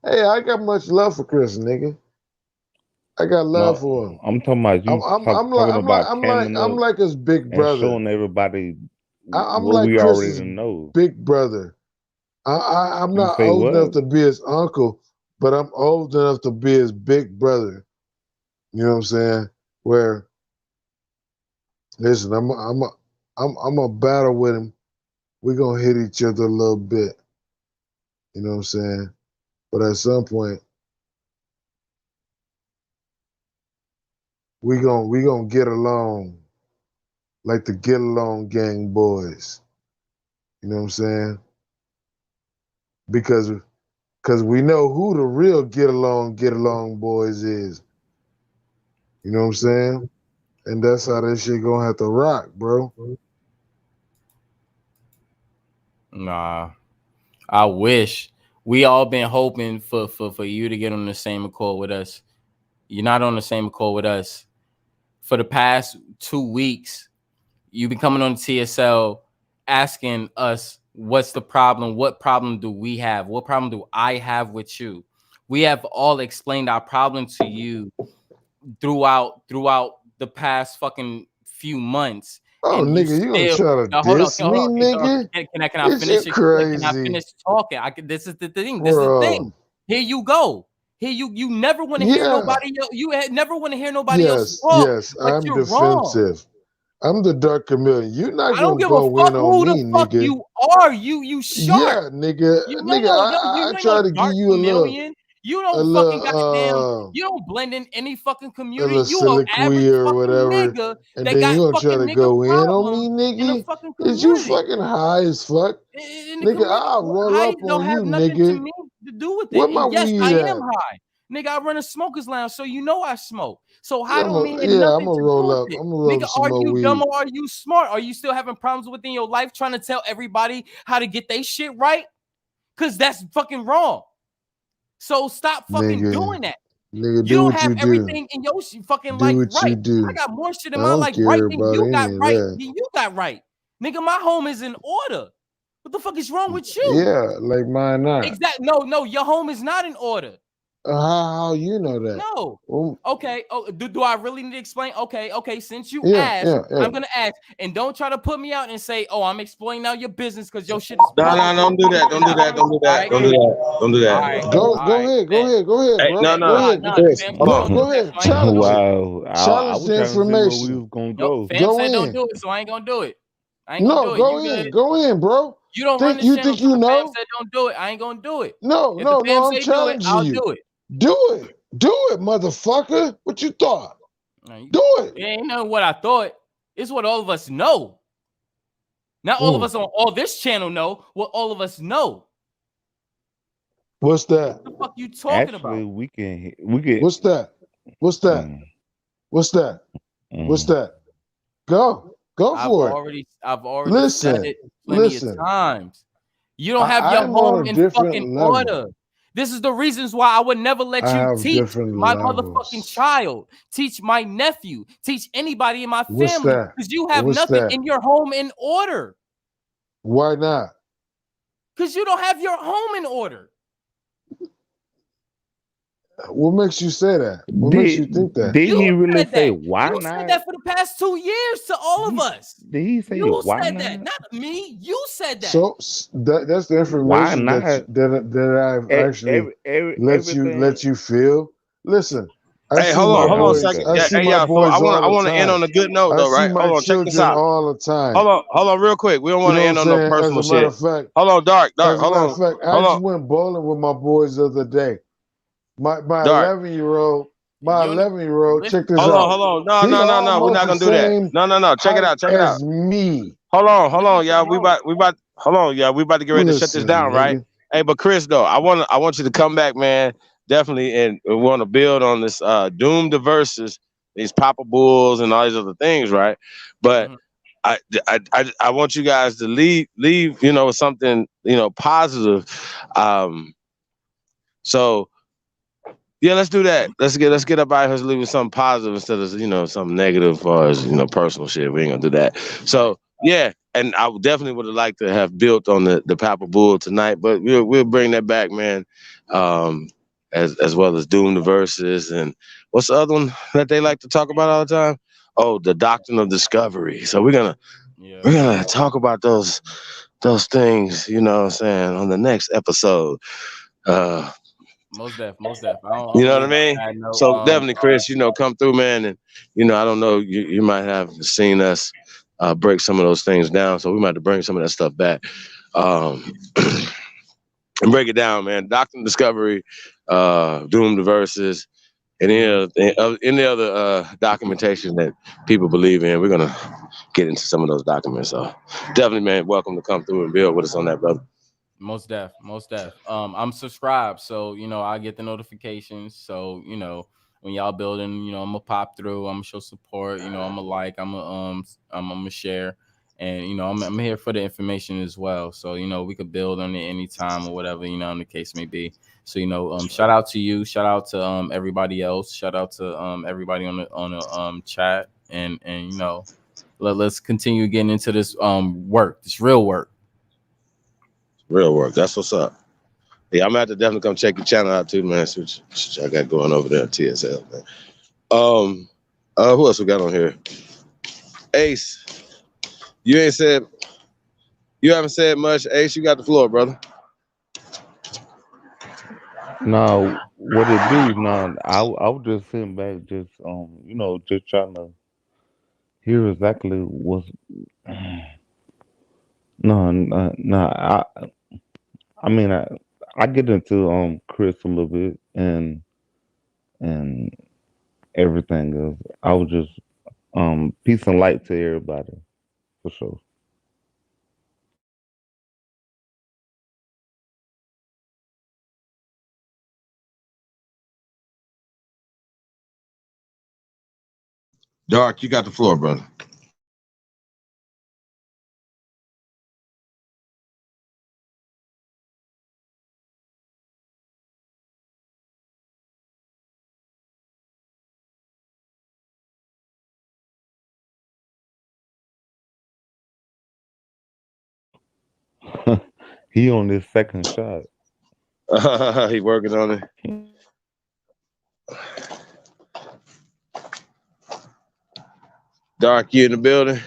I got much love for Chris, nigga. I got love for him. I'm talking about you I'm like his big brother. Showing everybody I'm what like we Chris's already know. big brother. I'm not say old what? enough to be his uncle, but I'm old enough to be his big brother. You know what I'm saying? Where, listen, I'm a battle with him. We're gonna hit each other a little bit. You know what I'm saying? But at some point, we gonna get along like the Get Along Gang boys. You know what I'm saying? Because we know who the real Get Along boys is. You know what I'm saying? And that's how that shit gonna have to rock, bro. Nah, I wish. We all been hoping for you to get on the same accord with us. You're not on the same accord with us. For the past 2 weeks, you've been coming on TSL asking us what's the problem? What problem do we have? What problem do I have with you? We have all explained our problem to you throughout the past fucking few months. Oh, and nigga, you gonna try to diss me, nigga? Can I finish it? Can I finish talking? This is the thing. This is the thing. Here you go. Here you never want to hear nobody. You never want to hear nobody else talk. Yes, but I'm you're defensive. Wrong. I'm the Dark Chameleon. You're not I don't gonna give go a fuck in who on the me, fuck nigga. you are. You sharp. Yeah, nigga. You Nigga, I try to give you a little. You don't fucking goddamn. You don't blend in any fucking A community. little You an average soliloquy or fucking whatever, nigga and that then got you gonna try fucking to nigga go in on problem me, in the nigga. fucking Is you community. fucking high as fuck? In the Nigga, community, I'll roll high up don't on have you, nothing to nigga. me to do with Where it. my And yes, weed I at? am high. Nigga, I run a smoker's lounge, so you know I smoke. So high I'm don't mean gonna nothing to roll do up. with it. I'm gonna roll Nigga, up some are more you weed. dumb or are you smart? Are you still having problems within your life trying to tell everybody how to get their shit right? Because that's fucking wrong. So stop fucking doing that. Nigga, You do don't what have you do. everything in your fucking Do life what you right. do. I got more shit in I my don't life care right than about you any got of right. that. Than you got right. Nigga, my home is in order. What the fuck is wrong with you? Yeah, like mine not. Exactly. No, your home is not in order. How you know that? No. Well, Okay. Oh, do I really need to explain? Okay. Since you Yeah, asked, yeah. I'm gonna ask, and don't try to put me out and say, "Oh, I'm explaining out your business because your shit is." No, don't do that. Don't do that. Don't do that. Don't do that. Don't do that. All right. Go ahead, Hey, bro. no. Go ahead, Chris, hold on. go ahead. Challenge it. Wow, I Challenge was the trying to see where we information. was gonna Yo, go. fam Go said don't in. do it, so I ain't gonna do it. I ain't gonna do it. go You in. good. Go in, bro. You don't run this You channel. think you The fam know? said don't do it. I ain't gonna do it. No, If no, the fam no. I'm say do it, challenging I'll you. do it. Do it. Do it, motherfucker. What you thought? Do it. It ain't nothing what I thought. It's what all of us know. Not all of us on all this channel know what all of us know. What's that? What the fuck you talking about? Actually, we can. What's that? What's that? What's that? What's that? Go for it. I've already said it plenty of times. You don't have your I'm home on a in different fucking level. order. This is the reasons why I would never let I you have teach different my levels. motherfucking child, teach my nephew, teach anybody in my What's family, that? because you have What's nothing that? in your home in order. Why not? Because you don't have your home in order. What makes you say that? What makes you think that? Did he really said say that. why You not? said that for the past 2 years to all of us. Did he say You why said not? that, not me. You said that. So that's the Why information not? that I've actually Everything. let you feel. Listen, I Hey, see hold my on a boys. second. I see Hey, my y'all. So boys I all want the to end time. on a good note, I though, see right? my Hold on, check this children out. all the time. Hold on, real quick. We don't You want know to what end I'm on no saying? personal As a matter shit. of fact, Hold on, Dark. as a Hold matter on, of fact, I hold just on, went bowling with my boys the other day. My Dark. 11-year-old, check this Hold out. on. He No. We're almost not the gonna do that. same No. Check it height out. as me. Hold on, y'all. We about. Hold on, y'all. We about to get ready to shut this Listen, down, right? nigga. Hey, but Chris, though, I want you to come back, man. Definitely, and we want to build on this Doom to Versus, these Papa Bulls and all these other things, right? But I want you guys to leave, with something, positive. So yeah, let's do that. Let's get up out here and leave with something positive instead of something negative as far as personal shit. We ain't gonna do that. So yeah, and I definitely would have liked to have built on the Papa Bull tonight, but we'll bring that back, man. As well as Doom the Versus, and what's the other one that they like to talk about all the time? Oh, the Doctrine of Discovery. So we're gonna talk about those things, what I'm saying, on the next episode. Most def. I'm You know gonna what I leave mean? on that note. So definitely, Chris, come through, man. And I don't know, you might have seen us break some of those things down, so we might have to bring some of that stuff back and break it down, man. Doctrine Discovery, Doom the Versus, and any other documentation that people believe in. We're gonna get into some of those documents. So definitely, man, welcome to come through and build with us on that, brother. Most def. I'm subscribed, so I get the notifications. So when y'all building, I'm gonna pop through. I'm gonna show support. I'm gonna like. I'm gonna share, and I'm here for the information as well. So we could build on it anytime or whatever the case may be. So shout out to you. Shout out to everybody else. Shout out to everybody on the chat, and let's continue getting into this work, this real work. Real work. That's what's up. Yeah, I'm gonna have to definitely come check your channel out too, man. See what I got going over there at TSL, man. Who else we got on here? Ace. You haven't said much. Ace, you got the floor, brother. No, what it be? No, I was just sitting back, just just trying to hear exactly what's. No. I mean, I get into Chris a little bit and everything else. I was just peace and light to everybody for sure. Dark, you got the floor, brother. He on this second shot. He working on it. Dark, you in the building?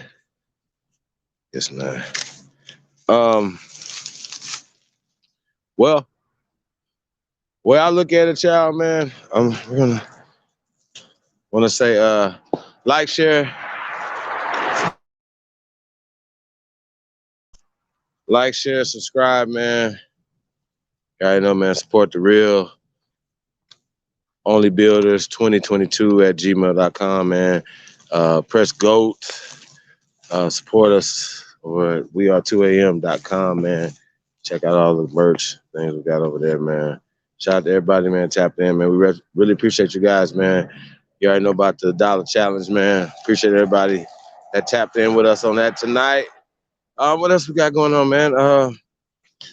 Yes, man. Well, way I look at it, y'all, man, we're gonna want to say like, share, Like, share, subscribe, man. You already know, man. Support the real. Only Builders 2022 at gmail.com, man. Press GOAT. Support us over at weare2am.com, man. Check out all the merch things we got over there, man. Shout out to everybody, man. Tapped in, man. We really appreciate you guys, man. You already know about the dollar challenge, man. Appreciate everybody that tapped in with us on that tonight. What else we got going on, man?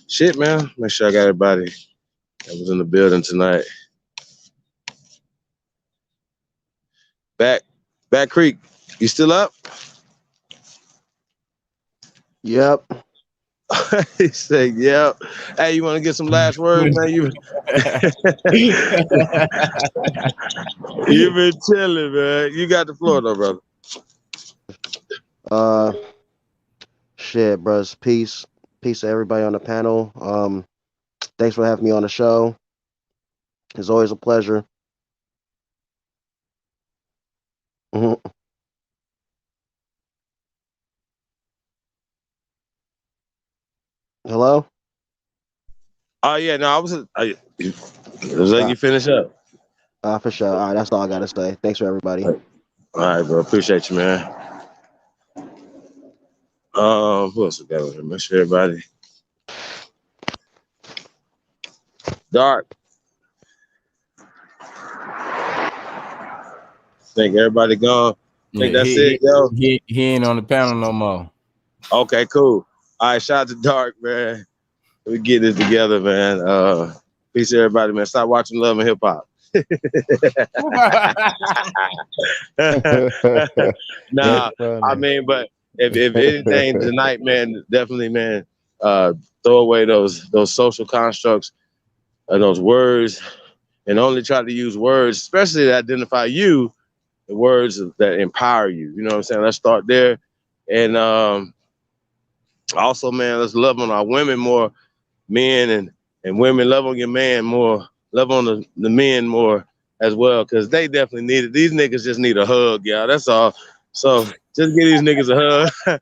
Shit, man. Make sure I got everybody that was in the building tonight. Back Creek, you still up? Yep. He said, yep. Hey, you want to get some last words, man? You've been chilling, man. You got the floor, though, brother. Shit, bros. Peace to everybody on the panel. Thanks for having me on the show. It's always a pleasure. Hello? Oh, yeah, no, I was letting you finish up. For sure. All right, that's all I got to say. Thanks for everybody. All right, bro. Appreciate you, man. Who else we got over here? Make sure everybody. Dark. Think everybody gone. Think that's it, yo. He ain't on the panel no more. Okay, cool. All right, shout out to Dark, man. We get this together, man. Peace to everybody, man. Stop watching Love and Hip Hop. Nah, I mean, but if anything tonight, man, definitely, man, throw away those social constructs and those words, and only try to use words, especially to identify you, the words that empower you. You know what I'm saying? Let's start there, and also, man, let's love on our women more, men and women. Love on your man more. Love on the men more as well, because they definitely need it. These niggas just need a hug, y'all. That's all. So just give these niggas a hug.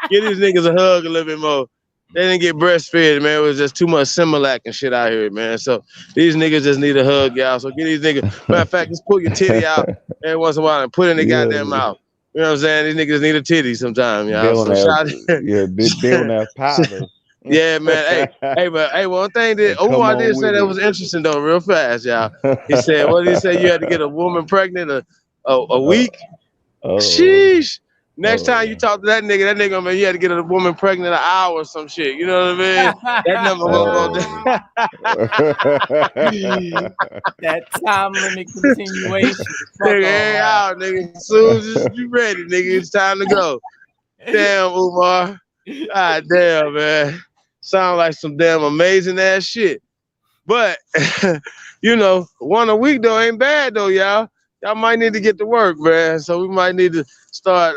Give these niggas a hug a little bit more. They didn't get breastfed, man. It was just too much Similac and shit out here, man. So these niggas just need a hug, y'all. So get these niggas. Matter of fact, just pull your titty out every once in a while and put it in the goddamn mouth. You know what I'm saying? These niggas need a titty sometime, y'all. So building that powder. Yeah, man. Hey, one thing that Omar did say that was interesting though, real fast, y'all. He said, what did he say? You had to get a woman pregnant a week? Sheesh. Next time you talk to that nigga, man, you had to get a woman pregnant an hour or some shit. You know what I mean? That number that time limit continuation. Nigga, hey, out, nigga. As soon as you ready, nigga, it's time to go. Damn, Umar. God damn, man. Sound like some damn amazing ass shit. But, you know, one a week though ain't bad though, y'all. Y'all might need to get to work, man. So we might need to start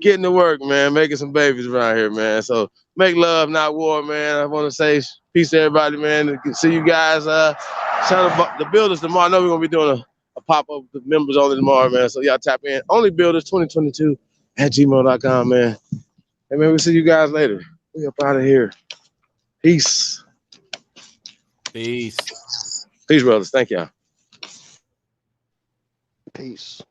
getting to work, man, making some babies around here, man. So make love, not war, man. I want to say peace to everybody, man. See you guys. Shout out the Builders tomorrow. I know we're going to be doing a pop-up with members only tomorrow, man. So y'all tap in. Only Builders 2022 at gmail.com, man. And man, we'll see you guys later. We up out of here. Peace. Peace. Peace, brothers. Thank y'all. Peace.